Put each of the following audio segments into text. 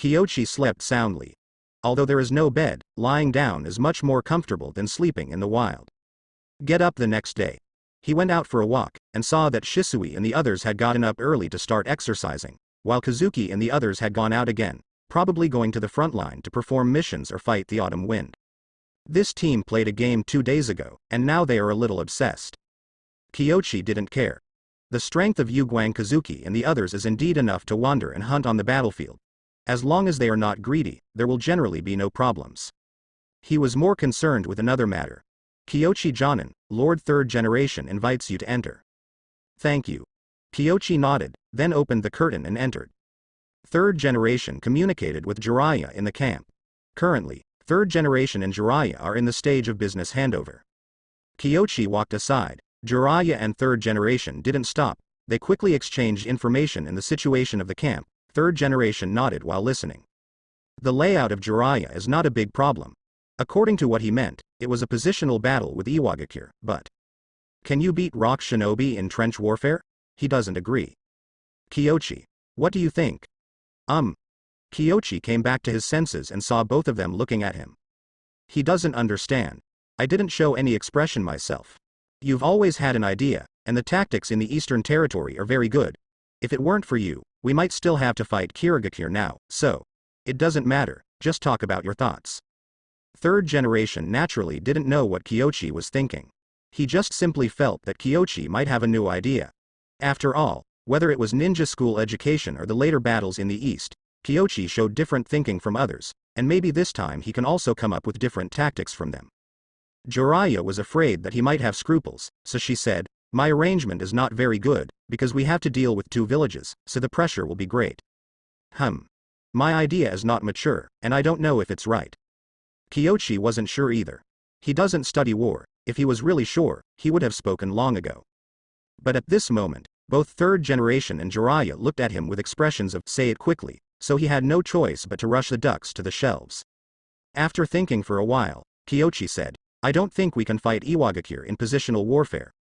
Kiyoshi slept soundly. Although there is no bed, lying down is much more comfortable than sleeping in the wild. Get up the next day. He went out for a walk, and saw that Shisui and the others had gotten up early to start exercising, while Kazuki and the others had gone out again, probably going to the front line to perform missions or fight the autumn wind. This team played a game 2 days ago, and now they are a little obsessed. Kiyoshi didn't care. The strength of Yuguang Kazuki and the others is indeed enough to wander and hunt on the battlefield. As long as they are not greedy, there will generally be no problems. He was more concerned with another matter. Kiyoshi Jonin, Lord 3rd Generation invites you to enter. Thank you. Kiyoshi nodded, then opened the curtain and entered. 3rd Generation communicated with Jiraiya in the camp. Currently, 3rd Generation and Jiraiya are in the stage of business handover. Kiyoshi walked aside. Jiraiya and 3rd Generation didn't stop. They quickly exchanged information in the situation of the camp. 3rd Generation nodded while listening. The layout of Jiraiya is not a big problem. According to what he meant, it was a positional battle with Iwagakure, but can you beat rock shinobi in trench warfare? He doesn't agree. Kiyoshi, what do you think? Kiyoshi came back to his senses and saw both of them looking at him. He doesn't understand. I didn't show any expression myself. You've always had an idea, and the tactics in the Eastern Territory are very good. If it weren't for you, we might still have to fight Kirigakure now, so it doesn't matter, just talk about your thoughts. 3rd Generation naturally didn't know what Kiyoshi was thinking. He just simply felt that Kiyoshi might have a new idea. After all, whether it was ninja school education or the later battles in the East, Kiyoshi showed different thinking from others, and maybe this time he can also come up with different tactics from them. Jiraiya was afraid that he might have scruples, so she said, my arrangement is not very good, because we have to deal with 2 villages, so the pressure will be great. My idea is not mature, and I don't know if it's right. Kiyoshi wasn't sure either. He doesn't study war. If he was really sure, he would have spoken long ago. But at this moment, both 3rd Generation and Jiraiya looked at him with expressions of say it quickly, so he had no choice but to rush the ducks to the shelves. After thinking for a while, Kiyoshi said, I don't think we can fight Iwagakure in positional warfare.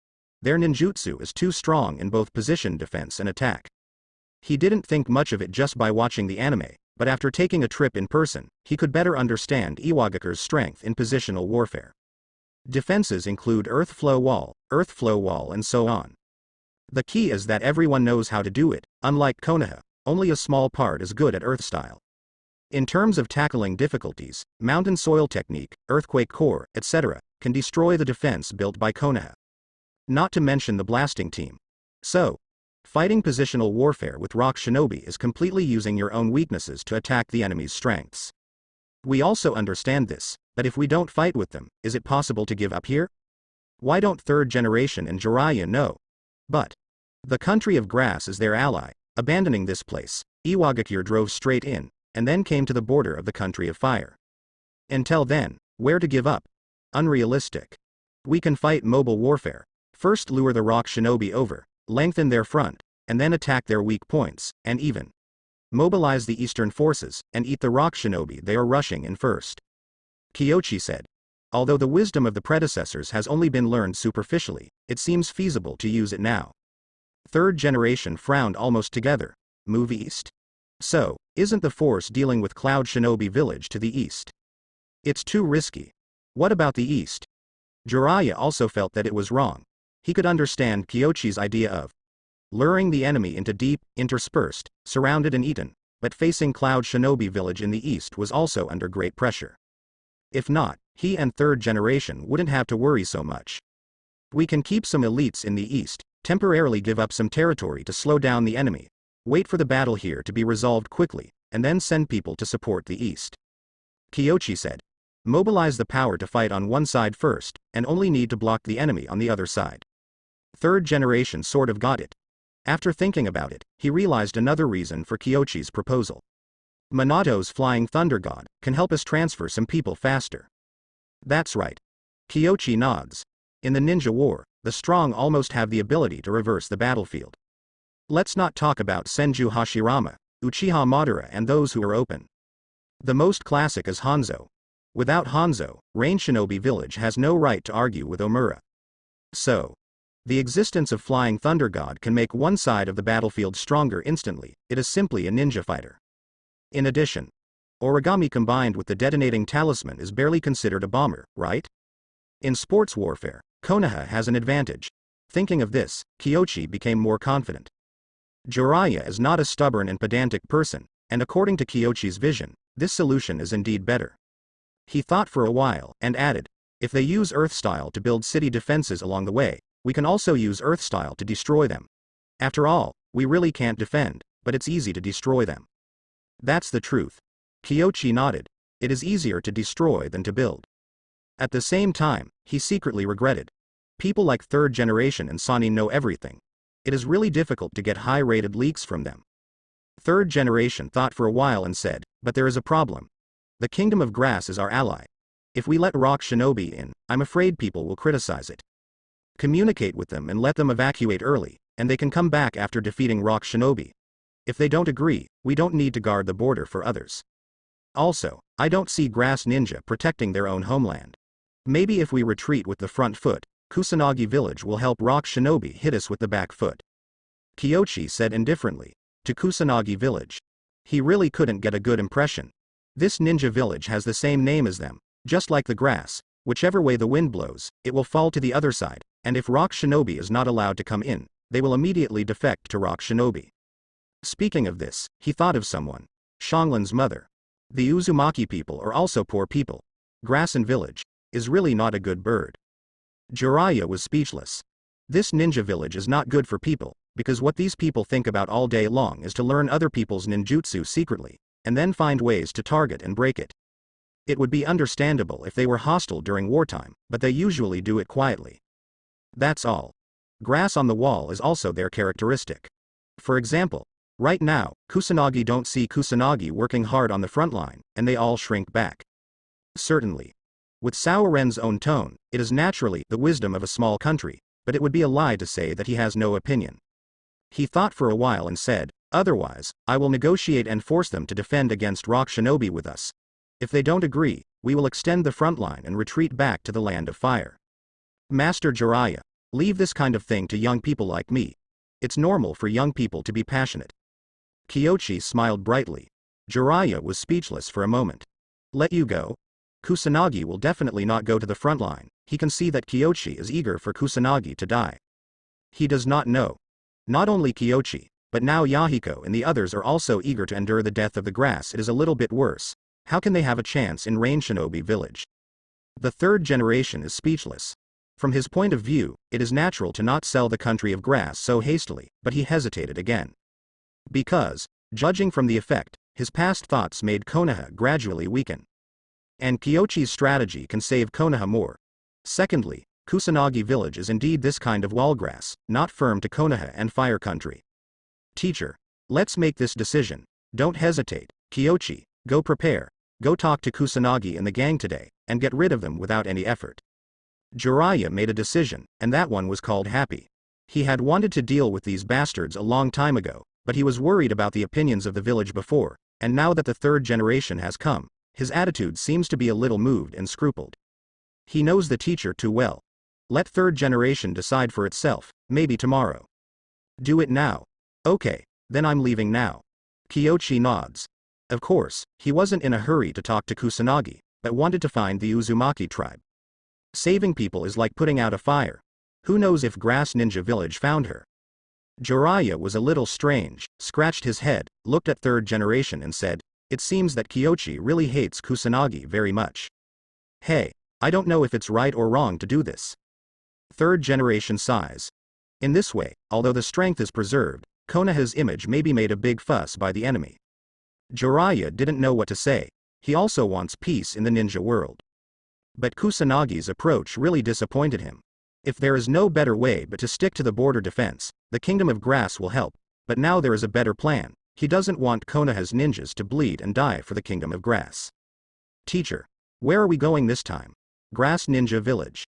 Their ninjutsu is too strong in both position defense and attack. He didn't think much of it just by watching the anime, but after taking a trip in person, he could better understand Iwagakure's strength in positional warfare. Defenses include earth flow wall, and so on. The key is that everyone knows how to do it. Unlike Konoha, only a small part is good at earth style. In terms of tackling difficulties, mountain soil technique, earthquake core, etc., can destroy the defense built by Konoha. Not to mention the blasting team. So, fighting positional warfare with rock shinobi is completely using your own weaknesses to attack the enemy's strengths. We also understand this, but if we don't fight with them, is it possible to give up here? Why don't 3rd Generation and Jiraiya know? But the country of grass is their ally. Abandoning this place, Iwagakure drove straight in, and then came to the border of the country of fire. Until then, where to give up? Unrealistic. We can fight mobile warfare. First lure the rock shinobi over, lengthen their front, and then attack their weak points, and even mobilize the eastern forces, and eat the rock shinobi they are rushing in first. Kiyoshi said. Although the wisdom of the predecessors has only been learned superficially, it seems feasible to use it now. 3rd Generation frowned almost together. Move east? So, isn't the force dealing with Cloud Shinobi Village to the east? It's too risky. What about the east? Jiraiya also felt that it was wrong. He could understand Kiyoshi's idea of luring the enemy into deep, interspersed, surrounded and eaten, but facing Cloud Shinobi Village in the east was also under great pressure. If not, he and 3rd Generation wouldn't have to worry so much. We can keep some elites in the east, temporarily give up some territory to slow down the enemy, wait for the battle here to be resolved quickly, and then send people to support the east. Kiyoshi said. Mobilize the power to fight on one side first, and only need to block the enemy on the other side. 3rd Generation sort of got it. After thinking about it, he realized another reason for Kiyoshi's proposal. Minato's Flying Thunder God can help us transfer some people faster. That's right. Kiyoshi nods. In the ninja war, the strong almost have the ability to reverse the battlefield. Let's not talk about Senju Hashirama, Uchiha Madara and those who are open. The most classic is Hanzo. Without Hanzo, Rain Shinobi Village has no right to argue with Omura. So, the existence of Flying Thunder God can make one side of the battlefield stronger instantly. It is simply a ninja fighter. In addition, origami combined with the detonating talisman is barely considered a bomber, right? In sports warfare, Konoha has an advantage. Thinking of this, Kyoshi became more confident. Jiraiya is not a stubborn and pedantic person, and according to Kyoshi's vision, this solution is indeed better. He thought for a while, and added, if they use Earth style to build city defenses along the way, we can also use Earth style to destroy them. After all, we really can't defend, but it's easy to destroy them. That's the truth. Kyoshi nodded. It is easier to destroy than to build. At the same time, he secretly regretted. People like third generation and Sanin know everything. It is really difficult to get high-rated leaks from them. Third generation thought for a while and said, but there is a problem. The Kingdom of Grass is our ally. If we let Rock Shinobi in, I'm afraid people will criticize it. Communicate with them and let them evacuate early, and they can come back after defeating Rock Shinobi. If they don't agree, we don't need to guard the border for others. Also, I don't see Grass Ninja protecting their own homeland. Maybe if we retreat with the front foot, Kusanagi village will help Rock Shinobi hit us with the back foot. Kyoshi said indifferently. To Kusanagi village. He really couldn't get a good impression. This ninja village has the same name as them, just like the grass, whichever way the wind blows, it will fall to the other side, and if Rock Shinobi is not allowed to come in, they will immediately defect to Rock Shinobi. Speaking of this, he thought of someone. Shanglin's mother. The Uzumaki people are also poor people. Grass and village is really not a good bird. Jiraiya was speechless. This ninja village is not good for people, because what these people think about all day long is to learn other people's ninjutsu secretly, and then find ways to target and break it. It would be understandable if they were hostile during wartime, but they usually do it quietly. That's all. Grass on the wall is also their characteristic. For example, right now, Kusanagi don't see Kusanagi working hard on the front line, and they all shrink back. Certainly. With Saoren's own tone, it is naturally the wisdom of a small country, but it would be a lie to say that he has no opinion. He thought for a while and said, otherwise, I will negotiate and force them to defend against Rock Shinobi with us. If they don't agree, we will extend the front line and retreat back to the land of fire. Master Jiraiya, leave this kind of thing to young people like me. It's normal for young people to be passionate. Kyoshi smiled brightly. Jiraiya was speechless for a moment. Let you go? Kusanagi will definitely not go to the front line. He can see that Kyoshi is eager for Kusanagi to die. He does not know. Not only Kyoshi, but now Yahiko and the others are also eager to endure the death of the grass. It is a little bit worse. How can they have a chance in Rain Shinobi village? The third generation is speechless. From his point of view, it is natural to not sell the country of grass so hastily, but he hesitated again. Because, judging from the effect, his past thoughts made Konoha gradually weaken. And Kyoshi's strategy can save Konoha more. Secondly, Kusanagi village is indeed this kind of wallgrass, not firm to Konoha and fire country. Teacher, let's make this decision. Don't hesitate, Kyoshi, go prepare, go talk to Kusanagi and the gang today, and get rid of them without any effort. Jiraiya made a decision, and that one was called happy. He had wanted to deal with these bastards a long time ago, but he was worried about the opinions of the village before, and now that the third generation has come, his attitude seems to be a little moved and scrupled. He knows the teacher too well. Let third generation decide for itself, maybe tomorrow. Do it now. Okay, then I'm leaving now. Kyoshi nods. Of course, he wasn't in a hurry to talk to Kusanagi, but wanted to find the Uzumaki tribe. Saving people is like putting out a fire. Who knows if Grass Ninja Village found her? Jiraiya was a little strange, scratched his head, looked at third generation and said, it seems that Kyoshi really hates Kusanagi very much. Hey, I don't know if it's right or wrong to do this. Third generation sighs. In this way, although the strength is preserved, Konoha's image may be made a big fuss by the enemy. Jiraiya didn't know what to say. He also wants peace in the ninja world. But Kusanagi's approach really disappointed him. If there is no better way but to stick to the border defense, the Kingdom of Grass will help, but now there is a better plan. He doesn't want Konoha's ninjas to bleed and die for the Kingdom of Grass. Teacher, where are we going this time? Grass Ninja Village.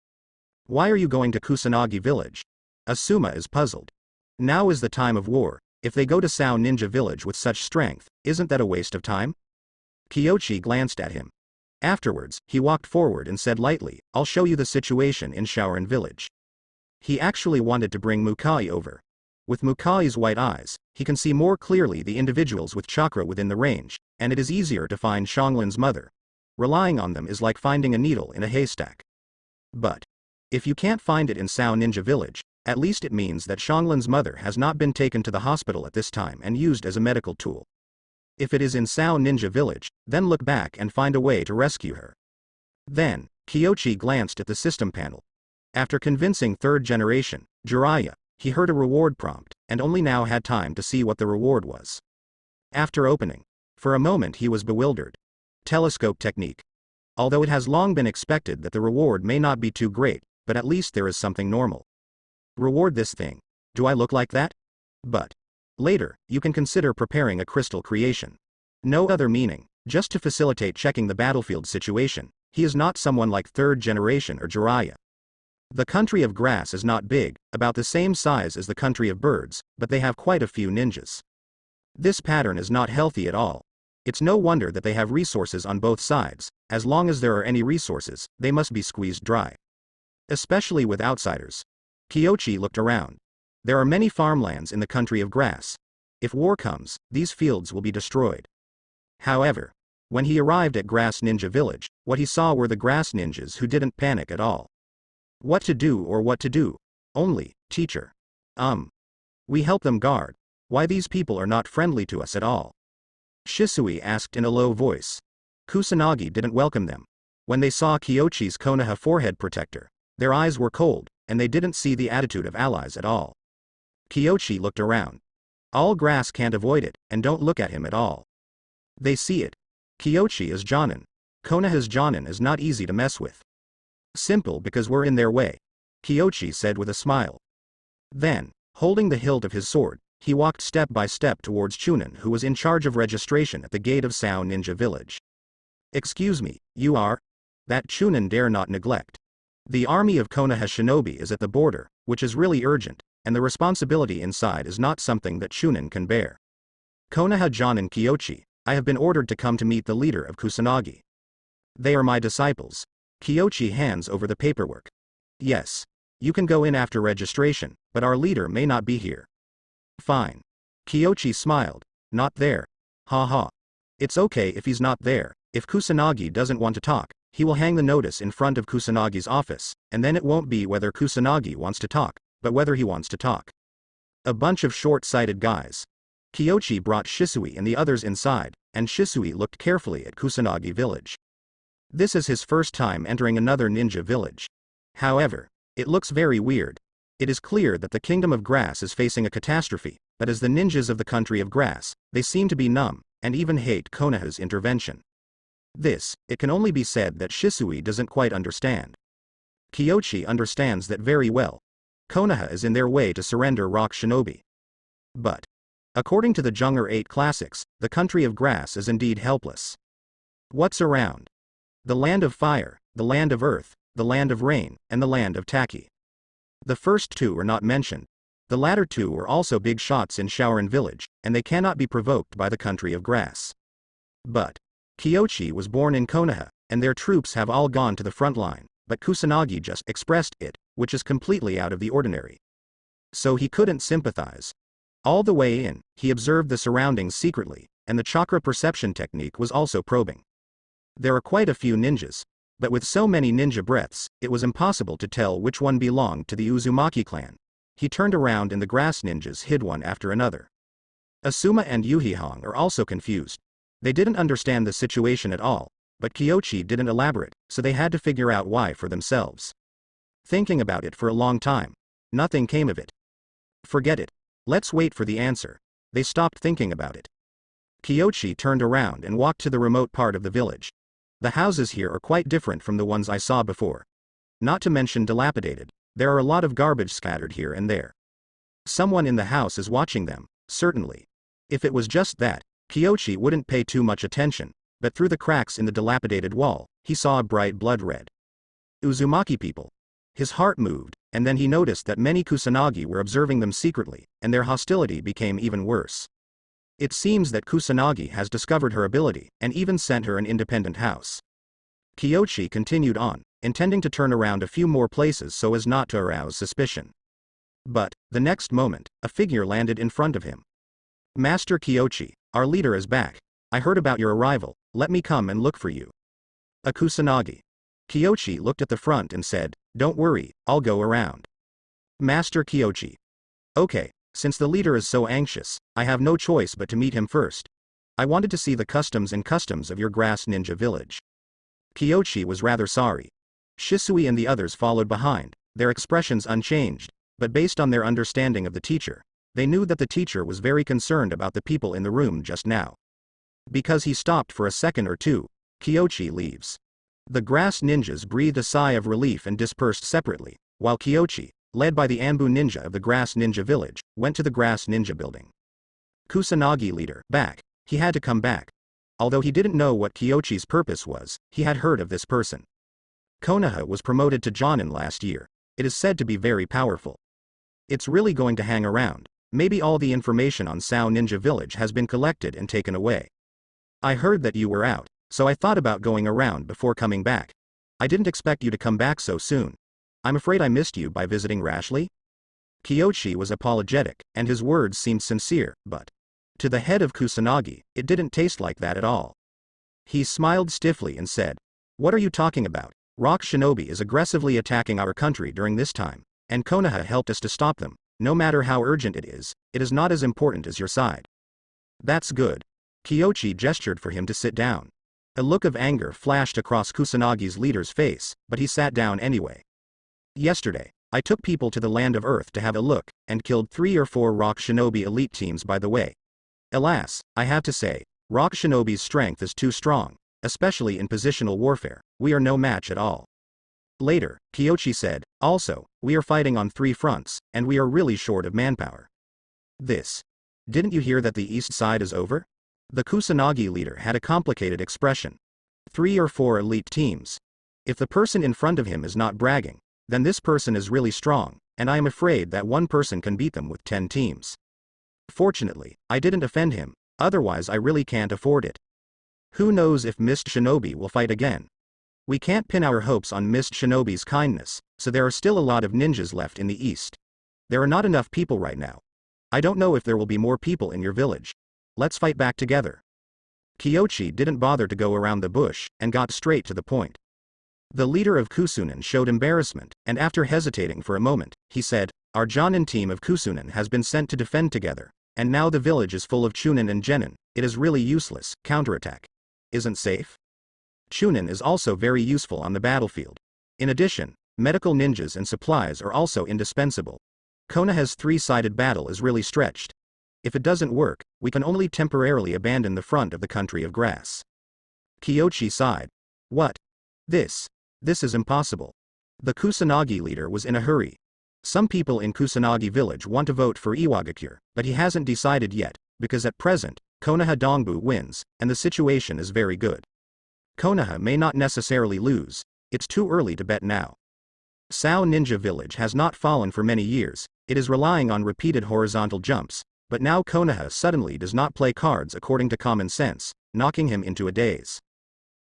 Why are you going to Kusanagi Village? Asuma is puzzled. Now is the time of war. If they go to Sao Ninja Village with such strength, isn't that a waste of time? Kyoshi glanced at him. Afterwards, he walked forward and said lightly, I'll show you the situation in Shaoran Village. He actually wanted to bring Mukai over. With Mukai's white eyes, he can see more clearly the individuals with chakra within the range, and it is easier to find Xianglin's mother. Relying on them is like finding a needle in a haystack. But if you can't find it in Sao Ninja Village, at least it means that Xianglin's mother has not been taken to the hospital at this time and used as a medical tool. If it is in Sao Ninja Village, then look back and find a way to rescue her. Then, Kyochi glanced at the system panel. After convincing third generation, Jiraiya, he heard a reward prompt, and only now had time to see what the reward was. After opening, for a moment he was bewildered. Telescope technique. Although it has long been expected that the reward may not be too great, but at least there is something normal. Reward this thing. Do I look like that? But later, you can consider preparing a crystal creation. No other meaning, just to facilitate checking the battlefield situation. He is not someone like third generation or Jiraiya. The country of grass is not big, about the same size as the country of birds, but they have quite a few ninjas. This pattern is not healthy at all. It's no wonder that they have resources on both sides. As long as there are any resources, they must be squeezed dry. Especially with outsiders. Kyochi looked around. There are many farmlands in the country of grass. If war comes, these fields will be destroyed. However, when he arrived at Grass Ninja Village, what he saw were the grass ninjas who didn't panic at all. What to do or what to do? Only, teacher. We help them guard. Why these people are not friendly to us at all? Shisui asked in a low voice. Kusanagi didn't welcome them. When they saw Kyochi's Konoha forehead protector, their eyes were cold, and they didn't see the attitude of allies at all. Kyochi looked around. All grass can't avoid it, and don't look at him at all. They see it. Kyochi is Jonin. Konoha's Jonin is not easy to mess with. Simple because we're in their way, Kyochi said with a smile. Then, holding the hilt of his sword, he walked step by step towards Chunin, who was in charge of registration at the gate of Sao Ninja Village. Excuse me, you are? That Chunin dare not neglect. The army of Konoha shinobi is at the border, which is really urgent, and the responsibility inside is not something that Chunin can bear. Konoha Jonin Kyochi, I have been ordered to come to meet the leader of Kusanagi. They are my disciples. Kyochi hands over the paperwork. Yes. You can go in after registration, but our leader may not be here. Fine. Kyochi smiled. Not there. Ha ha. It's okay if he's not there. If Kusanagi doesn't want to talk, he will hang the notice in front of Kusanagi's office, and then it won't be whether Kusanagi wants to talk, but whether he wants to talk. A bunch of short-sighted guys. Kyochi brought Shisui and the others inside, and Shisui looked carefully at Kusanagi village. This is his first time entering another ninja village. However, it looks very weird. It is clear that the Kingdom of Grass is facing a catastrophe, but as the ninjas of the country of grass, they seem to be numb, and even hate Konoha's intervention. This, it can only be said that Shisui doesn't quite understand. Kyochi understands that very well. Konoha is in their way to surrender Rock Shinobi. But according to the Junger 8 classics, the country of grass is indeed helpless. What's around? The land of fire, the land of earth, the land of rain, and the land of Taki. The first two are not mentioned. The latter two are also big shots in Shaoran village, and they cannot be provoked by the country of grass. But Kyochi was born in Konoha, and their troops have all gone to the front line, but Kusanagi just expressed it, which is completely out of the ordinary. So he couldn't sympathize. All the way in, he observed the surroundings secretly, and the chakra perception technique was also probing. There are quite a few ninjas, but with so many ninja breaths, it was impossible to tell which one belonged to the Uzumaki clan. He turned around and the grass ninjas hid one after another. Asuma and Yuhihong are also confused. They didn't understand the situation at all, but Kyochi didn't elaborate, so they had to figure out why for themselves. Thinking about it for a long time, nothing came of it. Forget it. Let's wait for the answer. They stopped thinking about it. Kyochi turned around and walked to the remote part of the village. The houses here are quite different from the ones I saw before. Not to mention dilapidated, there are a lot of garbage scattered here and there. Someone in the house is watching them, certainly. If it was just that, Kyochi wouldn't pay too much attention, but through the cracks in the dilapidated wall, he saw a bright blood red. Uzumaki people. His heart moved, and then he noticed that many Kusanagi were observing them secretly, and their hostility became even worse. It seems that Kusanagi has discovered her ability, and even sent her an independent house. Kyochi continued on, intending to turn around a few more places so as not to arouse suspicion. But, the next moment, a figure landed in front of him. Master Kyochi, our leader is back. I heard about your arrival, let me come and look for you. A Kusanagi. Kyochi looked at the front and said, don't worry, I'll go around. Master Kyochi. Okay, since the leader is so anxious, I have no choice but to meet him first. I wanted to see the customs of your grass ninja village. Kyochi was rather sorry. Shisui and the others followed behind, their expressions unchanged, but based on their understanding of the teacher, they knew that the teacher was very concerned about the people in the room just now. Because he stopped for a second or two, Kyochi leaves. The grass ninjas breathed a sigh of relief and dispersed separately, while Kyochi, led by the Anbu ninja of the grass ninja village, went to the grass ninja building. Kusanagi leader, back. He had to come back. Although he didn't know what Kyochi's purpose was, he had heard of this person. Konoha was promoted to Jonin last year. It is said to be very powerful. It's really going to hang around. Maybe all the information on Sao Ninja Village has been collected and taken away. I heard that you were out, so I thought about going around before coming back. I didn't expect you to come back so soon. I'm afraid I missed you by visiting rashly. Kyochi was apologetic, and his words seemed sincere, but to the head of Kusanagi, it didn't taste like that at all. He smiled stiffly and said, what are you talking about? Rock Shinobi is aggressively attacking our country during this time, and Konoha helped us to stop them. No matter how urgent it is not as important as your side. That's good. Kyochi gestured for him to sit down. A look of anger flashed across Kusanagi's leader's face, but he sat down anyway. Yesterday, I took people to the land of Earth to have a look, and killed 3 or 4 Rock Shinobi elite teams by the way. Alas, I have to say, Rock Shinobi's strength is too strong, especially in positional warfare. We are no match at all. Later, Kyochi said, also, we are fighting on 3 fronts, and we are really short of manpower. This. Didn't you hear that the east side is over? The Kusanagi leader had a complicated expression. 3 or 4 elite teams. If the person in front of him is not bragging, then this person is really strong, and I am afraid that one person can beat them with 10 teams. Fortunately, I didn't offend him, otherwise I really can't afford it. Who knows if Mist Shinobi will fight again? We can't pin our hopes on Mist Shinobi's kindness, so there are still a lot of ninjas left in the east. There are not enough people right now. I don't know if there will be more people in your village. Let's fight back together. Kyochi didn't bother to go around the bush, and got straight to the point. The leader of Kusunen showed embarrassment, and after hesitating for a moment, he said, our Jonin team of Kusunen has been sent to defend together, and now the village is full of Chunin and Genin. It is really useless. Counterattack isn't safe. Chunin is also very useful on the battlefield. In addition, medical ninjas and supplies are also indispensable. Konoha's 3-sided battle is really stretched. If it doesn't work, we can only temporarily abandon the front of the country of grass. Kyochi sighed. What? This is impossible. The Kusanagi leader was in a hurry. Some people in Kusanagi village want to vote for Iwagakure, but he hasn't decided yet, because at present, Konoha Dongbu wins, and the situation is very good. Konoha may not necessarily lose. It's too early to bet now. Sao Ninja Village has not fallen for many years. It is relying on repeated horizontal jumps, but now Konoha suddenly does not play cards according to common sense, knocking him into a daze.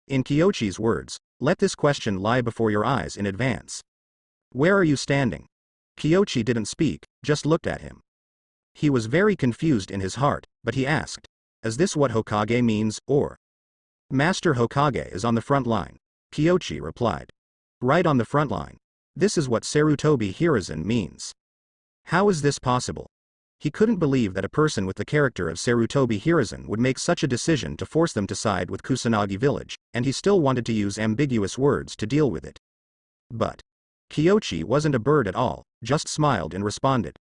In Kyochi's words, let this question lie before your eyes in advance. Where are you standing? Kyochi didn't speak, just looked at him. He was very confused in his heart, but he asked, is this what Hokage means, or? Master Hokage is on the front line, Kyochi replied. Right on the front line. This is what Sarutobi Hiruzen means. How is this possible? He couldn't believe that a person with the character of Sarutobi Hiruzen would make such a decision to force them to side with Kusanagi village, and he still wanted to use ambiguous words to deal with it. But Kyochi wasn't a bird at all, just smiled and responded.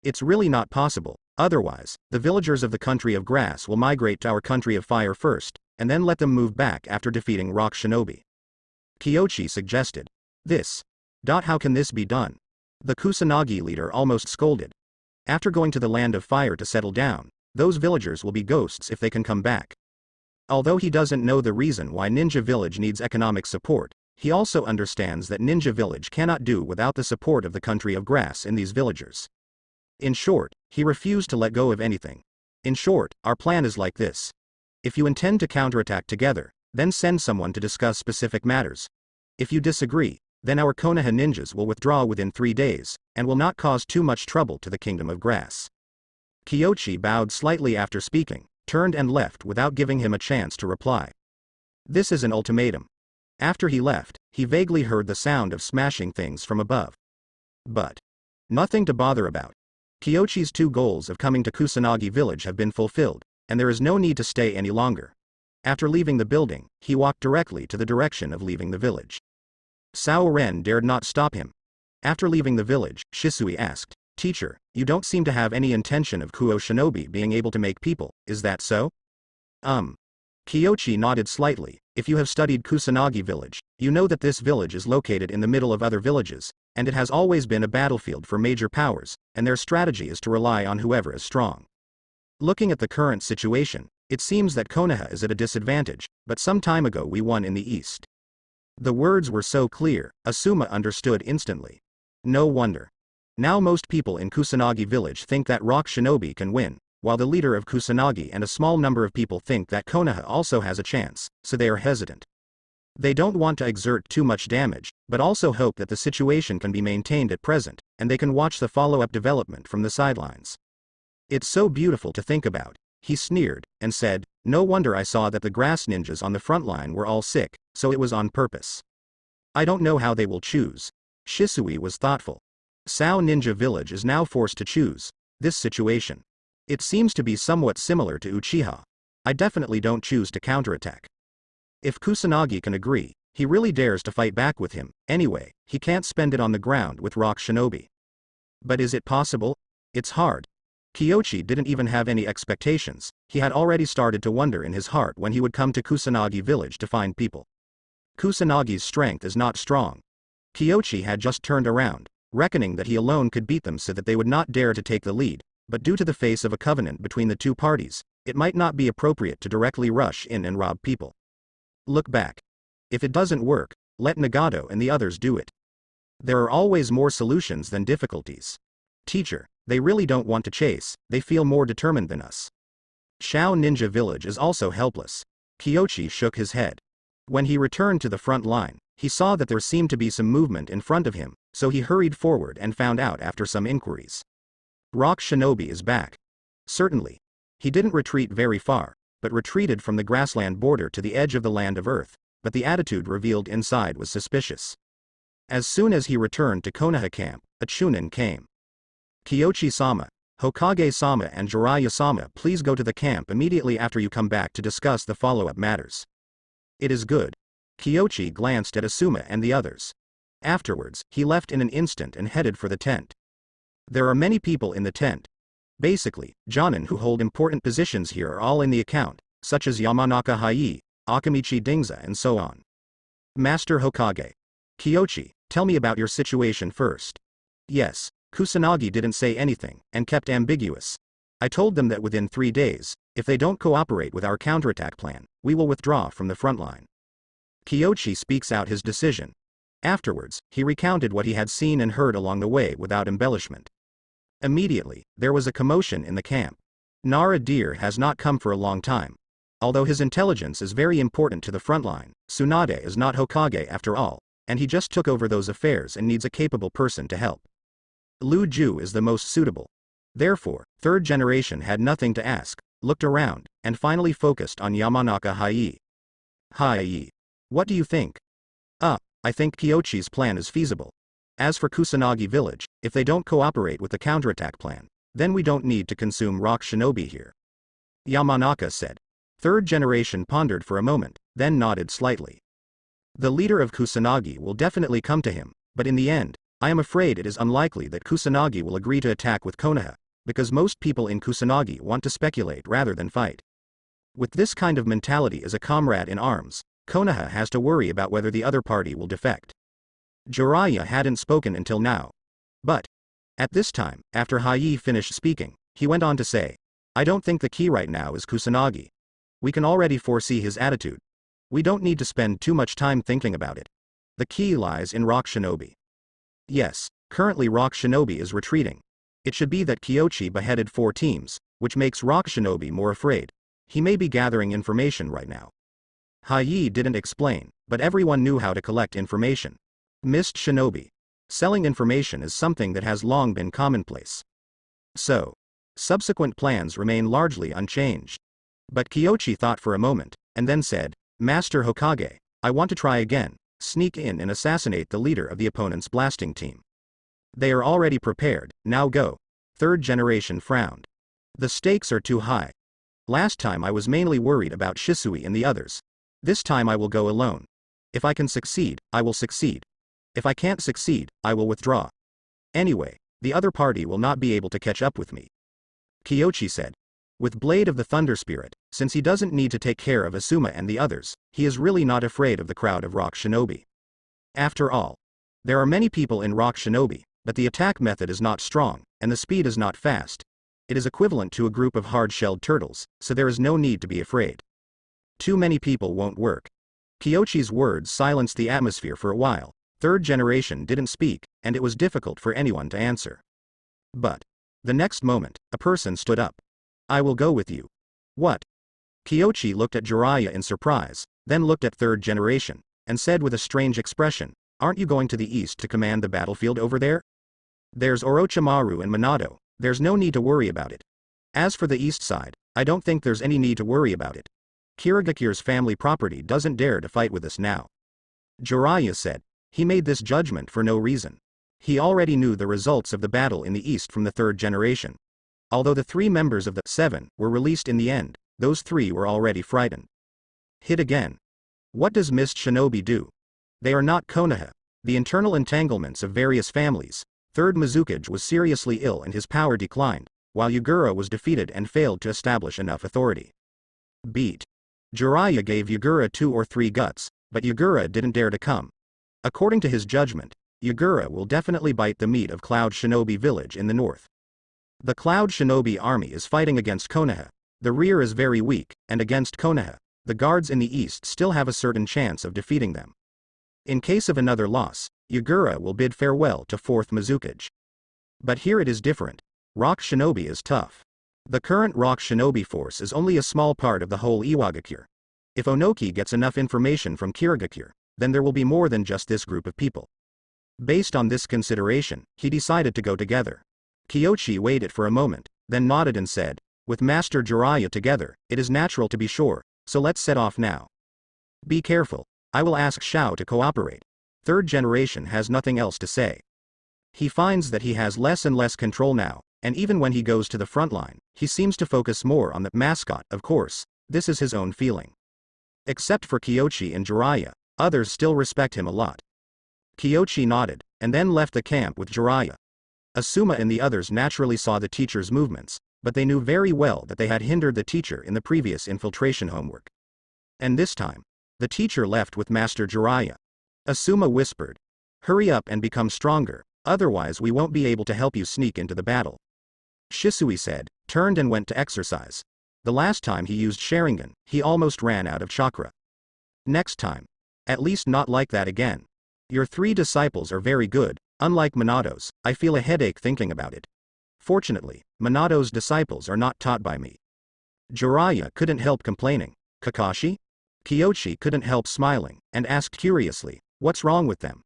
It's really not possible, otherwise, the villagers of the country of grass will migrate to our country of fire first, and then let them move back after defeating Rock Shinobi. Kyochi suggested. How can this be done? The Kusanagi leader almost scolded. After going to the land of fire to settle down, those villagers will be ghosts if they can come back. Although he doesn't know the reason why Ninja Village needs economic support, he also understands that Ninja Village cannot do without the support of the country of grass in these villagers. In short, he refused to let go of anything. In short, our plan is like this. If you intend to counterattack together, then send someone to discuss specific matters. If you disagree, then our Konoha ninjas will withdraw within 3 days, and will not cause too much trouble to the Kingdom of Grass. Kyochi bowed slightly after speaking, turned and left without giving him a chance to reply. This is an ultimatum. After he left, he vaguely heard the sound of smashing things from above. But nothing to bother about. Kyochi's 2 goals of coming to Kusanagi village have been fulfilled, and there is no need to stay any longer. After leaving the building, he walked directly to the direction of leaving the village. Sao Ren dared not stop him. After leaving the village, Shisui asked, "Teacher, you don't seem to have any intention of Kuo Shinobi being able to make people, is that so?" Kyochi nodded slightly. If you have studied Kusanagi village, you know that this village is located in the middle of other villages, and it has always been a battlefield for major powers, and their strategy is to rely on whoever is strong. Looking at the current situation, it seems that Konoha is at a disadvantage, but some time ago we won in the east. The words were so clear, Asuma understood instantly. No wonder. Now most people in Kusanagi village think that Rock Shinobi can win, while the leader of Kusanagi and a small number of people think that Konoha also has a chance, so they are hesitant. They don't want to exert too much damage, but also hope that the situation can be maintained at present, and they can watch the follow-up development from the sidelines. It's so beautiful to think about, he sneered, and said, "No wonder I saw that the grass ninjas on the front line were all sick, so it was on purpose. I don't know how they will choose." Shisui was thoughtful. Sao Ninja Village is now forced to choose this situation. It seems to be somewhat similar to Uchiha. I definitely don't choose to counterattack. If Kusanagi can agree, he really dares to fight back with him. Anyway, he can't spend it on the ground with Rock Shinobi. But is it possible? It's hard. Kyochi didn't even have any expectations. He had already started to wonder in his heart when he would come to Kusanagi village to find people. Kusanagi's strength is not strong. Kyochi had just turned around, reckoning that he alone could beat them so that they would not dare to take the lead, but due to the face of a covenant between the 2 parties, it might not be appropriate to directly rush in and rob people. Look back. If it doesn't work, let Nagato and the others do it. There are always more solutions than difficulties. Teacher, they really don't want to chase, they feel more determined than us. Shao Ninja Village is also helpless. Kyochi shook his head. When he returned to the front line, he saw that there seemed to be some movement in front of him, so he hurried forward and found out after some inquiries. Rock Shinobi is back. Certainly. He didn't retreat very far, but retreated from the grassland border to the edge of the land of Earth, but the attitude revealed inside was suspicious. As soon as he returned to Konoha camp, a chunin came. Kyochi-sama, Hokage-sama and Jiraiya-sama, please go to the camp immediately after you come back to discuss the follow-up matters. It is good. Kyochi glanced at Asuma and the others. Afterwards, he left in an instant and headed for the tent. There are many people in the tent. Basically, Jonin who hold important positions here are all in the account, such as Yamanaka Hai, Akamichi Dingza and so on. Master Hokage. Kyochi, tell me about your situation first. Yes, Kusanagi didn't say anything, and kept ambiguous. I told them that within 3 days, if they don't cooperate with our counterattack plan, we will withdraw from the front line. Kyochi speaks out his decision. Afterwards, he recounted what he had seen and heard along the way without embellishment. Immediately, there was a commotion in the camp. Nara Deer has not come for a long time. Although his intelligence is very important to the front line, Tsunade is not Hokage after all, and he just took over those affairs and needs a capable person to help. Lu Ju is the most suitable. Therefore, 3rd generation had nothing to ask, looked around, and finally focused on Yamanaka Hai. Hai. What do you think? I think Kyochi's plan is feasible. As for Kusanagi village, if they don't cooperate with the counterattack plan, then we don't need to consume Rock Shinobi here. Yamanaka said. 3rd generation pondered for a moment, then nodded slightly. The leader of Kusanagi will definitely come to him, but in the end, I am afraid it is unlikely that Kusanagi will agree to attack with Konoha, because most people in Kusanagi want to speculate rather than fight. With this kind of mentality as a comrade in arms, Konoha has to worry about whether the other party will defect. Jiraiya hadn't spoken until now. But, at this time, after Hai finished speaking, he went on to say, I don't think the key right now is Kusanagi. We can already foresee his attitude. We don't need to spend too much time thinking about it. The key lies in Rock Shinobi. Yes, currently Rock Shinobi is retreating. It should be that Kyochi beheaded 4 teams, which makes Rock Shinobi more afraid. He may be gathering information right now. Hai didn't explain, but everyone knew how to collect information. Mist Shinobi. Selling information is something that has long been commonplace. So, subsequent plans remain largely unchanged. But Kyochi thought for a moment, and then said, Master Hokage, I want to try again, sneak in and assassinate the leader of the opponent's blasting team. They are already prepared, now go. Third generation frowned. The stakes are too high. Last time I was mainly worried about Shisui and the others. This time I will go alone. If I can succeed, I will succeed. If I can't succeed, I will withdraw. Anyway, the other party will not be able to catch up with me. Kyochi said. With Blade of the Thunder Spirit, since he doesn't need to take care of Asuma and the others, he is really not afraid of the crowd of rock shinobi. After all, there are many people in rock shinobi, but the attack method is not strong, and the speed is not fast. It is equivalent to a group of hard-shelled turtles, so there is no need to be afraid. Too many people won't work. Kyochi's words silenced the atmosphere for a while. Third generation didn't speak, and it was difficult for anyone to answer. But the next moment, a person stood up. I will go with you. What? Kyochi looked at Jiraiya in surprise, then looked at third generation, and said with a strange expression, aren't you going to the east to command the battlefield over there? There's Orochimaru and Minato, there's no need to worry about it. As for the east side, I don't think there's any need to worry about it. Kirigakure's family property doesn't dare to fight with us now. Jiraiya said. He made this judgment for no reason. He already knew the results of the battle in the east from the third generation. Although the 3 members of the 7 were released in the end, those 3 were already frightened. Hit again. What does Mist Shinobi do? They are not Konoha. The internal entanglements of various families. Third Mizukage was seriously ill and his power declined, while Yagura was defeated and failed to establish enough authority. Beat. Jiraiya gave Yagura 2 or 3 guts, but Yagura didn't dare to come. According to his judgment, Yagura will definitely bite the meat of Cloud Shinobi Village in the north. The Cloud Shinobi army is fighting against Konoha. The rear is very weak, and against Konoha, the guards in the east still have a certain chance of defeating them. In case of another loss, Yagura will bid farewell to 4th Mizukage. But here it is different. Rock Shinobi is tough. The current Rock Shinobi force is only a small part of the whole Iwagakure. If Onogi gets enough information from Kirigakure, then there will be more than just this group of people. Based on this consideration, he decided to go together. Kyochi waited for a moment, then nodded and said, with Master Jiraiya together, it is natural to be sure, so let's set off now. Be careful, I will ask Shao to cooperate. Third generation has nothing else to say. He finds that he has less and less control now, and even when he goes to the front line, he seems to focus more on the mascot, of course, this is his own feeling. Except for Kyochi and Jiraiya, others still respect him a lot. Kyochi nodded, and then left the camp with Jiraiya. Asuma and the others naturally saw the teacher's movements, but they knew very well that they had hindered the teacher in the previous infiltration homework. And this time, the teacher left with Master Jiraiya. Asuma whispered, hurry up and become stronger, otherwise we won't be able to help you sneak into the battle. Shisui said, turned and went to exercise. The last time he used Sharingan, he almost ran out of chakra. Next time. At least not like that again. Your 3 disciples are very good, unlike Minato's, I feel a headache thinking about it. Fortunately, Minato's disciples are not taught by me. Jiraiya couldn't help complaining. Kakashi? Kyochi couldn't help smiling, and asked curiously, what's wrong with them?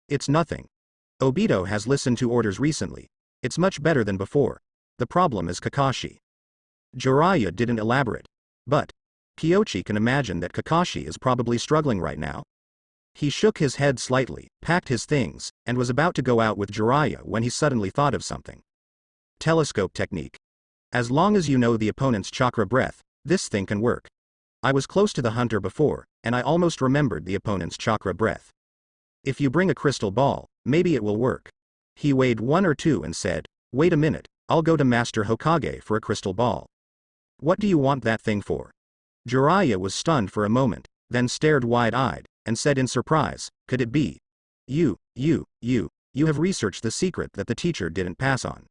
It's nothing. Obito has listened to orders recently. It's much better than before. The problem is Kakashi. Jiraiya didn't elaborate. But Kyochi can imagine that Kakashi is probably struggling right now. He shook his head slightly, packed his things, and was about to go out with Jiraiya when he suddenly thought of something. Telescope technique. As long as you know the opponent's chakra breath, this thing can work. I was close to the hunter before, and I almost remembered the opponent's chakra breath. If you bring a crystal ball, maybe it will work. He weighed 1 or 2 and said, wait a minute, I'll go to Master Hokage for a crystal ball. What do you want that thing for? Jiraiya was stunned for a moment, then stared wide-eyed, and said in surprise, could it be? You have researched the secret that the teacher didn't pass on.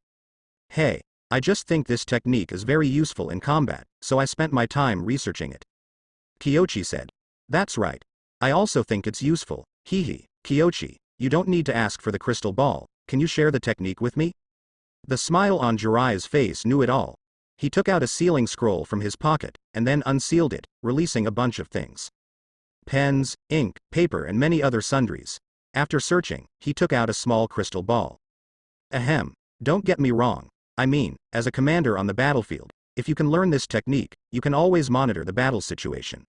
Hey, I just think this technique is very useful in combat, so I spent my time researching it. Kyochi said. That's right. I also think it's useful, hehe. Kyochi, you don't need to ask for the crystal ball, can you share the technique with me? The smile on Jiraiya's face knew it all. He took out a sealing scroll from his pocket, and then unsealed it, releasing a bunch of things. Pens, ink, paper and many other sundries. After searching, he took out a small crystal ball. Ahem, don't get me wrong. I mean, as a commander on the battlefield, If you can learn this technique, you can always monitor the battle situation.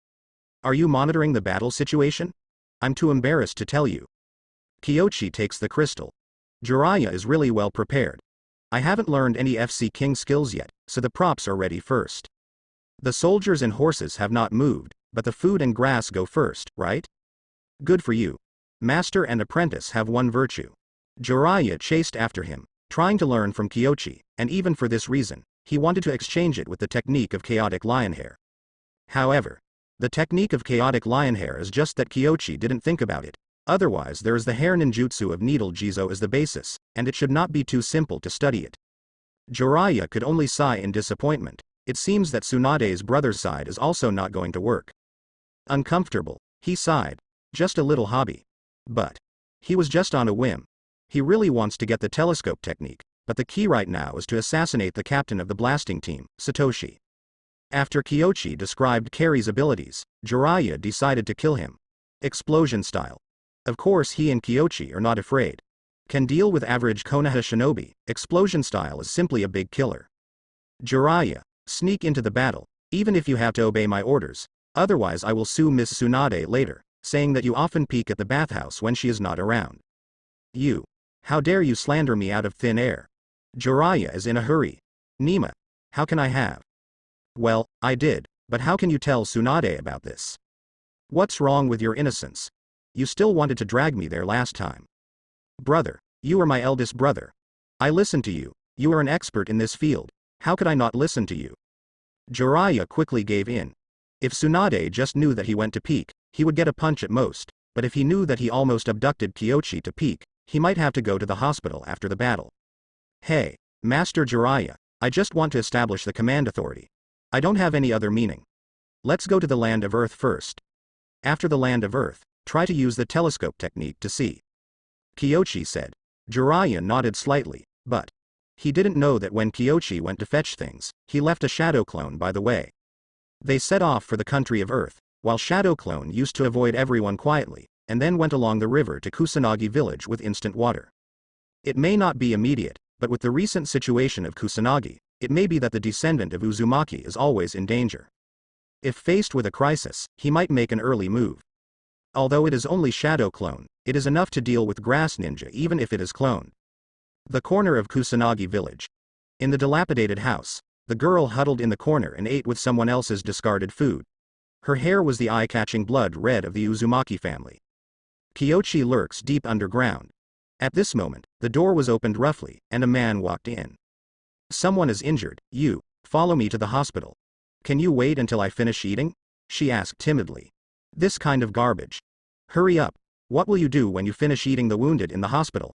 Are you monitoring the battle situation? I'm too embarrassed to tell you. Kyochi takes the crystal. Jiraiya is really well prepared. I haven't learned any FC King skills yet, so the props are ready first. The soldiers and horses have not moved, but the food and grass go first, right? Good for you. Master and apprentice have one virtue. Jiraiya chased after him, trying to learn from Kyochi, and even for this reason, he wanted to exchange it with the technique of chaotic lionhair. However, the technique of chaotic lionhair is just that Kyochi didn't think about it. Otherwise there is the hair ninjutsu of needle jizo as the basis, and it should not be too simple to study it. Jiraiya could only sigh in disappointment. It seems that Tsunade's brother's side is also not going to work. Uncomfortable, he sighed. Just a little hobby. But he was just on a whim. He really wants to get the telescope technique, but the key right now is to assassinate the captain of the blasting team, Satoshi. After Kyochi described Carry's abilities, Jiraiya decided to kill him. Explosion style. Of course he and Kyochi are not afraid. Can deal with average Konoha shinobi, explosion style is simply a big killer. Jiraiya, sneak into the battle, even if you have to obey my orders, otherwise I will sue Miss Tsunade later, saying that you often peek at the bathhouse when she is not around. You. How dare you slander me out of thin air? Jiraiya is in a hurry. Nima. How can I have? Well, I did, but how can you tell Tsunade about this? What's wrong with your innocence? You still wanted to drag me there last time. Brother, you are my eldest brother. I listened to you, you are an expert in this field, how could I not listen to you? Jiraiya quickly gave in. If Tsunade just knew that he went to peek, he would get a punch at most, but if he knew that he almost abducted Kyochi to peek, he might have to go to the hospital after the battle. Hey, Master Jiraiya, I just want to establish the command authority. I don't have any other meaning. Let's go to the land of Earth first. After the land of Earth, try to use the telescope technique to see. Kyochi said. Jiraiya nodded slightly, but he didn't know that when Kyochi went to fetch things, he left a shadow clone by the way. They set off for the country of Earth, while Shadow Clone used to avoid everyone quietly, and then went along the river to Kusanagi village with instant water. It may not be immediate, but with the recent situation of Kusanagi, it may be that the descendant of Uzumaki is always in danger. If faced with a crisis, he might make an early move. Although it is only Shadow Clone, it is enough to deal with Grass Ninja even if it is cloned. The corner of Kusanagi village. In the dilapidated house, the girl huddled in the corner and ate with someone else's discarded food. Her hair was the eye-catching blood red of the Uzumaki family. Kyochi lurks deep underground. At this moment, the door was opened roughly, and a man walked in. Someone is injured, you, follow me to the hospital. Can you wait until I finish eating? She asked timidly. This kind of garbage. Hurry up, what will you do when you finish eating the wounded in the hospital?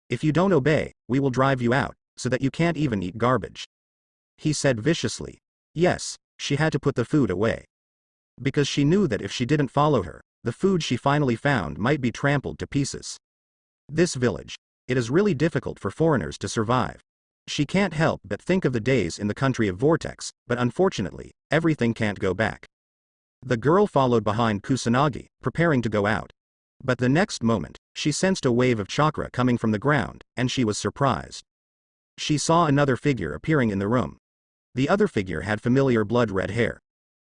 If you don't obey, we will drive you out, so that you can't even eat garbage. He said viciously. Yes, she had to put the food away. Because she knew that if she didn't follow her, the food she finally found might be trampled to pieces. This village. It is really difficult for foreigners to survive. She can't help but think of the days in the country of Vortex, but unfortunately, everything can't go back. The girl followed behind Kusanagi, preparing to go out. But the next moment, she sensed a wave of chakra coming from the ground, and she was surprised. She saw another figure appearing in the room. The other figure had familiar blood-red hair.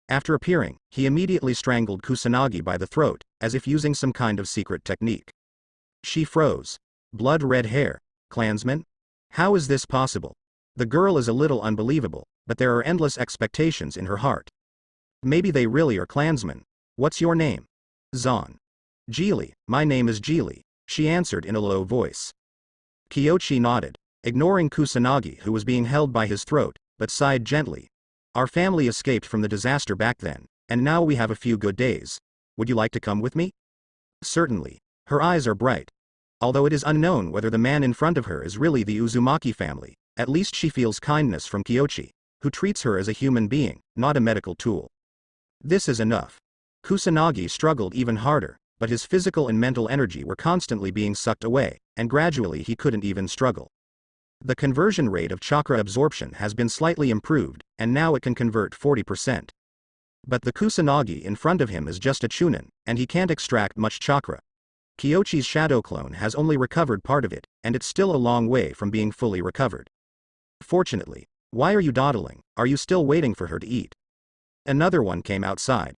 After appearing, he immediately strangled Kusanagi by the throat, as if using some kind of secret technique. She froze. Blood-red hair, clansman? How is this possible? The girl is a little unbelievable, but there are endless expectations in her heart. Maybe they really are clansmen. What's your name? Zon. Geely, my name is Geely, she answered in a low voice. Kyochi nodded, ignoring Kusanagi who was being held by his throat, but sighed gently. Our family escaped from the disaster back then, and now we have a few good days. Would you like to come with me? Certainly. Her eyes are bright. Although it is unknown whether the man in front of her is really the Uzumaki family, at least she feels kindness from Kyochi, who treats her as a human being, not a medical tool. This is enough. Kusanagi struggled even harder, but his physical and mental energy were constantly being sucked away, and gradually he couldn't even struggle. The conversion rate of chakra absorption has been slightly improved, and now it can convert 40%. But the Kusanagi in front of him is just a chunin, and he can't extract much chakra. Kyochi's shadow clone has only recovered part of it, and it's still a long way from being fully recovered. Fortunately, Why are you dawdling? Are you still waiting for her to eat? Another one came outside.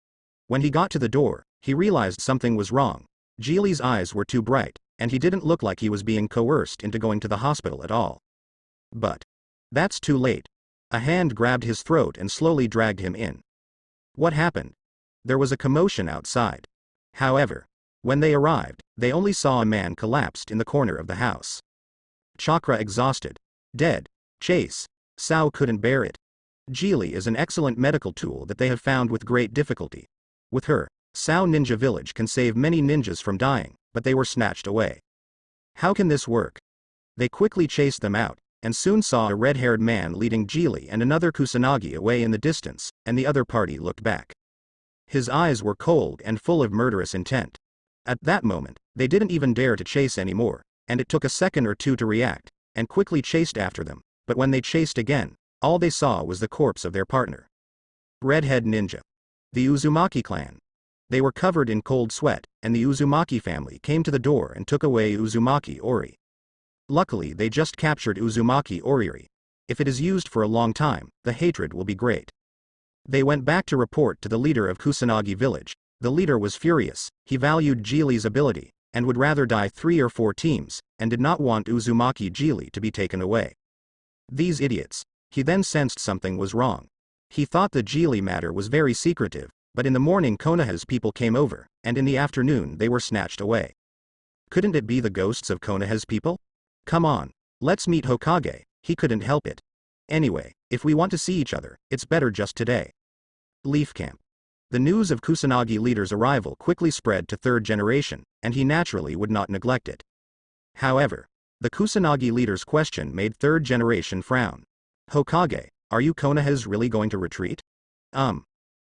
When he got to the door, he realized something was wrong. Geely's eyes were too bright, and he didn't look like he was being coerced into going to the hospital at all. But that's too late. A hand grabbed his throat and slowly dragged him in. What happened? There was a commotion outside. However, when they arrived, they only saw a man collapsed in the corner of the house. Chakra exhausted. Dead. Chase. Sao couldn't bear it. Geely is an excellent medical tool that they have found with great difficulty. With her, Sao Ninja Village can save many ninjas from dying, but they were snatched away. How can this work? They quickly chased them out, and soon saw a red-haired man leading Geely and another Kusanagi away in the distance, and the other party looked back. His eyes were cold and full of murderous intent. At that moment, they didn't even dare to chase anymore, and it took a second or two to react, and quickly chased after them, but when they chased again, all they saw was the corpse of their partner. Redhead Ninja. The Uzumaki clan. They were covered in cold sweat, and the Uzumaki family came to the door and took away Uzumaki Ori. Luckily they just captured Uzumaki Oriri. If it is used for a long time, the hatred will be great. They went back to report to the leader of Kusanagi village. The leader was furious, he valued Geely's ability, and would rather die 3 or 4 teams, and did not want Uzumaki Geely to be taken away. These idiots. He then sensed something was wrong. He thought the Geely matter was very secretive, but in the morning Konoha's people came over, and in the afternoon they were snatched away. Couldn't it be the ghosts of Konoha's people? Come on, let's meet Hokage, he couldn't help it. Anyway, if we want to see each other, it's better just today. Leaf Camp. The news of Kusanagi leader's arrival quickly spread to third generation, and he naturally would not neglect it. However, the Kusanagi leader's question made third generation frown. Hokage, are you Konoha's really going to retreat?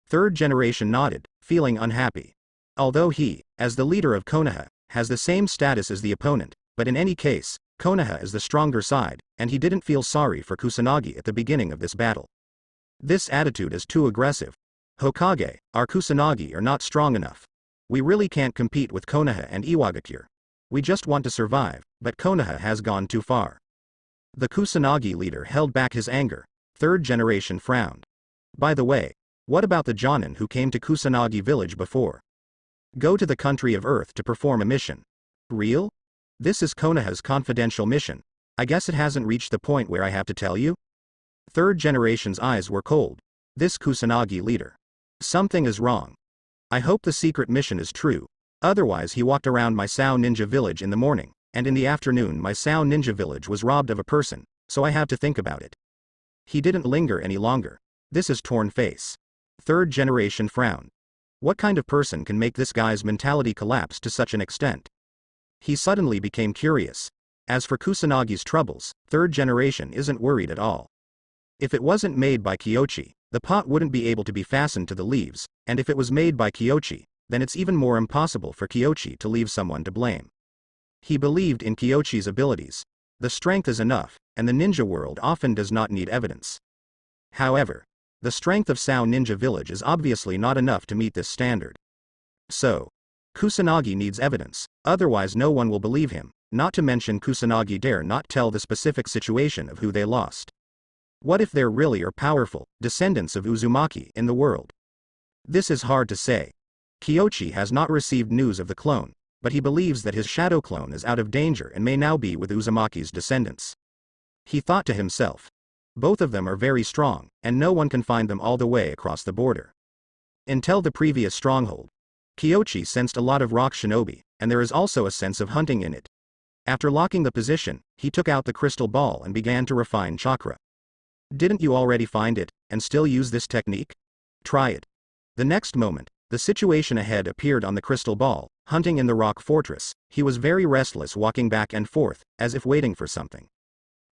Third generation nodded, feeling unhappy. Although he, as the leader of Konoha, has the same status as the opponent, but in any case, Konoha is the stronger side, and he didn't feel sorry for Kusanagi at the beginning of this battle. This attitude is too aggressive. Hokage, our Kusanagi are not strong enough. We really can't compete with Konoha and Iwagakure. We just want to survive, but Konoha has gone too far. The Kusanagi leader held back his anger. Third generation frowned. By the way, what about the Jonin who came to Kusanagi village before? Go to the country of Earth to perform a mission. Real? This is Konoha's confidential mission. I guess it hasn't reached the point where I have to tell you? Third generation's eyes were cold. This Kusanagi leader. Something is wrong. I hope the secret mission is true. Otherwise he walked around my Sao Ninja village in the morning, and in the afternoon my Sao Ninja village was robbed of a person, so I have to think about it. He didn't linger any longer. This is torn face. Third generation frowned. What kind of person can make this guy's mentality collapse to such an extent? He suddenly became curious. As for Kusanagi's troubles, third generation isn't worried at all. If it wasn't made by Kyochi, the pot wouldn't be able to be fastened to the leaves, and if it was made by Kyochi, then it's even more impossible for Kyochi to leave someone to blame. He believed in Kyochi's abilities. The strength is enough, and the ninja world often does not need evidence. However, the strength of Sao Ninja Village is obviously not enough to meet this standard. So, Kusanagi needs evidence, otherwise no one will believe him, not to mention Kusanagi dare not tell the specific situation of who they lost. What if there really are powerful descendants of Uzumaki in the world? This is hard to say. Kyochi has not received news of the clone, but he believes that his shadow clone is out of danger and may now be with Uzumaki's descendants. He thought to himself. Both of them are very strong, and no one can find them all the way across the border. Until the previous stronghold, Kyochi sensed a lot of rock shinobi, and there is also a sense of hunting in it. After locking the position, he took out the crystal ball and began to refine chakra. Didn't you already find it, and still use this technique? Try it. The next moment, the situation ahead appeared on the crystal ball. Hunting in the rock fortress, he was very restless, walking back and forth, as if waiting for something.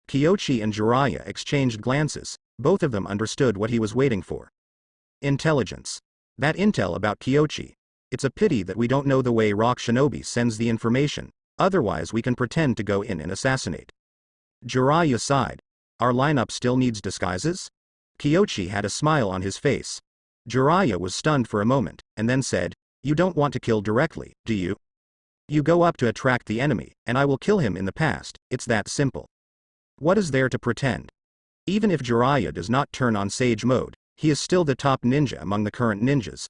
Kyochi and Jiraiya exchanged glances. Both of them understood what he was waiting for. Intelligence. That intel about Kyochi. It's a pity that we don't know the way Rock Shinobi sends the information, otherwise we can pretend to go in and assassinate. Jiraiya sighed. Our lineup still needs disguises? Kyochi had a smile on his face. Jiraiya was stunned for a moment, and then said, you don't want to kill directly, do you? You go up to attract the enemy, and I will kill him in the past, it's that simple. What is there to pretend? Even if Jiraiya does not turn on Sage Mode, he is still the top ninja among the current ninjas.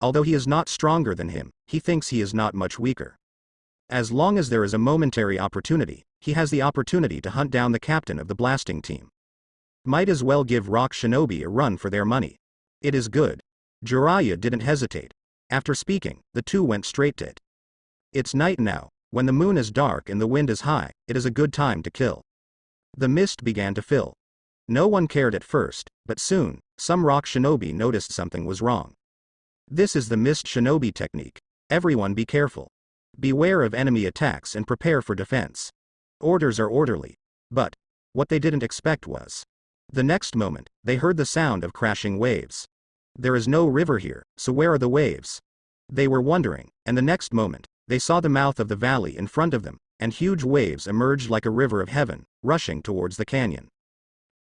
Although he is not stronger than him, he thinks he is not much weaker. As long as there is a momentary opportunity, he has the opportunity to hunt down the captain of the blasting team. Might as well give Rock Shinobi a run for their money. It is good. Jiraiya didn't hesitate. After speaking, the two went straight to it. It's night now. When the moon is dark and the wind is high, it is a good time to kill. The mist began to fill. No one cared at first, but soon, some rock shinobi noticed something was wrong. This is the mist shinobi technique. Everyone be careful. Beware of enemy attacks and prepare for defense. Orders are orderly. But what they didn't expect was. The next moment, they heard the sound of crashing waves. There is no river here, so where are the waves? They were wondering, and the next moment, they saw the mouth of the valley in front of them, and huge waves emerged like a river of heaven, rushing towards the canyon.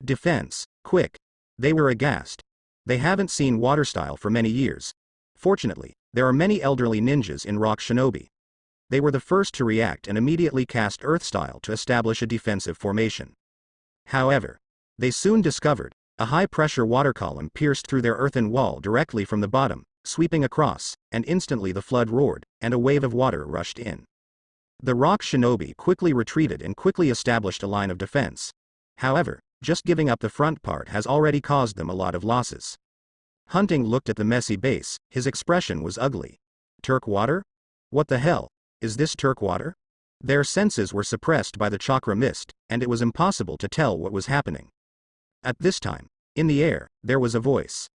Defense, quick! They were aghast. They haven't seen water style for many years. Fortunately, there are many elderly ninjas in Rock Shinobi. They were the first to react and immediately cast Earth style to establish a defensive formation. However, they soon discovered, a high-pressure water column pierced through their earthen wall directly from the bottom, sweeping across, and instantly the flood roared, and a wave of water rushed in. The rock shinobi quickly retreated and quickly established a line of defense. However, just giving up the front part has already caused them a lot of losses. Hunting looked at the messy base, his expression was ugly. Turk water? What the hell? Is this Turk water? Their senses were suppressed by the chakra mist, and it was impossible to tell what was happening. At this time, in the air, there was a voice.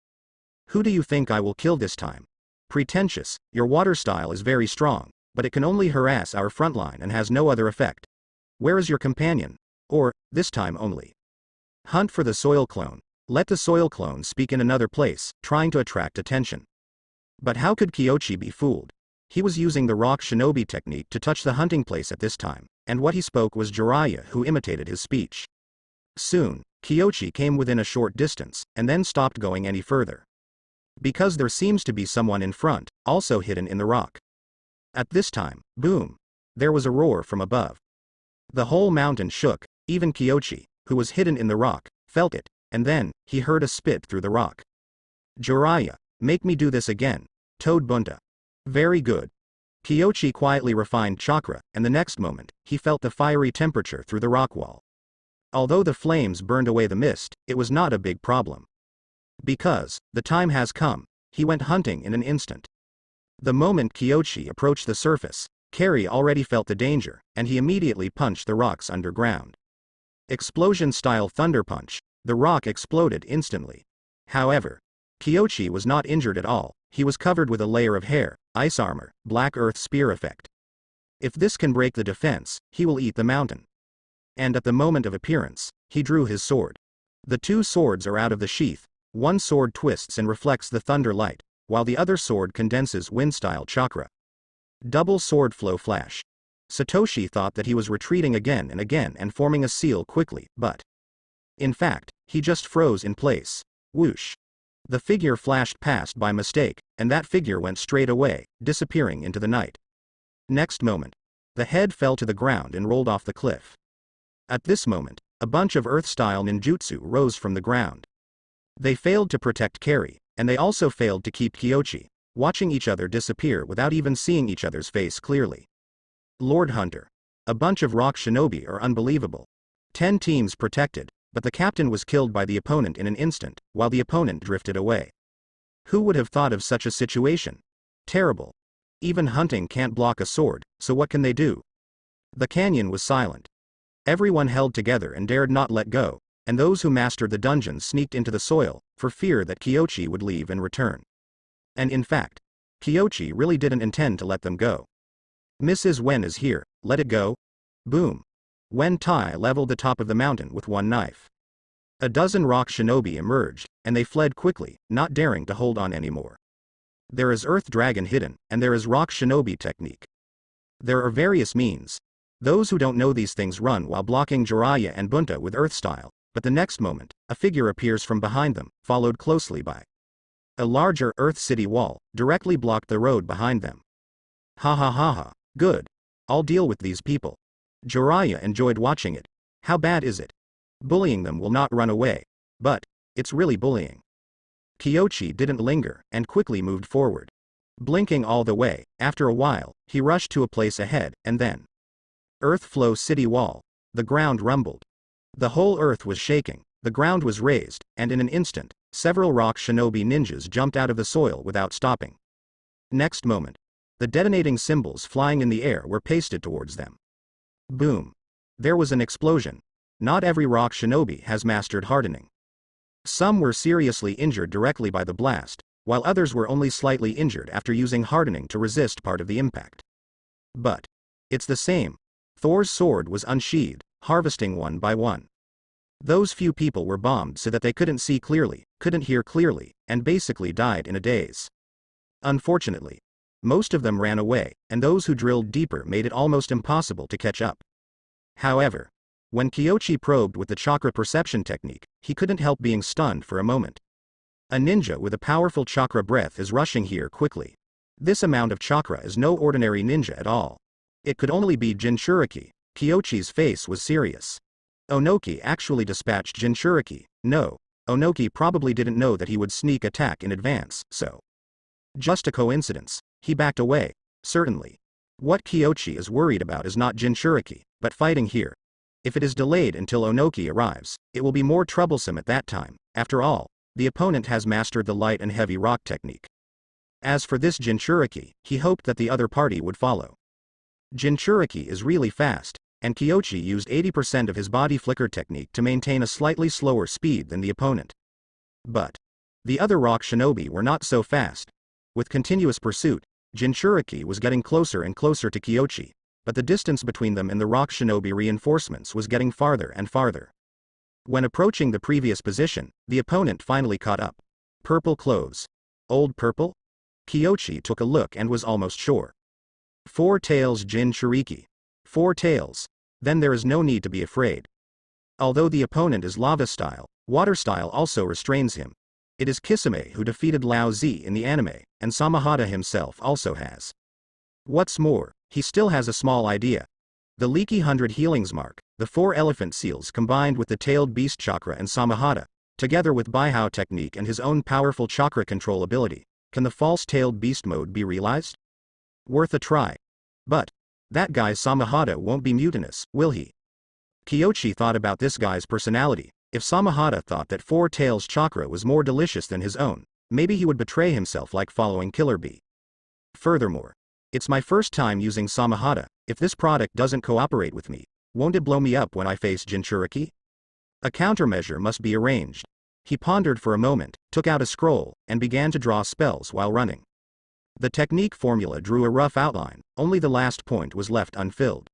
Who do you think I will kill this time? Pretentious, your water style is very strong, but it can only harass our front line and has no other effect. Where is your companion? Or, this time only. Hunt for the soil clone. Let the soil clone speak in another place, trying to attract attention. But how could Kyoshi be fooled? He was using the rock shinobi technique to touch the hunting place at this time, and what he spoke was Jiraiya who imitated his speech. Soon, Kyoshi came within a short distance, and then stopped going any further. Because there seems to be someone in front, also hidden in the rock. At this time, boom! There was a roar from above. The whole mountain shook, even Kyoshi, who was hidden in the rock, felt it, and then, he heard a spit through the rock. Jiraiya, make me do this again. Toad Bunta. Very good. Kyoshi quietly refined chakra, and the next moment, he felt the fiery temperature through the rock wall. Although the flames burned away the mist, it was not a big problem. Because, the time has come, he went hunting in an instant. The moment Kyoshi approached the surface, Kari already felt the danger, and he immediately punched the rocks underground. Explosion-style thunder punch, the rock exploded instantly. However, Kyoshi was not injured at all, he was covered with a layer of hair, ice armor, black earth spear effect. If this can break the defense, he will eat the mountain. And at the moment of appearance, he drew his sword. The two swords are out of the sheath, one sword twists and reflects the thunder light, while the other sword condenses wind-style chakra. Double sword flow flash. Satoshi thought that he was retreating again and forming a seal quickly, but in fact, he just froze in place. Whoosh. The figure flashed past by mistake, and that figure went straight away, disappearing into the night. Next moment, the head fell to the ground and rolled off the cliff. At this moment, a bunch of earth-style ninjutsu rose from the ground. They failed to protect Kari, and they also failed to keep Kyoshi, watching each other disappear without even seeing each other's face clearly. Lord Hunter. A bunch of rock shinobi are unbelievable. 10 teams protected, but the captain was killed by the opponent in an instant, while the opponent drifted away. Who would have thought of such a situation? Terrible. Even hunting can't block a sword, so what can they do? The canyon was silent. Everyone held together and dared not let go, and those who mastered the dungeon sneaked into the soil, for fear that Kyoshi would leave and return. And in fact, Kyoshi really didn't intend to let them go. Mrs. Wen is here, let it go. Boom. Wen Tai leveled the top of the mountain with one knife. A dozen rock shinobi emerged, and they fled quickly, not daring to hold on anymore. There is Earth Dragon hidden, and there is rock shinobi technique. There are various means. Those who don't know these things run while blocking Jiraiya and Bunta with Earth style, but the next moment, a figure appears from behind them, followed closely by a larger Earth City wall, directly blocked the road behind them. Ha ha ha ha, good. I'll deal with these people. Jiraiya enjoyed watching it. How bad is it? Bullying them will not run away. But it's really bullying. Kyochi didn't linger, and quickly moved forward. Blinking all the way, after a while, he rushed to a place ahead, and then. Earth flow city wall. The ground rumbled. The whole earth was shaking, the ground was raised, and in an instant, several rock shinobi ninjas jumped out of the soil without stopping. Next moment, the detonating symbols flying in the air were pasted towards them. Boom. There was an explosion. Not every rock shinobi has mastered hardening. Some were seriously injured directly by the blast, while others were only slightly injured after using hardening to resist part of the impact. But it's the same. Thor's sword was unsheathed, harvesting one by one. Those few people were bombed so that they couldn't see clearly, couldn't hear clearly, and basically died in a daze. Unfortunately, most of them ran away, and those who drilled deeper made it almost impossible to catch up. However, when Kyochi probed with the chakra perception technique, he couldn't help being stunned for a moment. A ninja with a powerful chakra breath is rushing here quickly. This amount of chakra is no ordinary ninja at all. It could only be Jinchuriki. Kyochi's face was serious. Onogi actually dispatched Jinchuriki. No, Onogi probably didn't know that he would sneak attack in advance, so. Just a coincidence. He backed away. Certainly. What Kyochi is worried about is not Jinchuriki, but fighting here. If it is delayed until Onogi arrives, it will be more troublesome at that time. After all, the opponent has mastered the light and heavy rock technique. As for this Jinchuriki, he hoped that the other party would follow. Jinchuriki is really fast, and Kyochi used 80% of his body flicker technique to maintain a slightly slower speed than the opponent. But the other rock shinobi were not so fast. With continuous pursuit, Jinchuriki was getting closer and closer to Kyochi, but the distance between them and the rock shinobi reinforcements was getting farther and farther. When approaching the previous position, the opponent finally caught up. Purple clothes. Old purple? Kyochi took a look and was almost sure. 4 tails Jinchuriki. 4 tails. Then there is no need to be afraid. Although the opponent is lava style, water style also restrains him. It is Kisame who defeated Lao Zi in the anime, and Samahata himself also has. What's more, he still has a small idea. The Leaky 100 Healings Mark, the 4 elephant seals combined with the tailed beast chakra and Samahata, together with Baihao technique and his own powerful chakra control ability, can the false-tailed beast mode be realized? Worth a try. But that guy Samahata won't be mutinous, will he? Kyochi thought about this guy's personality. If Samahata thought that 4 tails chakra was more delicious than his own, maybe he would betray himself like following Killer Bee. Furthermore, it's my first time using Samahata. If this product doesn't cooperate with me, won't it blow me up when I face Jinchuriki? A countermeasure must be arranged. He pondered for a moment, took out a scroll, and began to draw spells while running. The technique formula drew a rough outline, only the last point was left unfilled.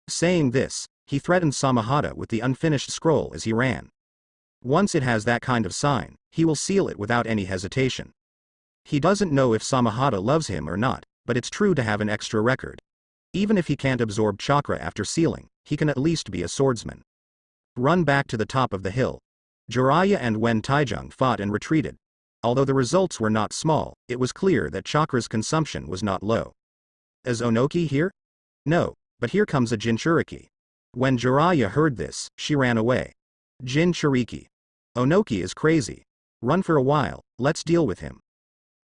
Saying this, he threatened Samahata with the unfinished scroll as he ran. Once it has that kind of sign, he will seal it without any hesitation. He doesn't know if Samahata loves him or not, but it's true to have an extra record. Even if he can't absorb chakra after sealing, he can at least be a swordsman. Run back to the top of the hill. Jiraiya and Wen Taijung fought and retreated. Although the results were not small, it was clear that chakra's consumption was not low. Is Onogi here? No, but here comes a Jinchuriki. When Jiraiya heard this, she ran away. Jinchuriki. Onogi is crazy. Run for a while, let's deal with him.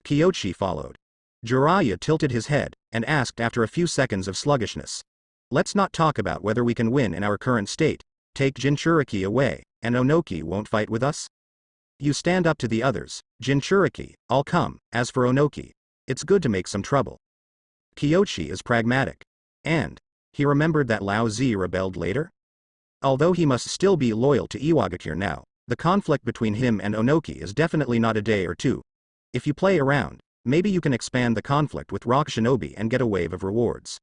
Kyochi followed. Jiraiya tilted his head, and asked after a few seconds of sluggishness. Let's not talk about whether we can win in our current state. Take Jinchuriki away, and Onogi won't fight with us? You stand up to the others, Jinchuriki, I'll come. As for Onogi, it's good to make some trouble. Kyochi is pragmatic. And he remembered that Lao Zi rebelled later? Although he must still be loyal to Iwagakure now, the conflict between him and Onogi is definitely not a day or two. If you play around, maybe you can expand the conflict with Rock Shinobi and get a wave of rewards.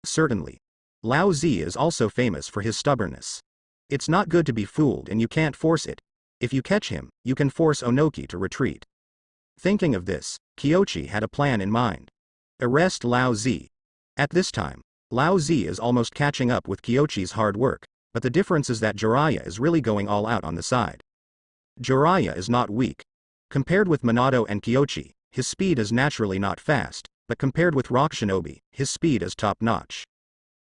Certainly. Lao Zi is also famous for his stubbornness. It's not good to be fooled and you can't force it. If you catch him, you can force Onogi to retreat. Thinking of this, Kyochi had a plan in mind. Arrest Lao Zi. At this time, Lao Zi is almost catching up with Kyochi's hard work, but the difference is that Jiraiya is really going all out on the side. Jiraiya is not weak. Compared with Minato and Kyochi, his speed is naturally not fast, but compared with Rock Shinobi, his speed is top-notch.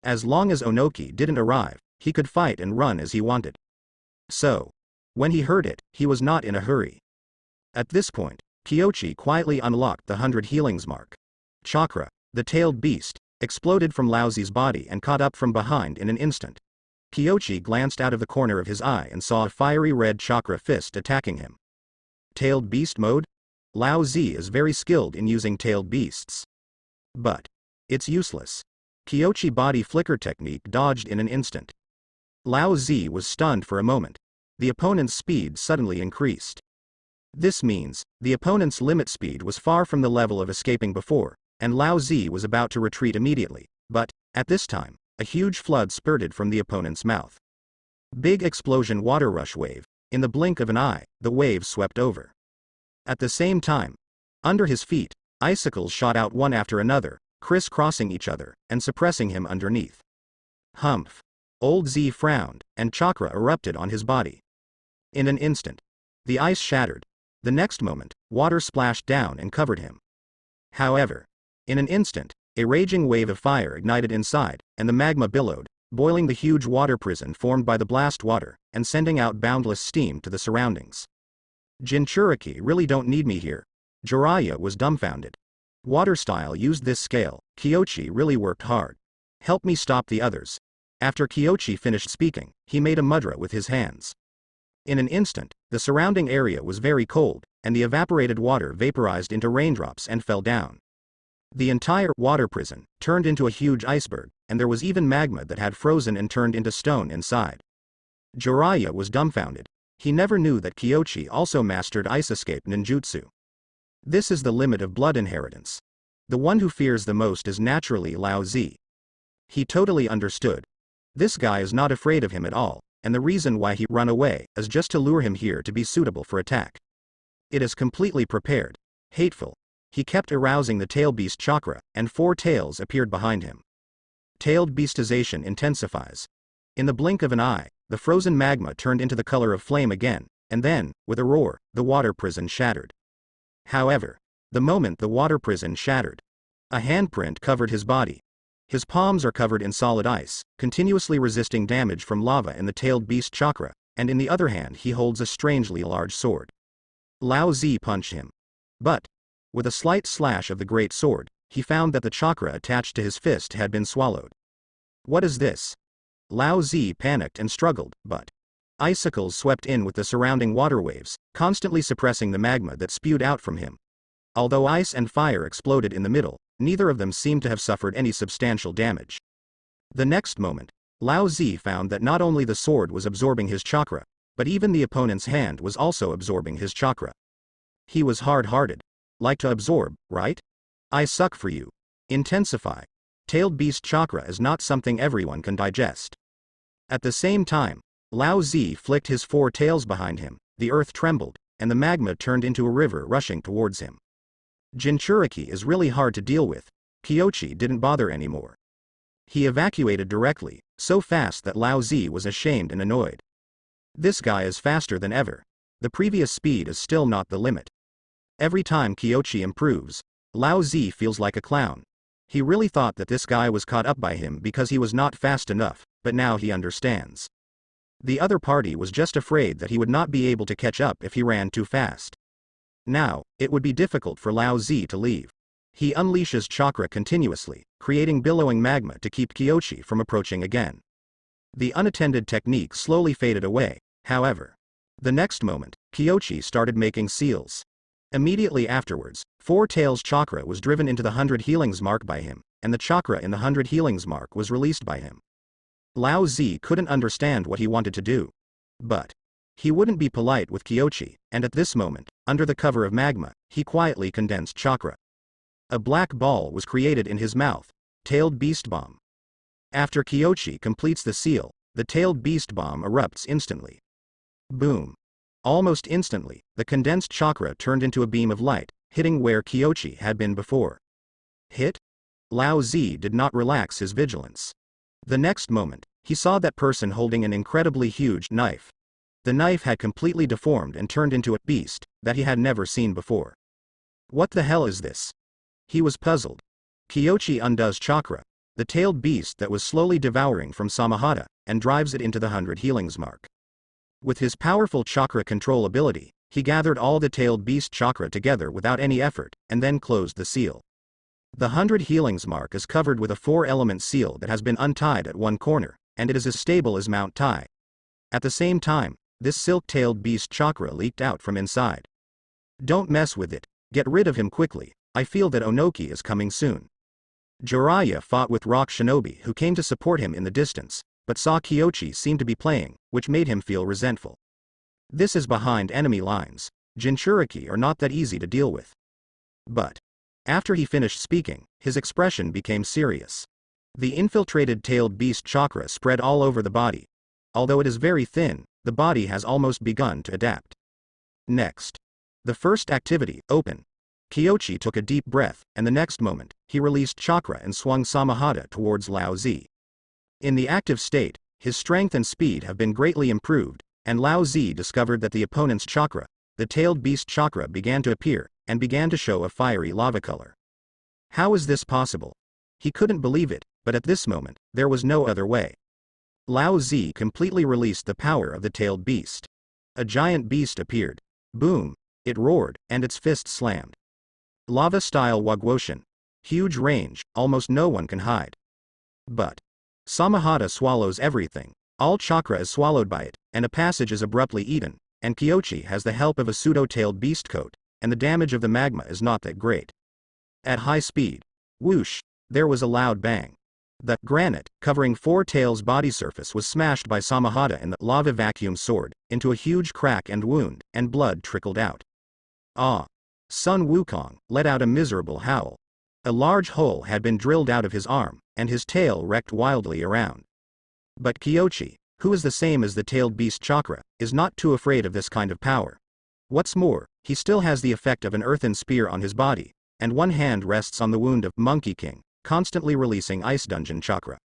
As long as Onogi didn't arrive, he could fight and run as he wanted. So, when he heard it, he was not in a hurry. At this point, Kyochi quietly unlocked the 100 healings mark. Chakra, the tailed beast, exploded from Laozi's body and caught up from behind in an instant. Kyochi glanced out of the corner of his eye and saw a fiery red chakra fist attacking him. Tailed beast mode? Lao Zi is very skilled in using tailed beasts. But it's useless. Kyochi body flicker technique dodged in an instant. Lao Zi was stunned for a moment. The opponent's speed suddenly increased. This means, the opponent's limit speed was far from the level of escaping before, and Lao Zi was about to retreat immediately, but, at this time, a huge flood spurted from the opponent's mouth. Big explosion water rush wave. In the blink of an eye, the wave swept over. At the same time, under his feet, icicles shot out one after another, criss-crossing each other, and suppressing him underneath. Humph. Old Z frowned, and chakra erupted on his body. In an instant, the ice shattered. The next moment, water splashed down and covered him. However, in an instant, a raging wave of fire ignited inside, and the magma billowed, boiling the huge water prison formed by the blast water, and sending out boundless steam to the surroundings. Jinchuriki really don't need me here. Jiraiya was dumbfounded. Water style used this scale. Kyochi really worked hard. Help me stop the others. After Kyochi finished speaking, he made a mudra with his hands. In an instant, the surrounding area was very cold, and the evaporated water vaporized into raindrops and fell down. The entire water prison turned into a huge iceberg, and there was even magma that had frozen and turned into stone inside. Jiraiya was dumbfounded. He never knew that Kyochi also mastered ice escape ninjutsu. This is the limit of blood inheritance. The one who fears the most is naturally Lao Zi. He totally understood. This guy is not afraid of him at all, and the reason why he run away is just to lure him here to be suitable for attack. It is completely prepared. Hateful. He kept arousing the tail beast chakra, and 4 tails appeared behind him. Tailed beastization intensifies. In the blink of an eye, the frozen magma turned into the color of flame again, and then, with a roar, the water prison shattered. However, the moment the water prison shattered, a handprint covered his body. His palms are covered in solid ice, continuously resisting damage from lava in the tailed beast chakra, and in the other hand he holds a strangely large sword. Lao Zi punched him. But, with a slight slash of the great sword, he found that the chakra attached to his fist had been swallowed. What is this? Lao Zi panicked and struggled, but icicles swept in with the surrounding water waves, constantly suppressing the magma that spewed out from him. Although ice and fire exploded in the middle, neither of them seemed to have suffered any substantial damage. The next moment, Lao Zi found that not only the sword was absorbing his chakra, but even the opponent's hand was also absorbing his chakra. He was hard-hearted. Like to absorb, right? I suck for you. Intensify. Tailed beast chakra is not something everyone can digest. At the same time, Lao Zi flicked his 4 tails behind him, the earth trembled, and the magma turned into a river rushing towards him. Jinchuriki is really hard to deal with. Kyochi didn't bother anymore. He evacuated directly, so fast that Lao Zi was ashamed and annoyed. This guy is faster than ever. The previous speed is still not the limit. Every time Kyochi improves, Lao Zi feels like a clown. He really thought that this guy was caught up by him because he was not fast enough, but now he understands. The other party was just afraid that he would not be able to catch up if he ran too fast. Now, it would be difficult for Lao Zi to leave. He unleashes chakra continuously, creating billowing magma to keep Kyochi from approaching again. The unattended technique slowly faded away, however. The next moment, Kyochi started making seals. Immediately afterwards, 4 tails chakra was driven into the 100 healings mark by him, and the chakra in the 100 healings mark was released by him. Lao Zi couldn't understand what he wanted to do. But he wouldn't be polite with Kyochi, and at this moment, under the cover of magma, he quietly condensed chakra. A black ball was created in his mouth. Tailed beast bomb. After Kyochi completes the seal, the tailed beast bomb erupts instantly. Boom. Almost instantly, the condensed chakra turned into a beam of light, hitting where Kyochi had been before. Hit? Lao Zi did not relax his vigilance. The next moment, he saw that person holding an incredibly huge knife. The knife had completely deformed and turned into a beast that he had never seen before. What the hell is this? He was puzzled. Kyochi undoes chakra, the tailed beast that was slowly devouring from Samahata, and drives it into the 100 healings mark. With his powerful chakra control ability, he gathered all the tailed beast chakra together without any effort, and then closed the seal. The 100 healings mark is covered with a 4-element seal that has been untied at one corner, and it is as stable as Mount Tai. At the same time, this silk-tailed beast chakra leaked out from inside. Don't mess with it, get rid of him quickly, I feel that Onogi is coming soon. Jiraiya fought with Rock Shinobi who came to support him in the distance, but saw Kyoshi seem to be playing, which made him feel resentful. This is behind enemy lines, Jinchuriki are not that easy to deal with. But after he finished speaking, his expression became serious. The infiltrated tailed beast chakra spread all over the body. Although it is very thin, the body has almost begun to adapt. Next. The first activity, open. Kyoshi took a deep breath, and the next moment, he released chakra and swung Samahata towards Lao Zi. In the active state, his strength and speed have been greatly improved, and Lao Zi discovered that the opponent's chakra, the tailed beast chakra, began to appear, and began to show a fiery lava color. How is this possible? He couldn't believe it, but at this moment, there was no other way. Lao Zi completely released the power of the tailed beast. A giant beast appeared. Boom! It roared, and its fists slammed. Lava-style Wagwoshin. Huge range, almost no one can hide. But Samahata swallows everything. All chakra is swallowed by it, and a passage is abruptly eaten, and Kyoshi has the help of a pseudo-tailed beast coat, and the damage of the magma is not that great. At high speed. Whoosh! There was a loud bang. The granite, covering Four Tails' body surface was smashed by Samahata and the lava vacuum sword, into a huge crack and wound, and blood trickled out. Ah! Sun Wukong let out a miserable howl. A large hole had been drilled out of his arm, and his tail wrecked wildly around. But Kyoshi, who is the same as the tailed beast chakra, is not too afraid of this kind of power. What's more, he still has the effect of an earthen spear on his body, and one hand rests on the wound of Monkey King, constantly releasing Ice Dungeon chakra.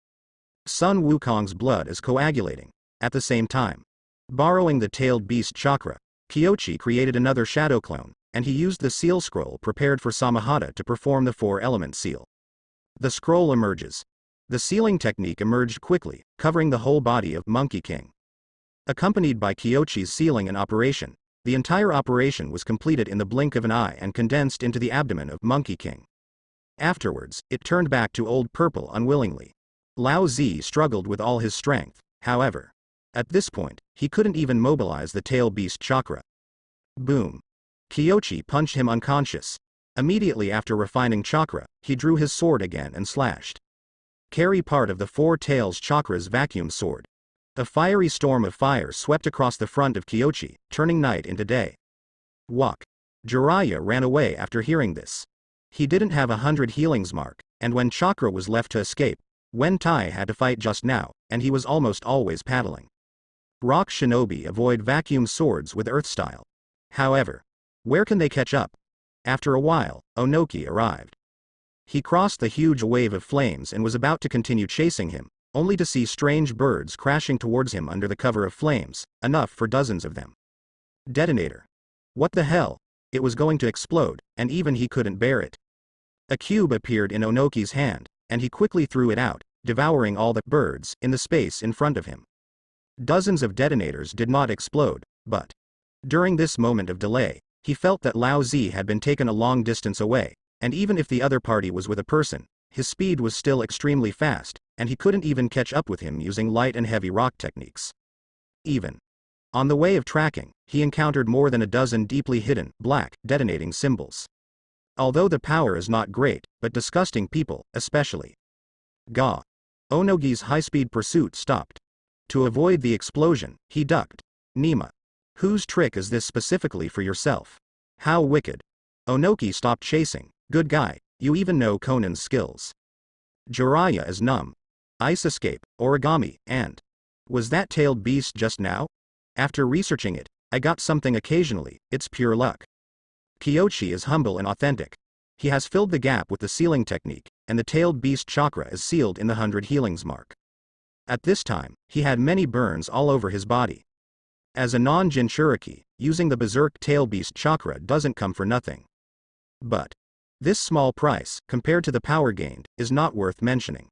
Sun Wukong's blood is coagulating. At the same time, borrowing the tailed beast chakra, Kyoshi created another shadow clone, and he used the seal scroll prepared for Samahata to perform the 4-element seal. The scroll emerges. The sealing technique emerged quickly, covering the whole body of Monkey King. Accompanied by Kyoshi's sealing and operation, the entire operation was completed in the blink of an eye and condensed into the abdomen of Monkey King. Afterwards, it turned back to Old Purple unwillingly. Lao Zi struggled with all his strength, however. At this point, he couldn't even mobilize the tail beast chakra. Boom! Kyoshi punched him unconscious. Immediately after refining chakra, he drew his sword again and slashed. Carry part of the Four Tails chakra's vacuum sword. A fiery storm of fire swept across the front of Kyoshi, turning night into day. Walk. Jiraiya ran away after hearing this. He didn't have 100 healings mark, and when chakra was left to escape, Wen Tai had to fight just now, and he was almost always paddling. Rock Shinobi avoid vacuum swords with earth style. However, where can they catch up? After a while, Onogi arrived. He crossed the huge wave of flames and was about to continue chasing him, only to see strange birds crashing towards him under the cover of flames, enough for dozens of them. Detonator. What the hell? It was going to explode, and even he couldn't bear it. A cube appeared in Onogi's hand, and he quickly threw it out, devouring all the birds in the space in front of him. Dozens of detonators did not explode, but during this moment of delay, he felt that Lao Zi had been taken a long distance away, and even if the other party was with a person, his speed was still extremely fast, and he couldn't even catch up with him using light and heavy rock techniques. Even on the way of tracking, he encountered more than a dozen deeply hidden, black, detonating symbols. Although the power is not great, but disgusting people, especially. Gah! Onogi's high-speed pursuit stopped. To avoid the explosion, he ducked. Nima. Whose trick is this specifically for yourself? How wicked. Onogi stopped chasing. Good guy, you even know Conan's skills. Jiraiya is numb. Ice escape, origami, and was that tailed beast just now? After researching it, I got something occasionally, it's pure luck. Kyoshi is humble and authentic. He has filled the gap with the sealing technique, and the tailed beast chakra is sealed in the 100 healings mark. At this time, he had many burns all over his body. As a non-Jinchuriki, using the berserk tail beast chakra doesn't come for nothing. But this small price, compared to the power gained, is not worth mentioning.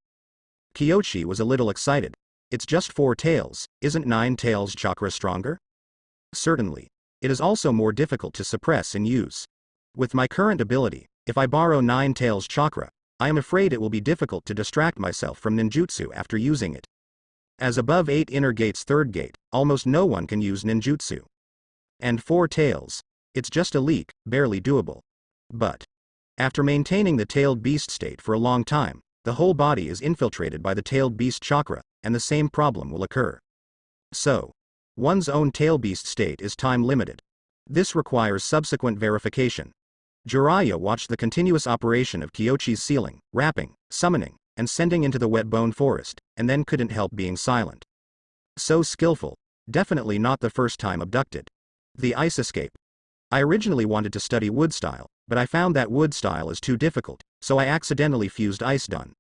Kyoshi was a little excited. It's just 4 tails, isn't 9 tails chakra stronger? Certainly. It is also more difficult to suppress and use. With my current ability, if I borrow Nine Tails chakra, I am afraid it will be difficult to distract myself from ninjutsu after using it. As above 8 inner gates third gate, almost no one can use ninjutsu. And 4 tails. It's just a leak, barely doable. But after maintaining the tailed beast state for a long time, the whole body is infiltrated by the tailed beast chakra, and the same problem will occur. So, one's own tail beast state is time limited. This requires subsequent verification. Jiraiya watched the continuous operation of Kyochi's sealing, wrapping, summoning, and sending into the wet bone forest, and then couldn't help being silent. So skillful, definitely not the first time abducted. The ice escape. I originally wanted to study wood style, but I found that wood style is too difficult, so I accidentally fused ice done.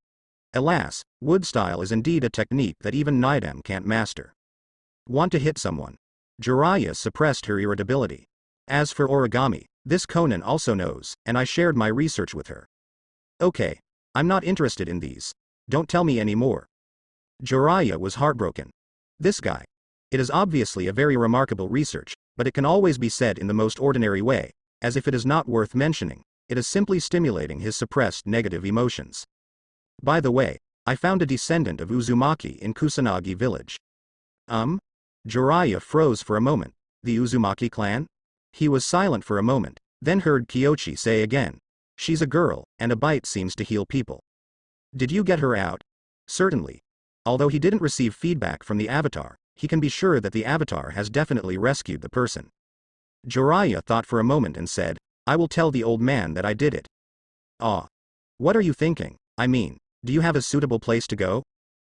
Alas, wood style is indeed a technique that even Nidam can't master. Want to hit someone? Jiraiya suppressed her irritability. As for origami, this Conan also knows, and I shared my research with her. Okay. I'm not interested in these. Don't tell me any more. Jiraiya was heartbroken. This guy. It is obviously a very remarkable research, but it can always be said in the most ordinary way, as if it is not worth mentioning. It is simply stimulating his suppressed negative emotions. By the way, I found a descendant of Uzumaki in Kusanagi village. Jiraiya froze for a moment. The Uzumaki clan? He was silent for a moment, then heard Kyochi say again. She's a girl, and a bite seems to heal people. Did you get her out? Certainly. Although he didn't receive feedback from the avatar, he can be sure that the avatar has definitely rescued the person. Jiraiya thought for a moment and said, I will tell the old man that I did it. Ah. What are you thinking? I mean, do you have a suitable place to go?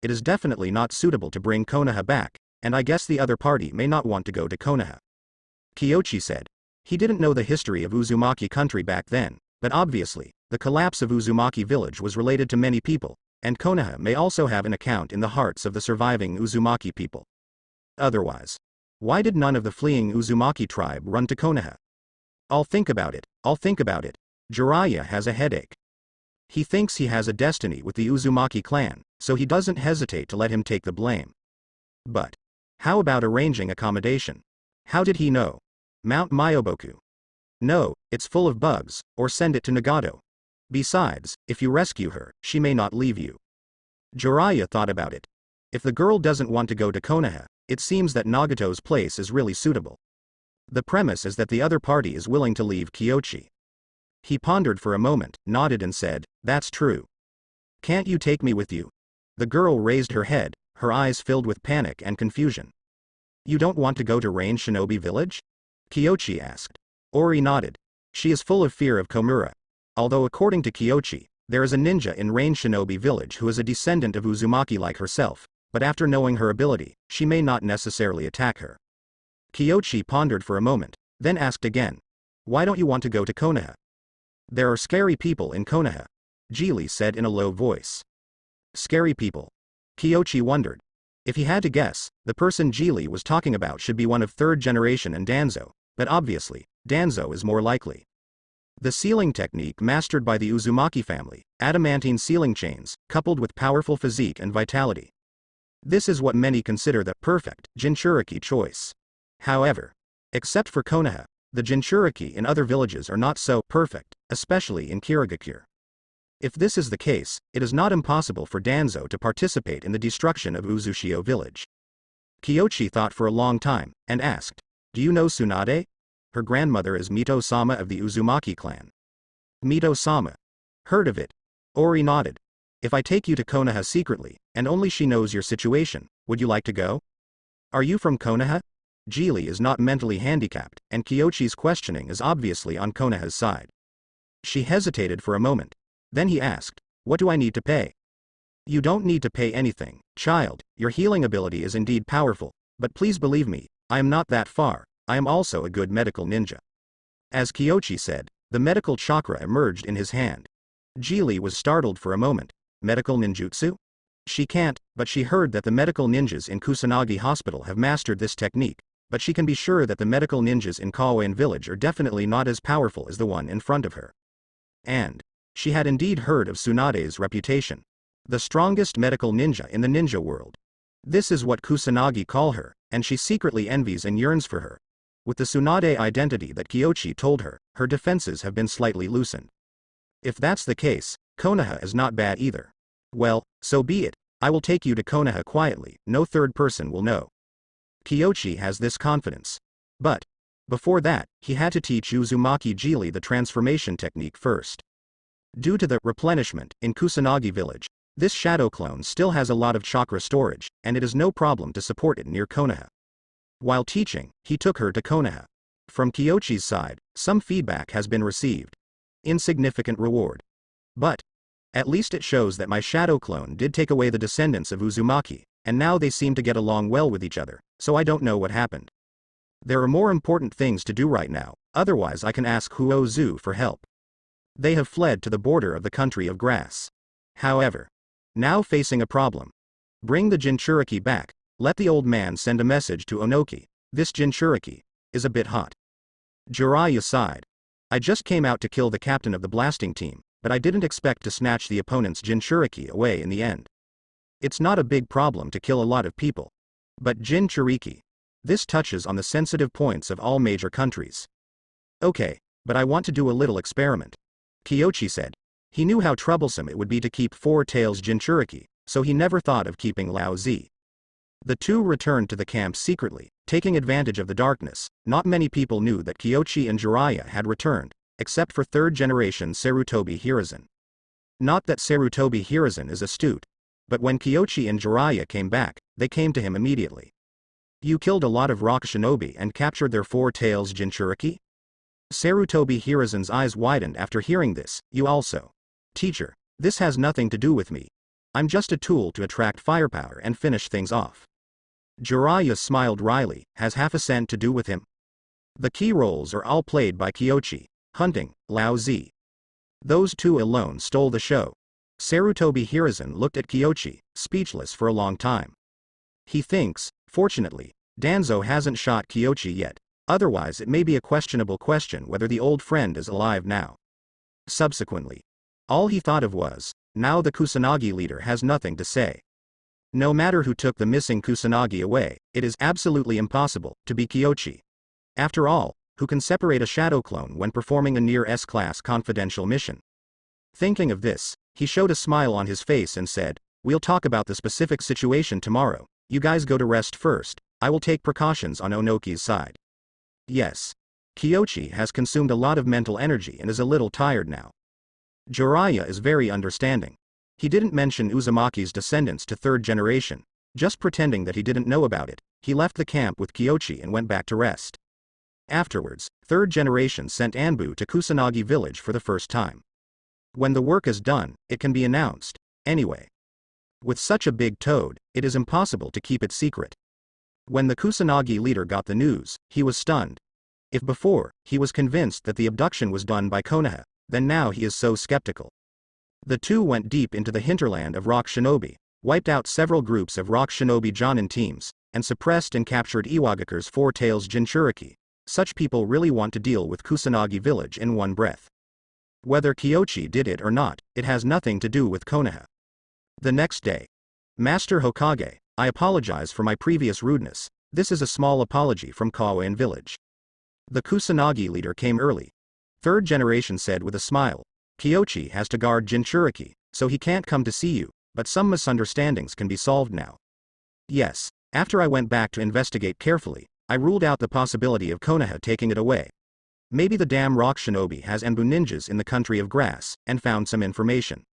It is definitely not suitable to bring Konoha back, and I guess the other party may not want to go to Konoha. Kyochi said. He didn't know the history of Uzumaki country back then. But obviously, the collapse of Uzumaki village was related to many people, and Konoha may also have an account in the hearts of the surviving Uzumaki people. Otherwise, why did none of the fleeing Uzumaki tribe run to Konoha? I'll think about it. Jiraiya has a headache. He thinks he has a destiny with the Uzumaki clan, so he doesn't hesitate to let him take the blame. But how about arranging accommodation? How did he know? Mount Myoboku. No, it's full of bugs, or send it to Nagato. Besides, if you rescue her, she may not leave you. Jiraiya thought about it. If the girl doesn't want to go to Konoha, it seems that Nagato's place is really suitable. The premise is that the other party is willing to leave Kyochi. He pondered for a moment, nodded and said, that's true. Can't you take me with you? The girl raised her head, her eyes filled with panic and confusion. You don't want to go to Rain Shinobi village? Kyochi asked. Ori nodded. She is full of fear of Komura. Although according to Kyochi, there is a ninja in Rain Shinobi village who is a descendant of Uzumaki like herself, but after knowing her ability, she may not necessarily attack her. Kyochi pondered for a moment, then asked again. Why don't you want to go to Konoha? There are scary people in Konoha. Geely said in a low voice. Scary people. Kyochi wondered. If he had to guess, the person Geely was talking about should be one of third generation and Danzo, but obviously, Danzo is more likely. The sealing technique mastered by the Uzumaki family, adamantine sealing chains, coupled with powerful physique and vitality. This is what many consider the perfect Jinchuriki choice. However, except for Konoha, the Jinchuriki in other villages are not so perfect, especially in Iwagakure. If this is the case, it is not impossible for Danzo to participate in the destruction of Uzushio village. Kyochi thought for a long time, and asked, do you know Tsunade? Her grandmother is Mito-sama of the Uzumaki clan. Mito-sama. Heard of it? Ori nodded. If I take you to Konoha secretly, and only she knows your situation, would you like to go? Are you from Konoha? Geely is not mentally handicapped, and Kyochi's questioning is obviously on Konoha's side. She hesitated for a moment. Then he asked, what do I need to pay? You don't need to pay anything, child, your healing ability is indeed powerful, but please believe me, I am not that far, I am also a good medical ninja. As Kyochi said, the medical chakra emerged in his hand. Geely was startled for a moment. Medical ninjutsu? She can't, but she heard that the medical ninjas in Kusanagi Hospital have mastered this technique, but she can be sure that the medical ninjas in Kawain village are definitely not as powerful as the one in front of her. And she had indeed heard of Tsunade's reputation. The strongest medical ninja in the ninja world. This is what Kusanagi call her, and she secretly envies and yearns for her. With the Tsunade identity that Kyochi told her, her defenses have been slightly loosened. If that's the case, Konoha is not bad either. Well, so be it. I will take you to Konoha quietly, no third person will know. Kyochi has this confidence. But, before that, he had to teach Uzumaki Jili the transformation technique first. Due to the replenishment in Kusanagi village, this shadow clone still has a lot of chakra storage, and it is no problem to support it near Konoha. While teaching, he took her to Konoha. From Kyochi's side, some feedback has been received. Insignificant reward. But, at least it shows that my shadow clone did take away the descendants of Uzumaki, and now they seem to get along well with each other, so I don't know what happened. There are more important things to do right now, otherwise I can ask Huozu for help. They have fled to the border of the country of grass. However, now facing a problem. Bring the Jinchuriki back, let the old man send a message to Onogi. This Jinchuriki is a bit hot. Jiraiya sighed. I just came out to kill the captain of the blasting team, but I didn't expect to snatch the opponent's Jinchuriki away in the end. It's not a big problem to kill a lot of people. But Jinchuriki. This touches on the sensitive points of all major countries. Okay, but I want to do a little experiment. Kyochi said. He knew how troublesome it would be to keep Four Tails Jinchuriki, so he never thought of keeping Lao Zi. The two returned to the camp secretly, taking advantage of the darkness. Not many people knew that Kyochi and Jiraiya had returned, except for third-generation Sarutobi Hiruzen. Not that Sarutobi Hiruzen is astute, but when Kyochi and Jiraiya came back, they came to him immediately. You killed a lot of rock shinobi and captured their Four Tails Jinchuriki? Sarutobi Hiruzen's eyes widened after hearing this. You also. Teacher, this has nothing to do with me. I'm just a tool to attract firepower and finish things off. Jiraiya smiled wryly. Has half a cent to do with him? The key roles are all played by Kyochi, hunting, Lao Zi. Those two alone stole the show. Sarutobi Hiruzen looked at Kyochi, speechless for a long time. He thinks, fortunately, Danzo hasn't shot Kyochi yet, otherwise it may be a questionable question whether the old friend is alive now. Subsequently, all he thought of was, now the Kusanagi leader has nothing to say. No matter who took the missing Kusanagi away, it is absolutely impossible to be Kyochi. After all, who can separate a shadow clone when performing a near S-class confidential mission? Thinking of this, he showed a smile on his face and said, we'll talk about the specific situation tomorrow. You guys go to rest first, I will take precautions on Onoki's side. Yes. Kyochi has consumed a lot of mental energy and is a little tired now. Jiraiya is very understanding. He didn't mention Uzumaki's descendants to third generation, just pretending that he didn't know about it. He left the camp with Kyochi and went back to rest. Afterwards, third generation sent Anbu to Kusanagi village for the first time. When the work is done, it can be announced. Anyway. With such a big toad, it is impossible to keep it secret. When the Kusanagi leader got the news, he was stunned. If before, he was convinced that the abduction was done by Konaha, then now he is so skeptical. The two went deep into the hinterland of rock shinobi, wiped out several groups of rock shinobi Jonin teams, and suppressed and captured Iwagakure's Four Tails Jinchuriki. Such people really want to deal with Kusanagi village in one breath. Whether Kyochi did it or not, it has nothing to do with Konoha. The next day. Master Hokage, I apologize for my previous rudeness. This is a small apology from Kawain village. The Kusanagi leader came early. Third generation said with a smile. Kyochi has to guard Jinchuriki, so he can't come to see you, but some misunderstandings can be solved now. Yes, after I went back to investigate carefully, I ruled out the possibility of Konoha taking it away. Maybe the damn rock shinobi has Enbu ninjas in the country of grass, and found some information.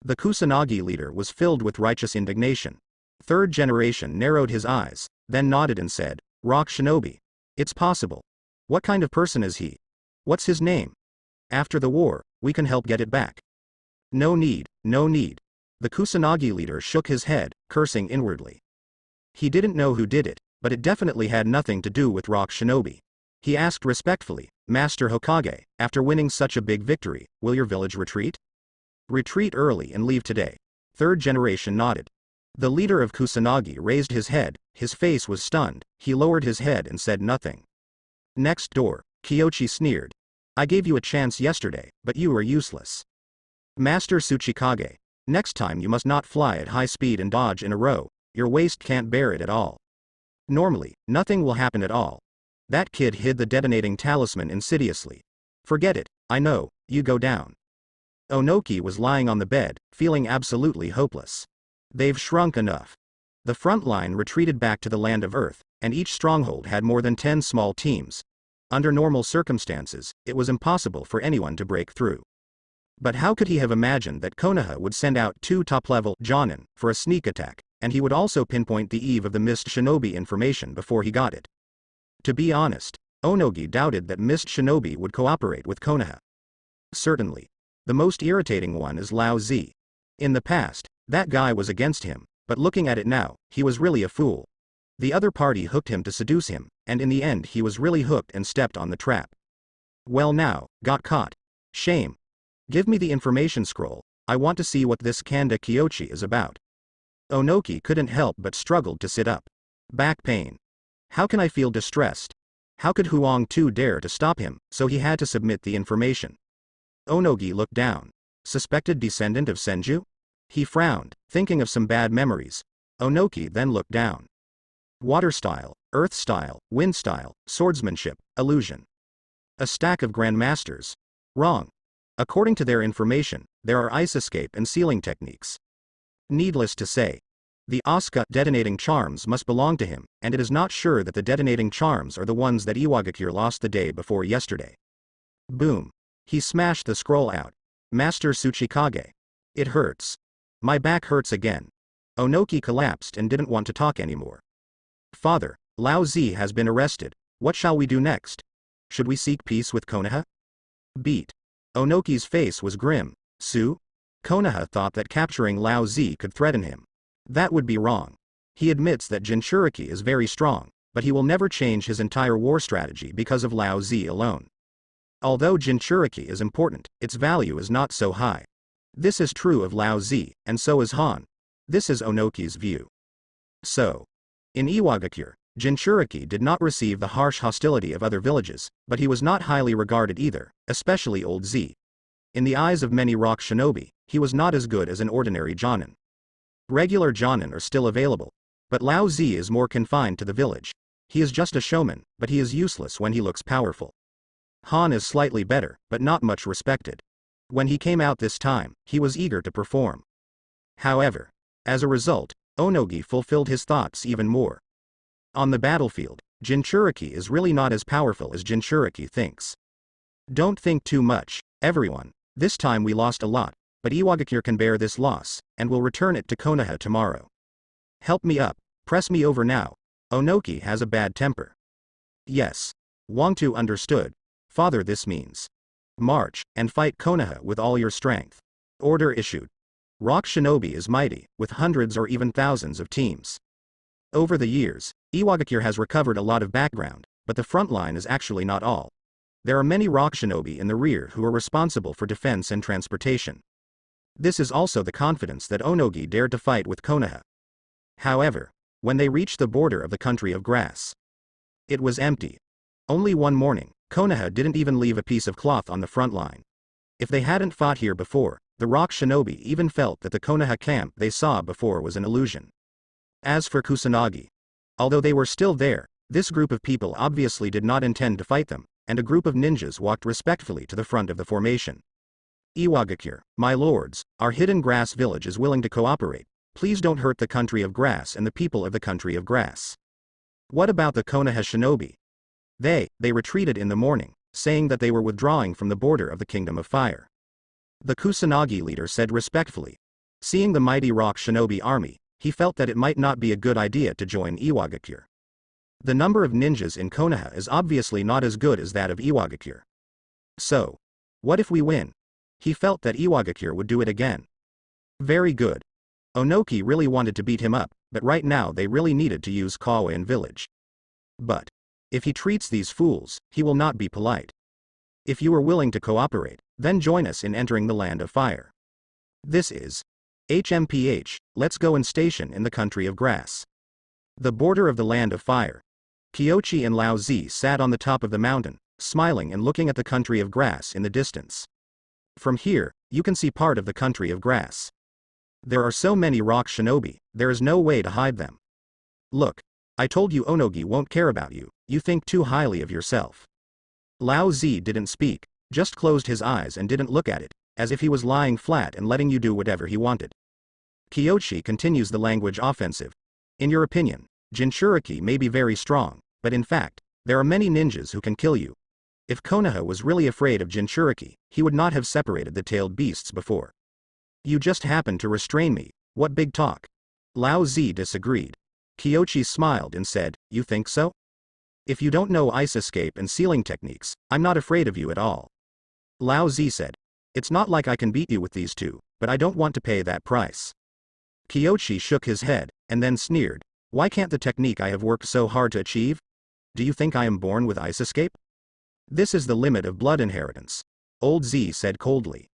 The Kusanagi leader was filled with righteous indignation. Third generation narrowed his eyes, then nodded and said, Rock shinobi. It's possible. What kind of person is he? What's his name? After the war, we can help get it back. No need, no need. The Kusanagi leader shook his head, cursing inwardly. He didn't know who did it, but it definitely had nothing to do with rock shinobi. He asked respectfully, Master Hokage, after winning such a big victory, will your village retreat? Retreat early and leave today. Third generation nodded. The leader of Kusanagi raised his head, his face was stunned, he lowered his head and said nothing. Next door, Kyochi sneered. I gave you a chance yesterday, but you were useless. Master Tsuchikage, next time you must not fly at high speed and dodge in a row, your waist can't bear it at all. Normally, nothing will happen at all. That kid hid the detonating talisman insidiously. Forget it, I know, you go down. Onogi was lying on the bed, feeling absolutely hopeless. They've shrunk enough. The front line retreated back to the land of Earth, and each stronghold had more than 10 small teams. Under normal circumstances, it was impossible for anyone to break through. But how could he have imagined that Konoha would send out 2 top-level Jonin for a sneak attack, and he would also pinpoint the eve of the Mist Shinobi information before he got it? To be honest, Onogi doubted that Mist Shinobi would cooperate with Konoha. Certainly. The most irritating one is Lao Zi. In the past, that guy was against him, but looking at it now, he was really a fool. The other party hooked him to seduce him, and in the end he was really hooked and stepped on the trap. Well now, got caught. Shame. Give me the information scroll, I want to see what this Kanda Kyochi is about. Onogi couldn't help but struggled to sit up. Back pain. How can I feel distressed? How could Huang Tu dare to stop him, so he had to submit the information. Onogi looked down. Suspected descendant of Senju? He frowned, thinking of some bad memories. Onogi then looked down. Water style, earth style, wind style, swordsmanship, illusion. A stack of grandmasters. Wrong. According to their information, there are ice escape and sealing techniques. Needless to say, the Asuka detonating charms must belong to him, and it is not sure that the detonating charms are the ones that Iwagakure lost the day before yesterday. Boom. He smashed the scroll out. Master Tsuchikage. It hurts. My back hurts again. Onogi collapsed and didn't want to talk anymore. Father, Lao Zi has been arrested. What shall we do next? Should we seek peace with Konoha? Beat. Onogi's face was grim. Sue? Konoha thought that capturing Lao Zi could threaten him. That would be wrong. He admits that Jinchuriki is very strong, but he will never change his entire war strategy because of Lao Zi alone. Although Jinchuriki is important, its value is not so high. This is true of Lao Zi, and so is Han. This is Onogi's view. So, in Iwagakure, Jinchuriki did not receive the harsh hostility of other villages, but he was not highly regarded either, especially Old Z. In the eyes of many rock shinobi, he was not as good as an ordinary Jonin. Regular Jonin are still available, but Lao Zi is more confined to the village. He is just a showman, but he is useless when he looks powerful. Han is slightly better, but not much respected. When he came out this time, he was eager to perform. However, as a result, Onogi fulfilled his thoughts even more. On the battlefield, Jinchuriki is really not as powerful as Jinchuriki thinks. Don't think too much, everyone. This time we lost a lot, but Iwagakure can bear this loss, and will return it to Konoha tomorrow. Help me up, press me over now. Onogi has a bad temper. Yes. Wangtu understood. Father, this means march, and fight Konoha with all your strength. Order issued. Rock Shinobi is mighty, with hundreds or even thousands of teams. Over the years, Iwagakure has recovered a lot of background, but the front line is actually not all. There are many Rock Shinobi in the rear who are responsible for defense and transportation. This is also the confidence that Onogi dared to fight with Konoha. However, when they reached the border of the country of grass, it was empty. Only one morning, Konoha didn't even leave a piece of cloth on the front line. If they hadn't fought here before, the Rock Shinobi even felt that the Konoha camp they saw before was an illusion. As for Kusanagi, although they were still there, this group of people obviously did not intend to fight them, and a group of ninjas walked respectfully to the front of the formation. Iwagakure, my lords, our hidden grass village is willing to cooperate. Please don't hurt the country of grass and the people of the country of grass. What about the Konoha Shinobi? They retreated in the morning, saying that they were withdrawing from the border of the Kingdom of Fire. The Kusanagi leader said respectfully. Seeing the mighty Rock Shinobi army, he felt that it might not be a good idea to join Iwagakure. The number of ninjas in Konoha is obviously not as good as that of Iwagakure. So, what if we win? He felt that Iwagakure would do it again. Very good. Onogi really wanted to beat him up, but right now they really needed to use Kawain village. But if he treats these fools, he will not be polite. If you are willing to cooperate, then join us in entering the land of fire. This is HMPH, let's go and station in the country of grass. The border of the land of fire. Kyochi and Lao Zi sat on the top of the mountain, smiling and looking at the country of grass in the distance. From here, you can see part of the country of grass. There are so many rock shinobi, there is no way to hide them. Look, I told you Onogi won't care about you, You think too highly of yourself. Lao Zi didn't speak, just closed his eyes and didn't look at it, as if he was lying flat and letting you do whatever he wanted. Kyoshi continues the language offensive. In your opinion, Jinchuriki may be very strong, but in fact, there are many ninjas who can kill you. If Konoha was really afraid of Jinchuriki, he would not have separated the tailed beasts before. You just happened to restrain me, what big talk. Lao Zi disagreed. Kyoshi smiled and said, you think so? If you don't know ice escape and sealing techniques, I'm not afraid of you at all. Lao Zi said, it's not like I can beat you with these two, but I don't want to pay that price. Kyoshi shook his head, and then sneered, why can't the technique I have worked so hard to achieve? Do you think I am born with ice escape? This is the limit of blood inheritance. Old Z said coldly.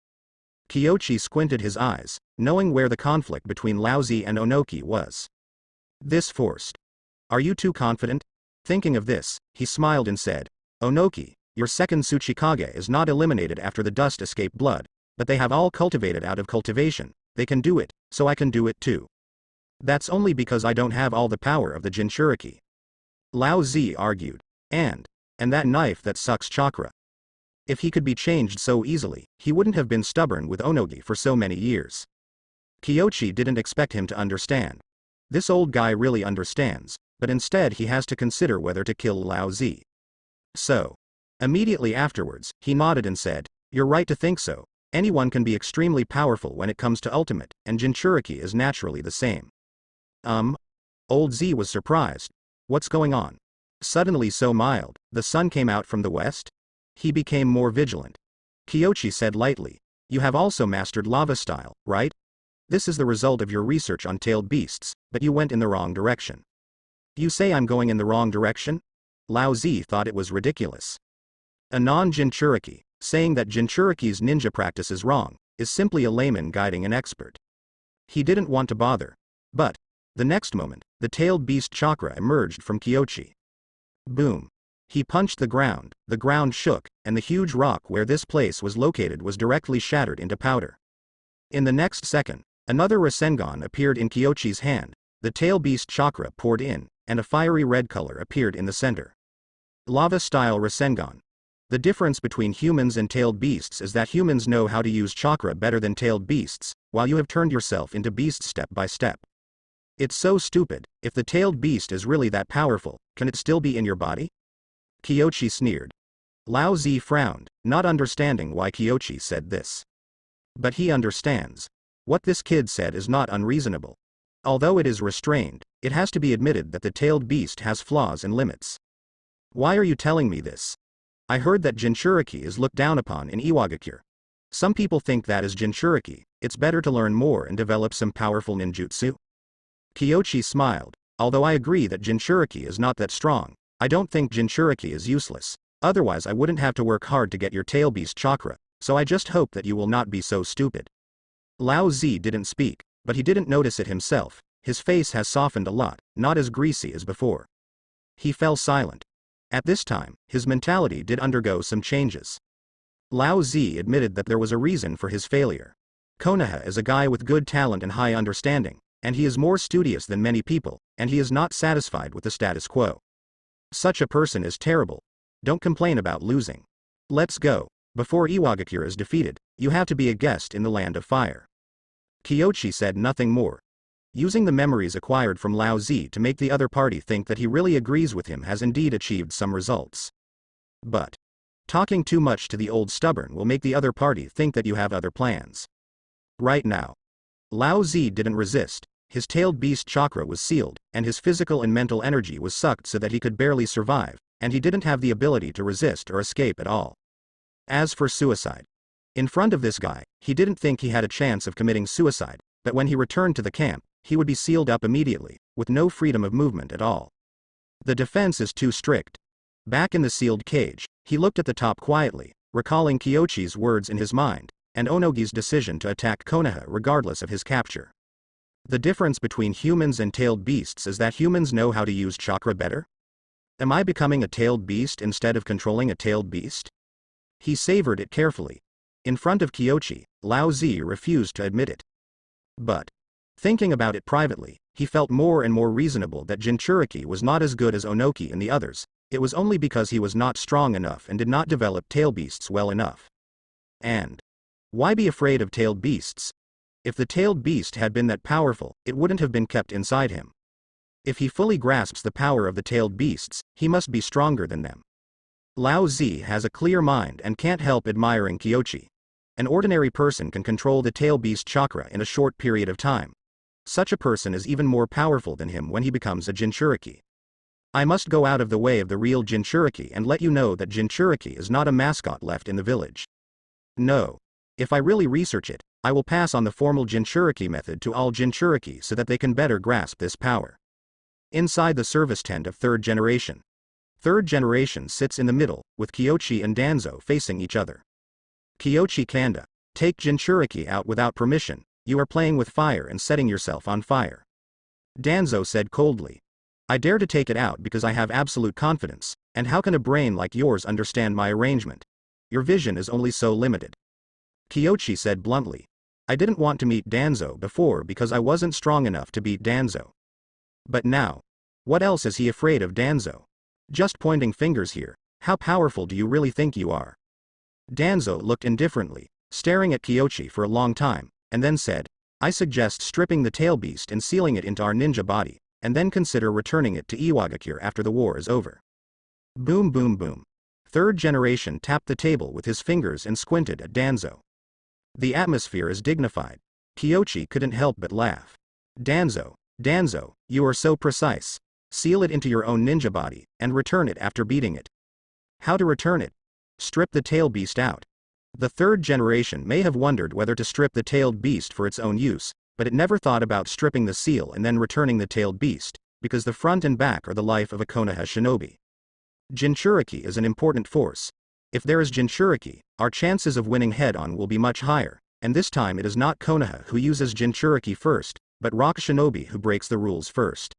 Kyoshi squinted his eyes, knowing where the conflict between Lao Zi and Onogi was. This forced. Are you too confident? Thinking of this, he smiled and said, Onogi, your second Tsuchikage is not eliminated after the dust escape blood, but they have all cultivated out of cultivation, they can do it, so I can do it too. That's only because I don't have all the power of the Jinchuriki. Lao Zi argued. And that knife that sucks chakra. If he could be changed so easily, he wouldn't have been stubborn with Onogi for so many years. Kyoshi didn't expect him to understand. This old guy really understands, but instead he has to consider whether to kill Lao Zi. So. Immediately afterwards, he nodded and said, you're right to think so, anyone can be extremely powerful when it comes to ultimate, and Jinchuriki is naturally the same. Old Z was surprised. What's going on? Suddenly so mild, the sun came out from the west? He became more vigilant. Kyoshi said lightly, you have also mastered lava style, right? This is the result of your research on tailed beasts, but you went in the wrong direction. You say I'm going in the wrong direction? Lao Zi thought it was ridiculous. A non-Jinchuriki, saying that Jinchuriki's ninja practice is wrong, is simply a layman guiding an expert. He didn't want to bother. But, the next moment, the tailed beast chakra emerged from Kyoshi. Boom. He punched the ground shook, and the huge rock where this place was located was directly shattered into powder. In the next second, another Rasengan appeared in Kyoshi's hand, the tail beast chakra poured in, and a fiery red color appeared in the center. Lava-style Rasengan. The difference between humans and tailed beasts is that humans know how to use chakra better than tailed beasts, while you have turned yourself into beast step by step. It's so stupid, if the tailed beast is really that powerful, can it still be in your body? Kyoshi sneered. Lao Zi frowned, not understanding why Kyoshi said this. But he understands. What this kid said is not unreasonable. Although it is restrained, it has to be admitted that the tailed beast has flaws and limits. Why are you telling me this? I heard that Jinchuriki is looked down upon in Iwagakure. Some people think that as Jinchuriki, it's better to learn more and develop some powerful ninjutsu. Kyoshi smiled. Although I agree that Jinchuriki is not that strong, I don't think Jinchuriki is useless, otherwise I wouldn't have to work hard to get your tail beast chakra, so I just hope that you will not be so stupid. Lao Zi didn't speak, but he didn't notice it himself, his face has softened a lot, not as greasy as before. He fell silent. At this time, his mentality did undergo some changes. Lao Zi admitted that there was a reason for his failure. Konaha is a guy with good talent and high understanding, and he is more studious than many people, and he is not satisfied with the status quo. Such a person is terrible. Don't complain about losing. Let's go. Before Iwagakure is defeated, you have to be a guest in the land of fire. Kyoshi said nothing more. Using the memories acquired from Lao Zi to make the other party think that he really agrees with him has indeed achieved some results. But talking too much to the old stubborn will make the other party think that you have other plans. Right now. Lao Zi didn't resist, his tailed beast chakra was sealed, and his physical and mental energy was sucked so that he could barely survive, and he didn't have the ability to resist or escape at all. As for suicide. In front of this guy, he didn't think he had a chance of committing suicide, but when he returned to the camp, he would be sealed up immediately, with no freedom of movement at all. The defense is too strict. Back in the sealed cage, he looked at the top quietly, recalling Kyoshi's words in his mind, and Onogi's decision to attack Konaha regardless of his capture. The difference between humans and tailed beasts is that humans know how to use chakra better? Am I becoming a tailed beast instead of controlling a tailed beast? He savored it carefully. In front of Kyoshi, Lao Zi refused to admit it. But thinking about it privately, he felt more and more reasonable that Jinchuriki was not as good as Onogi and the others, It was only because he was not strong enough and did not develop tail beasts well enough. And why be afraid of tailed beasts? If the tailed beast had been that powerful, it wouldn't have been kept inside him. If he fully grasps the power of the tailed beasts, he must be stronger than them. Lao Zi has a clear mind and can't help admiring Kyochi. An ordinary person can control the tail beast chakra in a short period of time. Such a person is even more powerful than him when he becomes a Jinchuriki. I must go out of the way of the real Jinchuriki and let you know that Jinchuriki is not a mascot left in the village. No. If I really research it, I will pass on the formal Jinchuriki method to all Jinchuriki so that they can better grasp this power. Inside the service tent of third generation. Third generation sits in the middle, with Kyochi and Danzo facing each other. Kyochi Kanda, take Jinchuriki out without permission, you are playing with fire and setting yourself on fire. Danzo said coldly. I dare to take it out because I have absolute confidence, and how can a brain like yours understand my arrangement? Your vision is only so limited. Kyochi said bluntly. I didn't want to meet Danzo before because I wasn't strong enough to beat Danzo. But now, what else is he afraid of Danzo? Just pointing fingers here, how powerful do you really think you are? Danzo looked indifferently, staring at Kyochi for a long time, and then said, I suggest stripping the tail beast and sealing it into our ninja body, and then consider returning it to Iwagakure after the war is over. Boom boom boom. Third generation tapped the table with his fingers and squinted at Danzo. The atmosphere is dignified. Kyochi couldn't help but laugh. Danzo, you are so precise. Seal it into your own ninja body, and return it after beating it. How to return it? Strip the tail beast out. The third generation may have wondered whether to strip the tailed beast for its own use, but it never thought about stripping the seal and then returning the tailed beast, because the front and back are the life of a Konoha shinobi. Jinchuriki is an important force. If there is Jinchuriki, our chances of winning head-on will be much higher, and this time it is not Konoha who uses Jinchuriki first, but Rock Shinobi who breaks the rules first.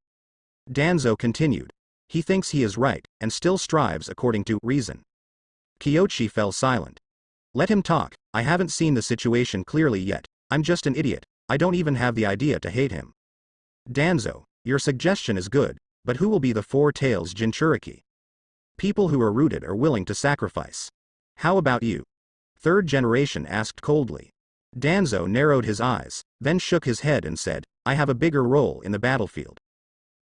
Danzo continued. He thinks he is right, and still strives according to reason. Kyochi fell silent. Let him talk, I haven't seen the situation clearly yet, I'm just an idiot, I don't even have the idea to hate him. Danzo, your suggestion is good, but who will be the four tails Jinchuriki? People who are rooted or willing to sacrifice. How about you? Third generation asked coldly. Danzo narrowed his eyes, then shook his head and said, I have a bigger role in the battlefield.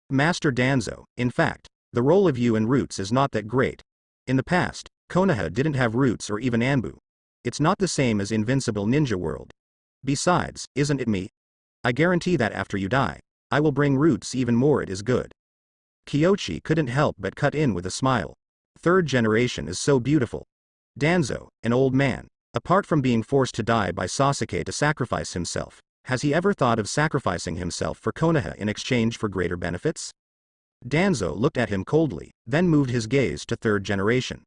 Master Danzo, in fact, the role of you and Roots is not that great. In the past, Konoha didn't have Roots or even Anbu. It's not the same as Invincible Ninja World. Besides, isn't it me? I guarantee that after you die, I will bring Roots even more. It is good. Kyochi couldn't help but cut in with a smile. Third generation is so beautiful. Danzo, an old man, apart from being forced to die by Sasuke to sacrifice himself, has he ever thought of sacrificing himself for Konoha in exchange for greater benefits? Danzo looked at him coldly, then moved his gaze to third generation.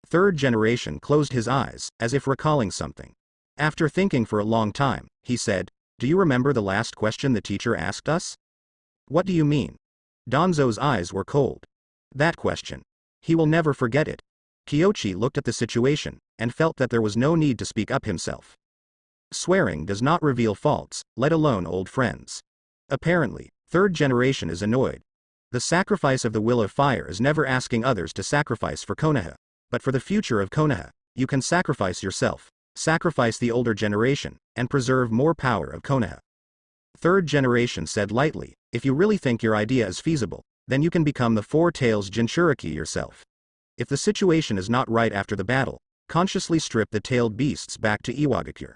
Third generation closed his eyes, as if recalling something. After thinking for a long time, he said, Do you remember the last question the teacher asked us? What do you mean? Danzo's eyes were cold. That question. He will never forget it. Kyochi looked at the situation, and felt that there was no need to speak up himself. Swearing does not reveal faults, let alone old friends. Apparently, third generation is annoyed. The sacrifice of the will of fire is never asking others to sacrifice for Konoha, but for the future of Konoha, you can sacrifice yourself, sacrifice the older generation, and preserve more power of Konoha. Third generation said lightly, if you really think your idea is feasible, then you can become the Four Tails Jinchuriki yourself. If the situation is not right after the battle, consciously strip the tailed beasts back to Iwagakure.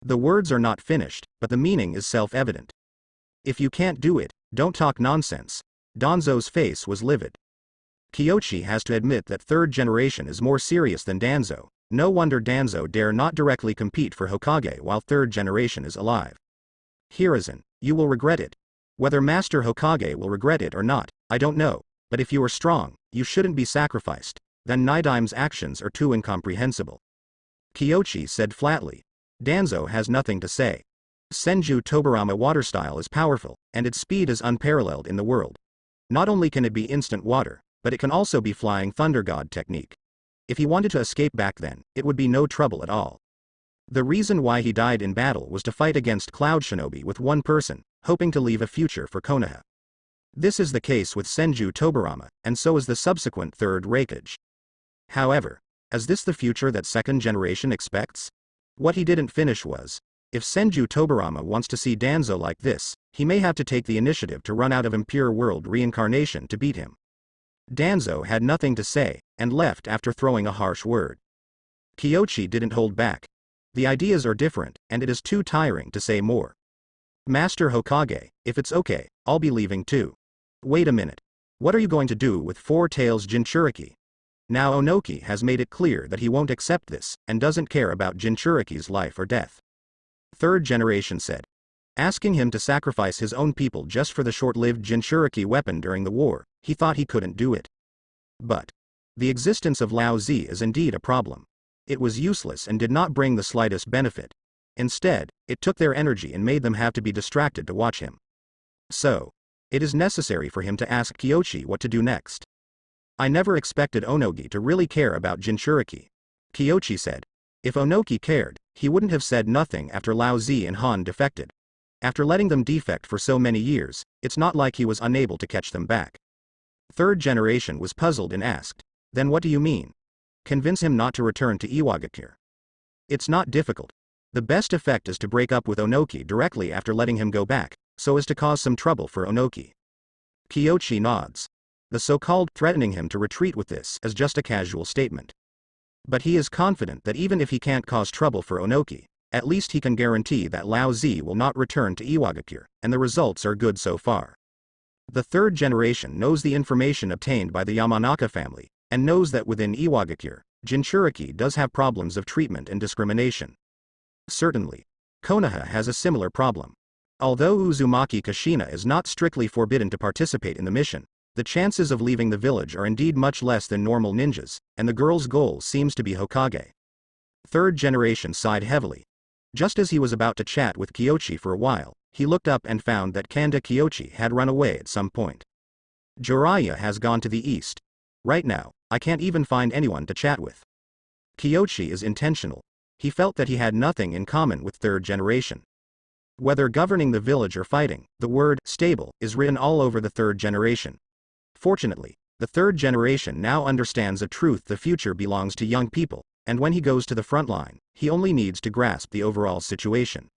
The words are not finished, but the meaning is self-evident. If you can't do it, don't talk nonsense. Danzo's face was livid. Kyochi has to admit that third generation is more serious than Danzo. No wonder Danzo dare not directly compete for Hokage while third generation is alive. Hiruzen, you will regret it. Whether Master Hokage will regret it or not, I don't know, but if you are strong, you shouldn't be sacrificed, then Nidaim's actions are too incomprehensible. Kyochi said flatly. Danzo has nothing to say. Senju Tobarama water style is powerful, and its speed is unparalleled in the world. Not only can it be instant water, but it can also be flying thunder god technique. If he wanted to escape back then, it would be no trouble at all. The reason why he died in battle was to fight against Cloud Shinobi with one person, hoping to leave a future for Konoha. This is the case with Senju Tobarama, and so is the subsequent third Reikage. However, is this the future that second generation expects? What he didn't finish was, if Senju Tobarama wants to see Danzo like this, he may have to take the initiative to run out of Impure World reincarnation to beat him. Danzo had nothing to say, and left after throwing a harsh word. Kyochi didn't hold back. The ideas are different, and it is too tiring to say more. Master Hokage, if it's okay, I'll be leaving too. Wait a minute. What are you going to do with Four Tails Jinchuriki? Now Onoki has made it clear that he won't accept this, and doesn't care about Jinchuriki's life or death. Third generation said. Asking him to sacrifice his own people just for the short-lived Jinchuriki weapon during the war, he thought he couldn't do it. But the existence of Lao Zi is indeed a problem. It was useless and did not bring the slightest benefit. Instead, it took their energy and made them have to be distracted to watch him. So, it is necessary for him to ask Kyochi what to do next. I never expected Onogi to really care about Jinchuriki. Kyochi said. If Onogi cared, he wouldn't have said nothing after Lao Zi and Han defected. After letting them defect for so many years, it's not like he was unable to catch them back. Third generation was puzzled and asked, then what do you mean? Convince him not to return to Iwagakure. It's not difficult. The best effect is to break up with Onoki directly after letting him go back, so as to cause some trouble for Onoki. Kyochi nods. The so-called threatening him to retreat with this is just a casual statement. But he is confident that even if he can't cause trouble for Onoki, at least he can guarantee that Lao Zi will not return to Iwagakure, and the results are good so far. The third generation knows the information obtained by the Yamanaka family, and knows that within Iwagakure, Jinchuriki does have problems of treatment and discrimination. Certainly, Konoha has a similar problem. Although Uzumaki Kushina is not strictly forbidden to participate in the mission, the chances of leaving the village are indeed much less than normal ninjas, and the girl's goal seems to be Hokage. Third generation sighed heavily. Just as he was about to chat with Kyochi for a while, he looked up and found that Kanda Kyochi had run away at some point. Jiraiya has gone to the east. Right now, I can't even find anyone to chat with. Kyochi is intentional. He felt that he had nothing in common with third generation. Whether governing the village or fighting, the word stable is written all over the third generation. Fortunately, the third generation now understands a truth: the future belongs to young people, and when he goes to the front line, he only needs to grasp the overall situation.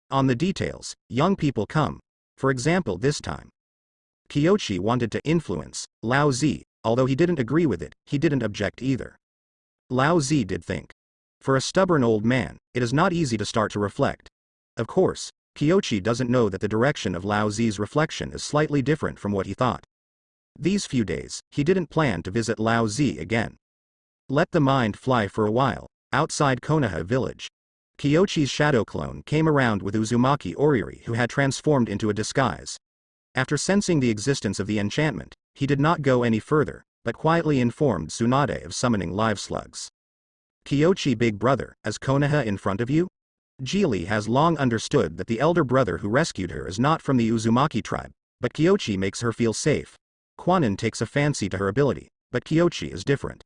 On the details, young people come. For example, this time, Kyochi wanted to influence Lao Zi, although he didn't agree with it, he didn't object either. Lao Zi did think. For a stubborn old man, it is not easy to start to reflect. Of course, Kyochi doesn't know that the direction of Lao Zi's reflection is slightly different from what he thought. These few days, he didn't plan to visit Lao Zi again. Let the mind fly for a while. Outside Konoha village, Kyochi's shadow clone came around with Uzumaki Oriri, who had transformed into a disguise. After sensing the existence of the enchantment, he did not go any further, but quietly informed Tsunade of summoning live slugs. Kyochi, big brother, is Konoha in front of you? Jili has long understood that the elder brother who rescued her is not from the Uzumaki tribe, but Kyochi makes her feel safe. Kwanin takes a fancy to her ability, but Kyochi is different.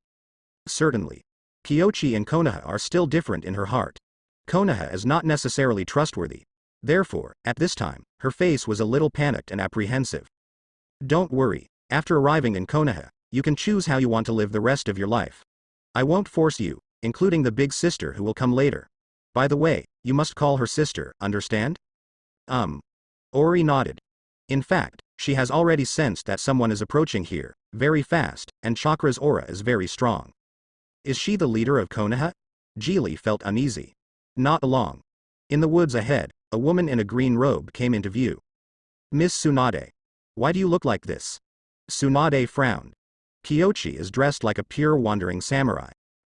Certainly, Kyochi and Konoha are still different in her heart. Konoha is not necessarily trustworthy. Therefore, at this time, her face was a little panicked and apprehensive. Don't worry, after arriving in Konoha, you can choose how you want to live the rest of your life. I won't force you, including the big sister who will come later. By the way, you must call her sister, understand? Ori nodded. In fact, she has already sensed that someone is approaching here, very fast, and Chakra's aura is very strong. Is she the leader of Konoha? Jili felt uneasy. Not long. In the woods ahead, a woman in a green robe came into view. Miss Tsunade. Why do you look like this? Tsunade frowned. Kyochi is dressed like a pure wandering samurai.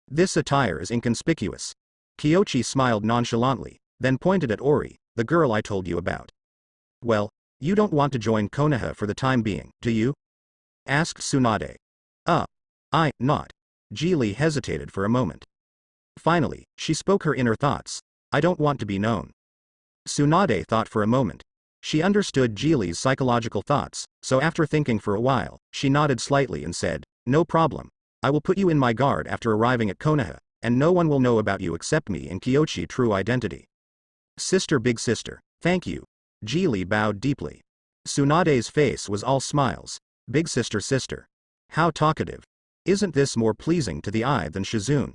This attire is inconspicuous. Kyochi smiled nonchalantly, then pointed at Ori, the girl I told you about. Well, you don't want to join Konoha for the time being, do you? Asked Tsunade. Not. Jili hesitated for a moment. Finally, she spoke her inner thoughts. I don't want to be known. Tsunade thought for a moment. She understood Jili's psychological thoughts, so after thinking for a while, she nodded slightly and said, no problem. I will put you in my guard after arriving at Konoha, and no one will know about you except me and Kyochi's true identity. Sister, big sister, thank you. Jili bowed deeply. Tsunade's face was all smiles. Big sister sister. How talkative. Isn't this more pleasing to the eye than Shizune?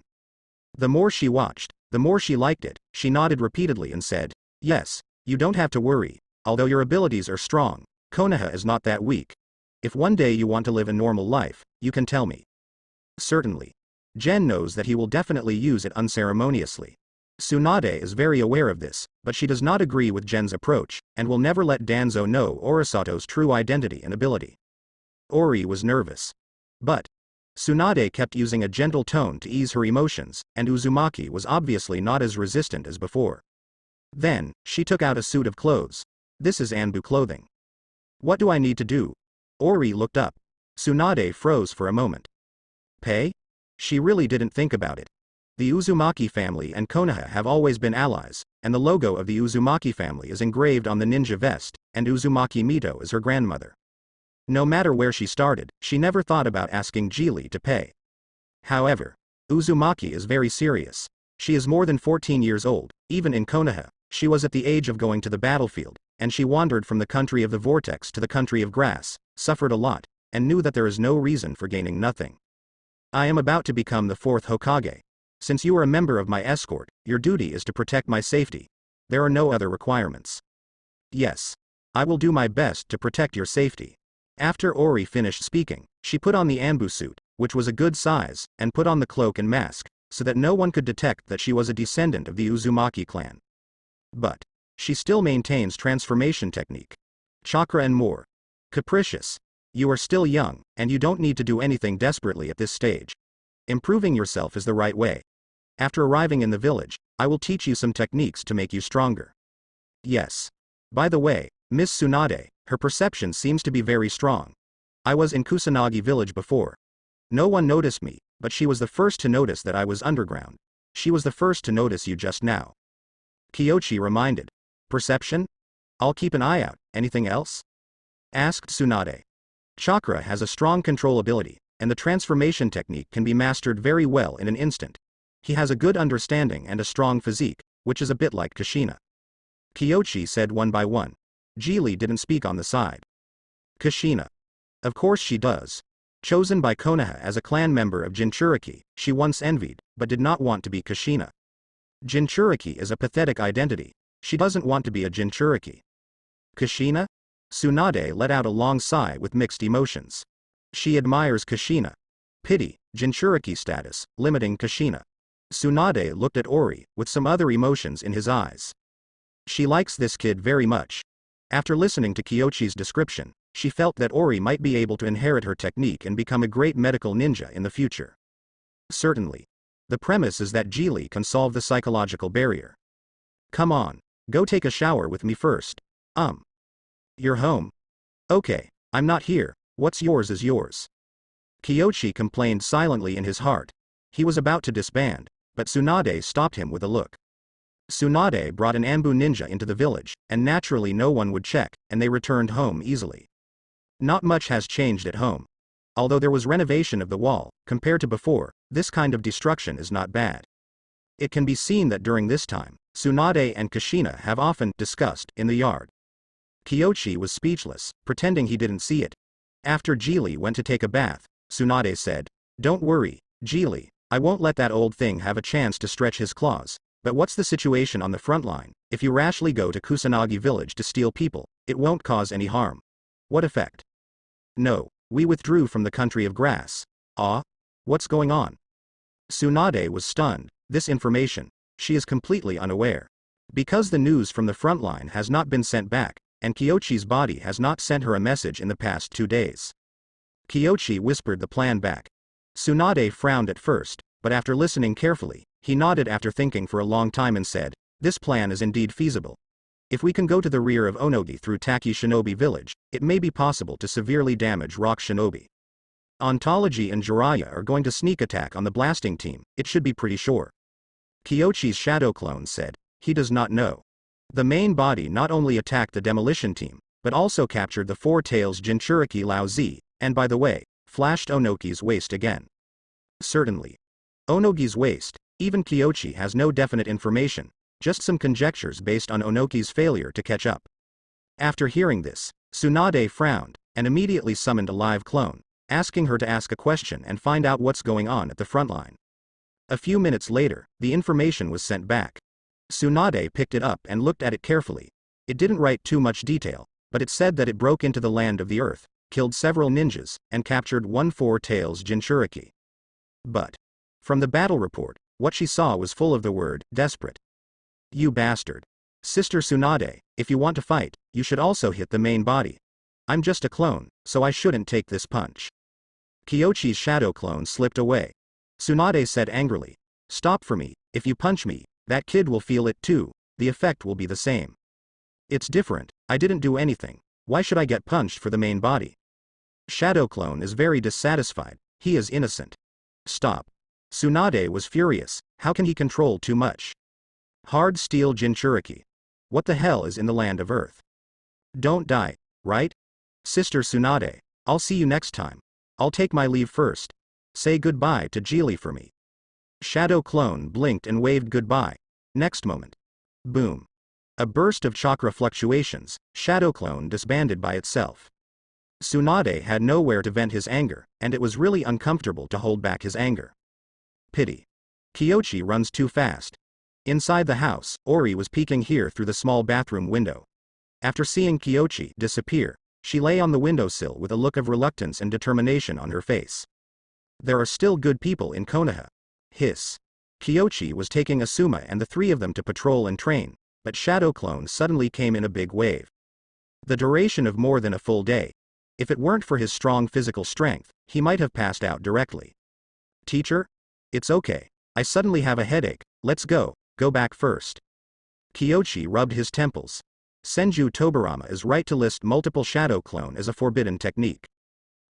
The more she watched, the more she liked it. She nodded repeatedly and said, yes, you don't have to worry. Although your abilities are strong, Konoha is not that weak. If one day you want to live a normal life, you can tell me. Certainly. Gen knows that he will definitely use it unceremoniously. Tsunade is very aware of this, but she does not agree with Gen's approach, and will never let Danzo know Orisato's true identity and ability. Ori was nervous. But Tsunade kept using a gentle tone to ease her emotions, and Uzumaki was obviously not as resistant as before. Then, she took out a suit of clothes. This is Anbu clothing. What do I need to do? Ori looked up. Tsunade froze for a moment. Pay? She really didn't think about it. The Uzumaki family and Konoha have always been allies, and the logo of the Uzumaki family is engraved on the ninja vest, and Uzumaki Mito is her grandmother. No matter where she started, she never thought about asking Geely to pay. However, Uzumaki is very serious. She is more than 14 years old. Even in Konoha, she was at the age of going to the battlefield, and she wandered from the country of the vortex to the country of grass, suffered a lot, and knew that there is no reason for gaining nothing. I am about to become the 4th Hokage. Since you are a member of my escort, your duty is to protect my safety. There are no other requirements. Yes. I will do my best to protect your safety. After Ori finished speaking, she put on the Anbu suit, which was a good size, and put on the cloak and mask, so that no one could detect that she was a descendant of the Uzumaki clan. But she still maintains transformation technique, chakra and more. Capricious. You are still young, and you don't need to do anything desperately at this stage. Improving yourself is the right way. After arriving in the village, I will teach you some techniques to make you stronger. Yes. By the way, Miss Tsunade, her perception seems to be very strong. I was in Kusanagi village before. No one noticed me, but she was the first to notice that I was underground. She was the first to notice you just now. Kyochi reminded. Perception? I'll keep an eye out. Anything else? Asked Tsunade. Chakra has a strong control ability, and the transformation technique can be mastered very well in an instant. He has a good understanding and a strong physique, which is a bit like Kushina. Kyochi said one by one. Geely didn't speak on the side. Kushina. Of course she does. Chosen by Konoha as a clan member of Jinchuriki, she once envied, but did not want to be Kushina. Jinchuriki is a pathetic identity. She doesn't want to be a Jinchuriki. Kushina? Tsunade let out a long sigh with mixed emotions. She admires Kushina. Pity, Jinchuriki status, limiting Kushina. Tsunade looked at Ori, with some other emotions in his eyes. She likes this kid very much. After listening to Kyochi's description, she felt that Ori might be able to inherit her technique and become a great medical ninja in the future. Certainly. The premise is that Geely can solve the psychological barrier. Come on, go take a shower with me first. You're home? Okay, I'm not here. What's yours is yours. Kyochi complained silently in his heart. He was about to disband, but Tsunade stopped him with a look. Tsunade brought an Anbu ninja into the village, and naturally no one would check, and they returned home easily. Not much has changed at home. Although there was renovation of the wall, compared to before, this kind of destruction is not bad. It can be seen that during this time, Tsunade and Kushina have often discussed in the yard. Kyochi was speechless, pretending he didn't see it. After Geely went to take a bath, Tsunade said, Don't worry, Geely, I won't let that old thing have a chance to stretch his claws. But what's the situation on the front line? If you rashly go to Kusanagi village to steal people, it won't cause any harm. What effect? No, we withdrew from the country of grass. What's going on? Tsunade was stunned. This information, she is completely unaware. Because the news from the front line has not been sent back, and Kyochi's body has not sent her a message in the past 2 days. Kyochi whispered the plan back. Tsunade frowned at first, but after listening carefully, he nodded after thinking for a long time and said, This plan is indeed feasible. If we can go to the rear of Onogi through Taki Shinobi village, it may be possible to severely damage Rock Shinobi. Ontology and Jiraiya are going to sneak attack on the blasting team, it should be pretty sure. Kyochi's shadow clone said, he does not know. The main body not only attacked the demolition team, but also captured the Four Tails Jinchuriki Lao Z, and by the way, flashed Onogi's waist again. Certainly. Onogi's waist, even Kyochi has no definite information, just some conjectures based on Onogi's failure to catch up. After hearing this, Tsunade frowned, and immediately summoned a live clone, asking her to ask a question and find out what's going on at the front line. A few minutes later, the information was sent back. Tsunade picked it up and looked at it carefully. It didn't write too much detail, but it said that it broke into the land of the earth, killed several ninjas, and captured one four-tails Jinchuriki. But from the battle report, what she saw was full of the word, desperate. You bastard. Sister Tsunade, if you want to fight, you should also hit the main body. I'm just a clone, so I shouldn't take this punch. Kyochi's shadow clone slipped away. Tsunade said angrily, stop for me, if you punch me, that kid will feel it too, the effect will be the same. It's different, I didn't do anything, why should I get punched for the main body? Shadow clone is very dissatisfied, he is innocent. Stop. Tsunade was furious, how can he control too much? Hard steel Jinchuriki. What the hell is in the land of earth? Don't die, right? Sister Tsunade, I'll see you next time. I'll take my leave first. Say goodbye to Geely for me. Shadow clone blinked and waved goodbye. Next moment. Boom. A burst of chakra fluctuations, shadow clone disbanded by itself. Tsunade had nowhere to vent his anger, and it was really uncomfortable to hold back his anger. Pity. Kyochi runs too fast. Inside the house, Ori was peeking here through the small bathroom window. After seeing Kyochi disappear, she lay on the windowsill with a look of reluctance and determination on her face. There are still good people in Konoha. Hiss. Kyochi was taking Asuma and the three of them to patrol and train, but Shadow Clone suddenly came in a big wave. The duration of more than a full day. If it weren't for his strong physical strength, he might have passed out directly. Teacher? It's okay. I suddenly have a headache, let's go back first. Kyochi rubbed his temples. Senju Tobarama is right to list multiple Shadow Clone as a forbidden technique.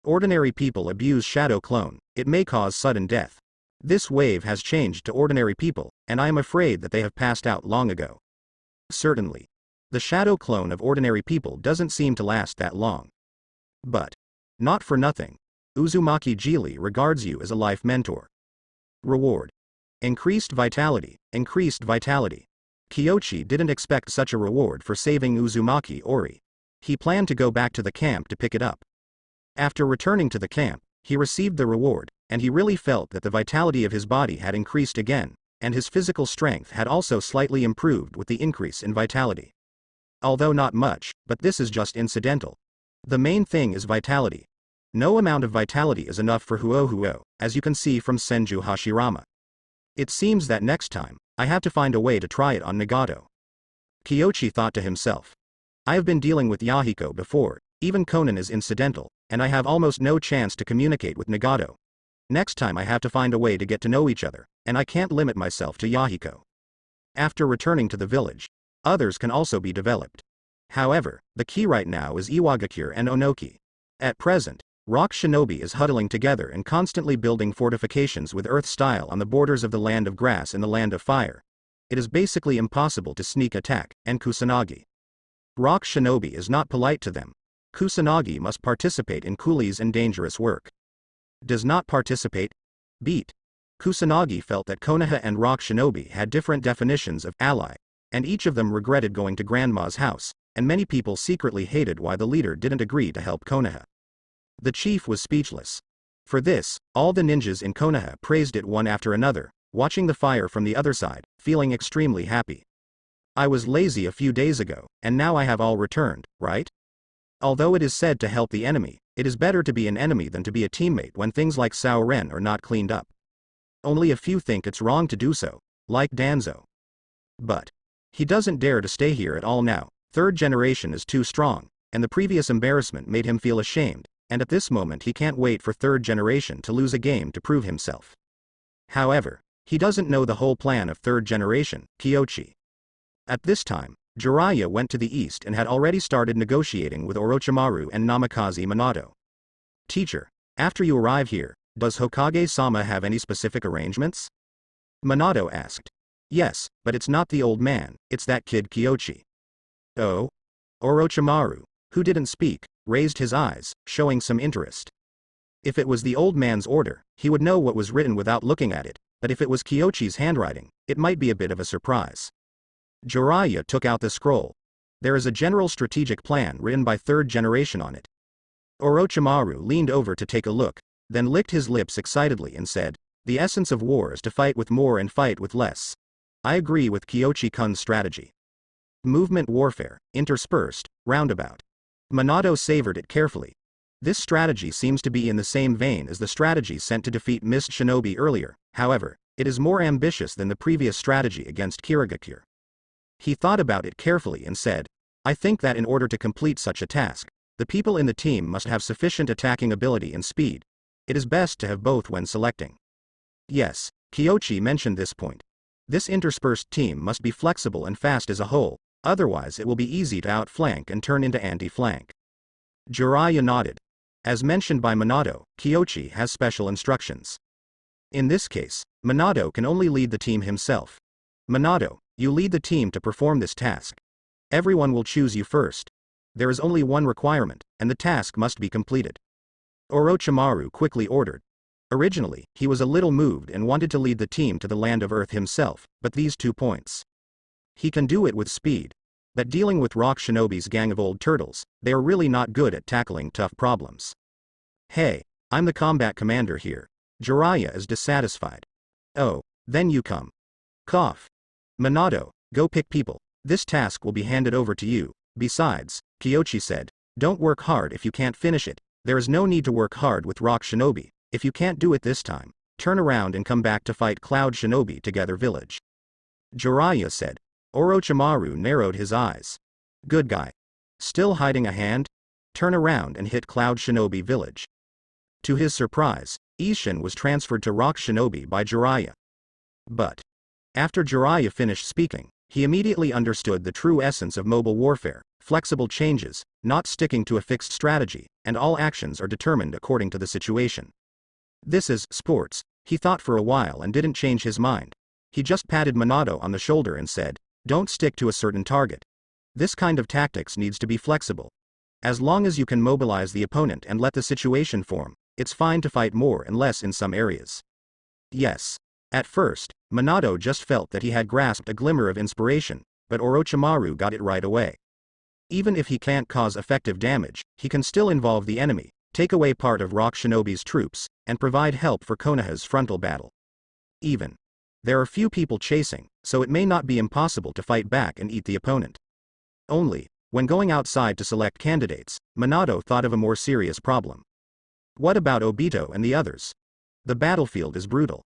Ordinary people abuse Shadow Clone, it may cause sudden death. This wave has changed to ordinary people, and I am afraid that they have passed out long ago. Certainly. The Shadow Clone of ordinary people doesn't seem to last that long. But not for nothing. Uzumaki Geely regards you as a life mentor. Reward. Increased vitality, increased vitality. Kyochi didn't expect such a reward for saving Uzumaki Ori. He planned to go back to the camp to pick it up. After returning to the camp, he received the reward, and he really felt that the vitality of his body had increased again, and his physical strength had also slightly improved with the increase in vitality. Although not much, but this is just incidental. The main thing is vitality. No amount of vitality is enough for Huo, as you can see from Senju Hashirama. It seems that next time, I have to find a way to try it on Nagato. Kyochi thought to himself. I have been dealing with Yahiko before, even Conan is incidental, and I have almost no chance to communicate with Nagato. Next time I have to find a way to get to know each other, and I can't limit myself to Yahiko. After returning to the village, others can also be developed. However, the key right now is Iwagakure and Onogi. At present, Rock Shinobi is huddling together and constantly building fortifications with earth style on the borders of the land of grass and the land of fire. It is basically impossible to sneak attack, and Kusanagi. Rock Shinobi is not polite to them. Kusanagi must participate in coolies and dangerous work. Does not participate? Beat. Kusanagi felt that Konoha and Rock Shinobi had different definitions of ally, and each of them regretted going to Grandma's house, and many people secretly hated why the leader didn't agree to help Konoha. The chief was speechless. For this, all the ninjas in Konoha praised it one after another, watching the fire from the other side, feeling extremely happy. I was lazy a few days ago, and now I have all returned, right? Although it is said to help the enemy, it is better to be an enemy than to be a teammate when things like Saoren are not cleaned up. Only a few think it's wrong to do so, like Danzo. But he doesn't dare to stay here at all now. Third generation is too strong, and the previous embarrassment made him feel ashamed, and at this moment he can't wait for third generation to lose a game to prove himself. However, he doesn't know the whole plan of third generation, Kyochi. At this time, Jiraiya went to the east and had already started negotiating with Orochimaru and Namikaze Minato. Teacher, after you arrive here, does Hokage-sama have any specific arrangements? Minato asked. Yes, but it's not the old man, it's that kid Kyochi. Oh? Orochimaru, who didn't speak, raised his eyes, showing some interest. If it was the old man's order, he would know what was written without looking at it, but if it was Kyochi's handwriting, it might be a bit of a surprise. Jiraiya took out the scroll. There is a general strategic plan written by third generation on it. Orochimaru leaned over to take a look, then licked his lips excitedly and said, the essence of war is to fight with more and fight with less. I agree with Kyoshi-kun's strategy. Movement warfare, interspersed, roundabout. Minato savored it carefully. This strategy seems to be in the same vein as the strategy sent to defeat Mist Shinobi earlier, however, it is more ambitious than the previous strategy against Iwagakure. He thought about it carefully and said, I think that in order to complete such a task, the people in the team must have sufficient attacking ability and speed. It is best to have both when selecting. Yes, Kyoshi mentioned this point. This interspersed team must be flexible and fast as a whole, otherwise it will be easy to outflank and turn into anti-flank. Jiraiya nodded. As mentioned by Minato, Kyoshi has special instructions. In this case, Minato can only lead the team himself. Minato, you lead the team to perform this task. Everyone will choose you first. There is only one requirement, and the task must be completed. Orochimaru quickly ordered. Originally, he was a little moved and wanted to lead the team to the land of Earth himself, but these 2 points. He can do it with speed. But dealing with Rock Shinobi's gang of old turtles, they are really not good at tackling tough problems. Hey, I'm the combat commander here. Jiraiya is dissatisfied. Oh, then you come. Cough. Minato, go pick people. This task will be handed over to you. Besides, Kyoshi said, don't work hard if you can't finish it. There is no need to work hard with Rock Shinobi. If you can't do it this time, turn around and come back to fight Cloud Shinobi together village. Jiraiya said. Orochimaru narrowed his eyes. Good guy. Still hiding a hand? Turn around and hit Cloud Shinobi village. To his surprise, Ishin was transferred to Rock Shinobi by Jiraiya. But after Jiraiya finished speaking, he immediately understood the true essence of mobile warfare, flexible changes, not sticking to a fixed strategy, and all actions are determined according to the situation. This is sports, he thought for a while and didn't change his mind. He just patted Minato on the shoulder and said, don't stick to a certain target. This kind of tactics needs to be flexible. As long as you can mobilize the opponent and let the situation form, it's fine to fight more and less in some areas. Yes. At first, Minato just felt that he had grasped a glimmer of inspiration, but Orochimaru got it right away. Even if he can't cause effective damage, he can still involve the enemy, take away part of Rock Shinobi's troops, and provide help for Konoha's frontal battle. Even. There are few people chasing, so it may not be impossible to fight back and eat the opponent. Only, when going outside to select candidates, Minato thought of a more serious problem. What about Obito and the others? The battlefield is brutal.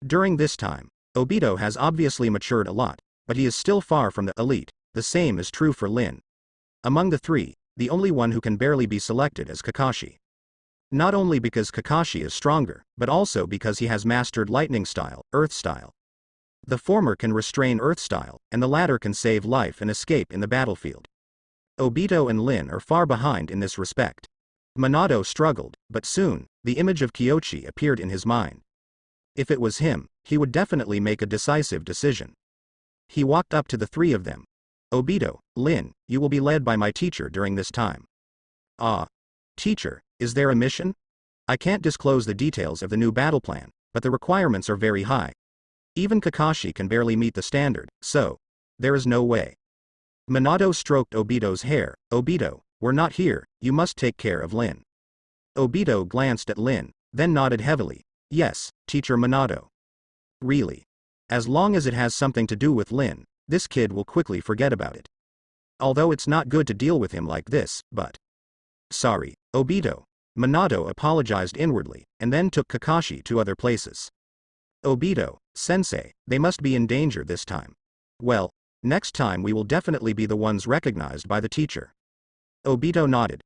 During this time, Obito has obviously matured a lot, but he is still far from the elite. The same is true for Lin. Among the three, the only one who can barely be selected is Kakashi. Not only because Kakashi is stronger, but also because he has mastered lightning style, earth style. The former can restrain earth style, and the latter can save life and escape in the battlefield. Obito and Lin are far behind in this respect. Minato struggled, but soon, the image of Kyoshi appeared in his mind. If it was him, he would definitely make a decisive decision. He walked up to the three of them. Obito, Lin, you will be led by my teacher during this time. Ah. Teacher, is there a mission? I can't disclose the details of the new battle plan, but the requirements are very high. Even Kakashi can barely meet the standard, so there is no way. Minato stroked Obito's hair. Obito, we're not here, you must take care of Lin. Obito glanced at Lin, then nodded heavily. Yes, Teacher Minato. Really? As long as it has something to do with Lin, this kid will quickly forget about it. Although it's not good to deal with him like this, but... Sorry, Obito. Minato apologized inwardly, and then took Kakashi to other places. Obito, sensei, they must be in danger this time. Well, next time we will definitely be the ones recognized by the teacher. Obito nodded.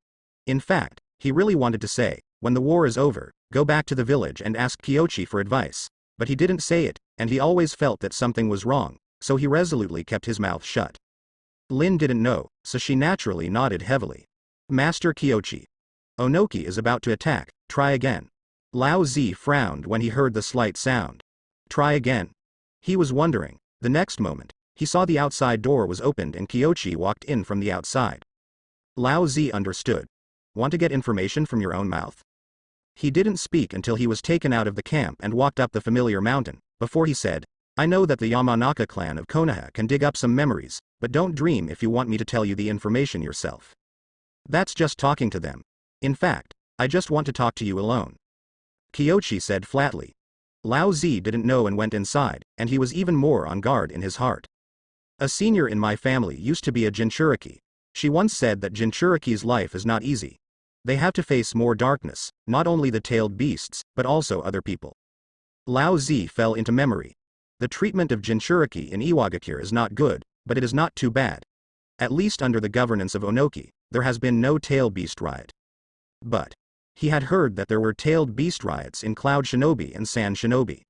In fact, he really wanted to say, when the war is over, go back to the village and ask Kyoshi for advice, but he didn't say it, and he always felt that something was wrong, so he resolutely kept his mouth shut. Lin didn't know, so she naturally nodded heavily. Master Kyoshi. Onogi is about to attack, try again. Lao Zi frowned when he heard the slight sound. Try again. He was wondering. The next moment, he saw the outside door was opened and Kyoshi walked in from the outside. Lao Zi understood. Want to get information from your own mouth? He didn't speak until he was taken out of the camp and walked up the familiar mountain, before he said, I know that the Yamanaka clan of Konoha can dig up some memories, but don't dream if you want me to tell you the information yourself. That's just talking to them. In fact, I just want to talk to you alone. Kyoshi said flatly. Lao Zi didn't know and went inside, and he was even more on guard in his heart. A senior in my family used to be a Jinchuriki. She once said that Jinchuriki's life is not easy. They have to face more darkness, not only the tailed beasts, but also other people. Lao Zi fell into memory. The treatment of Jinchuriki in Iwagakure is not good, but it is not too bad. At least under the governance of Onogi, there has been no tailed beast riot. But he had heard that there were tailed beast riots in Cloud Shinobi and Sand Shinobi.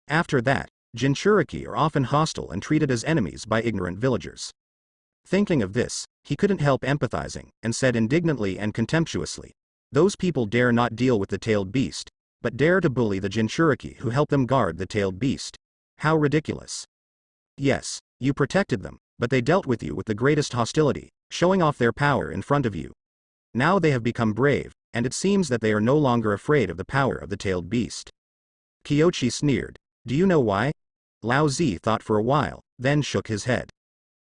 After that, Jinchuriki are often hostile and treated as enemies by ignorant villagers. Thinking of this, he couldn't help empathizing, and said indignantly and contemptuously, "Those people dare not deal with the tailed beast, but dare to bully the Jinchuriki who help them guard the tailed beast. How ridiculous. Yes, you protected them, but they dealt with you with the greatest hostility, showing off their power in front of you. Now they have become brave, and it seems that they are no longer afraid of the power of the tailed beast." Kyoshi sneered. Do you know why? Lao Zi thought for a while, then shook his head.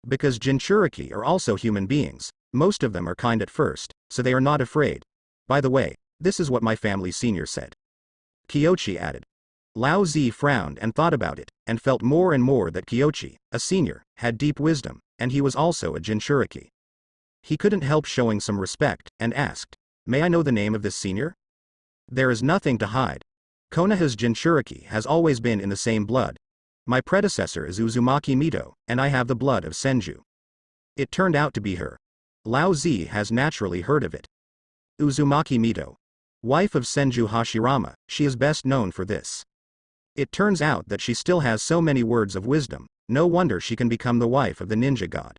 Because Jinchuriki are also human beings, most of them are kind at first, so they are not afraid. By the way, this is what my family senior said. Kyoshi added. Lao Zi frowned and thought about it, and felt more and more that Kyoshi, a senior, had deep wisdom, and he was also a Jinchuriki. He couldn't help showing some respect, and asked, "May I know the name of this senior?" There is nothing to hide. Konoha's Jinchuriki has always been in the same blood. My predecessor is Uzumaki Mito, and I have the blood of Senju. It turned out to be her. Lao Zi has naturally heard of it. Uzumaki Mito. Wife of Senju Hashirama, she is best known for this. It turns out that she still has so many words of wisdom, no wonder she can become the wife of the ninja god.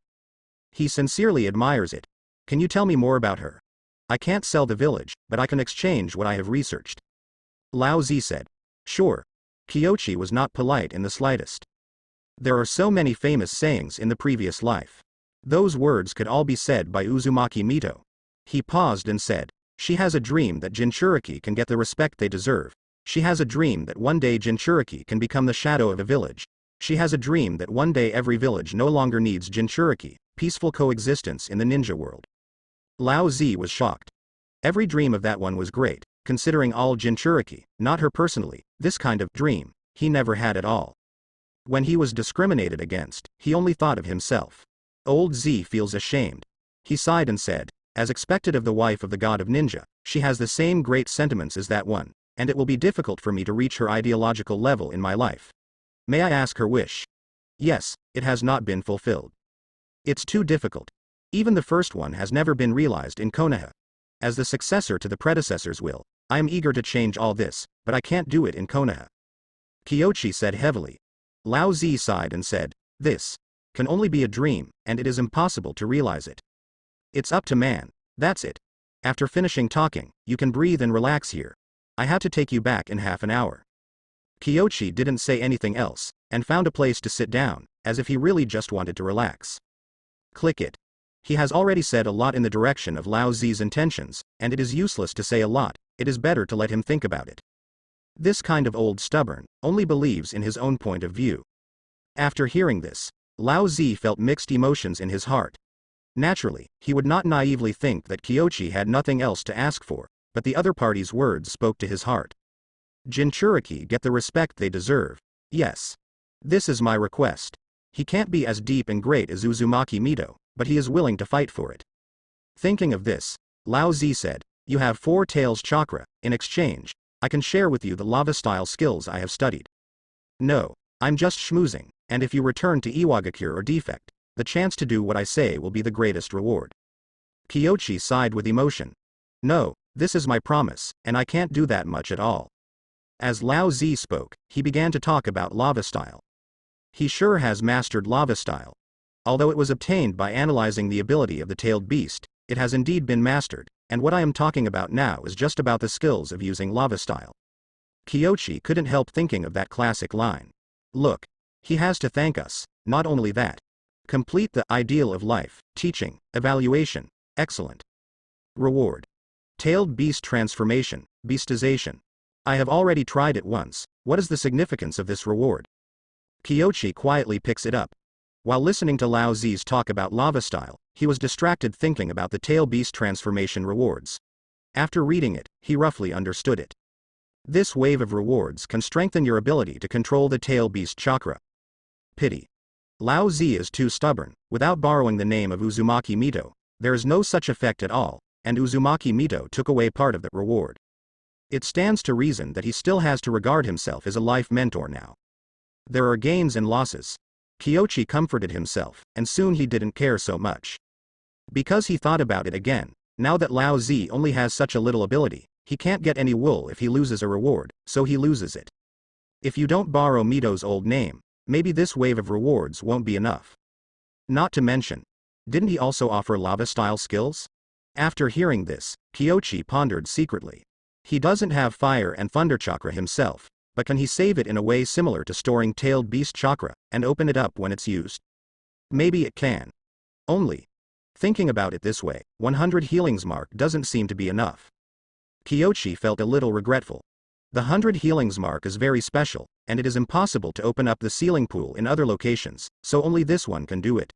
He sincerely admires it. Can you tell me more about her? I can't sell the village, but I can exchange what I have researched. Lao Zi said. Sure. Kyoshi was not polite in the slightest. There are so many famous sayings in the previous life. Those words could all be said by Uzumaki Mito. He paused and said, she has a dream that Jinchuriki can get the respect they deserve. She has a dream that one day Jinchuriki can become the shadow of a village. She has a dream that one day every village no longer needs Jinchuriki, peaceful coexistence in the ninja world. Lao Zi was shocked. Every dream of that one was great, considering all Jinchuriki, not her personally, this kind of dream, he never had at all. When he was discriminated against, he only thought of himself. Old Z feels ashamed. He sighed and said, as expected of the wife of the god of ninja, she has the same great sentiments as that one, and it will be difficult for me to reach her ideological level in my life. May I ask her wish? Yes, it has not been fulfilled. It's too difficult. Even the first one has never been realized in Konoha. As the successor to the predecessor's will, I am eager to change all this, but I can't do it in Konoha. Kyoshi said heavily. Lao Zi sighed and said, this can only be a dream, and it is impossible to realize it. It's up to man, that's it. After finishing talking, you can breathe and relax here. I have to take you back in half an hour. Kyoshi didn't say anything else, and found a place to sit down, as if he really just wanted to relax. Click it. He has already said a lot in the direction of Lao Zi's intentions, and it is useless to say a lot, it is better to let him think about it. This kind of old stubborn, only believes in his own point of view. After hearing this, Lao Zi felt mixed emotions in his heart. Naturally, he would not naively think that Kyoshi had nothing else to ask for, but the other party's words spoke to his heart. Jinchuriki get the respect they deserve, yes. This is my request. He can't be as deep and great as Uzumaki Mito, but he is willing to fight for it. Thinking of this, Lao Zi said, you have 4 tails chakra, in exchange, I can share with you the lava-style skills I have studied. No, I'm just schmoozing, and if you return to Iwagakure or defect, the chance to do what I say will be the greatest reward. Kyoshi sighed with emotion. No, this is my promise, and I can't do that much at all. As Lao Zi spoke, he began to talk about lava style. He sure has mastered lava style. Although it was obtained by analyzing the ability of the tailed beast, it has indeed been mastered, and what I am talking about now is just about the skills of using lava style. Kyoshi couldn't help thinking of that classic line. Look, he has to thank us, not only that. Complete the ideal of life, teaching, evaluation, excellent. Reward. Tailed beast transformation, beastization. I have already tried it once, what is the significance of this reward? Kyochi quietly picks it up. While listening to Lao Zi's talk about lava style, he was distracted thinking about the tail beast transformation rewards. After reading it, he roughly understood it. This wave of rewards can strengthen your ability to control the tail beast chakra. Pity. Lao Zi is too stubborn. Without borrowing the name of Uzumaki Mito, there is no such effect at all, and Uzumaki Mito took away part of that reward. It stands to reason that he still has to regard himself as a life mentor now. There are gains and losses. Kyochi comforted himself, and soon he didn't care so much. Because he thought about it again, now that Lao Zi only has such a little ability, he can't get any wool if he loses a reward, so he loses it. If you don't borrow Mito's old name, maybe this wave of rewards won't be enough. Not to mention, didn't he also offer lava-style skills? After hearing this, Kyochi pondered secretly. He doesn't have fire and thunder chakra himself, but can he save it in a way similar to storing tailed beast chakra, and open it up when it's used? Maybe it can. Only. Thinking about it this way, 100 healings mark doesn't seem to be enough. Kyochi felt a little regretful. The 100 healings mark is very special, and it is impossible to open up the ceiling pool in other locations, so only this one can do it.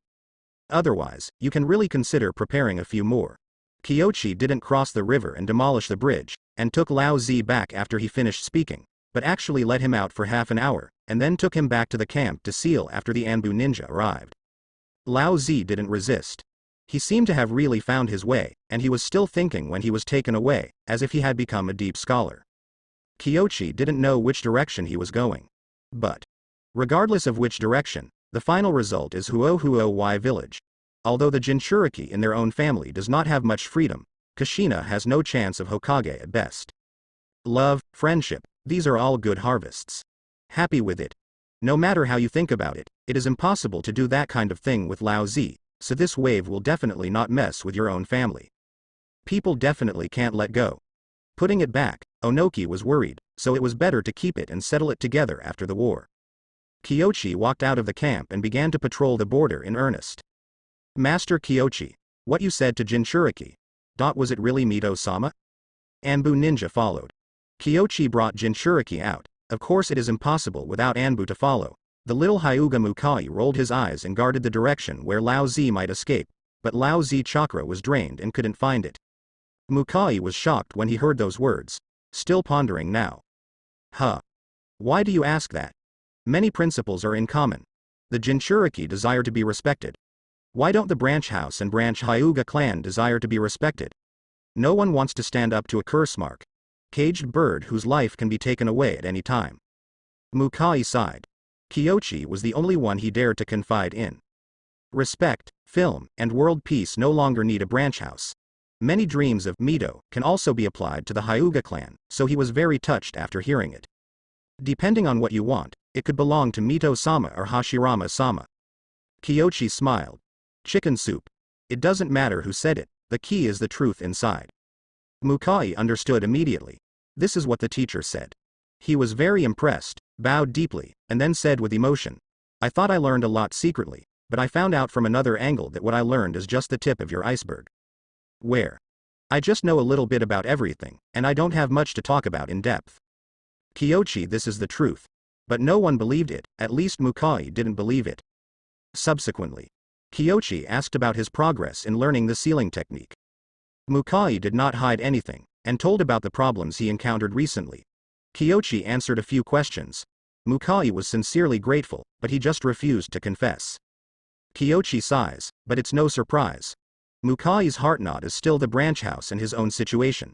Otherwise, you can really consider preparing a few more. Kyochi didn't cross the river and demolish the bridge, and took Lao Zi back after he finished speaking, but actually let him out for half an hour, and then took him back to the camp to seal after the Anbu ninja arrived. Lao Zi didn't resist. He seemed to have really found his way, and he was still thinking when he was taken away, as if he had become a deep scholar. Kyochi didn't know which direction he was going. But, regardless of which direction, the final result is Huo village. Although the Jinchuriki in their own family does not have much freedom, Kushina has no chance of Hokage at best. Love, friendship, these are all good harvests. Happy with it. No matter how you think about it, it is impossible to do that kind of thing with Lao Zi, so this wave will definitely not mess with your own family. People definitely can't let go. Putting it back, Onogi was worried, so it was better to keep it and settle it together after the war. Kyochi walked out of the camp and began to patrol the border in earnest. Master Kyochi, what you said to Jinchuriki. Was it really Mito-sama? Anbu ninja followed. Kyochi brought Jinchuriki out. Of course it is impossible without Anbu to follow. The little Hyuga Mukai rolled his eyes and guarded the direction where Lao Zi might escape, but Lao Zi chakra was drained and couldn't find it. Mukai was shocked when he heard those words, still pondering now. Huh. Why do you ask that? Many principles are in common. The Jinchuriki desire to be respected. Why don't the branch house and branch Hyuga clan desire to be respected? No one wants to stand up to a curse mark. Caged bird whose life can be taken away at any time. Mukai sighed. Kyochi was the only one he dared to confide in. Respect, film, and world peace no longer need a branch house. Many dreams of Mito can also be applied to the Hyuga clan, so he was very touched after hearing it. Depending on what you want, it could belong to Mito-sama or Hashirama-sama. Kyochi smiled. Chicken soup. It doesn't matter who said it, the key is the truth inside. Mukai understood immediately. This is what the teacher said. He was very impressed, bowed deeply, and then said with emotion, I thought I learned a lot secretly, but I found out from another angle that what I learned is just the tip of your iceberg. Where? I just know a little bit about everything, and I don't have much to talk about in depth. Kyochi, this is the truth. But no one believed it, at least Mukai didn't believe it. Subsequently, Kyochi asked about his progress in learning the sealing technique. Mukai did not hide anything, and told about the problems he encountered recently. Kyochi answered a few questions. Mukai was sincerely grateful, but he just refused to confess. Kyochi sighs, but it's no surprise. Mukai's heart knot is still the branch house and his own situation.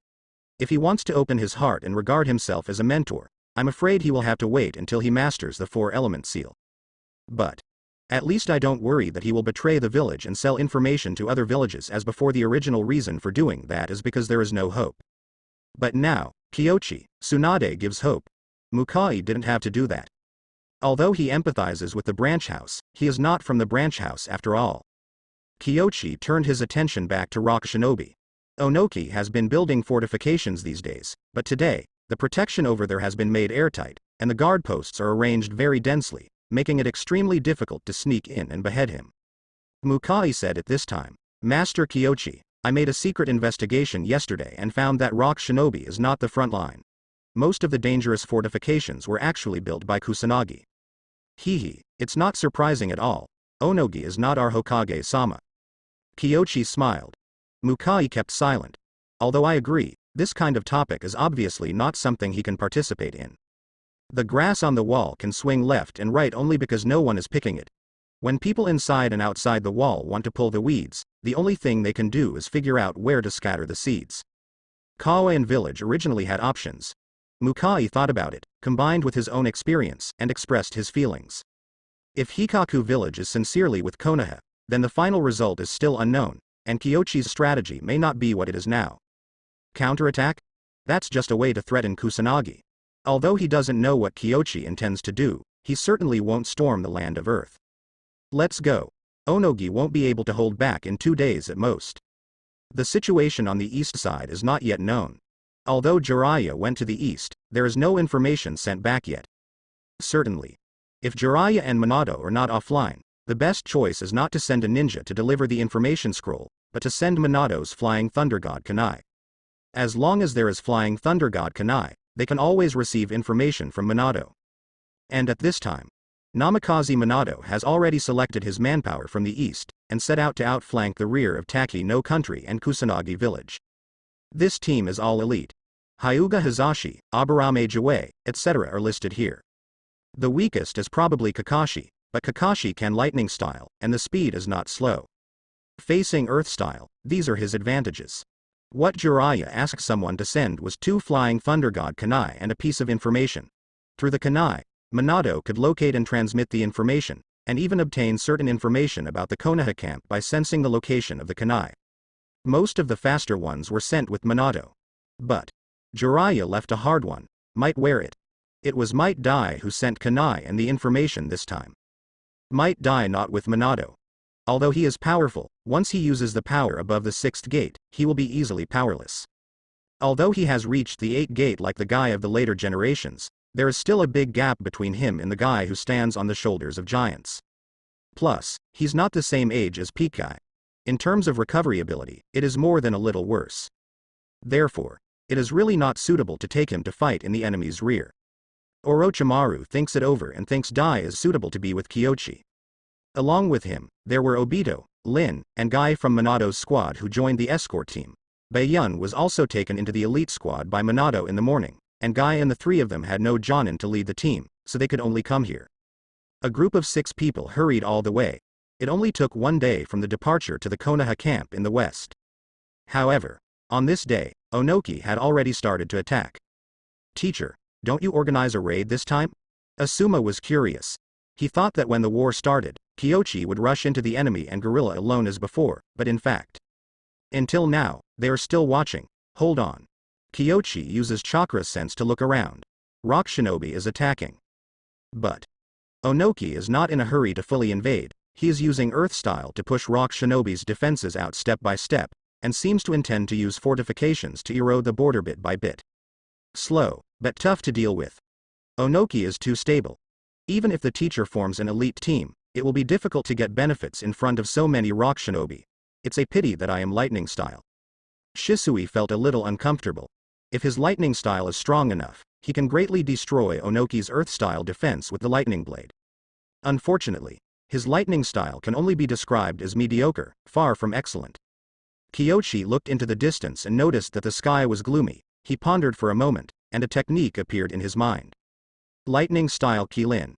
If he wants to open his heart and regard himself as a mentor, I'm afraid he will have to wait until he masters the 4-element seal. But at least I don't worry that he will betray the village and sell information to other villages as before. The original reason for doing that is because there is no hope. But now, Kyochi, Tsunade gives hope. Mukai didn't have to do that. Although he empathizes with the branch house, he is not from the branch house after all. Kyochi turned his attention back to Rock Shinobi. Onogi has been building fortifications these days, but today, the protection over there has been made airtight, and the guard posts are arranged very densely, making it extremely difficult to sneak in and behead him. Mukai said at this time, Master Kyochi, I made a secret investigation yesterday and found that Rock Shinobi is not the front line. Most of the dangerous fortifications were actually built by Kusanagi. Hehe, It's not surprising at all. Onogi is not our Hokage-sama. Kyoshi smiled. Mukai kept silent. Although I agree, this kind of topic is obviously not something he can participate in. The grass on the wall can swing left and right only because no one is picking it. When people inside and outside the wall want to pull the weeds, the only thing they can do is figure out where to scatter the seeds. Kawain Village originally had options. Mukai thought about it, combined with his own experience, and expressed his feelings. If Hikaku Village is sincerely with Konoha, then the final result is still unknown, and Kyoshi's strategy may not be what it is now. Counterattack? That's just a way to threaten Kusanagi. Although he doesn't know what Kyoshi intends to do, he certainly won't storm the land of Earth. Let's go. Onogi won't be able to hold back in 2 days at most. The situation on the east side is not yet known. Although Jiraiya went to the east, there is no information sent back yet. Certainly. If Jiraiya and Minato are not offline, the best choice is not to send a ninja to deliver the information scroll, but to send Minato's Flying Thunder God Kunai. As long as there is Flying Thunder God Kunai, they can always receive information from Minato. And at this time, Namikaze Minato has already selected his manpower from the east, and set out to outflank the rear of Taki no Country and Kusanagi Village. This team is all elite. Hyuga Hizashi, Aburame Jiwei, etc. are listed here. The weakest is probably Kakashi, but Kakashi can lightning style, and the speed is not slow. Facing earth style, these are his advantages. What Jiraiya asked someone to send was 2 Flying Thunder God Kunai and a piece of information. Through the Kunai, Minato could locate and transmit the information, and even obtain certain information about the Konoha camp by sensing the location of the Kunai. Most of the faster ones were sent with Minato. But Jiraiya left a hard one. Might wear it. It was Might Dai who sent Kunai and the information this time. Might Dai not with Minato. Although he is powerful, once he uses the power above the 6th gate, he will be easily powerless. Although he has reached the 8th gate like the guy of the later generations, there is still a big gap between him and the guy who stands on the shoulders of giants. Plus, he's not the same age as peak guy. In terms of recovery ability, it is more than a little worse. Therefore, it is really not suitable to take him to fight in the enemy's rear. Orochimaru thinks it over and thinks Dai is suitable to be with Kyoshi. Along with him, there were Obito, Lin, and Guy from Minato's squad who joined the escort team. Baiyun was also taken into the elite squad by Minato in the morning, and Guy and the 3 of them had no Jonin to lead the team, so they could only come here. A group of 6 people hurried all the way. It only took 1 day from the departure to the Konoha camp in the west. However, on this day, Onoki had already started to attack. Teacher, don't you organize a raid this time? Asuma was curious. He thought that when the war started, Kyoshi would rush into the enemy and guerrilla alone as before, but in fact, until now, they are still watching. Hold on. Kyoshi uses chakra sense to look around. Rock Shinobi is attacking. But Onoki is not in a hurry to fully invade. He is using Earth style to push Rock Shinobi's defenses out step by step, and seems to intend to use fortifications to erode the border bit by bit. Slow, but tough to deal with. Onoki is too stable. Even if the teacher forms an elite team, it will be difficult to get benefits in front of so many Rock Shinobi. It's a pity that I am lightning style. Shisui felt a little uncomfortable. If his lightning style is strong enough, he can greatly destroy Onoki's Earth style defense with the lightning blade. Unfortunately, his lightning style can only be described as mediocre, far from excellent. Kyoshi looked into the distance and noticed that the sky was gloomy. He pondered for a moment, and a technique appeared in his mind. Lightning style Kilin.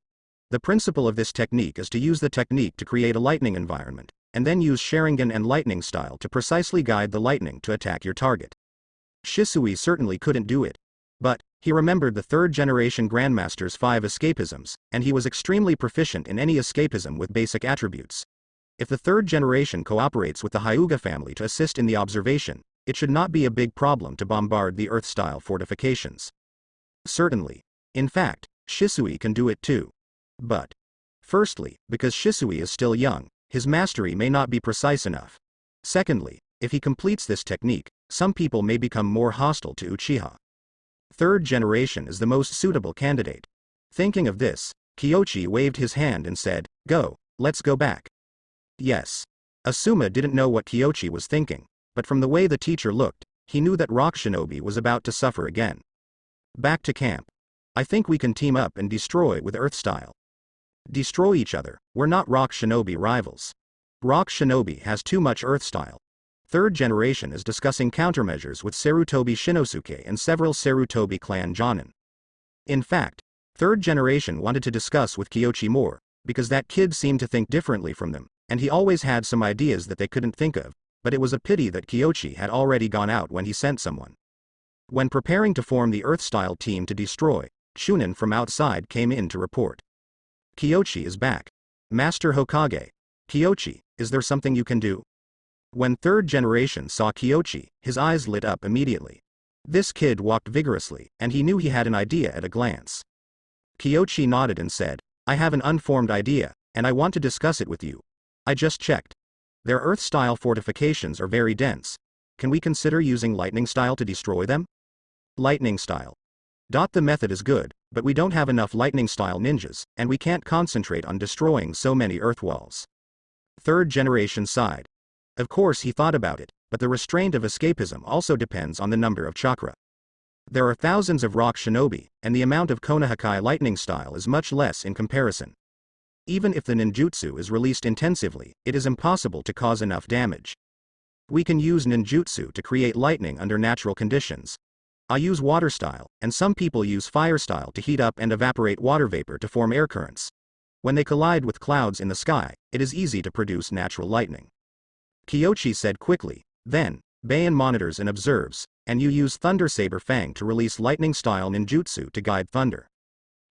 The principle of this technique is to use the technique to create a lightning environment, and then use Sharingan and lightning style to precisely guide the lightning to attack your target. Shisui certainly couldn't do it. But he remembered the 3rd generation Grandmaster's 5 escapisms, and he was extremely proficient in any escapism with basic attributes. If the 3rd generation cooperates with the Hyuga family to assist in the observation, it should not be a big problem to bombard the Earth-style fortifications. Certainly. In fact, Shisui can do it too. But firstly, because Shisui is still young, his mastery may not be precise enough. Secondly, if he completes this technique, some people may become more hostile to Uchiha. 3rd generation is the most suitable candidate. Thinking of this, Kyoshi waved his hand and said, "Go, let's go back." Yes. Asuma didn't know what Kyoshi was thinking, but from the way the teacher looked, he knew that Rock Shinobi was about to suffer again. Back to camp. I think we can team up and destroy with Earth style. Destroy each other, we're not Rock Shinobi rivals. Rock Shinobi has too much Earth style. Third generation is discussing countermeasures with Sarutobi Shinosuke and several Sarutobi clan Jonin. In fact, third generation wanted to discuss with Kyoshi more, because that kid seemed to think differently from them, and he always had some ideas that they couldn't think of, but it was a pity that Kyoshi had already gone out when he sent someone. When preparing to form the Earth-style team to destroy, Chunin from outside came in to report. Kyoshi is back. Master Hokage. Kyoshi, is there something you can do? When third generation saw Kyoshi, his eyes lit up immediately. This kid walked vigorously, and he knew he had an idea at a glance. Kyoshi nodded and said, I have an unformed idea, and I want to discuss it with you. I just checked. Their Earth-style fortifications are very dense. Can we consider using lightning style to destroy them? Lightning style. The method is good, but we don't have enough lightning style ninjas, and we can't concentrate on destroying so many earth walls. Third generation sighed. Of course he thought about it, but the restraint of escapism also depends on the number of chakra. There are thousands of rock shinobi, and the amount of Konoha lightning style is much less in comparison. Even if the ninjutsu is released intensively, it is impossible to cause enough damage. We can use ninjutsu to create lightning under natural conditions. I use water style, and some people use fire style to heat up and evaporate water vapor to form air currents. When they collide with clouds in the sky, it is easy to produce natural lightning. Kyoshi said quickly, then, Bayan monitors and observes, and you use Thunder Saber Fang to release lightning style ninjutsu to guide thunder.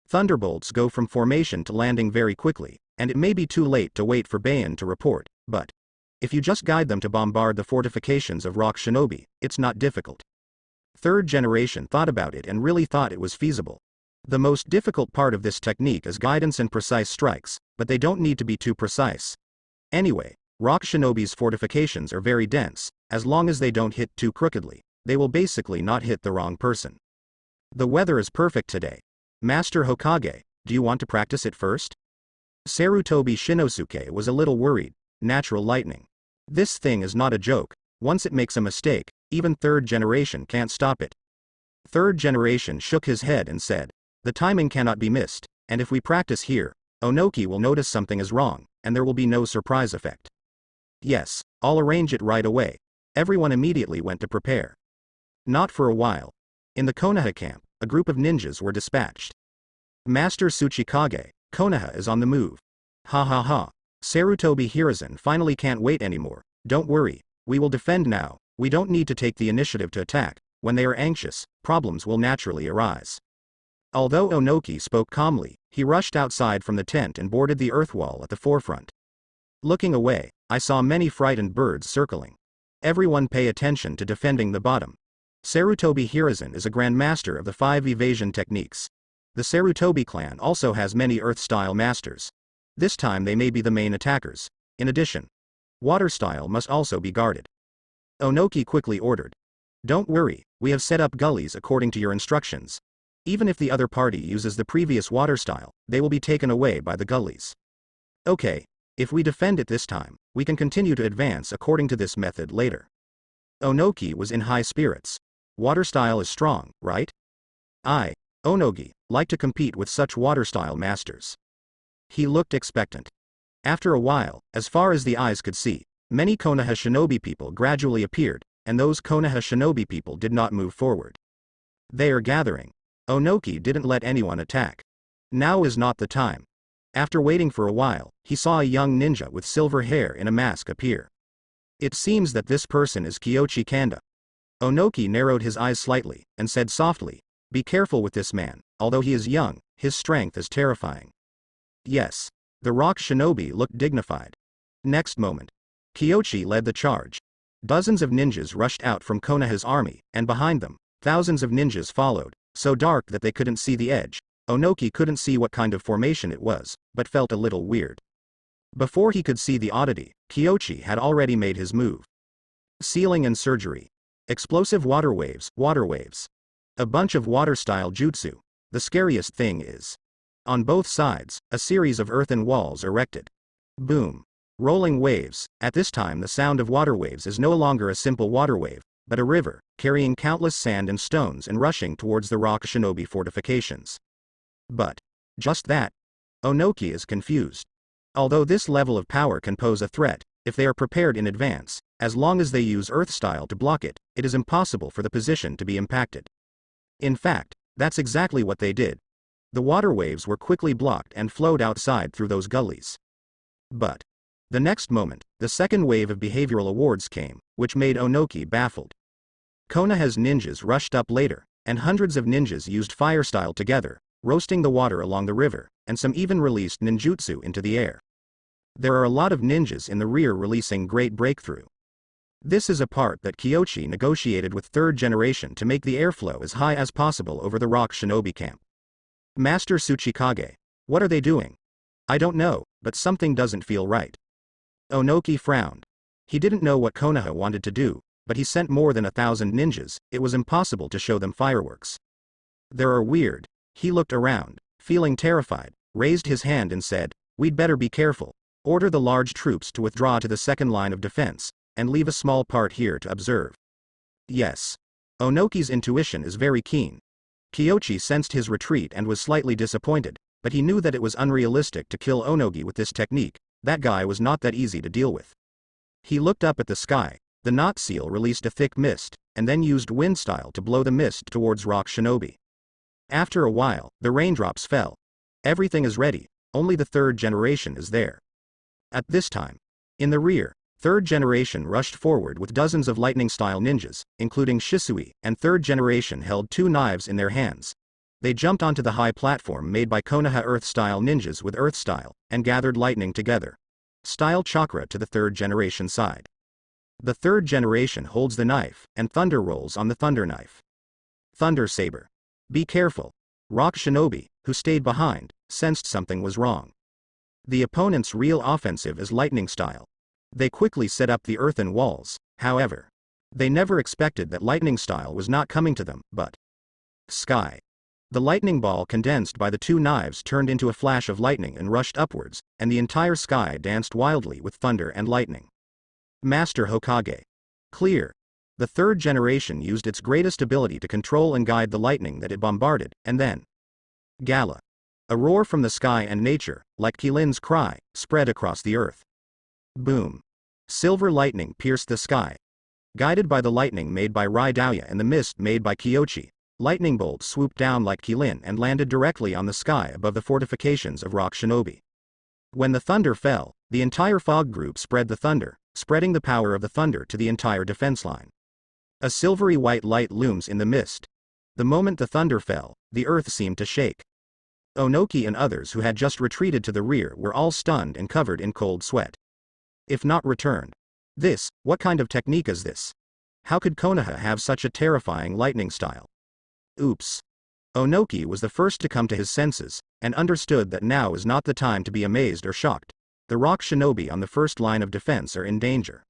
Thunderbolts go from formation to landing very quickly, and it may be too late to wait for Bayan to report, but if you just guide them to bombard the fortifications of Rock Shinobi, it's not difficult. Third generation thought about it and really thought it was feasible. The most difficult part of this technique is guidance and precise strikes, but they don't need to be too precise. Anyway, Rock Shinobi's fortifications are very dense, as long as they don't hit too crookedly, they will basically not hit the wrong person. The weather is perfect today. Master Hokage, do you want to practice it first? Sarutobi Shinosuke was a little worried. Natural lightning. This thing is not a joke. Once it makes a mistake, even third generation can't stop it. Third generation shook his head and said, the timing cannot be missed, and if we practice here, Onogi will notice something is wrong, and there will be no surprise effect. Yes, I'll arrange it right away. Everyone immediately went to prepare. Not for a while. In the Konoha camp, a group of ninjas were dispatched. Master Tsuchikage, Konoha is on the move. Ha ha ha. Sarutobi Hiruzen finally can't wait anymore. Don't worry, we will defend now. We don't need to take the initiative to attack. When they are anxious, problems will naturally arise. Although Onogi spoke calmly, he rushed outside from the tent and boarded the earth wall at the forefront. Looking away, I saw many frightened birds circling. Everyone pay attention to defending the bottom. Sarutobi Hiruzen is a grandmaster of the 5 evasion techniques. The Sarutobi clan also has many earth-style masters. This time they may be the main attackers. In addition, water style must also be guarded. Onogi quickly ordered. Don't worry, we have set up gullies according to your instructions. Even if the other party uses the previous water style, they will be taken away by the gullies. Okay, if we defend it this time, we can continue to advance according to this method later. Onogi was in high spirits. Water style is strong, right? I, Onogi, like to compete with such water style masters. He looked expectant. After a while, as far as the eyes could see, many Konoha shinobi people gradually appeared, and those Konoha shinobi people did not move forward. They are gathering. Onogi didn't let anyone attack. Now is not the time. After waiting for a while, he saw a young ninja with silver hair in a mask appear. It seems that this person is Kyoshi Kanda. Onogi narrowed his eyes slightly, and said softly, be careful with this man, although he is young, his strength is terrifying. Yes. The rock shinobi looked dignified. Next moment, Kyoshi led the charge. Dozens of ninjas rushed out from Konoha's army, and behind them, thousands of ninjas followed, so dark that they couldn't see the edge. Onogi couldn't see what kind of formation it was, but felt a little weird. Before he could see the oddity, Kyoshi had already made his move. Sealing and surgery. Explosive water waves. A bunch of water-style jutsu. The scariest thing is, on both sides, a series of earthen walls erected. Boom. Rolling waves. At this time the sound of water waves is no longer a simple water wave, but a river, carrying countless sand and stones and rushing towards the rock shinobi fortifications. But just that. Onoki is confused. Although this level of power can pose a threat, if they are prepared in advance, as long as they use Earth style to block it, it is impossible for the position to be impacted. In fact, that's exactly what they did. The water waves were quickly blocked and flowed outside through those gullies. But the next moment, the second wave of behavioral awards came, which made Onoki baffled. Konoha's ninjas rushed up later, and hundreds of ninjas used fire style together, roasting the water along the river, and some even released ninjutsu into the air. There are a lot of ninjas in the rear releasing great breakthrough. This is a part that Kyoshi negotiated with third generation to make the airflow as high as possible over the rock shinobi camp. Master Tsuchikage, what are they doing? I don't know, but something doesn't feel right. Onoki frowned. He didn't know what Konoha wanted to do, but he sent more than 1,000 ninjas, it was impossible to show them fireworks. They are weird. He looked around, feeling terrified, raised his hand and said, "We'd better be careful. Order the large troops to withdraw to the second line of defense, and leave a small part here to observe." Yes. Onoki's intuition is very keen. Kyoshi sensed his retreat and was slightly disappointed, but he knew that it was unrealistic to kill Onogi with this technique. That guy was not that easy to deal with. He looked up at the sky. The knot seal released a thick mist, and then used wind style to blow the mist towards rock shinobi. After a while, the raindrops fell. Everything is ready, only the third generation is there. At this time, in the rear, third generation rushed forward with dozens of lightning-style ninjas, including Shisui, and third generation held 2 knives in their hands. They jumped onto the high platform made by Konoha Earth-style ninjas with Earth style, and gathered lightning together. Style chakra to the third generation side. The third generation holds the knife, and thunder rolls on the thunder knife. Thunder saber. Be careful. Rock shinobi, who stayed behind, sensed something was wrong. The opponent's real offensive is lightning style. They quickly set up the earthen walls, however. They never expected that lightning style was not coming to them, but sky. The lightning ball condensed by the 2 knives turned into a flash of lightning and rushed upwards, and the entire sky danced wildly with thunder and lightning. Master Hokage. Clear. The third generation used its greatest ability to control and guide the lightning that it bombarded, and then Gala. A roar from the sky and nature, like Kilin's cry, spread across the earth. Boom. Silver lightning pierced the sky. Guided by the lightning made by Rai Daoya and the mist made by Kyoshi, lightning bolts swooped down like Kilin and landed directly on the sky above the fortifications of rock shinobi. When the thunder fell, the entire fog group spread the thunder, spreading the power of the thunder to the entire defense line. A silvery white light looms in the mist. The moment the thunder fell, the earth seemed to shake. Onoki and others who had just retreated to the rear were all stunned and covered in cold sweat. If not returned. What kind of technique is this? How could Konoha have such a terrifying lightning style? Oops. Onoki was the first to come to his senses, and understood that now is not the time to be amazed or shocked. The rock shinobi on the first line of defense are in danger.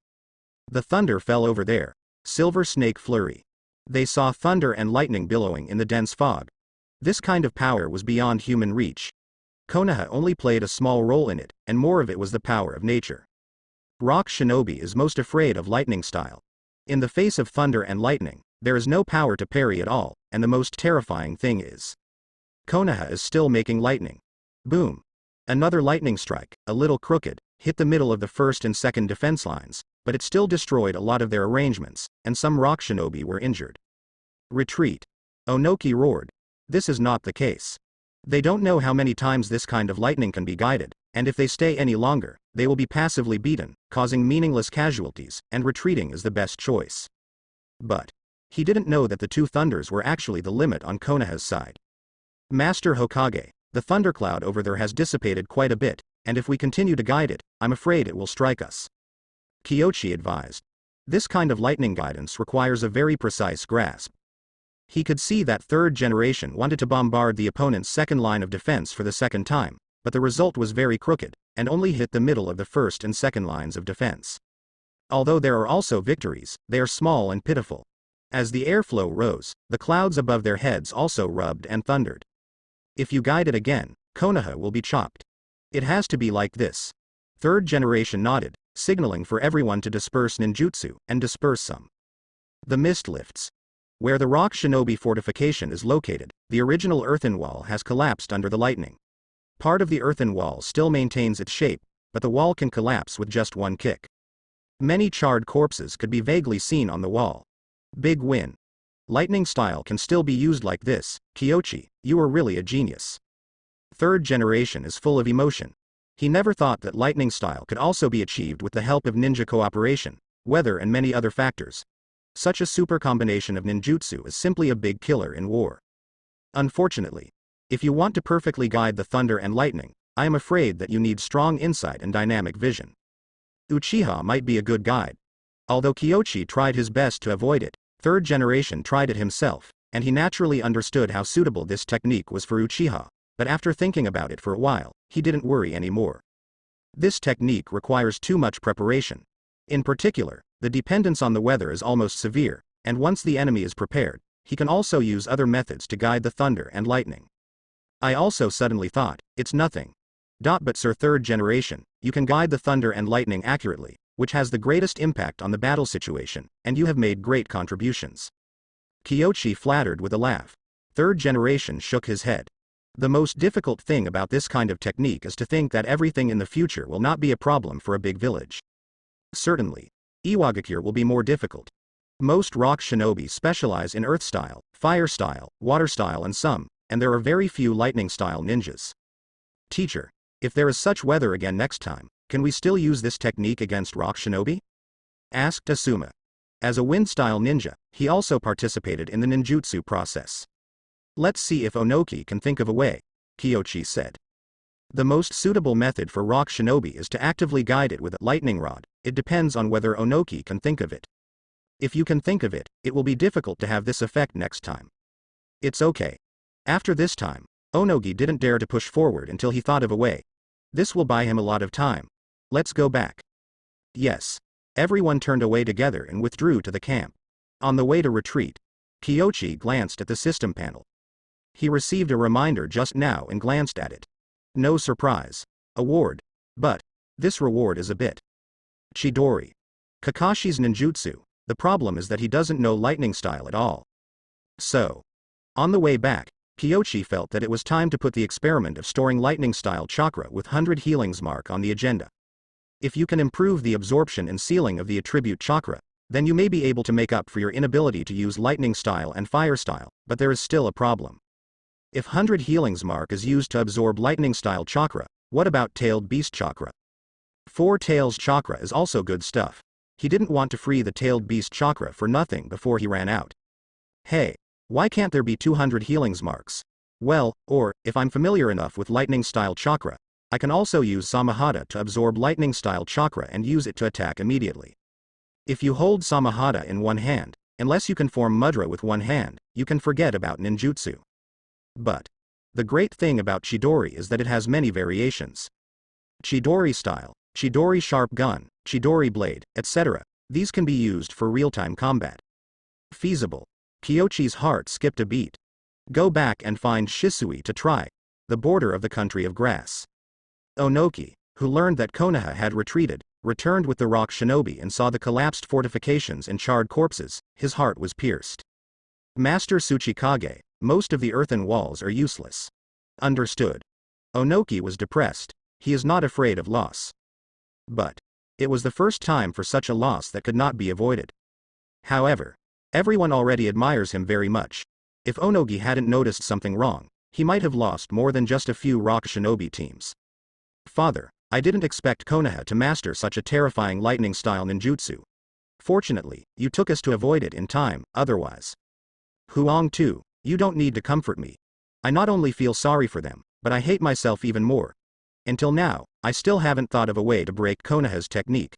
The thunder fell over there. Silver snake flurry. They saw thunder and lightning billowing in the dense fog. This kind of power was beyond human reach. Konoha only played a small role in it, and more of it was the power of nature. Rock shinobi is most afraid of lightning style. In the face of thunder and lightning, there is no power to parry at all, and the most terrifying thing is Konoha is still making lightning. Boom. Another lightning strike, a little crooked, hit the middle of the first and second defense lines, but it still destroyed a lot of their arrangements, and some rock shinobi were injured. Retreat. Onoki roared. This is not the case. They don't know how many times this kind of lightning can be guided, and if they stay any longer, they will be passively beaten, causing meaningless casualties, and retreating is the best choice. But he didn't know that the 2 thunders were actually the limit on Konoha's side. Master Hokage, the thundercloud over there has dissipated quite a bit, and if we continue to guide it, I'm afraid it will strike us. Kyoshi advised. This kind of lightning guidance requires a very precise grasp. He could see that third generation wanted to bombard the opponent's second line of defense for the second time, but the result was very crooked, and only hit the middle of the first and second lines of defense. Although there are also victories, they are small and pitiful. As the airflow rose, the clouds above their heads also rubbed and thundered. If you guide it again, Konoha will be chopped. It has to be like this. Third generation nodded, signaling for everyone to disperse ninjutsu, and disperse some. The mist lifts. Where the rock shinobi fortification is located, the original earthen wall has collapsed under the lightning. Part of the earthen wall still maintains its shape, but the wall can collapse with just one kick. Many charred corpses could be vaguely seen on the wall. Big win. Lightning style can still be used like this. Kyoshi, you are really a genius. Third generation is full of emotion. He never thought that lightning style could also be achieved with the help of ninja cooperation, weather and many other factors. Such a super combination of ninjutsu is simply a big killer in war. Unfortunately, if you want to perfectly guide the thunder and lightning, I am afraid that you need strong insight and dynamic vision. Uchiha might be a good guide. Although Kyoshi tried his best to avoid it, third generation tried it himself, and he naturally understood how suitable this technique was for Uchiha, but after thinking about it for a while, he didn't worry anymore. This technique requires too much preparation. In particular, the dependence on the weather is almost severe, and once the enemy is prepared, he can also use other methods to guide the thunder and lightning. I also suddenly thought, it's nothing. But sir, third generation, you can guide the thunder and lightning accurately, which has the greatest impact on the battle situation, and you have made great contributions. Kyoshi flattered with a laugh. Third generation shook his head. The most difficult thing about this kind of technique is to think that everything in the future will not be a problem for a big village. Certainly, Iwagakure will be more difficult. Most rock shinobi specialize in earth style, fire style, water style and there are very few lightning style ninjas. Teacher, if there is such weather again next time, can we still use this technique against rock shinobi? Asked Asuma. As a wind style ninja, he also participated in the ninjutsu process. Let's see if Onogi can think of a way, Kyoshi said. The most suitable method for rock shinobi is to actively guide it with a lightning rod. It depends on whether Onogi can think of it. If you can think of it, it will be difficult to have this effect next time. It's okay. After this time, Onogi didn't dare to push forward until he thought of a way. This will buy him a lot of time. Let's go back. Yes. Everyone turned away together and withdrew to the camp. On the way to retreat, Kyoshi glanced at the system panel. He received a reminder just now and glanced at it. No surprise. Award. But this reward is a bit. Chidori. Kakashi's ninjutsu. The problem is that he doesn't know lightning style at all. So, on the way back, Kyoshi felt that it was time to put the experiment of storing lightning style chakra with 100 healings mark on the agenda. If you can improve the absorption and sealing of the attribute chakra, then you may be able to make up for your inability to use lightning style and fire style, but there is still a problem. If 100 healings mark is used to absorb lightning style chakra, what about tailed beast chakra? 4 tails chakra is also good stuff. He didn't want to free the tailed beast chakra for nothing before he ran out. Hey, why can't there be 200 healings marks? Well, or, if I'm familiar enough with lightning style chakra, I can also use Samahata to absorb lightning style chakra and use it to attack immediately. If you hold Samahata in one hand, unless you can form mudra with one hand, you can forget about ninjutsu. But the great thing about Chidori is that it has many variations. Chidori style, Chidori sharp gun, Chidori blade, etc. These can be used for real-time combat. Feasible. Kyoshi's heart skipped a beat. Go back and find Shisui to try. The border of the country of grass. Onogi, who learned that Konoha had retreated, returned with the rock shinobi and saw the collapsed fortifications and charred corpses. His heart was pierced. Master Tsuchikage, most of the earthen walls are useless. Understood. Onogi was depressed. He is not afraid of loss. But it was the first time for such a loss that could not be avoided. However, everyone already admires him very much. If Onogi hadn't noticed something wrong, he might have lost more than just a few rock shinobi teams. Father, I didn't expect Konoha to master such a terrifying lightning-style ninjutsu. Fortunately, you took us to avoid it in time, otherwise. Huang too, you don't need to comfort me. I not only feel sorry for them, but I hate myself even more. Until now, I still haven't thought of a way to break Konoha's technique.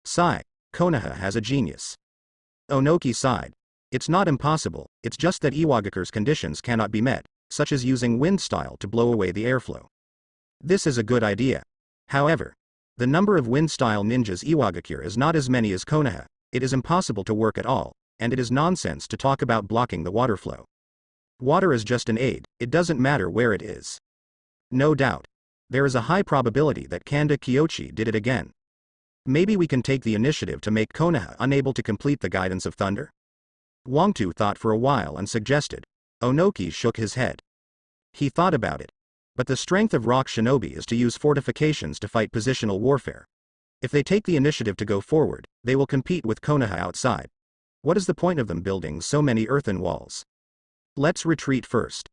Sigh, Konoha has a genius. Onogi sighed. It's not impossible, it's just that Iwagakure's conditions cannot be met, such as using wind style to blow away the airflow. This is a good idea. However, the number of wind style ninjas Iwagakure is not as many as Konoha. It is impossible to work at all, and it is nonsense to talk about blocking the water flow. Water is just an aid, it doesn't matter where it is. No doubt. There is a high probability that Kanda Kyoshi did it again. Maybe we can take the initiative to make Konoha unable to complete the guidance of thunder? Wangtu thought for a while and suggested. Onogi shook his head. He thought about it. But the strength of rock shinobi is to use fortifications to fight positional warfare. If they take the initiative to go forward, they will compete with Konoha outside. What is the point of them building so many earthen walls? Let's retreat first.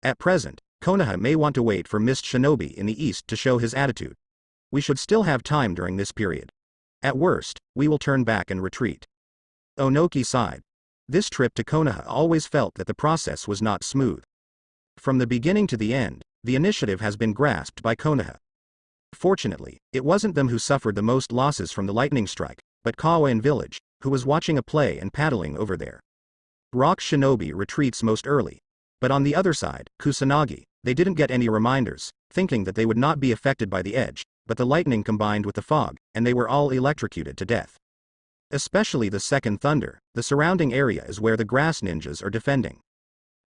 At present, Konoha may want to wait for Mist Shinobi in the east to show his attitude. We should still have time during this period. At worst, we will turn back and retreat. Onogi sighed. This trip to Konoha always felt that the process was not smooth. From the beginning to the end, the initiative has been grasped by Konoha. Fortunately, it wasn't them who suffered the most losses from the lightning strike, but Kawain village, who was watching a play and paddling over there. Rock Shinobi retreats most early. But on the other side, Kusanagi, they didn't get any reminders, thinking that they would not be affected by the edge, but the lightning combined with the fog, and they were all electrocuted to death. Especially the second thunder, the surrounding area is where the grass ninjas are defending.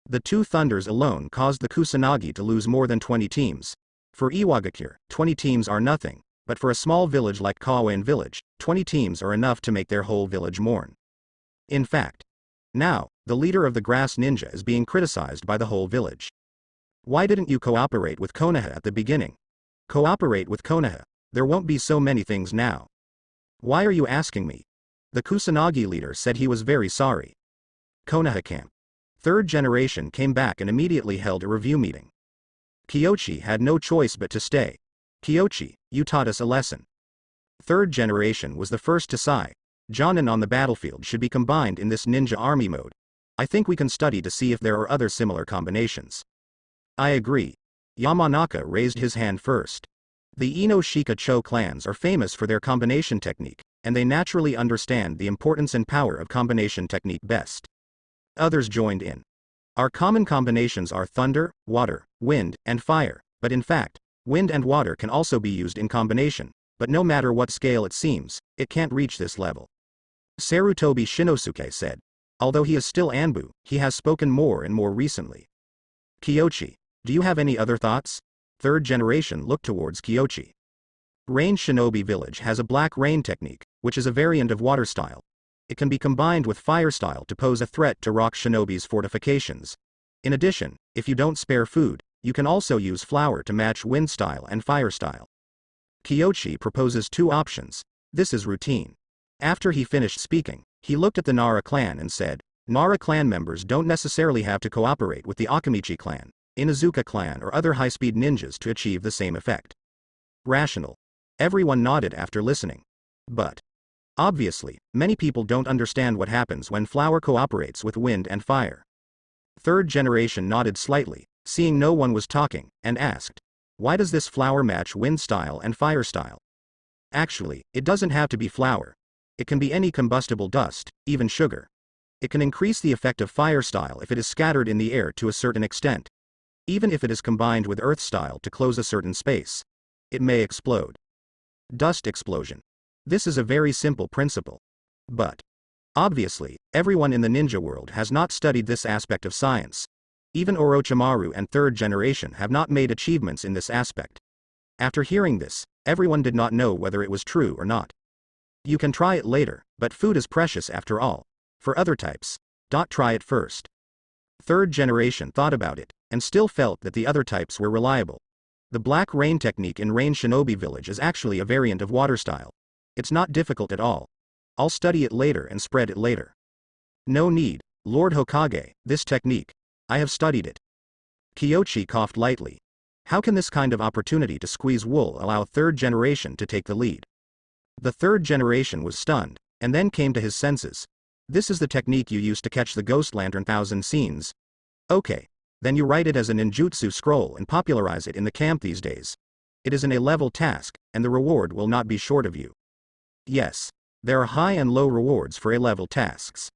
The two thunders alone caused the Kusanagi to lose more than 20 teams. For Iwagakure, 20 teams are nothing, but for a small village like Kawain village, 20 teams are enough to make their whole village mourn. In fact, now, the leader of the grass ninja is being criticized by the whole village. Why didn't you cooperate with Konoha at the beginning? Cooperate with Konoha. There won't be so many things now. Why are you asking me? The Kusanagi leader said he was very sorry. Konoha camp. Third generation came back and immediately held a review meeting. Kyochi had no choice but to stay. Kyochi, you taught us a lesson. Third generation was the first to sigh. Jonin on the battlefield should be combined in this ninja army mode. I think we can study to see if there are other similar combinations. I agree. Yamanaka raised his hand first. The Ino Shika Cho clans are famous for their combination technique, and they naturally understand the importance and power of combination technique best. Others joined in. Our common combinations are thunder, water, wind, and fire, but in fact, wind and water can also be used in combination, but no matter what scale it seems, it can't reach this level. Sarutobi Shinosuke said. Although he is still Anbu, he has spoken more and more recently. Kyochi, do you have any other thoughts? Third generation looked towards Kyochi. Rain Shinobi Village has a black rain technique, which is a variant of water style. It can be combined with fire style to pose a threat to rock shinobi's fortifications. In addition, if you don't spare food, you can also use flour to match wind style and fire style. Kyochi proposes two options. This is routine. After he finished speaking, he looked at the Nara clan and said, Nara clan members don't necessarily have to cooperate with the Akamichi clan, Inuzuka clan or other high-speed ninjas to achieve the same effect. Rational. Everyone nodded after listening. But obviously, many people don't understand what happens when flour cooperates with wind and fire. Third generation nodded slightly, seeing no one was talking, and asked, why does this flour match wind style and fire style? Actually, it doesn't have to be flour. It can be any combustible dust, even sugar. It can increase the effect of fire style if it is scattered in the air to a certain extent. Even if it is combined with earth style to close a certain space. It may explode. Dust explosion. This is a very simple principle. But obviously, everyone in the ninja world has not studied this aspect of science. Even Orochimaru and third generation have not made achievements in this aspect. After hearing this, everyone did not know whether it was true or not. You can try it later, but food is precious after all. For other types, try it first. Third generation thought about it, and still felt that the other types were reliable. The black rain technique in Rain Shinobi Village is actually a variant of water style. It's not difficult at all. I'll study it later and spread it later. No need, Lord Hokage, this technique. I have studied it. Kyochi coughed lightly. How can this kind of opportunity to squeeze wool allow third generation to take the lead? The third generation was stunned, and then came to his senses. This is the technique you use to catch the ghost lantern 1000 scenes. Okay. Then you write it as a ninjutsu scroll and popularize it in the camp these days. It is an A-level task, and the reward will not be short of you. Yes. There are high and low rewards for A-level tasks.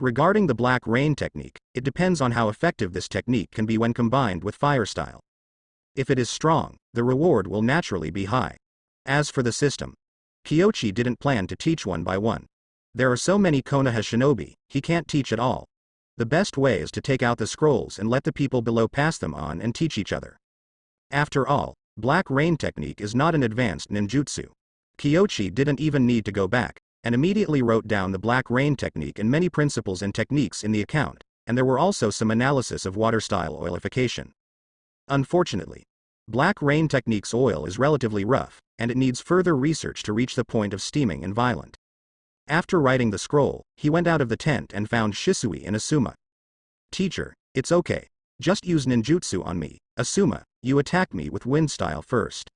Regarding the black rain technique, it depends on how effective this technique can be when combined with fire style. If it is strong, the reward will naturally be high. As for the system, Kyochi didn't plan to teach one by one. There are so many Konoha shinobi, he can't teach at all. The best way is to take out the scrolls and let the people below pass them on and teach each other. After all, black rain technique is not an advanced ninjutsu. Kyochi didn't even need to go back, and immediately wrote down the black rain technique and many principles and techniques in the account, and there were also some analysis of water style oilification. Unfortunately, Black Rain Technique's oil is relatively rough, and it needs further research to reach the point of steaming and violent. After writing the scroll, he went out of the tent and found Shisui and Asuma. Teacher, it's okay. Just use ninjutsu on me. Asuma, you attack me with wind style first.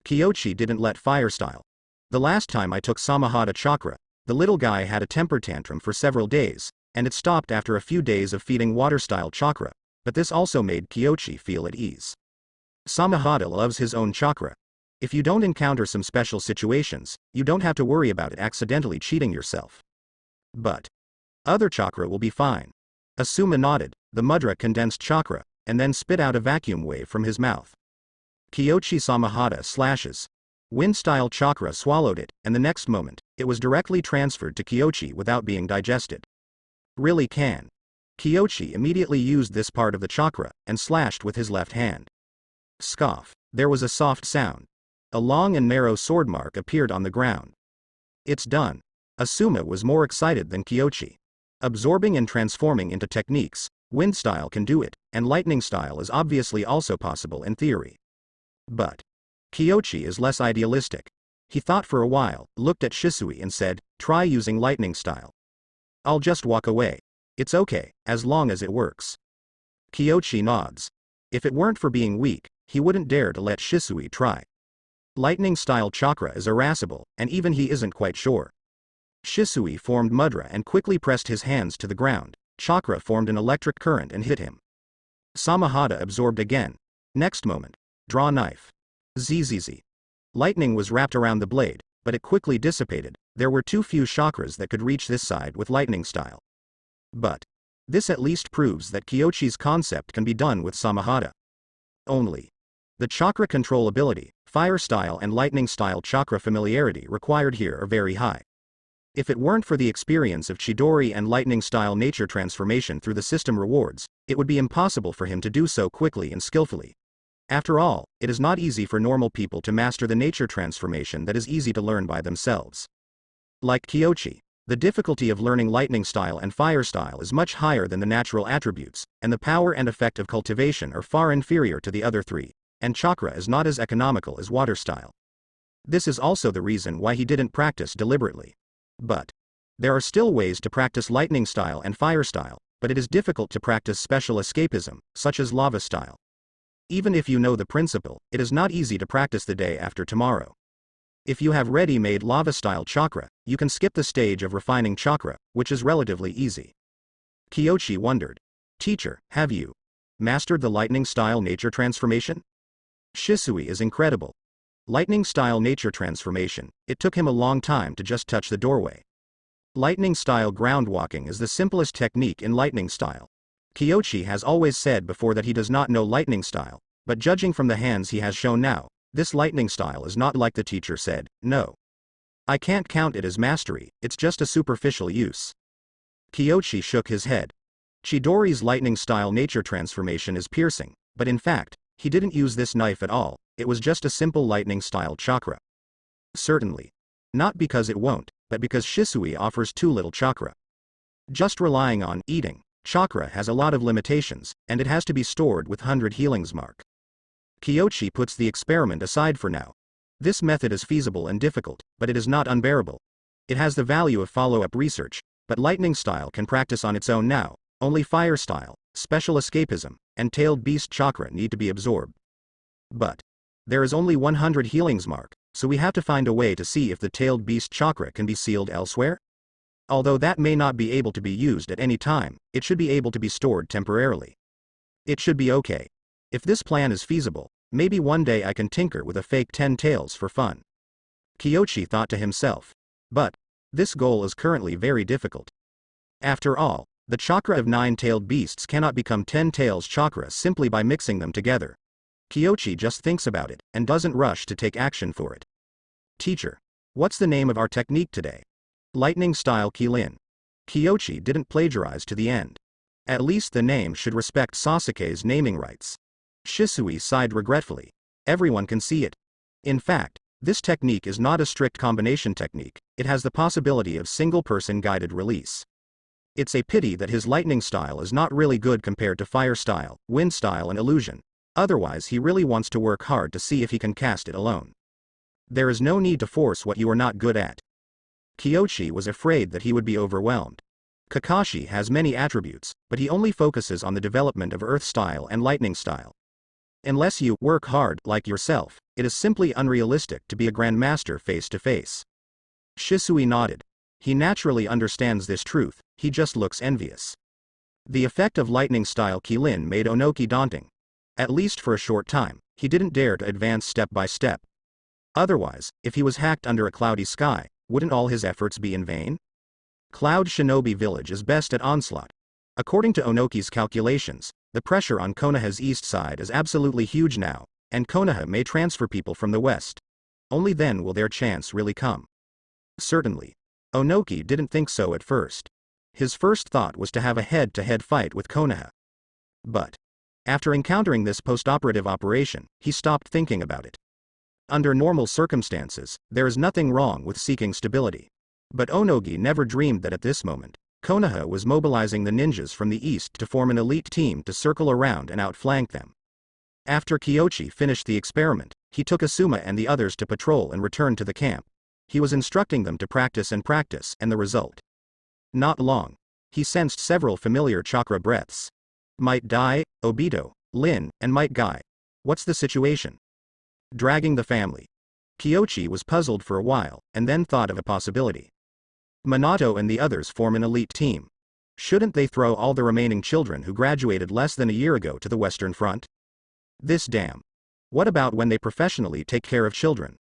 Kyochi didn't let fire style. The last time I took Samahata chakra, the little guy had a temper tantrum for several days, and it stopped after a few days of feeding water style chakra, but this also made Kyochi feel at ease. Samahata loves his own chakra. If you don't encounter some special situations, you don't have to worry about it accidentally cheating yourself. But other chakra will be fine. Asuma nodded, the mudra condensed chakra, and then spit out a vacuum wave from his mouth. Kyochi Samahata slashes. Wind-style chakra swallowed it, and the next moment, it was directly transferred to Kyochi without being digested. Really can. Kyochi immediately used this part of the chakra, and slashed with his left hand. Scoff. There was a soft sound. A long and narrow sword mark appeared on the ground. It's done. Asuma was more excited than Kyochi. Absorbing and transforming into techniques, wind style can do it, and lightning style is obviously also possible in theory. But Kyochi is less idealistic. He thought for a while, looked at Shisui and said, try using lightning style. I'll just walk away. It's okay, as long as it works. Kyochi nods. If it weren't for being weak, he wouldn't dare to let Shisui try. Lightning style chakra is irascible, and even he isn't quite sure. Shisui formed mudra and quickly pressed his hands to the ground. Chakra formed an electric current and hit him. Samahata absorbed again. Next moment. Draw knife. Zzz. Lightning was wrapped around the blade, but it quickly dissipated. There were too few chakras that could reach this side with lightning style. But this at least proves that Kyochi's concept can be done with Samahata. Only the chakra control ability, fire style and lightning style chakra familiarity required here are very high. If it weren't for the experience of Chidori and lightning style nature transformation through the system rewards, it would be impossible for him to do so quickly and skillfully. After all, it is not easy for normal people to master the nature transformation that is easy to learn by themselves. Like Kyochi, the difficulty of learning lightning style and fire style is much higher than the natural attributes, and the power and effect of cultivation are far inferior to the other three, and chakra is not as economical as water style. This is also the reason why he didn't practice deliberately. But there are still ways to practice lightning style and fire style, but it is difficult to practice special escapism, such as lava style. Even if you know the principle, it is not easy to practice the day after tomorrow. If you have ready-made lava-style chakra, you can skip the stage of refining chakra, which is relatively easy. Kyochi wondered. Teacher, have you mastered the lightning-style nature transformation? Shisui is incredible. Lightning-style nature transformation, it took him a long time to just touch the doorway. Lightning-style ground walking is the simplest technique in lightning style. Kyochi has always said before that he does not know lightning style, but judging from the hands he has shown now, this lightning style is not like the teacher said. No. I can't count it as mastery, it's just a superficial use. Kyochi shook his head. Chidori's lightning style nature transformation is piercing, but in fact, he didn't use this knife at all, it was just a simple lightning style chakra. Certainly. Not because it won't, but because Shisui offers too little chakra. Just relying on eating chakra has a lot of limitations, and it has to be stored with 100 healings mark. Kyochi puts the experiment aside for now. This method is feasible and difficult, but it is not unbearable. It has the value of follow-up research, but lightning style can practice on its own now. Only fire style, special escapism, and tailed beast chakra need to be absorbed. But there is only 100 healings mark, so we have to find a way to see if the tailed beast chakra can be sealed elsewhere. Although that may not be able to be used at any time, it should be able to be stored temporarily. It should be okay. If this plan is feasible, maybe one day I can tinker with a fake 10 tails for fun. Kyochi thought to himself. But this goal is currently very difficult. After all, the chakra of 9-tailed beasts cannot become 10 tails chakra simply by mixing them together. Kyochi just thinks about it, and doesn't rush to take action for it. Teacher, what's the name of our technique today? Lightning style Kilin. Kyochi didn't plagiarize to the end. At least the name should respect Sasuke's naming rights. Shisui sighed regretfully. Everyone can see it. In fact, this technique is not a strict combination technique, it has the possibility of single-person guided release. It's a pity that his lightning style is not really good compared to fire style, wind style and illusion. Otherwise he really wants to work hard to see if he can cast it alone. There is no need to force what you are not good at. Kyoshi was afraid that he would be overwhelmed. Kakashi has many attributes, but he only focuses on the development of Earth style and Lightning style. Unless you work hard like yourself, it is simply unrealistic to be a grandmaster face to face. Shisui nodded. He naturally understands this truth, he just looks envious. The effect of Lightning style Kilin made Onoki daunting. At least for a short time, he didn't dare to advance step by step. Otherwise, if he was hacked under a cloudy sky, wouldn't all his efforts be in vain? Cloud Shinobi Village is best at onslaught. According to Onoki's calculations, the pressure on Konoha's east side is absolutely huge now, and Konoha may transfer people from the west. Only then will their chance really come. Certainly. Onoki didn't think so at first. His first thought was to have a head-to-head fight with Konoha. But after encountering this post-operative operation, he stopped thinking about it. Under normal circumstances, there is nothing wrong with seeking stability. But Onogi never dreamed that at this moment, Konoha was mobilizing the ninjas from the east to form an elite team to circle around and outflank them. After Kyoshi finished the experiment, he took Asuma and the others to patrol and returned to the camp. He was instructing them to practice, and the result. Not long. He sensed several familiar chakra breaths. Might Dai, Obito, Lin, and Might Guy. What's the situation? Dragging the family. Kyoshi was puzzled for a while, and then thought of a possibility. Minato and the others form an elite team. Shouldn't they throw all the remaining children who graduated less than a year ago to the Western Front? This damn. What about when they professionally take care of children?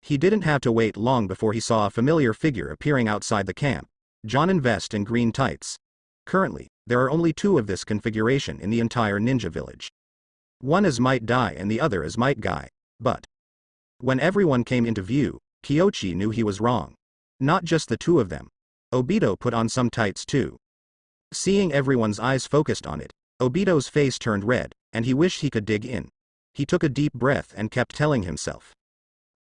He didn't have to wait long before he saw a familiar figure appearing outside the camp. John in vest and green tights. Currently, there are only two of this configuration in the entire ninja village. One is Might Dai and the other is Might Guy, but when everyone came into view, Kyoshi knew he was wrong. Not just the two of them. Obito put on some tights too. Seeing everyone's eyes focused on it, Obito's face turned red, and he wished he could dig in. He took a deep breath and kept telling himself.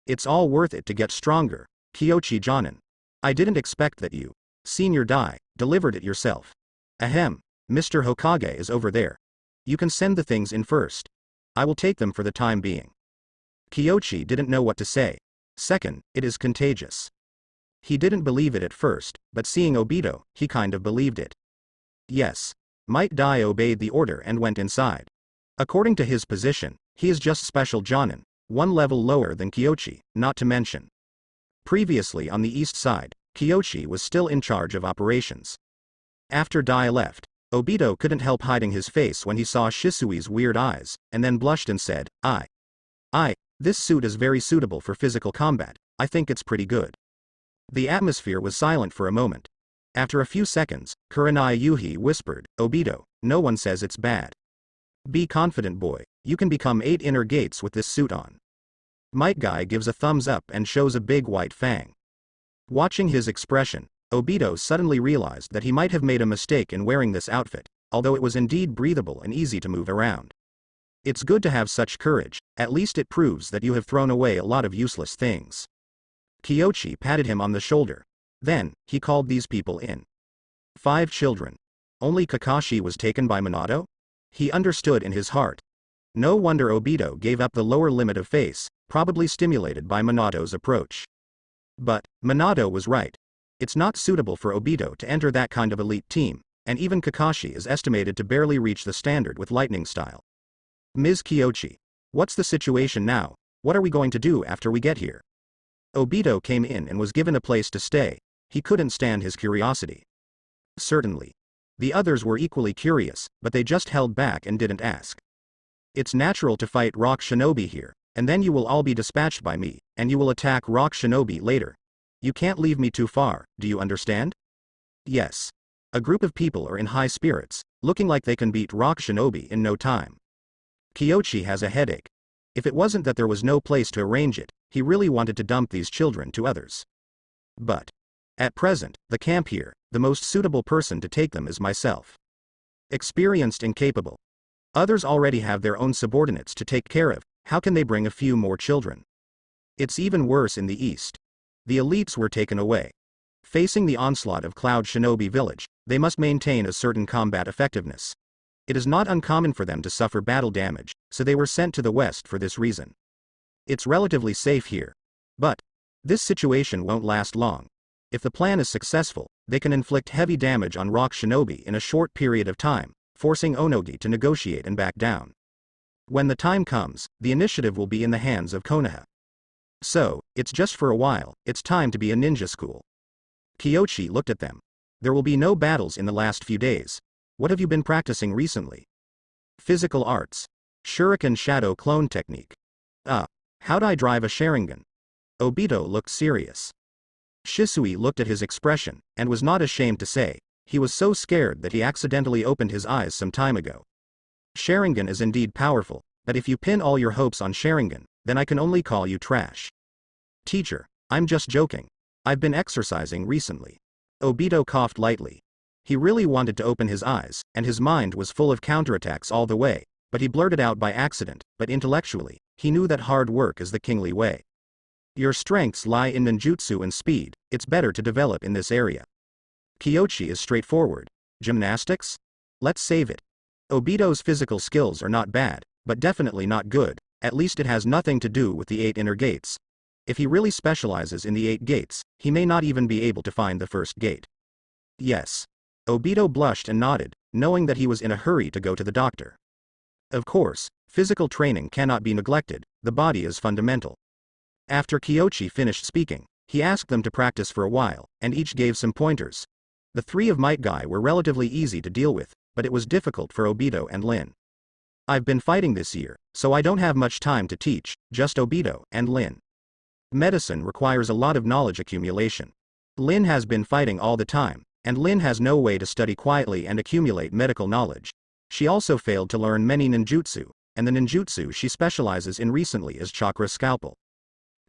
It's all worth it to get stronger, Kyoshi Jonin. I didn't expect that you, Senior Dai, delivered it yourself. Ahem, Mr. Hokage is over there. You can send the things in first. I will take them for the time being. Kyoshi didn't know what to say. Second, it is contagious. He didn't believe it at first, but seeing Obito, he kind of believed it. Yes. Might Dai obeyed the order and went inside. According to his position, he is just special Jonin, one level lower than Kyoshi, not to mention. Previously on the east side, Kyoshi was still in charge of operations. After Dai left, Obito couldn't help hiding his face when he saw Shisui's weird eyes, and then blushed and said, this suit is very suitable for physical combat, I think it's pretty good. The atmosphere was silent for a moment. After a few seconds, Kurenai Yuhi whispered, Obito, no one says it's bad. Be confident boy, you can become 8 inner gates with this suit on. Might Guy gives a thumbs up and shows a big white fang. Watching his expression, Obito suddenly realized that he might have made a mistake in wearing this outfit, although it was indeed breathable and easy to move around. It's good to have such courage, at least it proves that you have thrown away a lot of useless things. Kyoshi patted him on the shoulder. Then, he called these people in. 5 children. Only Kakashi was taken by Minato? He understood in his heart. No wonder Obito gave up the lower limit of face, probably stimulated by Minato's approach. But, Minato was right. It's not suitable for Obito to enter that kind of elite team, and even Kakashi is estimated to barely reach the standard with lightning style. Ms. Kyoshi. What's the situation now? What are we going to do after we get here? Obito came in and was given a place to stay. He couldn't stand his curiosity. Certainly. The others were equally curious, but they just held back and didn't ask. It's natural to fight Rock Shinobi here, and then you will all be dispatched by me, and you will attack Rock Shinobi later. You can't leave me too far, do you understand? Yes. A group of people are in high spirits, looking like they can beat Rock Shinobi in no time. Kyoshi has a headache. If it wasn't that there was no place to arrange it, he really wanted to dump these children to others. But at present, the camp here, the most suitable person to take them is myself. Experienced and capable. Others already have their own subordinates to take care of, how can they bring a few more children? It's even worse in the east. The elites were taken away. Facing the onslaught of Cloud Shinobi Village, they must maintain a certain combat effectiveness. It is not uncommon for them to suffer battle damage, so they were sent to the west for this reason. It's relatively safe here. But this situation won't last long. If the plan is successful, they can inflict heavy damage on rock shinobi in a short period of time, forcing Onogi to negotiate and back down. When the time comes, the initiative will be in the hands of Konaha. So, it's just for a while, it's time to be a ninja school. Kyoshi looked at them. There will be no battles in the last few days. What have you been practicing recently? Physical arts. Shuriken shadow clone technique. How'd I drive a Sharingan? Obito looked serious. Shisui looked at his expression, and was not ashamed to say, he was so scared that he accidentally opened his eyes some time ago. Sharingan is indeed powerful, but if you pin all your hopes on Sharingan, then I can only call you trash. Teacher, I'm just joking. I've been exercising recently. Obito coughed lightly. He really wanted to open his eyes, and his mind was full of counterattacks all the way, but he blurted out by accident, but intellectually, he knew that hard work is the kingly way. Your strengths lie in ninjutsu and speed, it's better to develop in this area. Kyoshi is straightforward. Gymnastics? Let's save it. Obito's physical skills are not bad, but definitely not good, at least it has nothing to do with the 8 inner gates. If he really specializes in the 8 gates, he may not even be able to find the first gate. Yes. Obito blushed and nodded, knowing that he was in a hurry to go to the doctor. Of course, physical training cannot be neglected, the body is fundamental. After Kyoshi finished speaking, he asked them to practice for a while, and each gave some pointers. The 3 of Might Guy were relatively easy to deal with, but it was difficult for Obito and Lin. I've been fighting this year, so I don't have much time to teach, just Obito and Lin. Medicine requires a lot of knowledge accumulation. Lin has been fighting all the time, and Lin has no way to study quietly and accumulate medical knowledge. She also failed to learn many ninjutsu, and the ninjutsu she specializes in recently is chakra scalpel.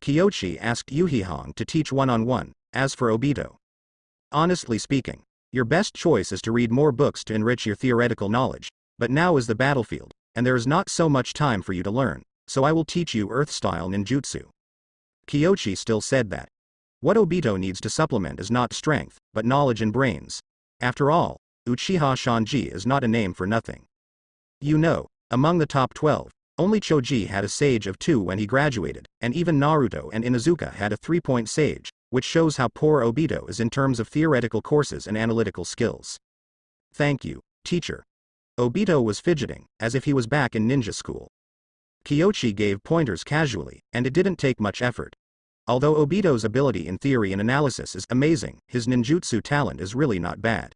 Kyoshi asked Yuhihong to teach one-on-one, as for Obito. Honestly speaking, your best choice is to read more books to enrich your theoretical knowledge, but now is the battlefield, and there is not so much time for you to learn, so I will teach you Earth-style ninjutsu. Kyoshi still said that. What Obito needs to supplement is not strength, but knowledge and brains. After all, Uchiha Shanji is not a name for nothing. You know, among the top 12, only Choji had a Sage of 2 when he graduated, and even Naruto and Inuzuka had a 3-point Sage, which shows how poor Obito is in terms of theoretical courses and analytical skills. Thank you, teacher. Obito was fidgeting, as if he was back in ninja school. Kyoshi gave pointers casually, and it didn't take much effort. Although Obito's ability in theory and analysis is amazing, his ninjutsu talent is really not bad.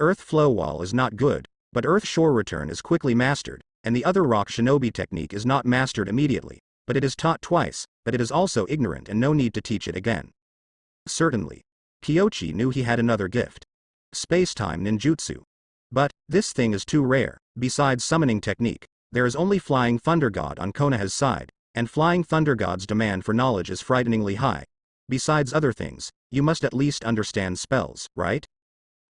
Earth Flow Wall is not good, but Earth Shore Return is quickly mastered, and the other rock shinobi technique is not mastered immediately, but it is taught twice, but it is also ignorant and no need to teach it again. Certainly. Kyoshi knew he had another gift. Space-time ninjutsu. But, this thing is too rare. Besides summoning technique, there is only Flying Thunder God on Konoha's side, and Flying Thunder God's demand for knowledge is frighteningly high. Besides other things, you must at least understand spells, right?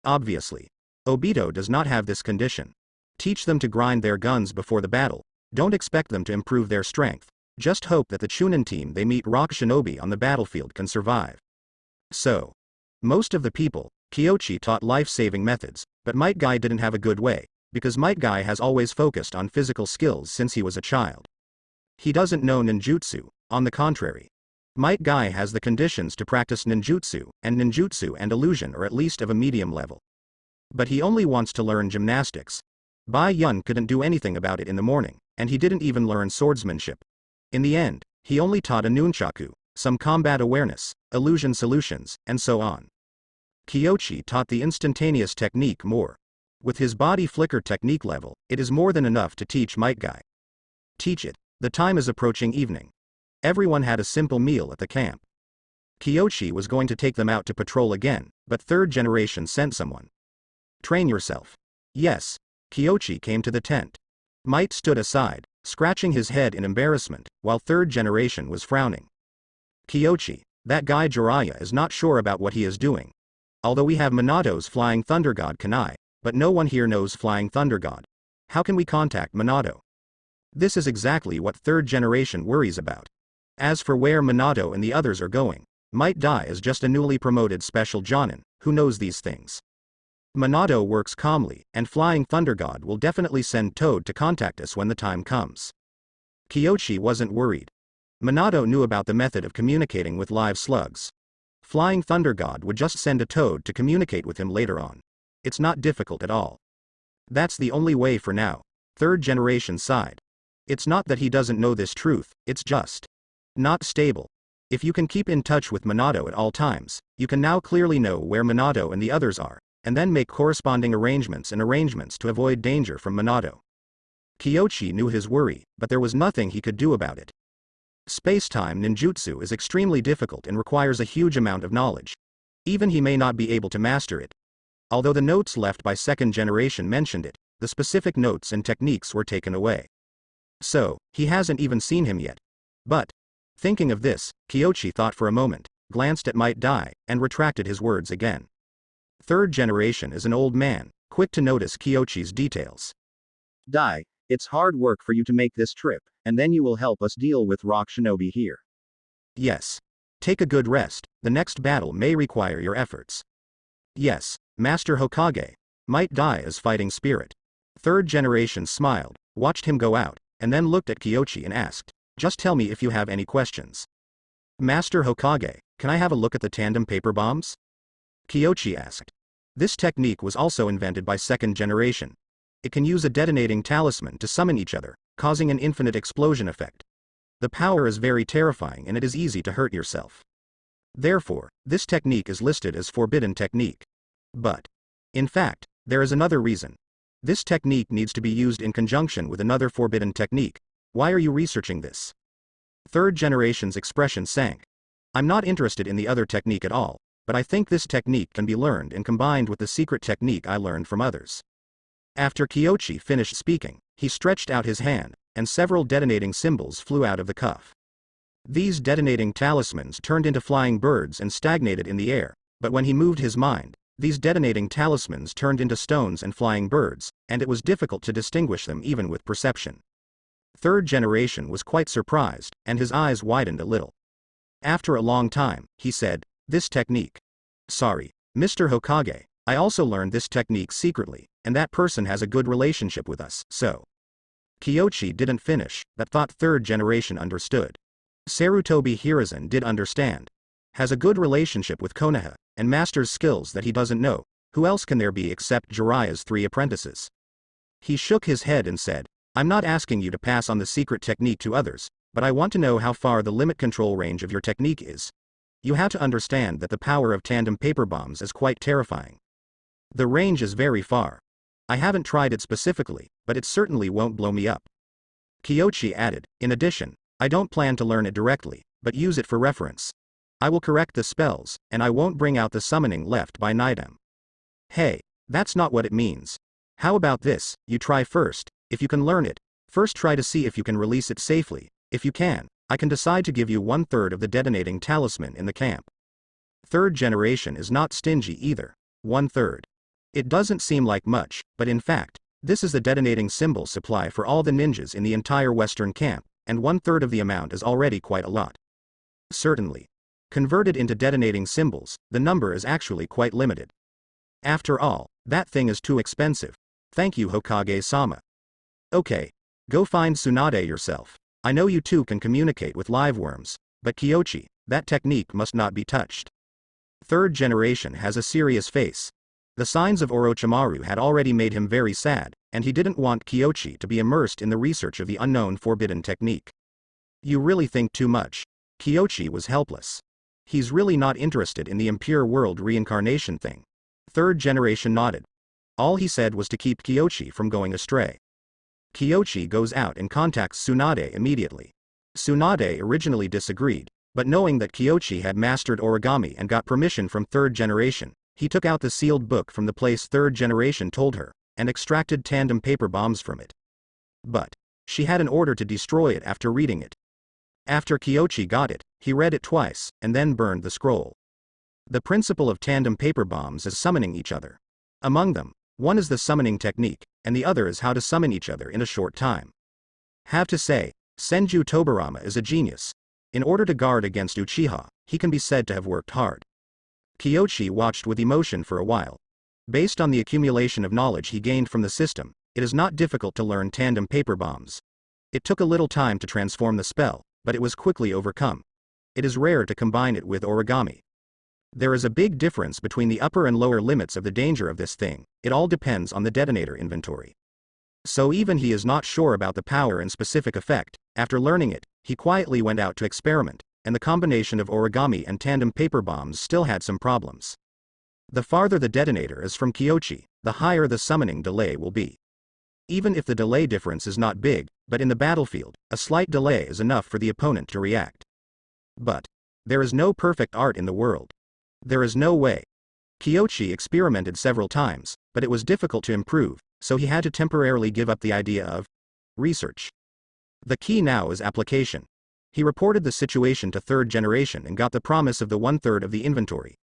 Obviously. Obito does not have this condition. Teach them to grind their guns before the battle, don't expect them to improve their strength, just hope that the Chunin team they meet rock shinobi on the battlefield can survive. So. Most of the people, Kyoshi taught life-saving methods, but Might Guy didn't have a good way, because Might Guy has always focused on physical skills since he was a child. He doesn't know ninjutsu, on the contrary. Might Guy has the conditions to practice ninjutsu and illusion are at least of a medium level. But he only wants to learn gymnastics. Bai Yun couldn't do anything about it in the morning, and he didn't even learn swordsmanship. In the end, he only taught a nunchaku, some combat awareness, illusion solutions, and so on. Kyoshi taught the instantaneous technique more. With his body flicker technique level, it is more than enough to teach Might Guy. Teach it. The time is approaching evening. Everyone had a simple meal at the camp. Kyoshi was going to take them out to patrol again, but third generation sent someone. Train yourself. Yes. Kyoshi came to the tent. Might stood aside, scratching his head in embarrassment, while third generation was frowning. Kyoshi, that guy Jiraiya is not sure about what he is doing. Although we have Minato's Flying Thunder God Kanai, but no one here knows Flying Thunder God. How can we contact Minato? This is exactly what third generation worries about. As for where Minato and the others are going, Might Dai is just a newly promoted special Jonin, who knows these things. Minato works calmly, and Flying Thunder God will definitely send Toad to contact us when the time comes. Kyoshi wasn't worried. Minato knew about the method of communicating with live slugs. Flying Thunder God would just send a toad to communicate with him later on. It's not difficult at all. That's the only way for now. Third generation sighed. It's not that he doesn't know this truth, it's just not stable. If you can keep in touch with Minato at all times, you can now clearly know where Minato and the others are, and then make corresponding arrangements to avoid danger from Minato. Kyoshi knew his worry, but there was nothing he could do about it. Space-time ninjutsu is extremely difficult and requires a huge amount of knowledge. Even he may not be able to master it. Although the notes left by second generation mentioned it, the specific notes and techniques were taken away. So, he hasn't even seen him yet. But, thinking of this, Kyoshi thought for a moment, glanced at Might Dai, and retracted his words again. Third generation is an old man, quick to notice Kyoshi's details. Dai, it's hard work for you to make this trip, and then you will help us deal with Rock Shinobi here. Yes. Take a good rest, the next battle may require your efforts. Yes, Master Hokage. Might Dai is fighting spirit. Third generation smiled, watched him go out, and then looked at Kyoshi and asked, just tell me if you have any questions. Master Hokage, can I have a look at the tandem paper bombs? Kyoshi asked. This technique was also invented by second generation. It can use a detonating talisman to summon each other, causing an infinite explosion effect. The power is very terrifying and it is easy to hurt yourself. Therefore, this technique is listed as forbidden technique. But, in fact, there is another reason. This technique needs to be used in conjunction with another forbidden technique. Why are you researching this? Third generation's expression sank. I'm not interested in the other technique at all, but I think this technique can be learned and combined with the secret technique I learned from others. After Kyoshi finished speaking, he stretched out his hand, and several detonating symbols flew out of the cuff. These detonating talismans turned into flying birds and stagnated in the air, but when he moved his mind, these detonating talismans turned into stones and flying birds, and it was difficult to distinguish them even with perception. Third generation was quite surprised, and his eyes widened a little. After a long time, he said, this technique. Sorry, Mr. Hokage, I also learned this technique secretly, and that person has a good relationship with us, so. Kyoshi didn't finish, but thought third generation understood. Sarutobi Hiruzen did understand. Has a good relationship with Konoha, and masters skills that he doesn't know. Who else can there be except Jiraiya's 3 apprentices? He shook his head and said, I'm not asking you to pass on the secret technique to others, but I want to know how far the limit control range of your technique is. You have to understand that the power of tandem paper bombs is quite terrifying. The range is very far. I haven't tried it specifically, but it certainly won't blow me up. Kyoshi added, in addition, I don't plan to learn it directly, but use it for reference. I will correct the spells, and I won't bring out the summoning left by Nidam. Hey, that's not what it means. How about this, you try first, if you can learn it, first try to see if you can release it safely. If you can, I can decide to give you 1/3 of the detonating talisman in the camp. Third generation is not stingy either. 1/3. It doesn't seem like much, but in fact, this is the detonating symbol supply for all the ninjas in the entire western camp, and 1/3 of the amount is already quite a lot. Certainly. Converted into detonating symbols, the number is actually quite limited. After all, that thing is too expensive. Thank you, Hokage-sama. Okay. Go find Tsunade yourself. I know you two can communicate with live worms, but Kyoshi, that technique must not be touched. Third generation has a serious face. The signs of Orochimaru had already made him very sad, and he didn't want Kyoshi to be immersed in the research of the unknown forbidden technique. You really think too much. Kyoshi was helpless. He's really not interested in the impure world reincarnation thing. Third generation nodded. All he said was to keep Kyoshi from going astray. Kyoshi goes out and contacts Tsunade immediately. Tsunade originally disagreed, but knowing that Kyoshi had mastered origami and got permission from third generation, he took out the sealed book from the place third generation told her, and extracted tandem paper bombs from it. But she had an order to destroy it after reading it. After Kyoshi got it, he read it twice, and then burned the scroll. The principle of tandem paper bombs is summoning each other. Among them, one is the summoning technique, and the other is how to summon each other in a short time. Have to say, Senju Tobarama is a genius. In order to guard against Uchiha, he can be said to have worked hard. Kyoshi watched with emotion for a while. Based on the accumulation of knowledge he gained from the system, it is not difficult to learn tandem paper bombs. It took a little time to transform the spell, but it was quickly overcome. It is rare to combine it with origami. There is a big difference between the upper and lower limits of the danger of this thing. It all depends on the detonator inventory. So even he is not sure about the power and specific effect. After learning it, he quietly went out to experiment, and the combination of origami and tandem paper bombs still had some problems. The farther the detonator is from Kyochi, the higher the summoning delay will be. Even if the delay difference is not big, but in the battlefield, a slight delay is enough for the opponent to react. But there is no perfect art in the world. There is no way. Kyochi experimented several times, but it was difficult to improve, so he had to temporarily give up the idea of research. The key now is application. He reported the situation to third generation and got the promise of the 1/3 of the inventory.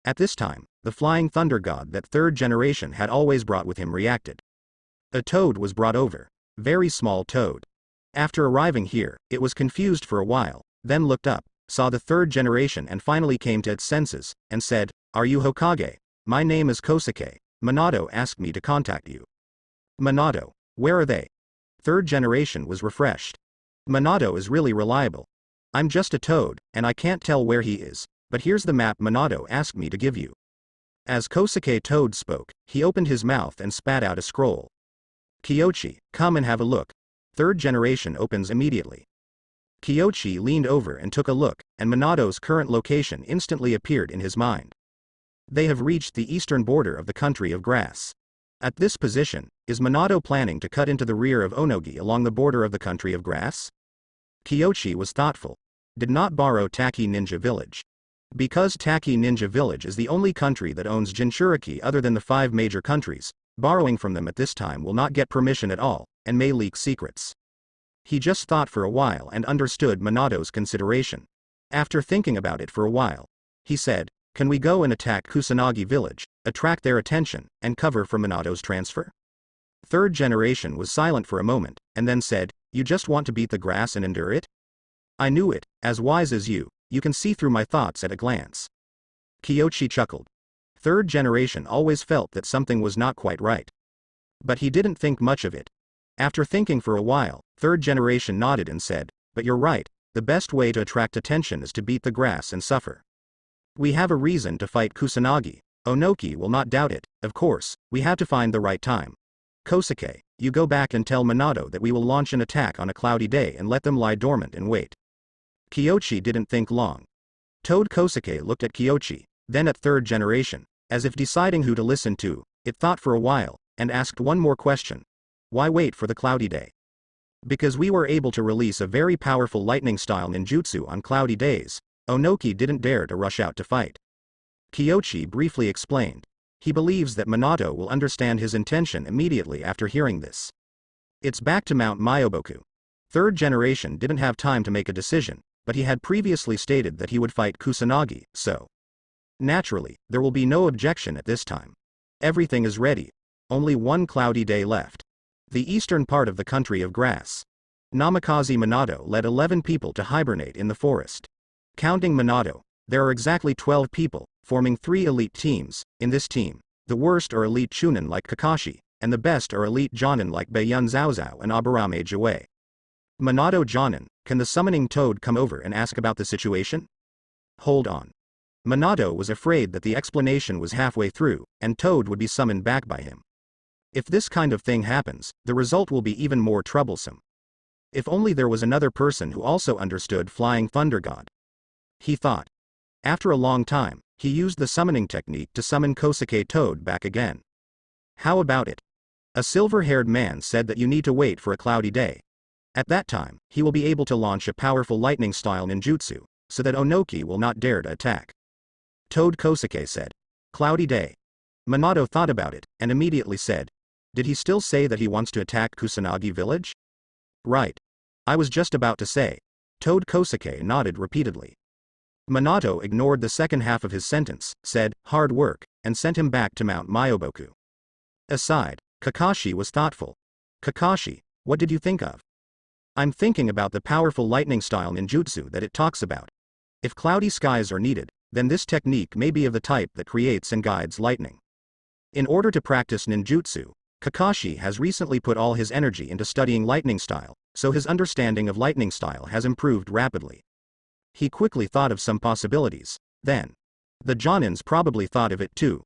At this time, the flying thunder god that third generation had always brought with him reacted. A toad was brought over. Very small toad. After arriving here, it was confused for a while, then looked up, saw the third generation and finally came to its senses, and said, "Are you Hokage? My name is Kosuke. Minato asked me to contact you." Minato, where are they? Third generation was refreshed. Minato is really reliable. I'm just a toad, and I can't tell where he is, but here's the map Minato asked me to give you. As Kosuke Toad spoke, he opened his mouth and spat out a scroll. Kyochi, come and have a look. Third generation opens immediately. Kyochi leaned over and took a look, and Minato's current location instantly appeared in his mind. They have reached the eastern border of the country of grass. At this position, is Minato planning to cut into the rear of Onogi along the border of the country of grass? Kyochi was thoughtful. Did not borrow Taki Ninja Village. Because Taki Ninja Village is the only country that owns Jinchuriki other than the 5 major countries, borrowing from them at this time will not get permission at all, and may leak secrets. He just thought for a while and understood Minato's consideration. After thinking about it for a while, he said, "Can we go and attack Kusanagi village, attract their attention, and cover for Minato's transfer?" Third generation was silent for a moment, and then said, "You just want to beat the grass and endure it?" "I knew it, as wise as you can see through my thoughts at a glance." Kyochi chuckled. Third generation always felt that something was not quite right. But he didn't think much of it. After thinking for a while, third generation nodded and said, "But you're right, the best way to attract attention is to beat the grass and suffer. We have a reason to fight Kusanagi. Onoki will not doubt it, of course, we have to find the right time. Kosuke, you go back and tell Minato that we will launch an attack on a cloudy day and let them lie dormant and wait." Kyochi didn't think long. Toad Kosuke looked at Kyochi, then at third generation, as if deciding who to listen to. It thought for a while, and asked one more question. "Why wait for the cloudy day?" "Because we were able to release a very powerful lightning-style ninjutsu on cloudy days. Onoki didn't dare to rush out to fight." Kyochi briefly explained. He believes that Minato will understand his intention immediately after hearing this. It's back to Mount Myoboku. Third generation didn't have time to make a decision, but he had previously stated that he would fight Kusanagi, so naturally, there will be no objection at this time. Everything is ready. Only one cloudy day left. The eastern part of the country of grass. Namikaze Minato led 11 people to hibernate in the forest. Counting Minato, there are exactly 12 people, forming 3 elite teams. In this team, the worst are elite Chunin like Kakashi, and the best are elite Jonin like Baiyun Zaozao and Aburame Jouei. Minato Jonin, can the summoning toad come over and ask about the situation? Hold on. Minato was afraid that the explanation was halfway through, and Toad would be summoned back by him. If this kind of thing happens, the result will be even more troublesome. If only there was another person who also understood Flying Thunder God. He thought. After a long time, he used the summoning technique to summon Kosuke Toad back again. How about it? A silver-haired man said that you need to wait for a cloudy day. At that time, he will be able to launch a powerful lightning-style ninjutsu, so that Onoki will not dare to attack. Toad Kosuke said. Cloudy day. Minato thought about it, and immediately said, "Did he still say that he wants to attack Kusanagi village?" "Right. I was just about to say." Toad Kosuke nodded repeatedly. Minato ignored the second half of his sentence, said, "Hard work," and sent him back to Mount Myoboku. Aside, Kakashi was thoughtful. "Kakashi, what did you think of?" "I'm thinking about the powerful lightning-style ninjutsu that it talks about. If cloudy skies are needed, then this technique may be of the type that creates and guides lightning." In order to practice ninjutsu, Kakashi has recently put all his energy into studying lightning style, so his understanding of lightning style has improved rapidly. He quickly thought of some possibilities. Then, the Jonins probably thought of it too.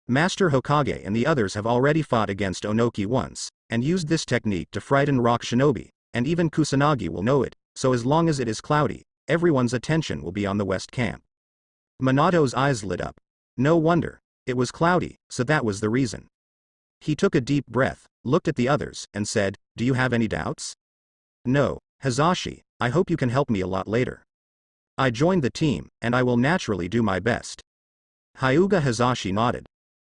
Master Hokage and the others have already fought against Onoki once, and used this technique to frighten rock shinobi, and even Kusanagi will know it, so as long as it is cloudy, everyone's attention will be on the west camp. Minato's eyes lit up. No wonder, it was cloudy, so that was the reason. He took a deep breath, looked at the others, and said, "Do you have any doubts?" "No, Hazashi, I hope you can help me a lot later. I joined the team, and I will naturally do my best." Hyuga Hazashi nodded.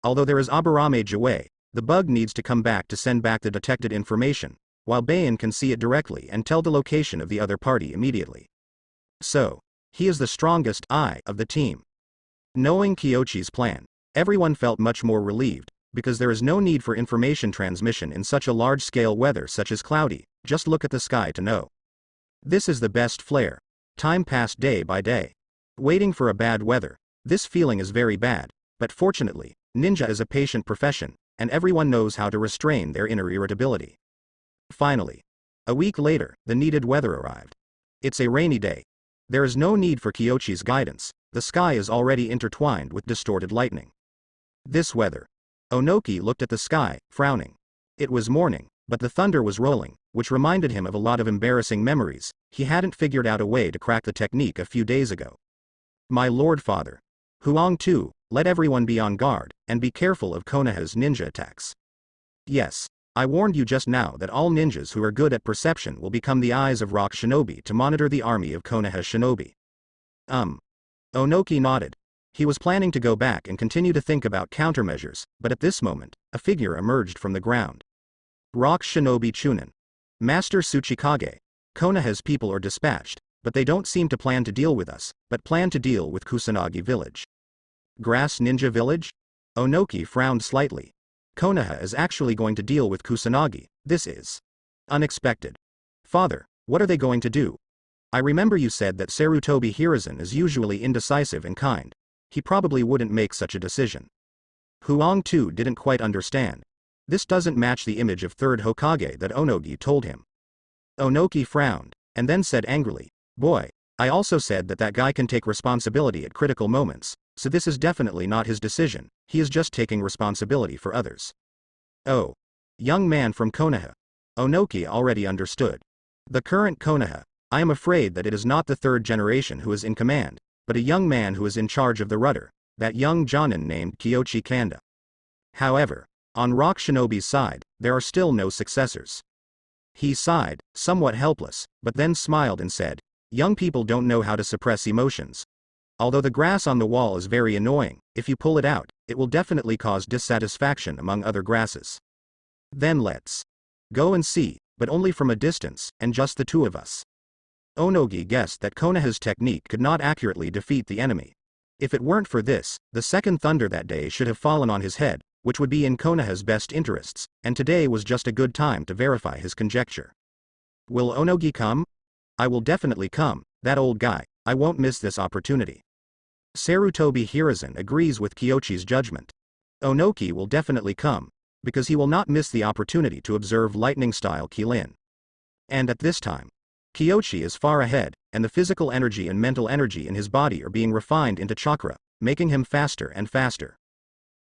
Although there is Aburame Jiwei, the bug needs to come back to send back the detected information, while Bayan can see it directly and tell the location of the other party immediately. So, he is the strongest eye of the team. Knowing Kyochi's plan, everyone felt much more relieved, because there is no need for information transmission in such a large-scale weather such as cloudy, just look at the sky to know. This is the best flare. Time passed day by day. Waiting for a bad weather. This feeling is very bad, but fortunately, ninja is a patient profession, and everyone knows how to restrain their inner irritability. Finally, a week later, the needed weather arrived. It's a rainy day. There is no need for Kyochi's guidance, the sky is already intertwined with distorted lightning. This weather. Onoki looked at the sky, frowning. It was morning, but the thunder was rolling, which reminded him of a lot of embarrassing memories. He hadn't figured out a way to crack the technique a few days ago. "My lord father. Huang too, let everyone be on guard, and be careful of Konoha's ninja attacks. Yes, I warned you just now that all ninjas who are good at perception will become the eyes of rock shinobi to monitor the army of Konoha shinobi." Onoki nodded. He was planning to go back and continue to think about countermeasures, but at this moment, a figure emerged from the ground. Rock shinobi Chunin. "Master Tsuchikage, Konoha's people are dispatched, but they don't seem to plan to deal with us, but plan to deal with Kusanagi village." Grass Ninja Village? Onoki frowned slightly. Konoha is actually going to deal with Kusanagi, this is unexpected. "Father, what are they going to do? I remember you said that Sarutobi Hiruzen is usually indecisive and kind. He probably wouldn't make such a decision." Huang too didn't quite understand. This doesn't match the image of third Hokage that Onogi told him. Onoki frowned, and then said angrily, "Boy, I also said that guy can take responsibility at critical moments, so this is definitely not his decision, he is just taking responsibility for others." "Oh. Young man from Konoha." Onoki already understood. "The current Konoha, I am afraid that it is not the third generation who is in command, but a young man who is in charge of the rudder, that young Jonin named Kyochi Kanda. However, on Rock Shinobi's side, there are still no successors." He sighed, somewhat helpless, but then smiled and said, "Young people don't know how to suppress emotions. Although the grass on the wall is very annoying, if you pull it out, it will definitely cause dissatisfaction among other grasses. Then let's go and see, but only from a distance, and just the two of us." Onogi guessed that Konoha's technique could not accurately defeat the enemy. If it weren't for this, the second thunder that day should have fallen on his head, which would be in Konoha's best interests, and today was just a good time to verify his conjecture. "Will Onogi come?" "I will definitely come, that old guy, I won't miss this opportunity." Sarutobi Hiruzen agrees with Kyochi's judgment. Onoki will definitely come, because he will not miss the opportunity to observe lightning-style Kilin. And at this time, Kyochi is far ahead, and the physical energy and mental energy in his body are being refined into chakra, making him faster and faster.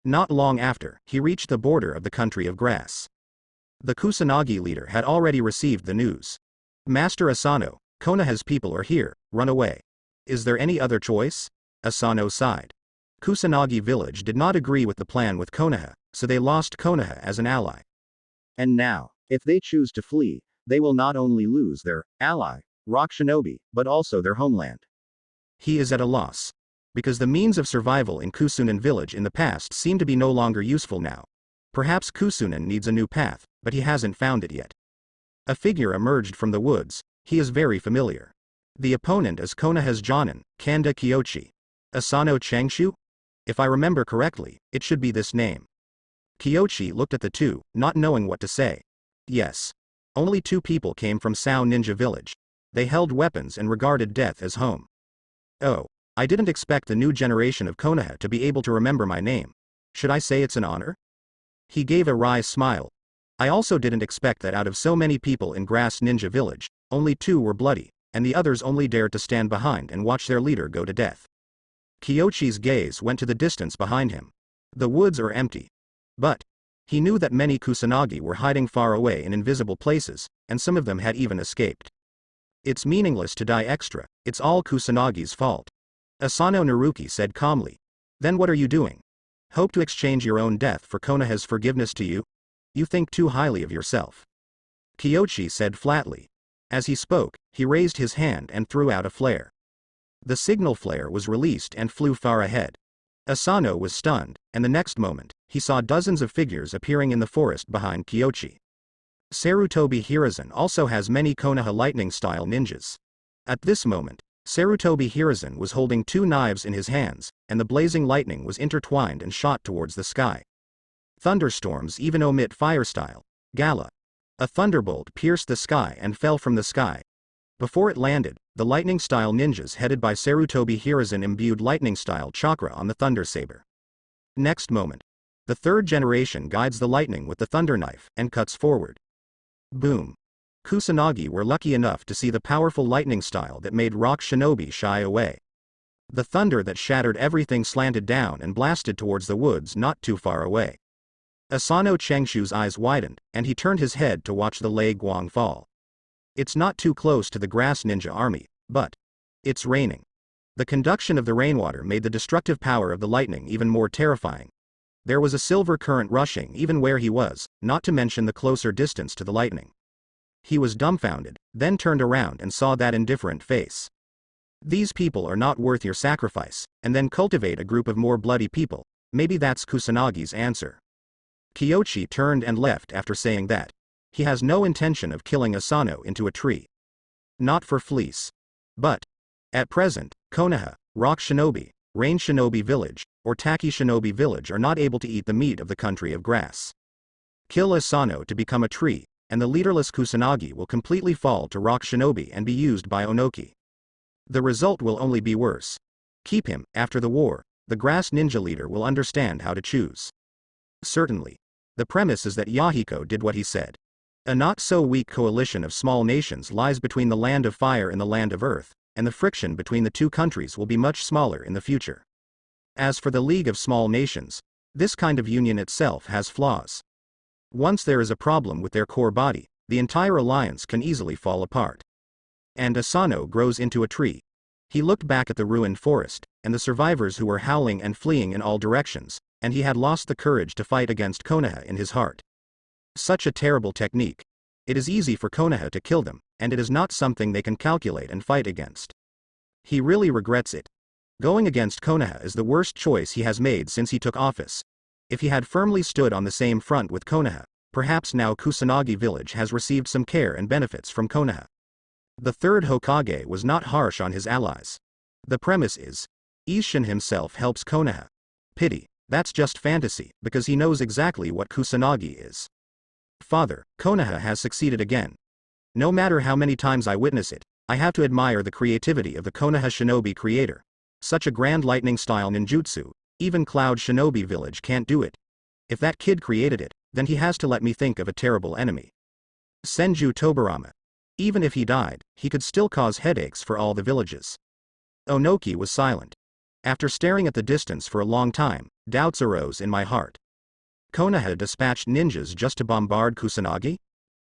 Not long after, he reached the border of the country of grass. The Kusanagi leader had already received the news. "Master Asano, Konoha's people are here, run away. Is there any other choice?" Asano sighed. Kusanagi village did not agree with the plan with Konoha, so they lost Konoha as an ally. And now, if they choose to flee, they will not only lose their ally, Rock Shinobi, but also their homeland. He is at a loss. Because the means of survival in Kusunan village in the past seem to be no longer useful now. Perhaps Kusunan needs a new path, but he hasn't found it yet. A figure emerged from the woods, he is very familiar. The opponent is Konoha's Jonin, Kanda Kyochi. Asano Changshu? If I remember correctly, it should be this name. Kyochi looked at the two, not knowing what to say. Yes. Only two people came from Sao Ninja village. They held weapons and regarded death as home. Oh, I didn't expect the new generation of Konoha to be able to remember my name. Should I say it's an honor? He gave a wry smile. I also didn't expect that out of so many people in Grass Ninja Village, only 2 were bloody, and the others only dared to stand behind and watch their leader go to death. Kyochi's gaze went to the distance behind him. The woods are empty. But he knew that many Kusanagi were hiding far away in invisible places, and some of them had even escaped. It's meaningless to die extra, it's all Kusanagi's fault. Asano Naruki said calmly. Then what are you doing? Hope to exchange your own death for Konoha's forgiveness to you? You think too highly of yourself. Kyochi said flatly. As he spoke, he raised his hand and threw out a flare. The signal flare was released and flew far ahead. Asano was stunned, and the next moment, he saw dozens of figures appearing in the forest behind Kyochi. Sarutobi Hiruzen also has many Konoha lightning-style ninjas. At this moment, Sarutobi Hiruzen was holding 2 knives in his hands, and the blazing lightning was intertwined and shot towards the sky. Thunderstorms even omit fire-style. Gala. A thunderbolt pierced the sky and fell from the sky. Before it landed, the lightning-style ninjas headed by Sarutobi Hiruzen imbued lightning-style chakra on the thunder saber. Next moment, the 3rd generation guides the lightning with the thunder knife and cuts forward. Boom. Kusanagi were lucky enough to see the powerful lightning style that made rock shinobi shy away. The thunder that shattered everything slanted down and blasted towards the woods not too far away. Asano Chengshu's eyes widened, and he turned his head to watch the Lei Guang fall. It's not too close to the Grass Ninja Army, but it's raining. The conduction of the rainwater made the destructive power of the lightning even more terrifying. There was a silver current rushing even where he was, not to mention the closer distance to the lightning. He was dumbfounded, then turned around and saw that indifferent face. These people are not worth your sacrifice, and then cultivate a group of more bloody people. Maybe that's Kusanagi's answer. Kyochi turned and left after saying that. He has no intention of killing Asano into a tree. Not for fleece. But at present, Konoha, Rock Shinobi, Rain Shinobi Village, or Taki Shinobi Village are not able to eat the meat of the country of grass. Kill Asano to become a tree, and the leaderless Kusanagi will completely fall to Rock Shinobi and be used by Onogi. The result will only be worse. Keep him. After the war, the Grass Ninja leader will understand how to choose. Certainly. The premise is that Yahiko did what he said. A not-so-weak coalition of small nations lies between the land of fire and the land of earth, and the friction between the 2 countries will be much smaller in the future. As for the League of Small Nations, this kind of union itself has flaws. Once there is a problem with their core body, the entire alliance can easily fall apart. And Asano grows into a tree. He looked back at the ruined forest, and the survivors who were howling and fleeing in all directions, and he had lost the courage to fight against Konoha in his heart. Such a terrible technique. It is easy for Konoha to kill them, and it is not something they can calculate and fight against. He really regrets it. Going against Konoha is the worst choice he has made since he took office. If he had firmly stood on the same front with Konoha, perhaps now Kusanagi village has received some care and benefits from Konoha. The 3rd Hokage was not harsh on his allies. The premise is, Isshin himself helps Konoha. Pity, that's just fantasy, because he knows exactly what Kusanagi is. Father, Konoha has succeeded again. No matter how many times I witness it, I have to admire the creativity of the Konoha shinobi creator. Such a grand lightning-style ninjutsu, even Cloud Shinobi Village can't do it. If that kid created it, then he has to let me think of a terrible enemy. Senju Tobarama. Even if he died, he could still cause headaches for all the villages. Onoki was silent. After staring at the distance for a long time, doubts arose in my heart. Konoha dispatched ninjas just to bombard Kusanagi?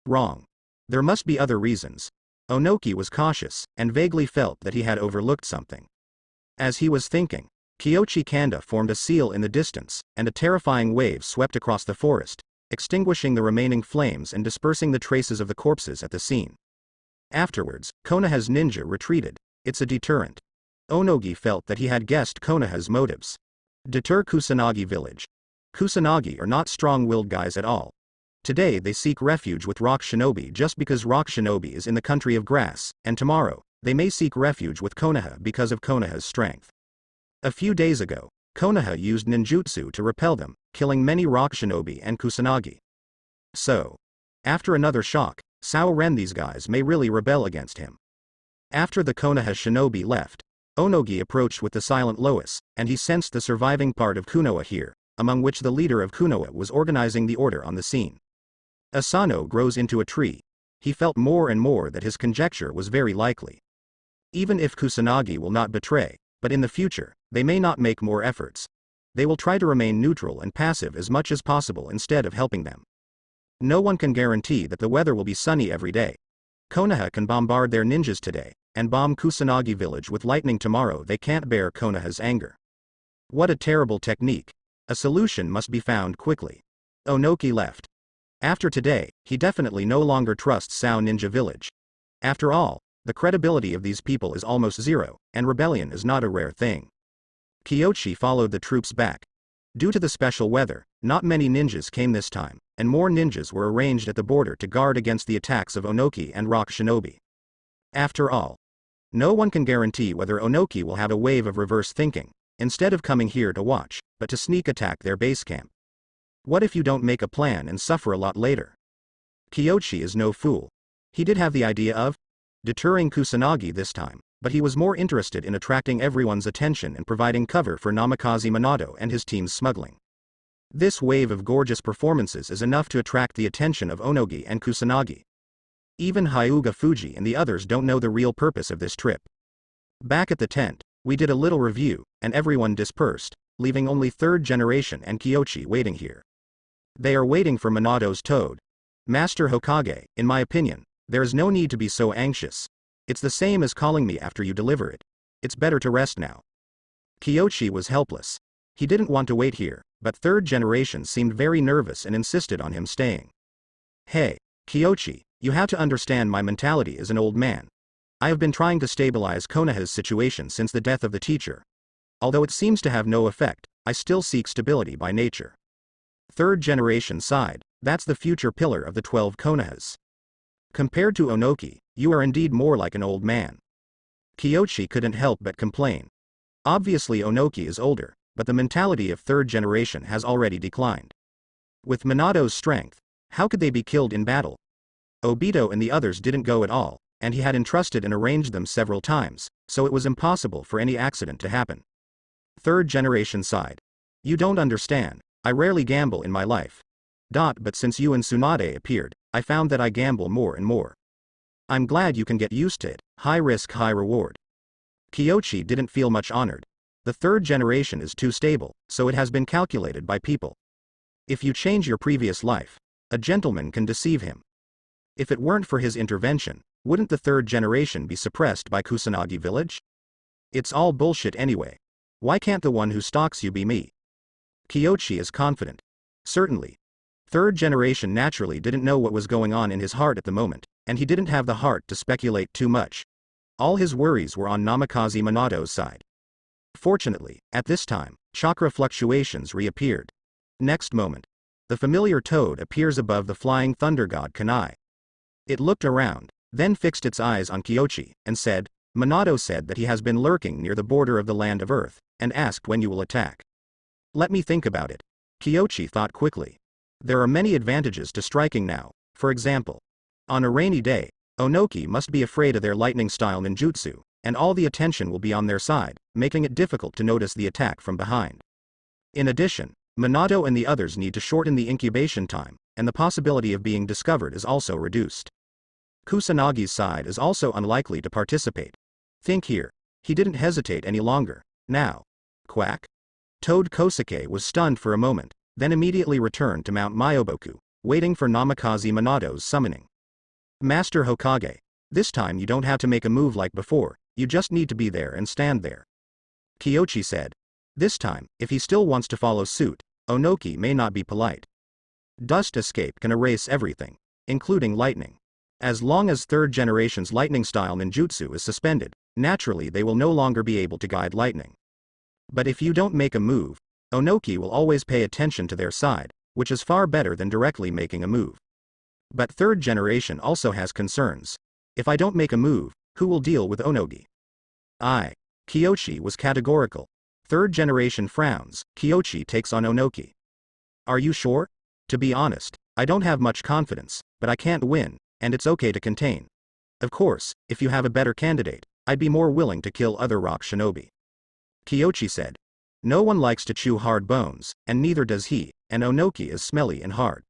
Wrong. There must be other reasons. Onoki was cautious, and vaguely felt that he had overlooked something. As he was thinking, Kyochi Kanda formed a seal in the distance, and a terrifying wave swept across the forest, extinguishing the remaining flames and dispersing the traces of the corpses at the scene. Afterwards, Konoha's ninja retreated. It's a deterrent. Onogi felt that he had guessed Konoha's motives. Deter Kusanagi village. Kusanagi are not strong-willed guys at all. Today they seek refuge with Rock Shinobi just because Rock Shinobi is in the country of grass, and tomorrow, they may seek refuge with Konoha because of Konoha's strength. A few days ago, Konoha used ninjutsu to repel them, killing many Rock Shinobi and Kusanagi. So, after another shock, Sao Ren these guys may really rebel against him. After the Konoha shinobi left, Onogi approached with the silent Lois, and he sensed the surviving part of Konoha here, among which the leader of Konoha was organizing the order on the scene. Asano grows into a tree. He felt more and more that his conjecture was very likely. Even if Kusanagi will not betray, but in the future, they may not make more efforts. They will try to remain neutral and passive as much as possible instead of helping them. No one can guarantee that the weather will be sunny every day. Konoha can bombard their ninjas today, and bomb Kusanagi village with lightning tomorrow. They can't bear Konoha's anger. What a terrible technique. A solution must be found quickly. Onogi left. After today, he definitely no longer trusts Sao Ninja Village. After all, the credibility of these people is almost zero, and rebellion is not a rare thing. Kyoshi followed the troops back. Due to the special weather, not many ninjas came this time, and more ninjas were arranged at the border to guard against the attacks of Onogi and rock shinobi. After all, no one can guarantee whether Onogi will have a wave of reverse thinking, instead of coming here to watch, but to sneak attack their base camp. What if you don't make a plan and suffer a lot later? Kyoshi is no fool. He did have the idea of deterring Kusanagi this time, but he was more interested in attracting everyone's attention and providing cover for Namikaze Minato and his team's smuggling. This wave of gorgeous performances is enough to attract the attention of Onogi and Kusanagi. Even Hyuga Fuji and the others don't know the real purpose of this trip. Back at the tent, we did a little review, and everyone dispersed, leaving only third generation and Kyoshi waiting here. They are waiting for Minato's toad. Master Hokage, in my opinion, there is no need to be so anxious. It's the same as calling me after you deliver it. It's better to rest now. Kyoshi was helpless. He didn't want to wait here, but third generation seemed very nervous and insisted on him staying. Hey, Kyoshi, you have to understand my mentality as an old man. I have been trying to stabilize Konoha's situation since the death of the teacher. Although it seems to have no effect, I still seek stability by nature. Third generation sighed, that's the future pillar of the 12 Konohas. Compared to Onogi, you are indeed more like an old man. Kyoshi couldn't help but complain. Obviously Onogi is older, but the mentality of third generation has already declined. With Minato's strength, how could they be killed in battle? Obito and the others didn't go at all, and he had entrusted and arranged them several times, so it was impossible for any accident to happen. Third generation sighed. You don't understand, I rarely gamble in my life. But since you and Tsunade appeared, I found that I gamble more and more. I'm glad you can get used to it, high risk high reward. Kyoshi didn't feel much honored. The third generation is too stable, so it has been calculated by people. If you change your previous life, a gentleman can deceive him. If it weren't for his intervention, wouldn't the third generation be suppressed by Kusanagi village? It's all bullshit anyway. Why can't the one who stalks you be me? Kyoshi is confident. Certainly. Third generation naturally didn't know what was going on in his heart at the moment, and he didn't have the heart to speculate too much. All his worries were on Namikaze Minato's side. Fortunately, at this time, chakra fluctuations reappeared. Next moment, the familiar toad appears above the flying thunder god Kanai. It looked around, then fixed its eyes on Kyoshi, and said, Minato said that he has been lurking near the border of the land of Earth, and asked when you will attack. Let me think about it. Kyoshi thought quickly. There are many advantages to striking now. For example, on a rainy day, Onogi must be afraid of their lightning-style ninjutsu, and all the attention will be on their side, making it difficult to notice the attack from behind. In addition, Minato and the others need to shorten the incubation time, and the possibility of being discovered is also reduced. Kusanagi's side is also unlikely to participate. Think here. He didn't hesitate any longer. Now. Quack. Toad Kosuke was stunned for a moment, then immediately returned to Mount Myoboku, waiting for Namikaze Minato's summoning. Master Hokage, this time you don't have to make a move like before, you just need to be there and stand there. Kyoshi said. This time, if he still wants to follow suit, Onogi may not be polite. Dust escape can erase everything, including lightning. As long as third generation's lightning-style ninjutsu is suspended, naturally they will no longer be able to guide lightning. But if you don't make a move, Onogi will always pay attention to their side, which is far better than directly making a move. But third generation also has concerns. If I don't make a move, who will deal with Onogi? Kyoshi was categorical. Third generation frowns, Kyoshi takes on Onogi. Are you sure? To be honest, I don't have much confidence, but I can't win, and it's okay to contain. Of course, if you have a better candidate, I'd be more willing to kill other rock shinobi. Kyoshi said. No one likes to chew hard bones, and neither does he, and Onoki is smelly and hard.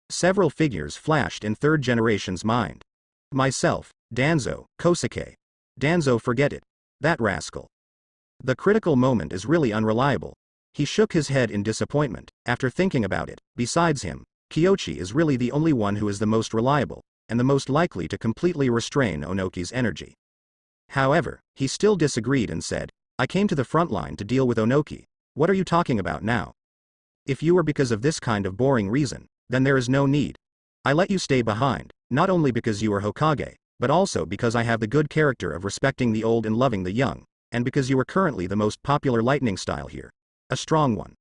Several figures flashed in third generation's mind. Myself, Danzo, Kosuke. Danzo, forget it. That rascal. The critical moment is really unreliable. He shook his head in disappointment, after thinking about it. Besides him, Kyochi is really the only one who is the most reliable, and the most likely to completely restrain Onoki's energy. However, he still disagreed and said, I came to the front line to deal with Onoki. What are you talking about now? If you were because of this kind of boring reason, then there is no need. I let you stay behind, not only because you are Hokage, but also because I have the good character of respecting the old and loving the young, and because you are currently the most popular lightning style here. A strong one.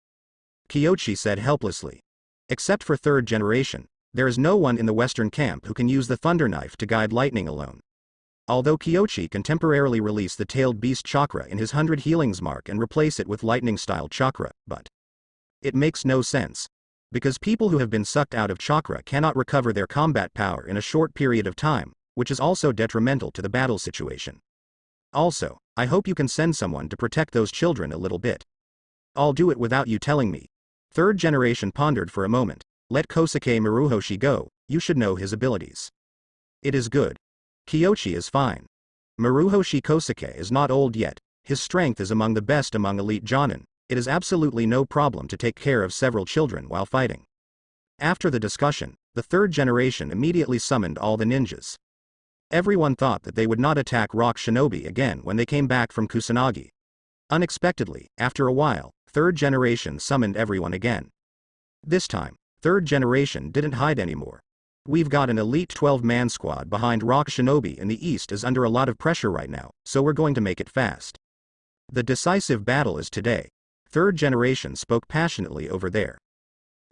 Kyochi said helplessly. Except for third generation, there is no one in the western camp who can use the thunder knife to guide lightning alone. Although Kyochi can temporarily release the tailed beast chakra in his 100 healings mark and replace it with lightning style chakra, but it makes no sense. Because people who have been sucked out of chakra cannot recover their combat power in a short period of time, which is also detrimental to the battle situation. Also, I hope you can send someone to protect those children a little bit. I'll do it without you telling me. Third generation pondered for a moment. Let Kosuke Maruhoshi go, you should know his abilities. It is good. Kyochi is fine. Maruhoshi Kosuke is not old yet, his strength is among the best among elite jonin. It is absolutely no problem to take care of several children while fighting. After the discussion, the third generation immediately summoned all the ninjas. Everyone thought that they would not attack rock shinobi again when they came back from Kusanagi. Unexpectedly, after a while, third generation summoned everyone again. This time, third generation didn't hide anymore. We've got an elite 12-man squad behind rock shinobi in the east is under a lot of pressure right now, so we're going to make it fast. The decisive battle is today. Third generation spoke passionately over there.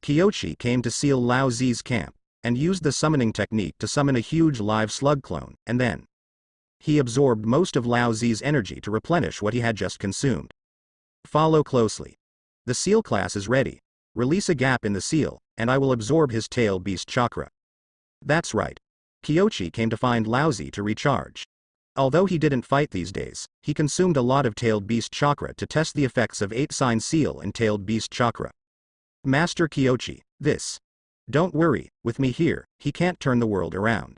Kyochi came to seal Lao Zi's camp, and used the summoning technique to summon a huge live slug clone, and then he absorbed most of Lao Zi's energy to replenish what he had just consumed. Follow closely. The seal class is ready. Release a gap in the seal, and I will absorb his tail beast chakra. That's right. Kyochi came to find Lao Zi to recharge. Although he didn't fight these days, he consumed a lot of tailed beast chakra to test the effects of 8-sign seal and tailed beast chakra. Master Kyochi, this. Don't worry, with me here, he can't turn the world around.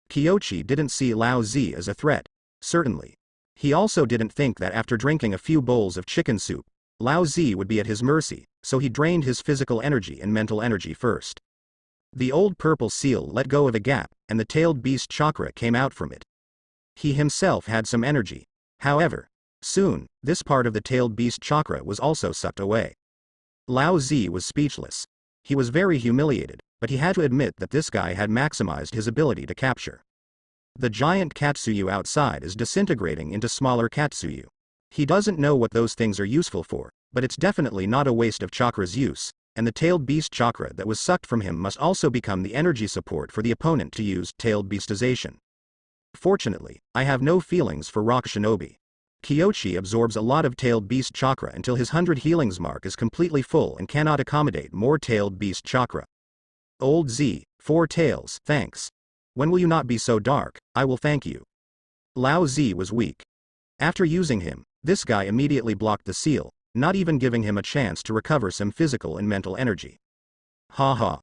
Kyochi didn't see Lao Zi as a threat, certainly. He also didn't think that after drinking a few bowls of chicken soup, Lao Zi would be at his mercy, so he drained his physical energy and mental energy first. The old purple seal let go of a gap, and the tailed beast chakra came out from it. He himself had some energy. However, soon, this part of the tailed beast chakra was also sucked away. Lao Zi was speechless. He was very humiliated, but he had to admit that this guy had maximized his ability to capture. The giant Katsuyu outside is disintegrating into smaller Katsuyu. He doesn't know what those things are useful for, but it's definitely not a waste of chakra's use, and the tailed beast chakra that was sucked from him must also become the energy support for the opponent to use tailed beastization. Fortunately, I have no feelings for rock shinobi. Kyochi absorbs a lot of tailed beast chakra until his 100 healings mark is completely full and cannot accommodate more tailed beast chakra. Old Z, 4 tails, thanks. When will you not be so dark? I will thank you. Lao Zi was weak. After using him, this guy immediately blocked the seal, not even giving him a chance to recover some physical and mental energy. Ha ha.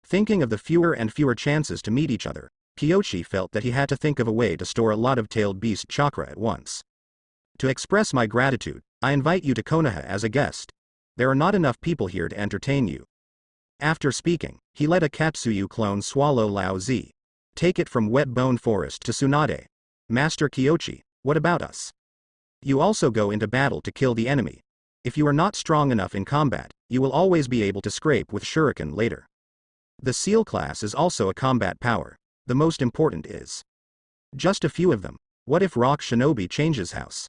Thinking of the fewer and fewer chances to meet each other, Kyochi felt that he had to think of a way to store a lot of tailed beast chakra at once. To express my gratitude, I invite you to Konaha as a guest. There are not enough people here to entertain you. After speaking, he let a Katsuyu clone swallow Lao Zi. Take it from Wet Bone Forest to Tsunade. Master Kyochi, what about us? You also go into battle to kill the enemy. If you are not strong enough in combat, you will always be able to scrape with shuriken later. The seal class is also a combat power. The most important is just a few of them. What if rock shinobi changes house?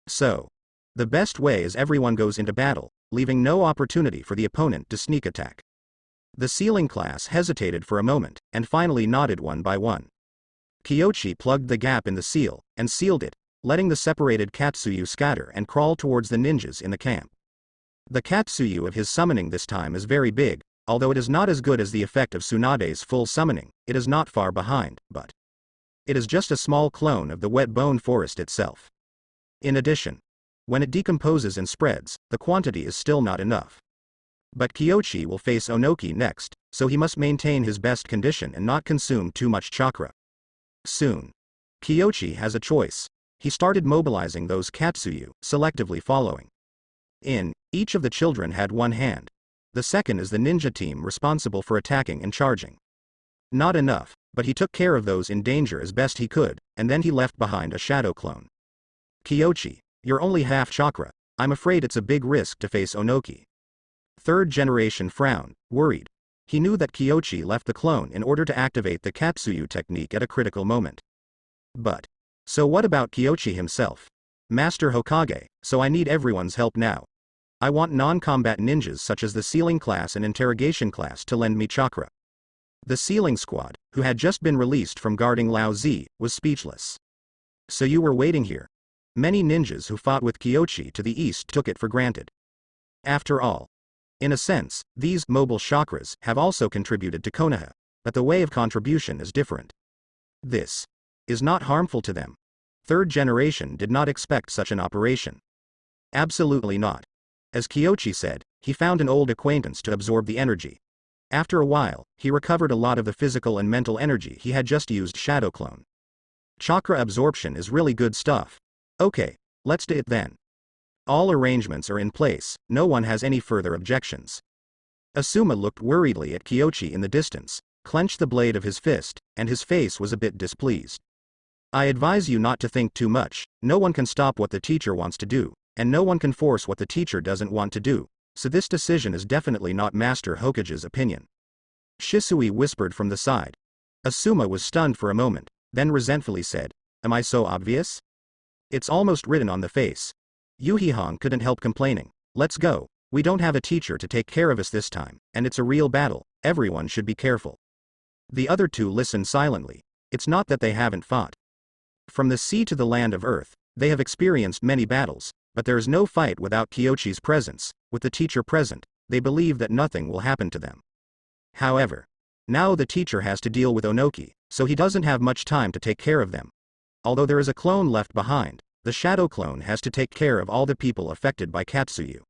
So, the best way is everyone goes into battle, leaving no opportunity for the opponent to sneak attack. The sealing class hesitated for a moment, and finally nodded one by one. Kyochi plugged the gap in the seal, and sealed it, letting the separated Katsuyu scatter and crawl towards the ninjas in the camp. The Katsuyu of his summoning this time is very big, although it is not as good as the effect of Tsunade's full summoning, it is not far behind, but it is just a small clone of the Wet Bone Forest itself. In addition, When it decomposes and spreads, the quantity is still not enough. But Kyoshi will face Onoki next, so he must maintain his best condition and not consume too much chakra. Soon. Kyoshi has a choice. He started mobilizing those Katsuyu, selectively following. Each of the children had one hand. The second is the ninja team responsible for attacking and charging. Not enough, but he took care of those in danger as best he could, and then he left behind a shadow clone. Kyoshi, you're only half chakra. I'm afraid it's a big risk to face Onoki. Third generation frowned, worried. He knew that Kyoshi left the clone in order to activate the Katsuyu technique at a critical moment. But. So what about Kyoshi himself? Master Hokage, so I need everyone's help now. I want non-combat ninjas such as the Sealing class and Interrogation class to lend me chakra. The Sealing squad, who had just been released from guarding Lao Zi, was speechless. So you were waiting here? Many ninjas who fought with Kyoshi to the east took it for granted. After all. In a sense, these mobile chakras have also contributed to Konoha, but the way of contribution is different. This is not harmful to them. Third generation did not expect such an operation. Absolutely not. As Kyoshi said, he found an old acquaintance to absorb the energy. After a while, he recovered a lot of the physical and mental energy he had just used shadow clone. Chakra absorption is really good stuff. Okay, let's do it then. All arrangements are in place, no one has any further objections. Asuma looked worriedly at Kyoshi in the distance, clenched the blade of his fist, and his face was a bit displeased. I advise you not to think too much. No one can stop what the teacher wants to do, and no one can force what the teacher doesn't want to do, so this decision is definitely not Master Hokage's opinion. Shisui whispered from the side. Asuma was stunned for a moment, then resentfully said, Am I so obvious? It's almost written on the face. Yuhihon couldn't help complaining. Let's go. We don't have a teacher to take care of us this time, and it's a real battle. Everyone should be careful. The other two listened silently. It's not that they haven't fought. From the sea to the land of earth, they have experienced many battles, but there is no fight without Kyoshi's presence. With the teacher present, they believe that nothing will happen to them. However, now the teacher has to deal with Onoki, so he doesn't have much time to take care of them. Although there is a clone left behind, the shadow clone has to take care of all the people affected by Katsuyu.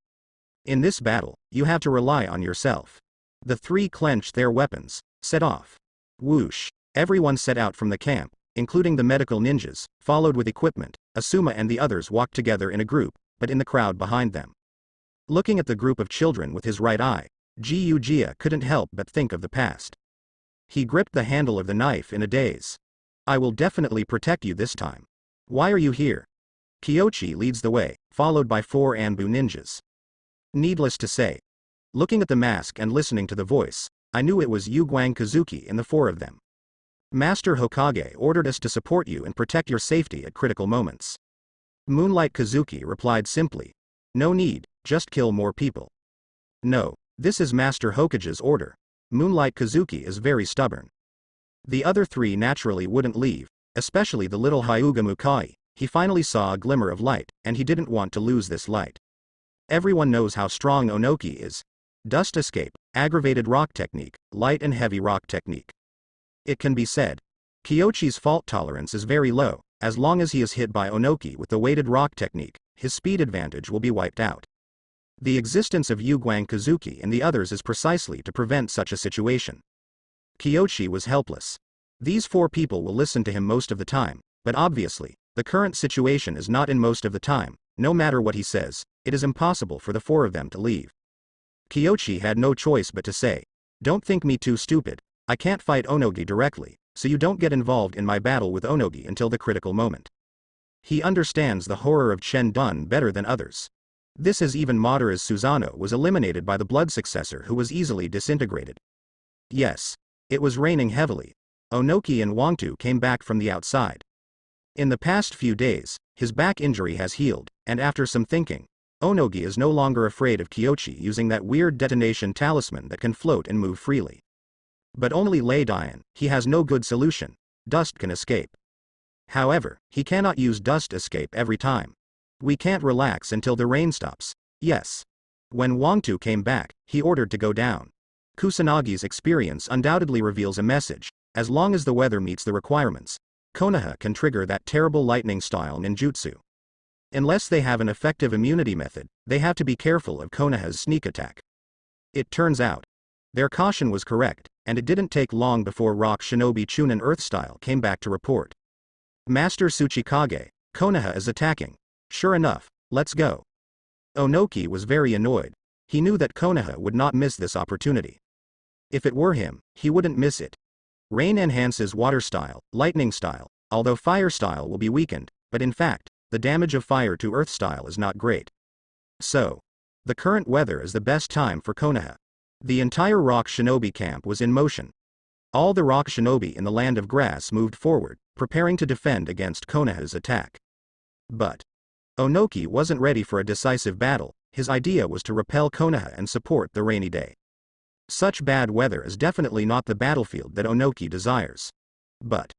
In this battle, you have to rely on yourself. The three clenched their weapons, set off. Whoosh! Everyone set out from the camp, including the medical ninjas, followed with equipment. Asuma and the others walked together in a group, but in the crowd behind them. Looking at the group of children with his right eye, Gyuujia couldn't help but think of the past. He gripped the handle of the knife in a daze. I will definitely protect you this time. Why are you here? Kyoshi leads the way, followed by 4 Anbu ninjas. Needless to say, looking at the mask and listening to the voice, I knew it was Yu-Guang Kazuki and the 4 of them. Master Hokage ordered us to support you and protect your safety at critical moments. Moonlight Kazuki replied simply. No need, just kill more people. No, this is Master Hokage's order. Moonlight Kazuki is very stubborn. The other 3 naturally wouldn't leave, especially the little Hyuga Mukai. He finally saw a glimmer of light, and he didn't want to lose this light. Everyone knows how strong Onoki is. Dust escape, aggravated rock technique, light and heavy rock technique. It can be said, Kyoshi's fault tolerance is very low. As long as he is hit by Onoki with the weighted rock technique, his speed advantage will be wiped out. The existence of Yu-Guang Kazuki and the others is precisely to prevent such a situation. Kyoshi was helpless. These 4 people will listen to him most of the time, but obviously, the current situation is not in most of the time. No matter what he says, it is impossible for the 4 of them to leave. Kyoshi had no choice but to say, Don't think me too stupid. I can't fight Onogi directly, so you don't get involved in my battle with Onogi until the critical moment. He understands the horror of Chen Dun better than others. This is even Madara's Susanoo was eliminated by the blood successor who was easily disintegrated. Yes. It was raining heavily. Onoki and Wangtu came back from the outside. In the past few days, his back injury has healed, and after some thinking, Onogi is no longer afraid of Kyoshi using that weird detonation talisman that can float and move freely. But only Lei Dian, he has no good solution. Dust can escape. However, he cannot use dust escape every time. We can't relax until the rain stops. Yes. When Wangtu came back, he ordered to go down. Kusanagi's experience undoubtedly reveals a message. As long as the weather meets the requirements, Konaha can trigger that terrible lightning style ninjutsu. Unless they have an effective immunity method, they have to be careful of Konoha's sneak attack. It turns out, their caution was correct, and it didn't take long before Rock Shinobi Chunin Earthstyle came back to report. Master Tsuchikage, Konoha is attacking. Sure enough, let's go. Onoki was very annoyed. He knew that Konoha would not miss this opportunity. If it were him, he wouldn't miss it. Rain enhances water style, lightning style, although fire style will be weakened, but in fact, the damage of fire to earth style is not great. So, the current weather is the best time for Konoha. The entire Rock Shinobi camp was in motion. All the Rock Shinobi in the Land of Grass moved forward, preparing to defend against Konoha's attack. But Onoki wasn't ready for a decisive battle. His idea was to repel Konoha and support the rainy day. Such bad weather is definitely not the battlefield that Onoki desires. But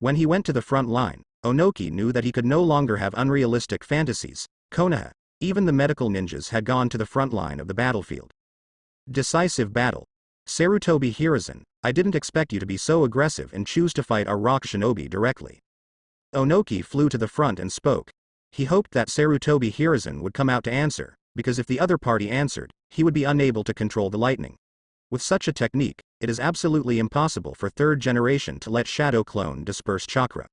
when he went to the front line, Onoki knew that he could no longer have unrealistic fantasies. Konoha, even the medical ninjas, had gone to the front line of the battlefield. Decisive battle. Sarutobi Hiruzen, I didn't expect you to be so aggressive and choose to fight our Rock Shinobi directly. Onoki flew to the front and spoke. He hoped that Sarutobi Hiruzen would come out to answer, because if the other party answered, he would be unable to control the lightning. With such a technique, it is absolutely impossible for third generation to let Shadow Clone disperse chakra.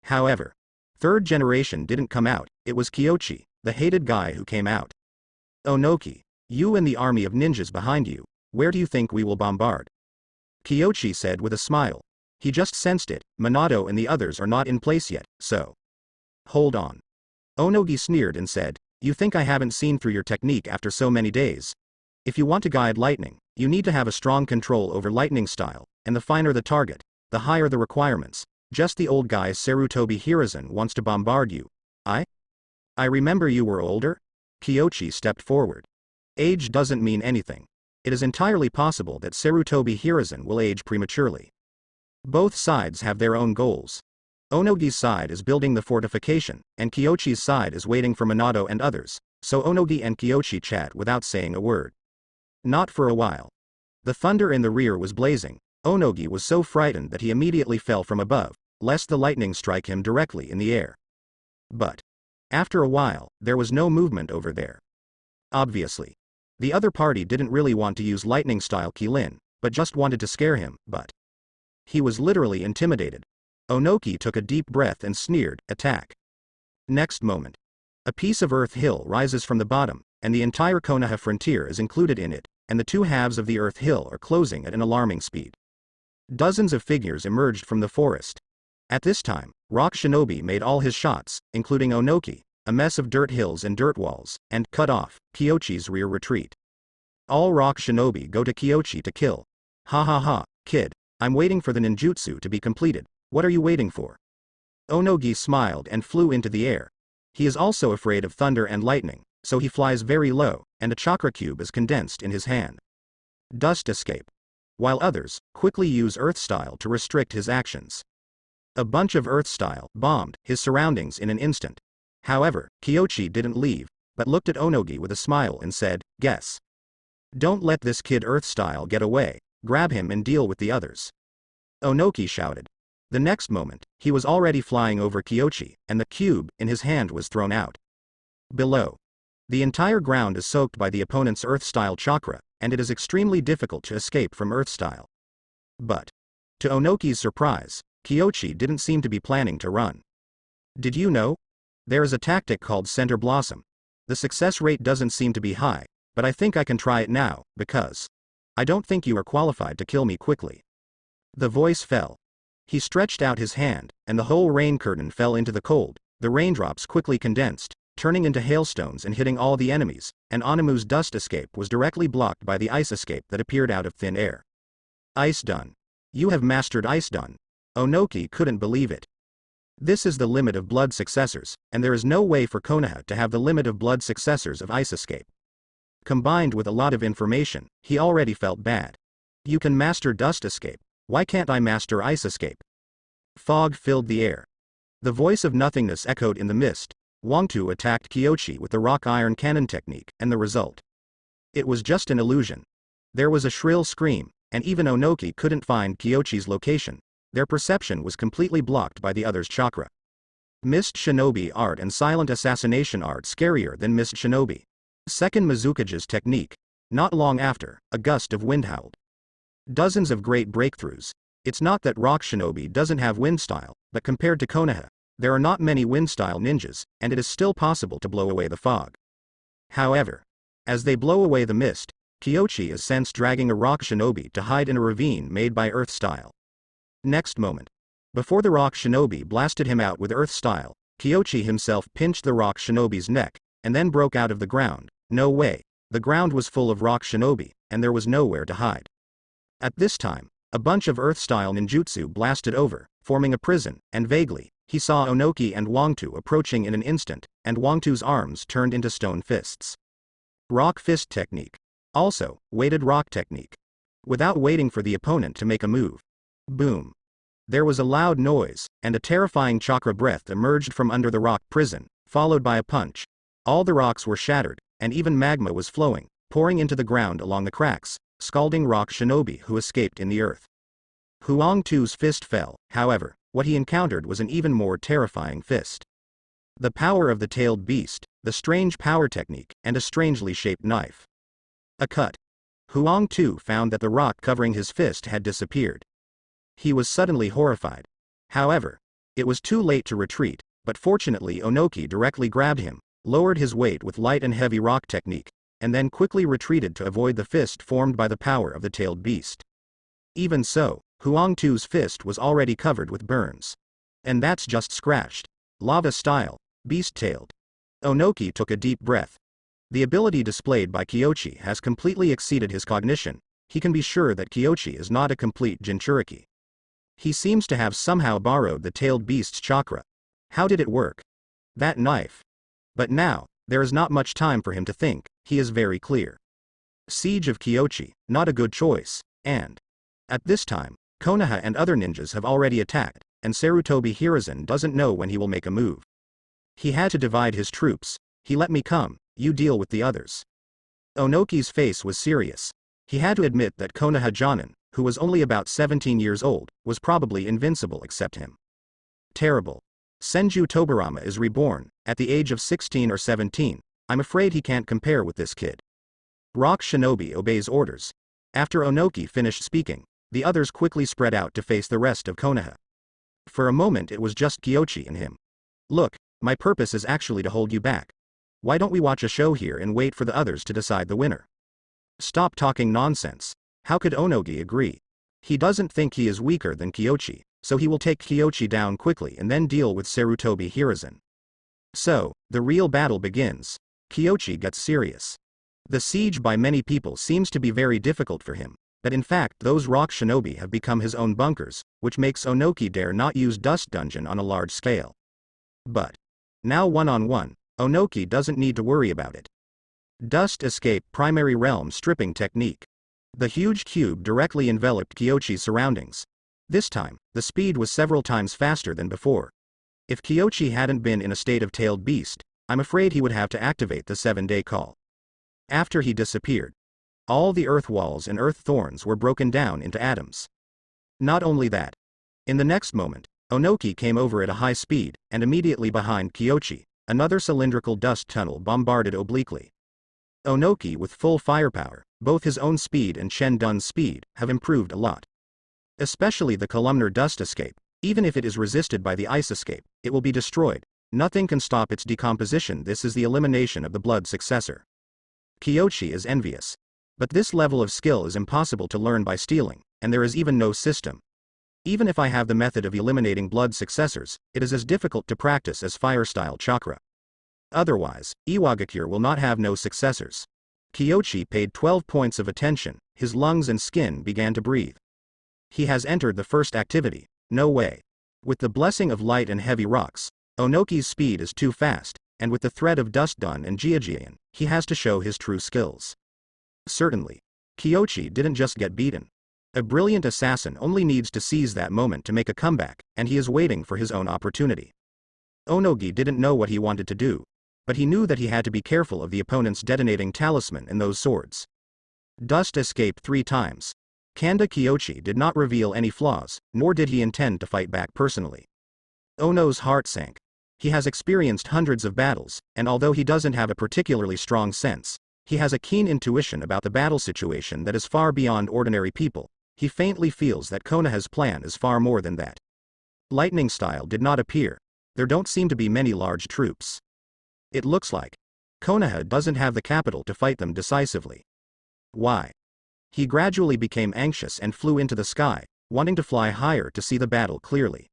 However, third generation didn't come out, it was Kyochi, the hated guy, who came out. Onoki, you and the army of ninjas behind you, where do you think we will bombard? Kyochi said with a smile. He just sensed it, Minato and the others are not in place yet, so. Hold on. Onogi sneered and said, you think I haven't seen through your technique after so many days? If you want to guide lightning, you need to have a strong control over lightning style, and the finer the target, the higher the requirements. Just the old guy Sarutobi Hiruzen wants to bombard you. I remember you were older? Kyochi stepped forward. Age doesn't mean anything. It is entirely possible that Sarutobi Hiruzen will age prematurely. Both sides have their own goals. Onogi's side is building the fortification, and Kyochi's side is waiting for Minato and others, so Onogi and Kyochi chat without saying a word. Not for a while. The thunder in the rear was blazing. Onogi was so frightened that he immediately fell from above, lest the lightning strike him directly in the air. But after a while, there was no movement over there. Obviously, the other party didn't really want to use lightning-style Kilin, but just wanted to scare him, but he was literally intimidated. Onoki took a deep breath and sneered, attack. Next moment, a piece of Earth Hill rises from the bottom, and the entire Konoha frontier is included in it, and the two halves of the Earth Hill are closing at an alarming speed. Dozens of figures emerged from the forest. At this time, Rock Shinobi made all his shots, including Onoki, a mess of dirt hills and dirt walls, and cut off Kyochi's rear retreat. All Rock Shinobi go to Kyochi to kill. Ha ha ha, kid, I'm waiting for the ninjutsu to be completed. What are you waiting for? Onogi smiled and flew into the air. He is also afraid of thunder and lightning, so he flies very low, and a chakra cube is condensed in his hand. Dust escape. While others quickly use Earth style to restrict his actions. A bunch of Earth style bombed his surroundings in an instant. However, Kyochi didn't leave, but looked at Onogi with a smile and said, guess. Don't let this kid Earth style get away, grab him and deal with the others. Onoki shouted. The next moment, he was already flying over Kyochi, and the cube in his hand was thrown out. Below, the entire ground is soaked by the opponent's Earth style chakra, and it is extremely difficult to escape from Earth style. But to Onoki's surprise, Kyochi didn't seem to be planning to run. Did you know? There is a tactic called Center Blossom. The success rate doesn't seem to be high, but I think I can try it now, because I don't think you are qualified to kill me quickly. The voice fell. He stretched out his hand, and the whole rain curtain fell into the cold. The raindrops quickly condensed, turning into hailstones and hitting all the enemies, and Onimu's dust escape was directly blocked by the ice escape that appeared out of thin air. Ice done. You have mastered ice done. Onoki couldn't believe it. This is the limit of blood successors, and there is no way for Konoha to have the limit of blood successors of ice escape. Combined with a lot of information, he already felt bad. You can master dust escape. Why can't I master ice escape? Fog filled the air. The voice of nothingness echoed in the mist. Wangtu attacked Kyochi with the rock iron cannon technique, and the result. It was just an illusion. There was a shrill scream, and even Onoki couldn't find Kyochi's location. Their perception was completely blocked by the other's chakra. Mist Shinobi art and silent assassination art scarier than Mist Shinobi. Second Mizukage's technique. Not long after, a gust of wind howled. Dozens of great breakthroughs. It's not that Rock Shinobi doesn't have wind style, but compared to Konoha, there are not many wind style ninjas, and it is still possible to blow away the fog. However, as they blow away the mist, Kyochi is sensed dragging a Rock Shinobi to hide in a ravine made by Earth style. Next moment. Before the Rock Shinobi blasted him out with Earth style, Kyochi himself pinched the Rock Shinobi's neck, and then broke out of the ground. No way. The ground was full of Rock Shinobi, and there was nowhere to hide. At this time, a bunch of Earth-style ninjutsu blasted over, forming a prison, and vaguely, he saw Onoki and Wangtu approaching in an instant, and Wangtu's arms turned into stone fists. Rock fist technique. Also, weighted rock technique. Without waiting for the opponent to make a move. Boom. There was a loud noise, and a terrifying chakra breath emerged from under the rock prison, followed by a punch. All the rocks were shattered, and even magma was flowing, pouring into the ground along the cracks, scalding Rock Shinobi who escaped in the earth. Huang Tu's fist fell, however, what he encountered was an even more terrifying fist. The power of the tailed beast, the strange power technique, and a strangely shaped knife. A cut. Huang Tu found that the rock covering his fist had disappeared. He was suddenly horrified. However, it was too late to retreat, but fortunately Onoki directly grabbed him, lowered his weight with light and heavy rock technique, and then quickly retreated to avoid the fist formed by the power of the tailed beast. Even so, Huang Tu's fist was already covered with burns. And that's just scratched. Lava style, beast-tailed. Onoki took a deep breath. The ability displayed by Kyochi has completely exceeded his cognition. He can be sure that Kyochi is not a complete Jinchuriki. He seems to have somehow borrowed the tailed beast's chakra. How did it work? That knife. But now, there is not much time for him to think, he is very clear. Siege of Kyochi, not a good choice, and at this time, Konaha and other ninjas have already attacked, and Sarutobi Hiruzen doesn't know when he will make a move. He had to divide his troops. He let me come, you deal with the others. Onoki's face was serious. He had to admit that Konoha Jonin, who was only about 17 years old, was probably invincible except him. Terrible. Senju Tobarama is reborn, at the age of 16 or 17, I'm afraid he can't compare with this kid. Rock Shinobi obeys orders. After Onoki finished speaking, the others quickly spread out to face the rest of Konoha. For a moment it was just Kyochi and him. Look, my purpose is actually to hold you back. Why don't we watch a show here and wait for the others to decide the winner? Stop talking nonsense. How could Onogi agree? He doesn't think he is weaker than Kyochi, so he will take Kyochi down quickly and then deal with Sarutobi Hiruzen. So, the real battle begins. Kyochi gets serious. The siege by many people seems to be very difficult for him, but in fact those rock shinobi have become his own bunkers, which makes Onoki dare not use Dust Dungeon on a large scale. But now one-on-one, Onoki doesn't need to worry about it. Dust Escape Primary Realm Stripping Technique. The huge cube directly enveloped Kyochi's surroundings. This time, the speed was several times faster than before. If Kyochi hadn't been in a state of tailed beast, I'm afraid he would have to activate the 7-day call. After he disappeared, all the earth walls and earth thorns were broken down into atoms. Not only that. In the next moment, Onoki came over at a high speed, and immediately behind Kyochi, another cylindrical dust tunnel bombarded obliquely. Onoki with full firepower, both his own speed and Chen Dun's speed, have improved a lot. Especially the columnar dust escape, even if it is resisted by the ice escape, it will be destroyed. Nothing can stop its decomposition. This is the elimination of the blood successor. Kyochi is envious. But this level of skill is impossible to learn by stealing, and there is even no system. Even if I have the method of eliminating blood successors, it is as difficult to practice as fire-style chakra. Otherwise, Iwagakure will not have no successors. Kyochi paid 12 points of attention, his lungs and skin began to breathe. He has entered the first activity, no way. With the blessing of light and heavy rocks, Onoki's speed is too fast, and with the threat of Dust Dun and Jiajian, he has to show his true skills. Certainly, Kyochi didn't just get beaten. A brilliant assassin only needs to seize that moment to make a comeback, and he is waiting for his own opportunity. Onogi didn't know what he wanted to do, but he knew that he had to be careful of the opponent's detonating talisman and those swords. Dust Escape 3 times. Kanda Kyochi did not reveal any flaws, nor did he intend to fight back personally. Ono's heart sank. He has experienced hundreds of battles, and although he doesn't have a particularly strong sense, he has a keen intuition about the battle situation that is far beyond ordinary people. He faintly feels that Konoha's plan is far more than that. Lightning style did not appear. There don't seem to be many large troops. It looks like Konoha doesn't have the capital to fight them decisively. Why? He gradually became anxious and flew into the sky, wanting to fly higher to see the battle clearly.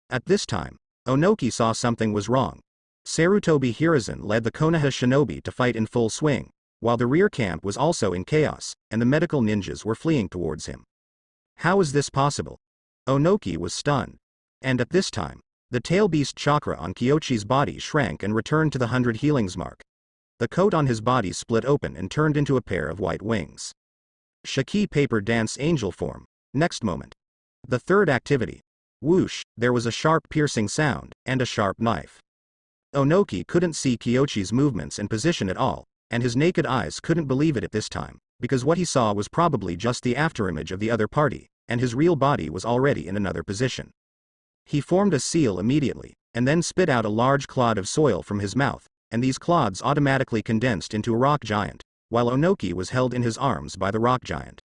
At this time, Onogi saw something was wrong. Sarutobi Hiruzen led the Konoha shinobi to fight in full swing, while the rear camp was also in chaos, and the medical ninjas were fleeing towards him. How is this possible? Onogi was stunned. And at this time, the tail beast chakra on Kyochi's body shrank and returned to the 100 healings mark. The coat on his body split open and turned into a pair of white wings. Shiki paper dance angel form. Next moment. The third activity. Whoosh, there was a sharp piercing sound, and a sharp knife. Onogi couldn't see Kyochi's movements and position at all, and his naked eyes couldn't believe it at this time, because what he saw was probably just the afterimage of the other party, and his real body was already in another position. He formed a seal immediately, and then spit out a large clod of soil from his mouth, and these clods automatically condensed into a rock giant, while Onogi was held in his arms by the rock giant.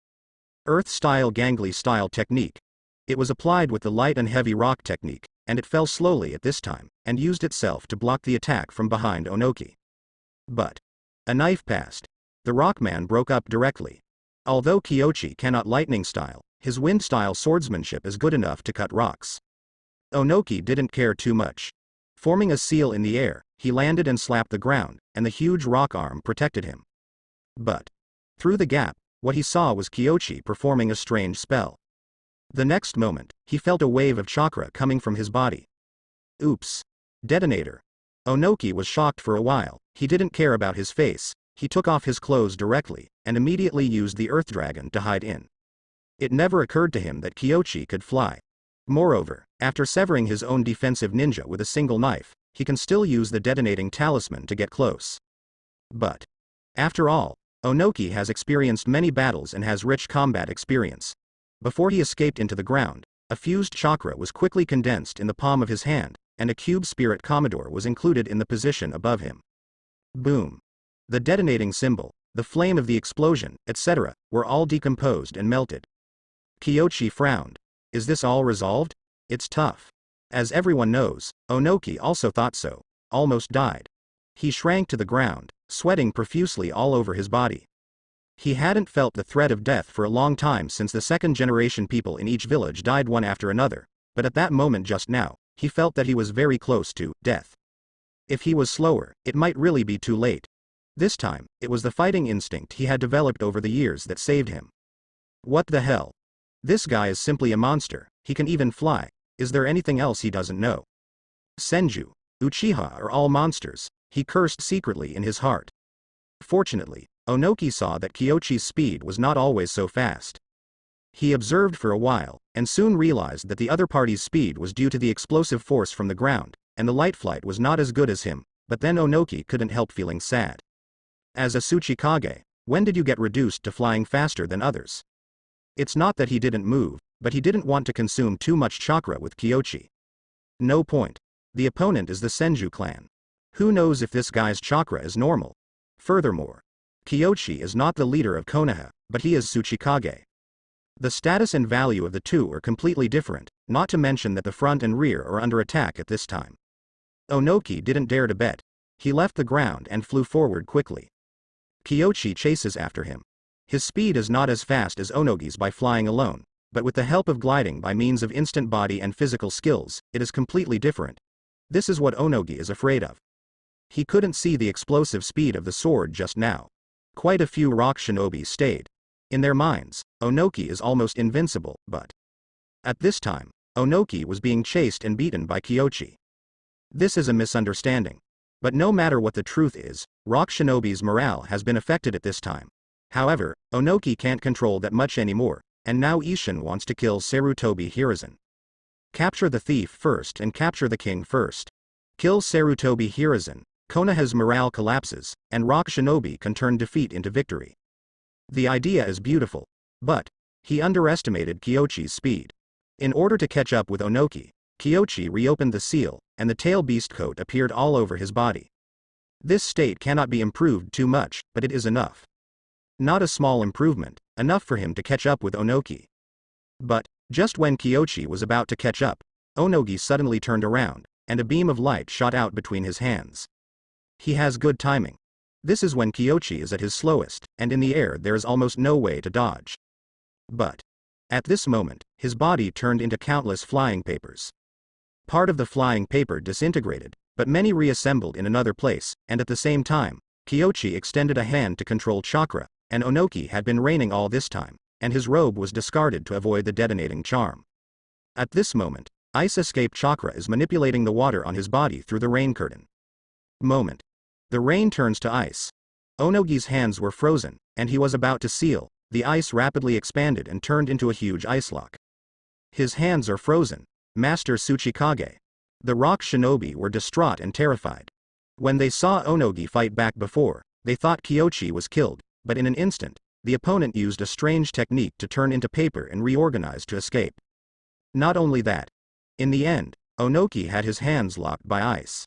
Earth-style gangly-style technique. It was applied with the light and heavy rock technique, and it fell slowly at this time, and used itself to block the attack from behind Onogi. But a knife passed. The rockman broke up directly. Although Kyochi cannot lightning style, his wind style swordsmanship is good enough to cut rocks. Onogi didn't care too much. Forming a seal in the air, he landed and slapped the ground, and the huge rock arm protected him. But through the gap, what he saw was Kyochi performing a strange spell. The next moment, he felt a wave of chakra coming from his body. Oops. Detonator. Onogi was shocked for a while. He didn't care about his face. He took off his clothes directly, and immediately used the earth dragon to hide in. It never occurred to him that Kyochi could fly. Moreover, after severing his own defensive ninja with a single knife, he can still use the detonating talisman to get close. But after all, Onogi has experienced many battles and has rich combat experience. Before he escaped into the ground, a fused chakra was quickly condensed in the palm of his hand, and a cube spirit commodore was included in the position above him. Boom. The detonating symbol, the flame of the explosion, etc., were all decomposed and melted. Kyochi frowned. Is this all resolved? It's tough. As everyone knows, Onogi also thought so. Almost died. He shrank to the ground, sweating profusely all over his body. He hadn't felt the threat of death for a long time since the second-generation people in each village died one after another, but at that moment just now, he felt that he was very close to death. If he was slower, it might really be too late. This time, it was the fighting instinct he had developed over the years that saved him. What the hell? This guy is simply a monster. He can even fly. Is there anything else he doesn't know? Senju, Uchiha are all monsters, he cursed secretly in his heart. Fortunately, Onogi saw that Kyochi's speed was not always so fast. He observed for a while, and soon realized that the other party's speed was due to the explosive force from the ground, and the light flight was not as good as him, but then Onogi couldn't help feeling sad. As a Tsuchikage, when did you get reduced to flying faster than others? It's not that he didn't move, but he didn't want to consume too much chakra with Kyochi. No point. The opponent is the Senju clan. Who knows if this guy's chakra is normal? Furthermore, Kyochi is not the leader of Konoha, but he is Tsuchikage. The status and value of the two are completely different, not to mention that the front and rear are under attack at this time. Onogi didn't dare to bet. He left the ground and flew forward quickly. Kyochi chases after him. His speed is not as fast as Onogi's by flying alone, but with the help of gliding by means of instant body and physical skills, it is completely different. This is what Onogi is afraid of. He couldn't see the explosive speed of the sword just now. Quite a few rock shinobi stayed. In their minds, Onogi is almost invincible, but at this time, Onogi was being chased and beaten by Kyochi. This is a misunderstanding. But no matter what the truth is, rock shinobi's morale has been affected at this time. However, Onogi can't control that much anymore, and now Isshin wants to kill Sarutobi Hiruzen. Capture the thief first and capture the king first. Kill Sarutobi Hiruzen, Konoha's morale collapses, and rock shinobi can turn defeat into victory. The idea is beautiful, but he underestimated Kyochi's speed. In order to catch up with Onogi, Kyochi reopened the seal, and the tail beast coat appeared all over his body. This state cannot be improved too much, but it is enough. Not a small improvement, enough for him to catch up with Onoki. But, just when Kyochi was about to catch up, Onogi suddenly turned around, and a beam of light shot out between his hands. He has good timing. This is when Kyochi is at his slowest, and in the air there is almost no way to dodge. But, at this moment, his body turned into countless flying papers. Part of the flying paper disintegrated, but many reassembled in another place, and at the same time, Kyochi extended a hand to control chakra, and Onoki had been raining all this time, and his robe was discarded to avoid the detonating charm. At this moment, Ice Escape Chakra is manipulating the water on his body through the rain curtain. Moment. The rain turns to ice. Onogi's hands were frozen, and he was about to seal. The ice rapidly expanded and turned into a huge ice lock. His hands are frozen. Master Tsuchikage. The rock shinobi were distraught and terrified. When they saw Onogi fight back before, they thought Kyochi was killed, but in an instant, the opponent used a strange technique to turn into paper and reorganize to escape. Not only that. In the end, Onoki had his hands locked by ice.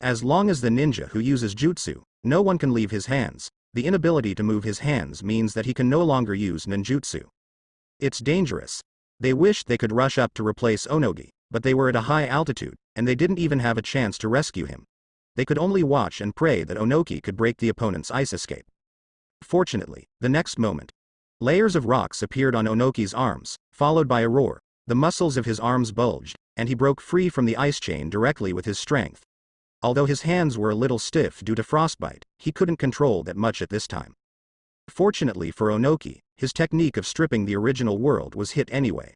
As long as the ninja who uses jutsu, no one can leave his hands, the inability to move his hands means that he can no longer use ninjutsu. It's dangerous. They wished they could rush up to replace Onogi, but they were at a high altitude, and they didn't even have a chance to rescue him. They could only watch and pray that Onoki could break the opponent's ice escape. Fortunately, the next moment, layers of rocks appeared on Onoki's arms, followed by a roar. The muscles of his arms bulged, and he broke free from the ice chain directly with his strength. Although his hands were a little stiff due to frostbite, he couldn't control that much at this time. Fortunately for Onoki, his technique of stripping the original world was hit anyway.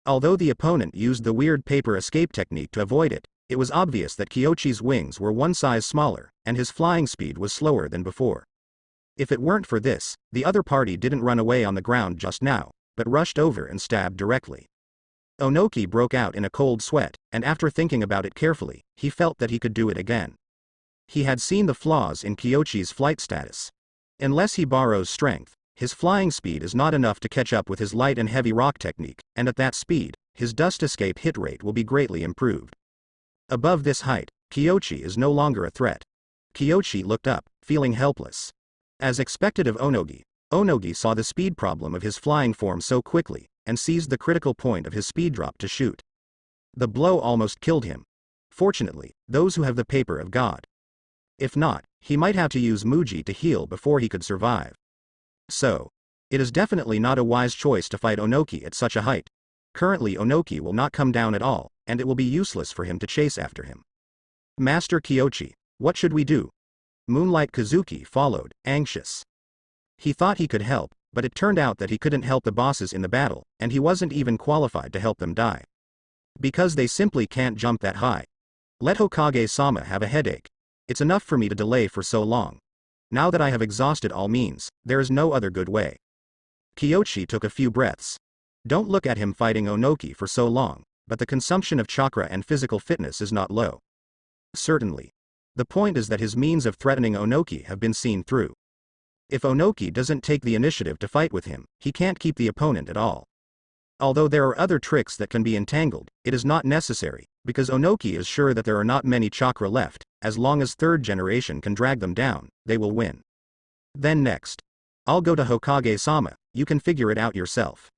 Although the opponent used the weird paper escape technique to avoid it, it was obvious that Kyochi's wings were one size smaller, and his flying speed was slower than before. If it weren't for this, the other party didn't run away on the ground just now, but rushed over and stabbed directly. Onoki broke out in a cold sweat, and after thinking about it carefully, he felt that he could do it again. He had seen the flaws in Kyochi's flight status. Unless he borrows strength, his flying speed is not enough to catch up with his light and heavy rock technique, and at that speed, his dust escape hit rate will be greatly improved. Above this height, Kyochi is no longer a threat. Kyochi looked up, feeling helpless. As expected of Onogi, Onogi saw the speed problem of his flying form so quickly, and seized the critical point of his speed drop to shoot. The blow almost killed him. Fortunately, those who have the paper of God. If not, he might have to use Muji to heal before he could survive. So, it is definitely not a wise choice to fight Onoki at such a height. Currently Onoki will not come down at all, and it will be useless for him to chase after him. Master Kyochi, what should we do? Moonlight Kazuki followed, anxious. He thought he could help, but it turned out that he couldn't help the bosses in the battle, and he wasn't even qualified to help them die. Because they simply can't jump that high. Let Hokage-sama have a headache. It's enough for me to delay for so long. Now that I have exhausted all means, there is no other good way. Kyochi took a few breaths. Don't look at him fighting Onoki for so long, but the consumption of chakra and physical fitness is not low. Certainly. The point is that his means of threatening Onoki have been seen through. If Onoki doesn't take the initiative to fight with him, he can't keep the opponent at all. Although there are other tricks that can be entangled, it is not necessary, because Onoki is sure that there are not many chakra left. As long as third generation can drag them down, they will win. Then next. I'll go to Hokage-sama, you can figure it out yourself.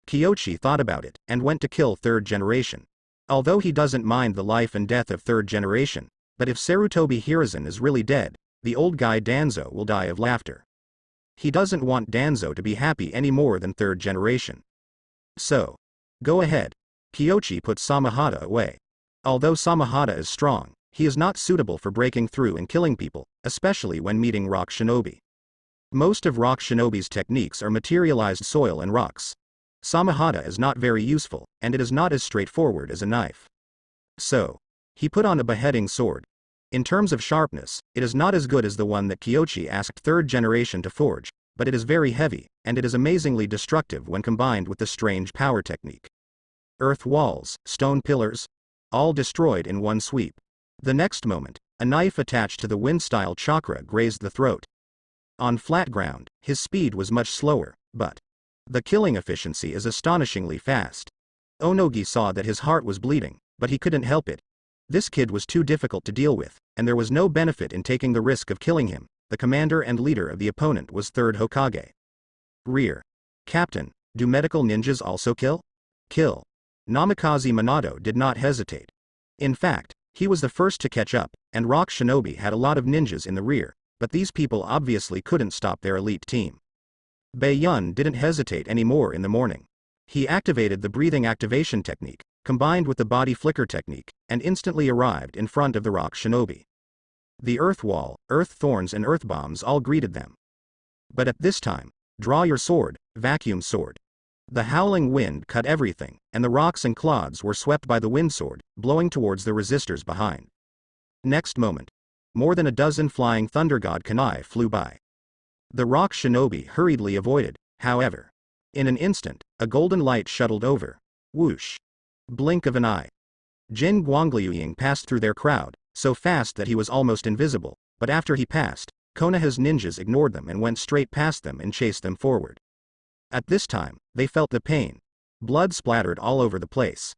Kyochi thought about it, and went to kill third generation. Although he doesn't mind the life and death of third generation, but if Sarutobi Hiruzen is really dead, the old guy Danzo will die of laughter. He doesn't want Danzo to be happy any more than third generation. So. Go ahead. Kyochi put Samahata away. Although Samahata is strong, he is not suitable for breaking through and killing people, especially when meeting rock shinobi. Most of rock shinobi's techniques are materialized soil and rocks. Samahata is not very useful, and it is not as straightforward as a knife. So. He put on a beheading sword. In terms of sharpness, it is not as good as the one that Kyochi asked third generation to forge, but it is very heavy, and it is amazingly destructive when combined with the strange power technique. Earth walls, stone pillars, all destroyed in one sweep. The next moment, a knife attached to the wind-style chakra grazed the throat. On flat ground, his speed was much slower, but the killing efficiency is astonishingly fast. Onogi saw that his heart was bleeding, but he couldn't help it. This kid was too difficult to deal with, and there was no benefit in taking the risk of killing him. The commander and leader of the opponent was third Hokage. Rear. Captain, do medical ninjas also kill? Kill. Namikaze Minato did not hesitate. In fact, he was the first to catch up, and Rock Shinobi had a lot of ninjas in the rear, but these people obviously couldn't stop their elite team. Baiyun didn't hesitate anymore in the morning. He activated the breathing activation technique, combined with the body flicker technique, and instantly arrived in front of the Rock Shinobi. The earth wall, earth thorns and earth bombs all greeted them. But at this time, draw your sword, vacuum sword. The howling wind cut everything, and the rocks and clods were swept by the wind sword, blowing towards the resistors behind. Next moment, more than a dozen flying thunder god kunai flew by. The Rock Shinobi hurriedly avoided, however. In an instant, a golden light shuttled over. Whoosh. Blink of an eye. Jin Guangliuying passed through their crowd, so fast that he was almost invisible, but after he passed, Konoha's ninjas ignored them and went straight past them and chased them forward. At this time, they felt the pain. Blood splattered all over the place.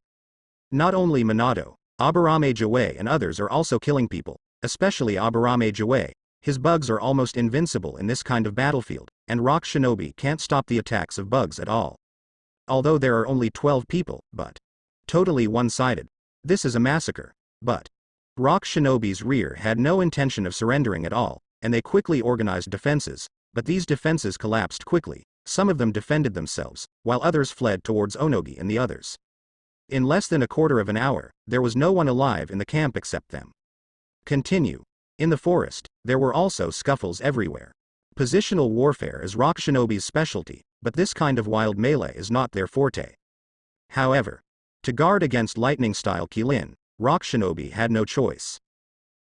Not only Minato, Aburame Jouei and others are also killing people, especially Aburame Jouei. His bugs are almost invincible in this kind of battlefield, and Rock Shinobi can't stop the attacks of bugs at all. Although there are only 12 people, but totally one-sided. This is a massacre. But Rock Shinobi's rear had no intention of surrendering at all, and they quickly organized defenses, but these defenses collapsed quickly. Some of them defended themselves, while others fled towards Onogi and the others. In less than a quarter of an hour, there was no one alive in the camp except them. Continue. In the forest, there were also scuffles everywhere. Positional warfare is Rock Shinobi's specialty, but this kind of wild melee is not their forte. However, to guard against lightning-style Kilin, Rock Shinobi had no choice.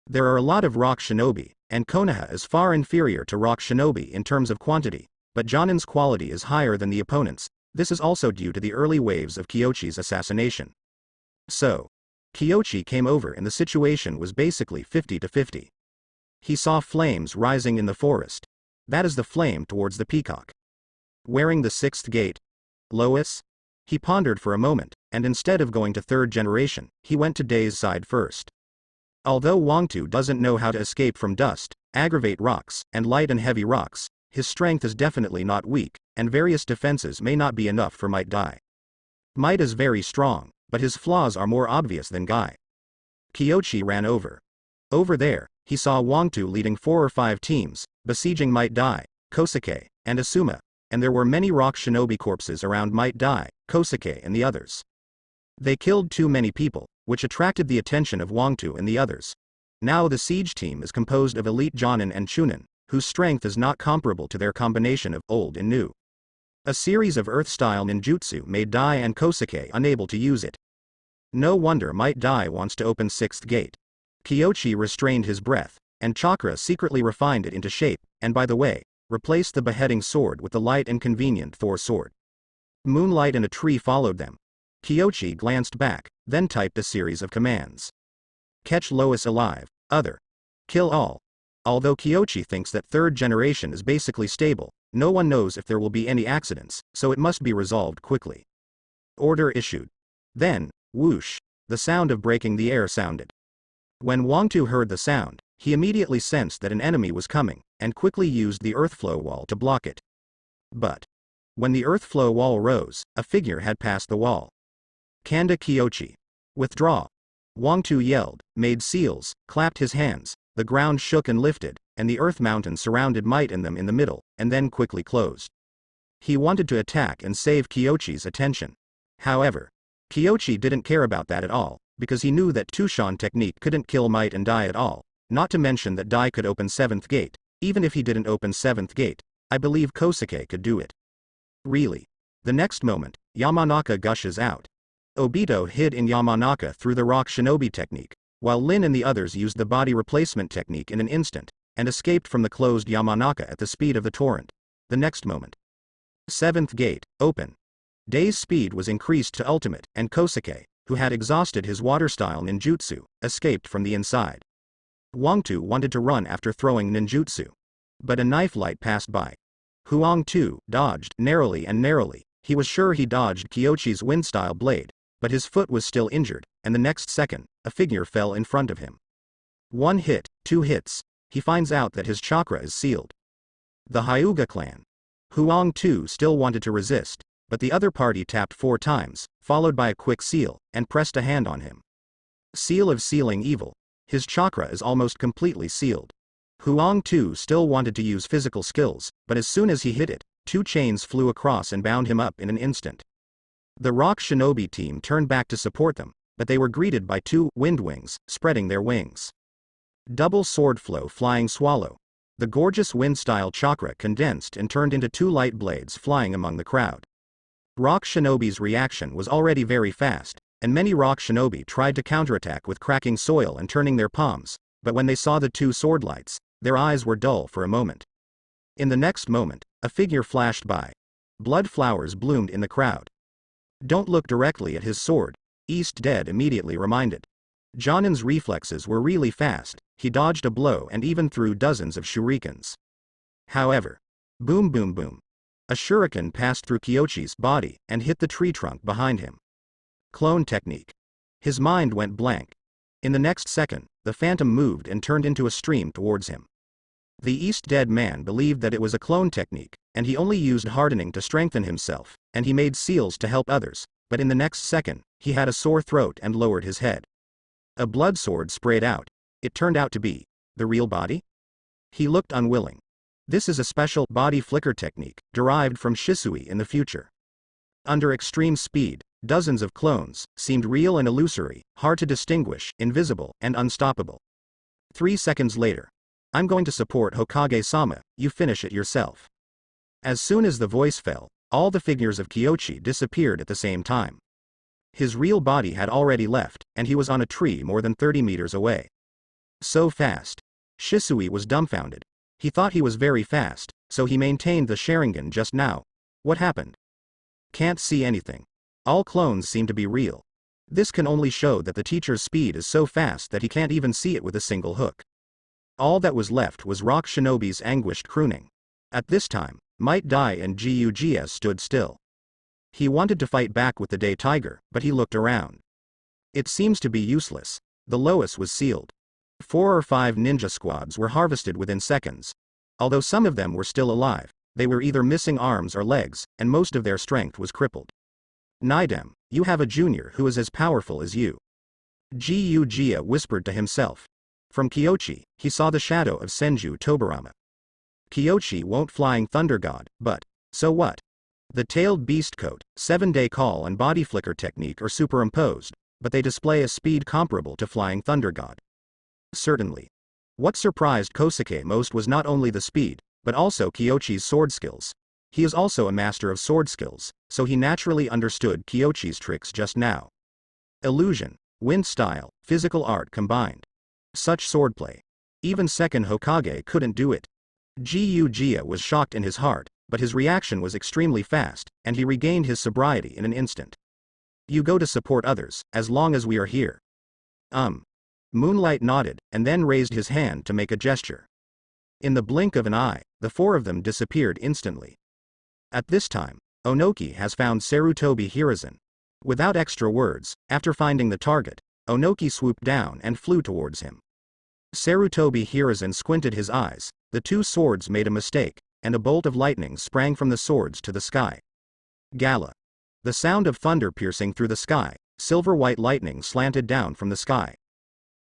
There are a lot of Rock Shinobi, and Konoha is far inferior to Rock Shinobi in terms of quantity, but Jonin's quality is higher than the opponent's. This is also due to the early waves of Kyochi's assassination. So, Kyochi came over and the situation was basically 50-50. He saw flames rising in the forest. That is the flame towards the peacock. Wearing the sixth gate. Lois? He pondered for a moment, and instead of going to third generation, he went to Day's side first. Although Wangtu doesn't know how to escape from dust, aggravate rocks, and light and heavy rocks, his strength is definitely not weak, and various defenses may not be enough for Might Dai. Might is very strong, but his flaws are more obvious than Guy. Kyochi ran over. Over there, he saw Wangtu leading 4 or 5 teams, besieging Might Dai, Kosuke, and Asuma, and there were many Rock Shinobi corpses around Might Dai, Kosuke and the others. They killed too many people, which attracted the attention of Wangtu and the others. Now the siege team is composed of elite Jonin and Chunin, whose strength is not comparable to their combination of old and new. A series of earth-style ninjutsu made Dai and Kosuke unable to use it. No wonder Might Dai wants to open 6th gate. Kyochi restrained his breath, and Chakra secretly refined it into shape, and by the way, replaced the beheading sword with the light and convenient Thor sword. Moonlight and a tree followed them. Kyochi glanced back, then typed a series of commands. Catch Lois alive, other. Kill all. Although Kyochi thinks that third generation is basically stable, no one knows if there will be any accidents, so it must be resolved quickly. Order issued. Then, whoosh, the sound of breaking the air sounded. When Wangtu heard the sound, he immediately sensed that an enemy was coming, and quickly used the earthflow wall to block it. But when the earthflow wall rose, a figure had passed the wall. Kanda Kyochi. Withdraw. Wangtu yelled, made seals, clapped his hands, the ground shook and lifted, and the earth mountain surrounded Might and them in the middle, and then quickly closed. He wanted to attack and save Kyochi's attention. However, Kyochi didn't care about that at all, because he knew that Tushan technique couldn't kill Might and Dai at all, not to mention that Dai could open 7th gate. Even if he didn't open 7th gate, I believe Kosuke could do it. Really. The next moment, Yamanaka gushes out. Obito hid in Yamanaka through the Rock Shinobi technique, while Lin and the others used the body replacement technique in an instant, and escaped from the closed Yamanaka at the speed of the torrent. The next moment. 7th gate, open. Day's speed was increased to ultimate, and Kosuke, who had exhausted his water-style ninjutsu, escaped from the inside. Wangtu wanted to run after throwing ninjutsu. But a knife light passed by. Huang Tu dodged narrowly and narrowly. He was sure he dodged Kyochi's wind-style blade, but his foot was still injured, and the next second, a figure fell in front of him. 1 hit, 2 hits, he finds out that his chakra is sealed. The Hyuga clan. Huang too still wanted to resist, but the other party tapped 4 times, followed by a quick seal, and pressed a hand on him. Seal of sealing evil. His chakra is almost completely sealed. Huang too still wanted to use physical skills, but as soon as he hit it, 2 chains flew across and bound him up in an instant. The Rock Shinobi team turned back to support them, but they were greeted by 2 wind wings, spreading their wings. Double sword flow flying swallow. The gorgeous wind-style chakra condensed and turned into 2 light blades flying among the crowd. Rock Shinobi's reaction was already very fast, and many Rock Shinobi tried to counterattack with cracking soil and turning their palms, but when they saw the 2 sword lights, their eyes were dull for a moment. In the next moment, a figure flashed by. Blood flowers bloomed in the crowd. Don't look directly at his sword, East Dead immediately reminded. Jonin's reflexes were really fast, he dodged a blow and even threw dozens of shurikens. However, boom boom boom. A shuriken passed through Kyochi's body and hit the tree trunk behind him. Clone technique. His mind went blank. In the next second, the phantom moved and turned into a stream towards him. The East Dead man believed that it was a clone technique, and he only used hardening to strengthen himself, and he made seals to help others, but in the next second, he had a sore throat and lowered his head. A blood sword sprayed out. It turned out to be the real body? He looked unwilling. This is a special body flicker technique, derived from Shisui in the future. Under extreme speed, dozens of clones seemed real and illusory, hard to distinguish, invisible, and unstoppable. 3 seconds later. I'm going to support Hokage-sama, you finish it yourself. As soon as the voice fell, all the figures of Kyochi disappeared at the same time. His real body had already left, and he was on a tree more than 30 meters away. So fast. Shisui was dumbfounded. He thought he was very fast, so he maintained the Sharingan just now. What happened? Can't see anything. All clones seem to be real. This can only show that the teacher's speed is so fast that he can't even see it with a single hook. All that was left was Rock Shinobi's anguished crooning. At this time, Might Dai and Gugs stood still. He wanted to fight back with the Day Tiger, but he looked around. It seems to be useless. The Lois was sealed. 4 or 5 ninja squads were harvested within seconds. Although some of them were still alive, they were either missing arms or legs, and most of their strength was crippled. Nidem, you have a junior who is as powerful as you. Gugs whispered to himself. From Kyochi, he saw the shadow of Senju Tobarama. Kyochi won't Flying Thunder God, but so what? The tailed beast coat, 7-day call and body flicker technique are superimposed, but they display a speed comparable to Flying Thunder God. Certainly. What surprised Kosuke most was not only the speed, but also Kyochi's sword skills. He is also a master of sword skills, so he naturally understood Kyochi's tricks just now. Illusion, wind style, physical art combined. Such swordplay. Even second Hokage couldn't do it. Gugs was shocked in his heart, but his reaction was extremely fast, and he regained his sobriety in an instant. You go to support others, as long as we are here. Moonlight nodded, and then raised his hand to make a gesture. In the blink of an eye, the 4 of them disappeared instantly. At this time, Onogi has found Sarutobi Hiruzen. Without extra words, after finding the target, Onogi swooped down and flew towards him. Sarutobi Hiruzen squinted his eyes, the 2 swords made a mistake, and a bolt of lightning sprang from the swords to the sky. Gala. The sound of thunder piercing through the sky, silver-white lightning slanted down from the sky.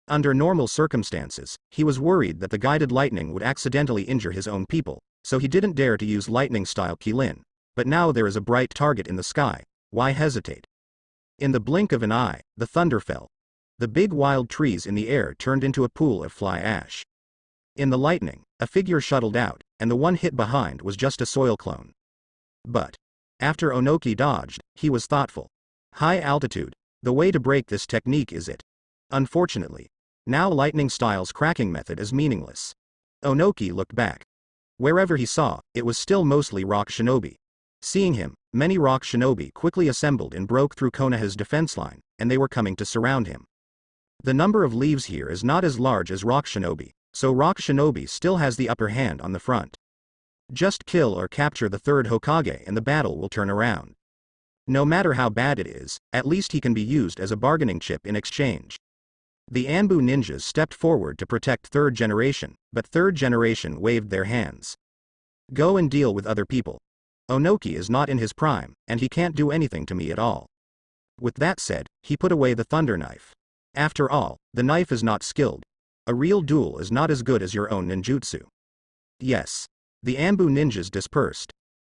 Under normal circumstances, he was worried that the guided lightning would accidentally injure his own people, so he didn't dare to use lightning-style Kilin. But now there is a bright target in the sky, why hesitate? In the blink of an eye, the thunder fell. The big wild trees in the air turned into a pool of fly ash. In the lightning, a figure shuttled out, and the one hit behind was just a soil clone. But after Onogi dodged, he was thoughtful. High altitude. The way to break this technique is it. Unfortunately, now lightning style's cracking method is meaningless. Onogi looked back. Wherever he saw, it was still mostly Rock Shinobi. Seeing him, many Rock Shinobi quickly assembled and broke through Konoha's defense line, and they were coming to surround him. The number of leaves here is not as large as Rock Shinobi, so Rock Shinobi still has the upper hand on the front. Just kill or capture the 3rd Hokage and the battle will turn around. No matter how bad it is, at least he can be used as a bargaining chip in exchange. The Anbu ninjas stepped forward to protect third generation, but third generation waved their hands. Go and deal with other people. Onoki is not in his prime, and he can't do anything to me at all. With that said, he put away the thunder knife. After all, the knife is not skilled. A real duel is not as good as your own ninjutsu. Yes. The Anbu ninjas dispersed.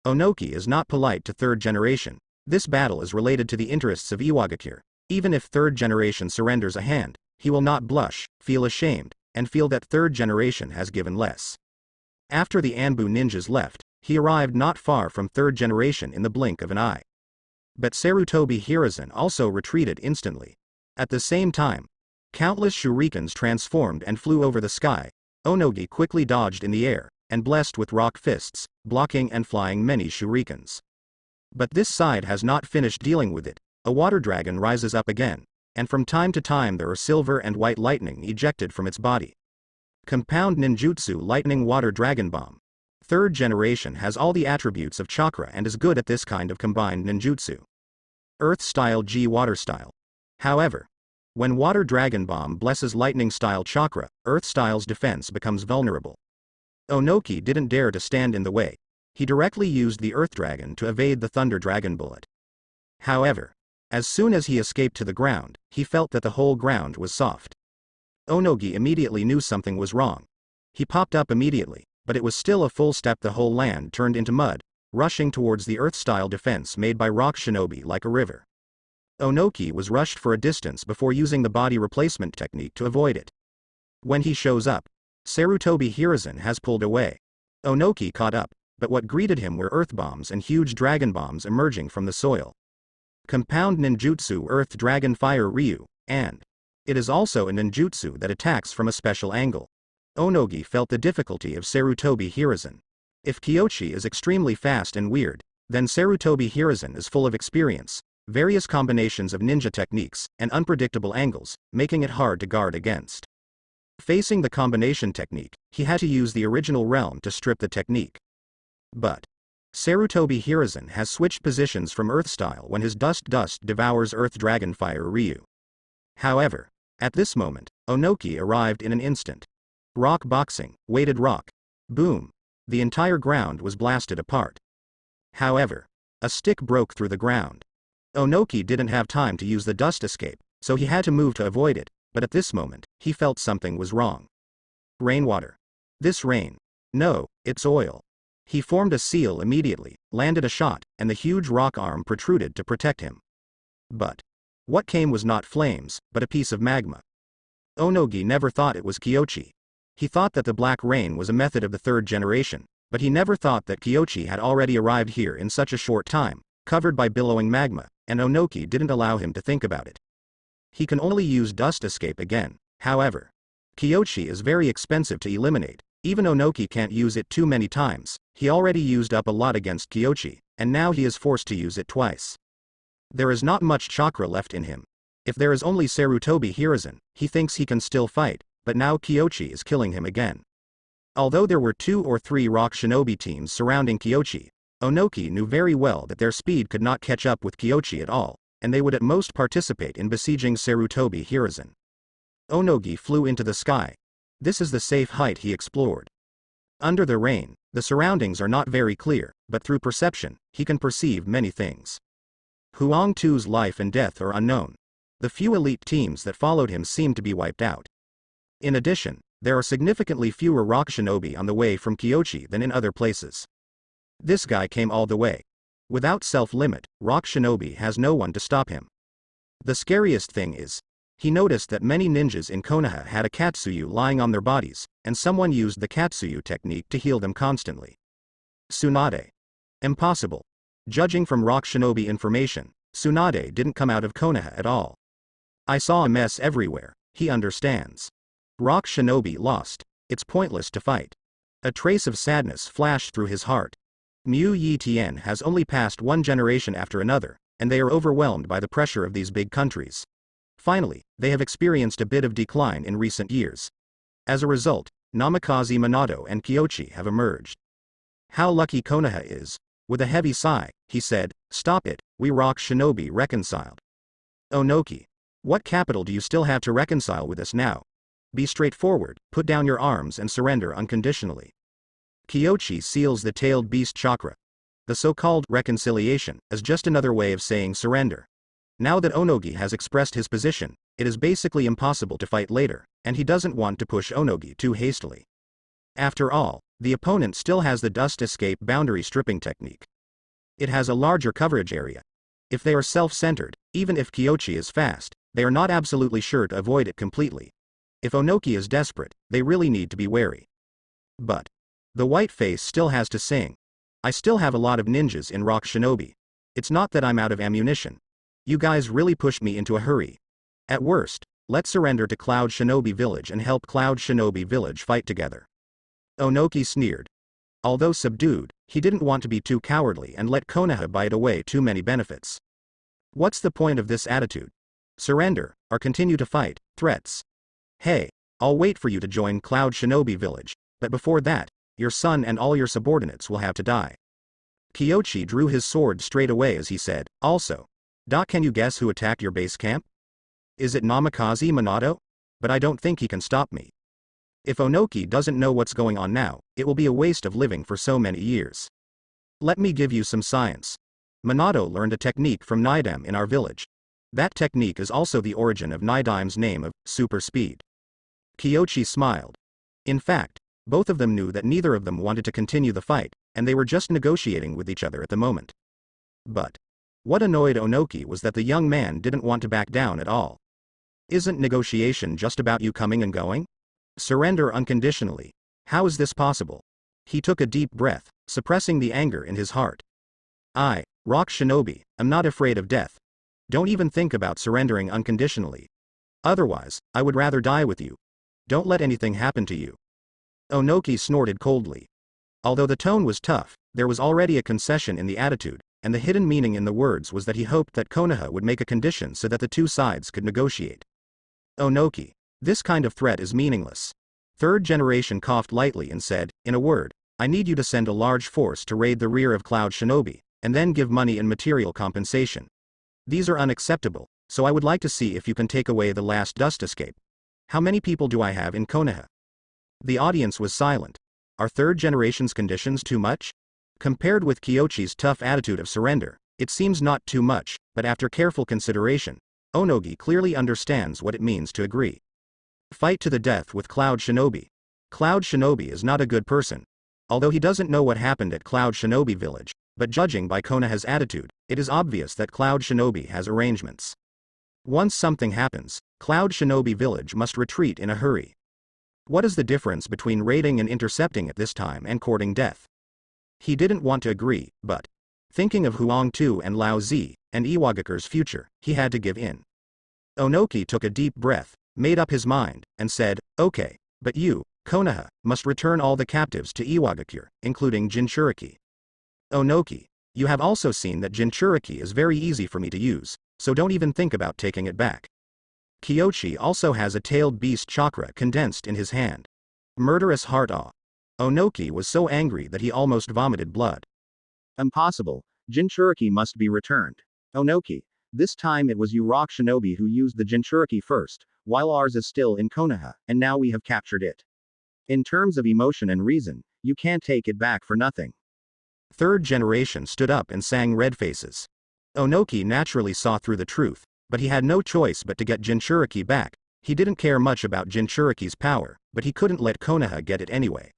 Onoki is not polite to third generation. This battle is related to the interests of Iwagakure. Even if third generation surrenders a hand, he will not blush, feel ashamed, and feel that third generation has given less. After the Anbu ninjas left, he arrived not far from third generation in the blink of an eye. But Sarutobi Hiruzen also retreated instantly. At the same time, countless shurikens transformed and flew over the sky. Onogi quickly dodged in the air, and blessed with rock fists, blocking and flying many shurikens. But this side has not finished dealing with it. A water dragon rises up again, and from time to time there are silver and white lightning ejected from its body. Compound ninjutsu lightning water dragon bomb. Third generation has all the attributes of chakra and is good at this kind of combined ninjutsu. Earth style G water style. However, when water dragon bomb blesses lightning style chakra, earth style's defense becomes vulnerable. Onoki didn't dare to stand in the way. He directly used the earth dragon to evade the thunder dragon bullet. However, as soon as he escaped to the ground, he felt that the whole ground was soft. Onogi immediately knew something was wrong. He popped up immediately, but it was still a full step. The whole land turned into mud, rushing towards the earth-style defense made by rock shinobi like a river. Onoki was rushed for a distance before using the body replacement technique to avoid it. When he shows up, Sarutobi Hiruzen has pulled away. Onoki caught up, but what greeted him were earth bombs and huge dragon bombs emerging from the soil. Compound ninjutsu Earth Dragon Fire Ryu, and it is also a ninjutsu that attacks from a special angle. Onogi felt the difficulty of Sarutobi Hiruzen. If Kyoshi is extremely fast and weird, then Sarutobi Hiruzen is full of experience, various combinations of ninja techniques, and unpredictable angles, making it hard to guard against. Facing the combination technique, he had to use the original realm to strip the technique. But Sarutobi Hiruzen has switched positions from Earth style when his dust devours Earth Dragon Fire Ryu. However, at this moment, Onoki arrived in an instant. Rock boxing, weighted rock. Boom. The entire ground was blasted apart. However, a stick broke through the ground. Onoki didn't have time to use the dust escape, so he had to move to avoid it, but at this moment, he felt something was wrong. Rainwater. This rain. No, it's oil. He formed a seal immediately, landed a shot, and the huge rock arm protruded to protect him. But what came was not flames, but a piece of magma. Onogi never thought it was Kyoshi. He thought that the black rain was a method of the third generation, but he never thought that Kyoshi had already arrived here in such a short time, covered by billowing magma, and Onoki didn't allow him to think about it. He can only use dust escape again. However, Kyoshi is very expensive to eliminate. Even Onoki can't use it too many times. He already used up a lot against Kyoshi, and now he is forced to use it twice. There is not much chakra left in him. If there is only Sarutobi Hiruzen, he thinks he can still fight, but now Kyoshi is killing him again. Although there were 2 or 3 rock shinobi teams surrounding Kyoshi, Onoki knew very well that their speed could not catch up with Kyoshi at all, and they would at most participate in besieging Sarutobi Hiruzen. Onogi flew into the sky. This is the safe height he explored. Under the rain, the surroundings are not very clear, but through perception, he can perceive many things. Huang Tu's life and death are unknown. The few elite teams that followed him seem to be wiped out. In addition, there are significantly fewer rock shinobi on the way from Kyoshi than in other places. This guy came all the way. Without self-limit, rock shinobi has no one to stop him. The scariest thing is, he noticed that many ninjas in Konoha had a katsuyu lying on their bodies, and someone used the katsuyu technique to heal them constantly. Tsunade. Impossible. Judging from rock shinobi information, Tsunade didn't come out of Konoha at all. I saw a mess everywhere, he understands. Rock shinobi lost. It's pointless to fight. A trace of sadness flashed through his heart. Mu Yi Tian has only passed one generation after another, and they are overwhelmed by the pressure of these big countries. Finally, they have experienced a bit of decline in recent years. As a result, Namikaze Minato and Kyoshi have emerged. How lucky Konoha is. With a heavy sigh, he said, "Stop it, we rock shinobi reconciled." Onoki. What capital do you still have to reconcile with us now? Be straightforward, put down your arms and surrender unconditionally. Kyochi seals the tailed beast chakra. The so-called reconciliation is just another way of saying surrender. Now that Onogi has expressed his position, it is basically impossible to fight later, and he doesn't want to push Onogi too hastily. After all, the opponent still has the dust escape boundary stripping technique. It has a larger coverage area. If they are self-centered, even if Kyochi is fast, they are not absolutely sure to avoid it completely. If Onoki is desperate, they really need to be wary. But the white face still has to sing. I still have a lot of ninjas in Rock Shinobi. It's not that I'm out of ammunition. You guys really pushed me into a hurry. At worst, let's surrender to Cloud Shinobi Village and help Cloud Shinobi Village fight together. Onoki sneered. Although subdued, he didn't want to be too cowardly and let Konoha bite away too many benefits. What's the point of this attitude? Surrender, or continue to fight, threats. Hey, I'll wait for you to join Cloud Shinobi Village, but before that, your son and all your subordinates will have to die. Kyochi drew his sword straight away as he said, also. Can you guess who attacked your base camp? Is it Namikaze Minato? But I don't think he can stop me. If Onoki doesn't know what's going on now, it will be a waste of living for so many years. Let me give you some science. Minato learned a technique from Nidam in our village. That technique is also the origin of Nidam's name of super speed. Kyochi smiled. In fact, both of them knew that neither of them wanted to continue the fight, and they were just negotiating with each other at the moment. But what annoyed Onoki was that the young man didn't want to back down at all. Isn't negotiation just about you coming and going? Surrender unconditionally. How is this possible? He took a deep breath, suppressing the anger in his heart. I, Rock Shinobi, am not afraid of death. Don't even think about surrendering unconditionally. Otherwise, I would rather die with you. Don't let anything happen to you. Onoki snorted coldly. Although the tone was tough, there was already a concession in the attitude, and the hidden meaning in the words was that he hoped that Konoha would make a condition so that the two sides could negotiate. Onoki, this kind of threat is meaningless. Third generation coughed lightly and said, in a word, I need you to send a large force to raid the rear of Cloud Shinobi, and then give money and material compensation. These are unacceptable, so I would like to see if you can take away the last dust escape. How many people do I have in Konoha? The audience was silent. Are third generation's conditions too much? Compared with Kyochi's tough attitude of surrender, it seems not too much, but after careful consideration, Onogi clearly understands what it means to agree. Fight to the death with Cloud Shinobi. Cloud Shinobi is not a good person. Although he doesn't know what happened at Cloud Shinobi Village, but judging by Konoha's attitude, it is obvious that Cloud Shinobi has arrangements. Once something happens, Cloud Shinobi Village must retreat in a hurry. What is the difference between raiding and intercepting at this time and courting death? He didn't want to agree, but thinking of Huang Tu and Lao Zi, and Iwagakure's future, he had to give in. Onoki took a deep breath, made up his mind, and said, okay, but you, Konoha, must return all the captives to Iwagakure, including Jinchuriki. Onoki, you have also seen that Jinchuriki is very easy for me to use, so don't even think about taking it back. Kyochi also has a tailed beast chakra condensed in his hand. Murderous heart awe. Onoki was so angry that he almost vomited blood. Impossible. Jinchuriki must be returned. Onoki. This time it was you Rock Shinobi who used the Jinchuriki first, while ours is still in Konoha, and now we have captured it. In terms of emotion and reason, you can't take it back for nothing. Third generation stood up and sang red faces. Onoki naturally saw through the truth, but he had no choice but to get Jinchuriki back. He didn't care much about Jinchuriki's power, but he couldn't let Konoha get it anyway.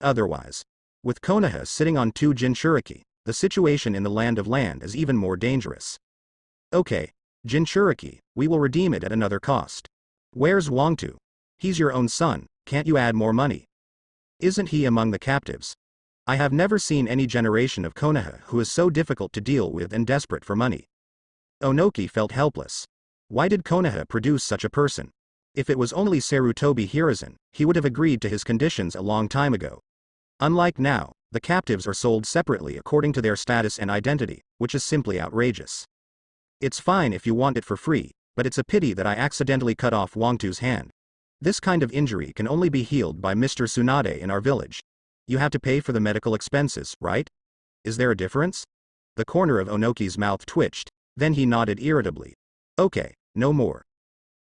Otherwise, with Konoha sitting on 2 Jinchuriki, the situation in the Land of Land is even more dangerous. Okay, Jinchuriki, we will redeem it at another cost. Where's Wangtu? He's your own son, can't you add more money? Isn't he among the captives? I have never seen any generation of Konoha who is so difficult to deal with and desperate for money. Onoki felt helpless. Why did Konoha produce such a person? If it was only Sarutobi Hiruzen, he would have agreed to his conditions a long time ago. Unlike now, the captives are sold separately according to their status and identity, which is simply outrageous. It's fine if you want it for free, but it's a pity that I accidentally cut off Wangtu's hand. This kind of injury can only be healed by Mr. Tsunade in our village. You have to pay for the medical expenses, right? Is there a difference? The corner of Onoki's mouth twitched, then he nodded irritably. Okay, no more.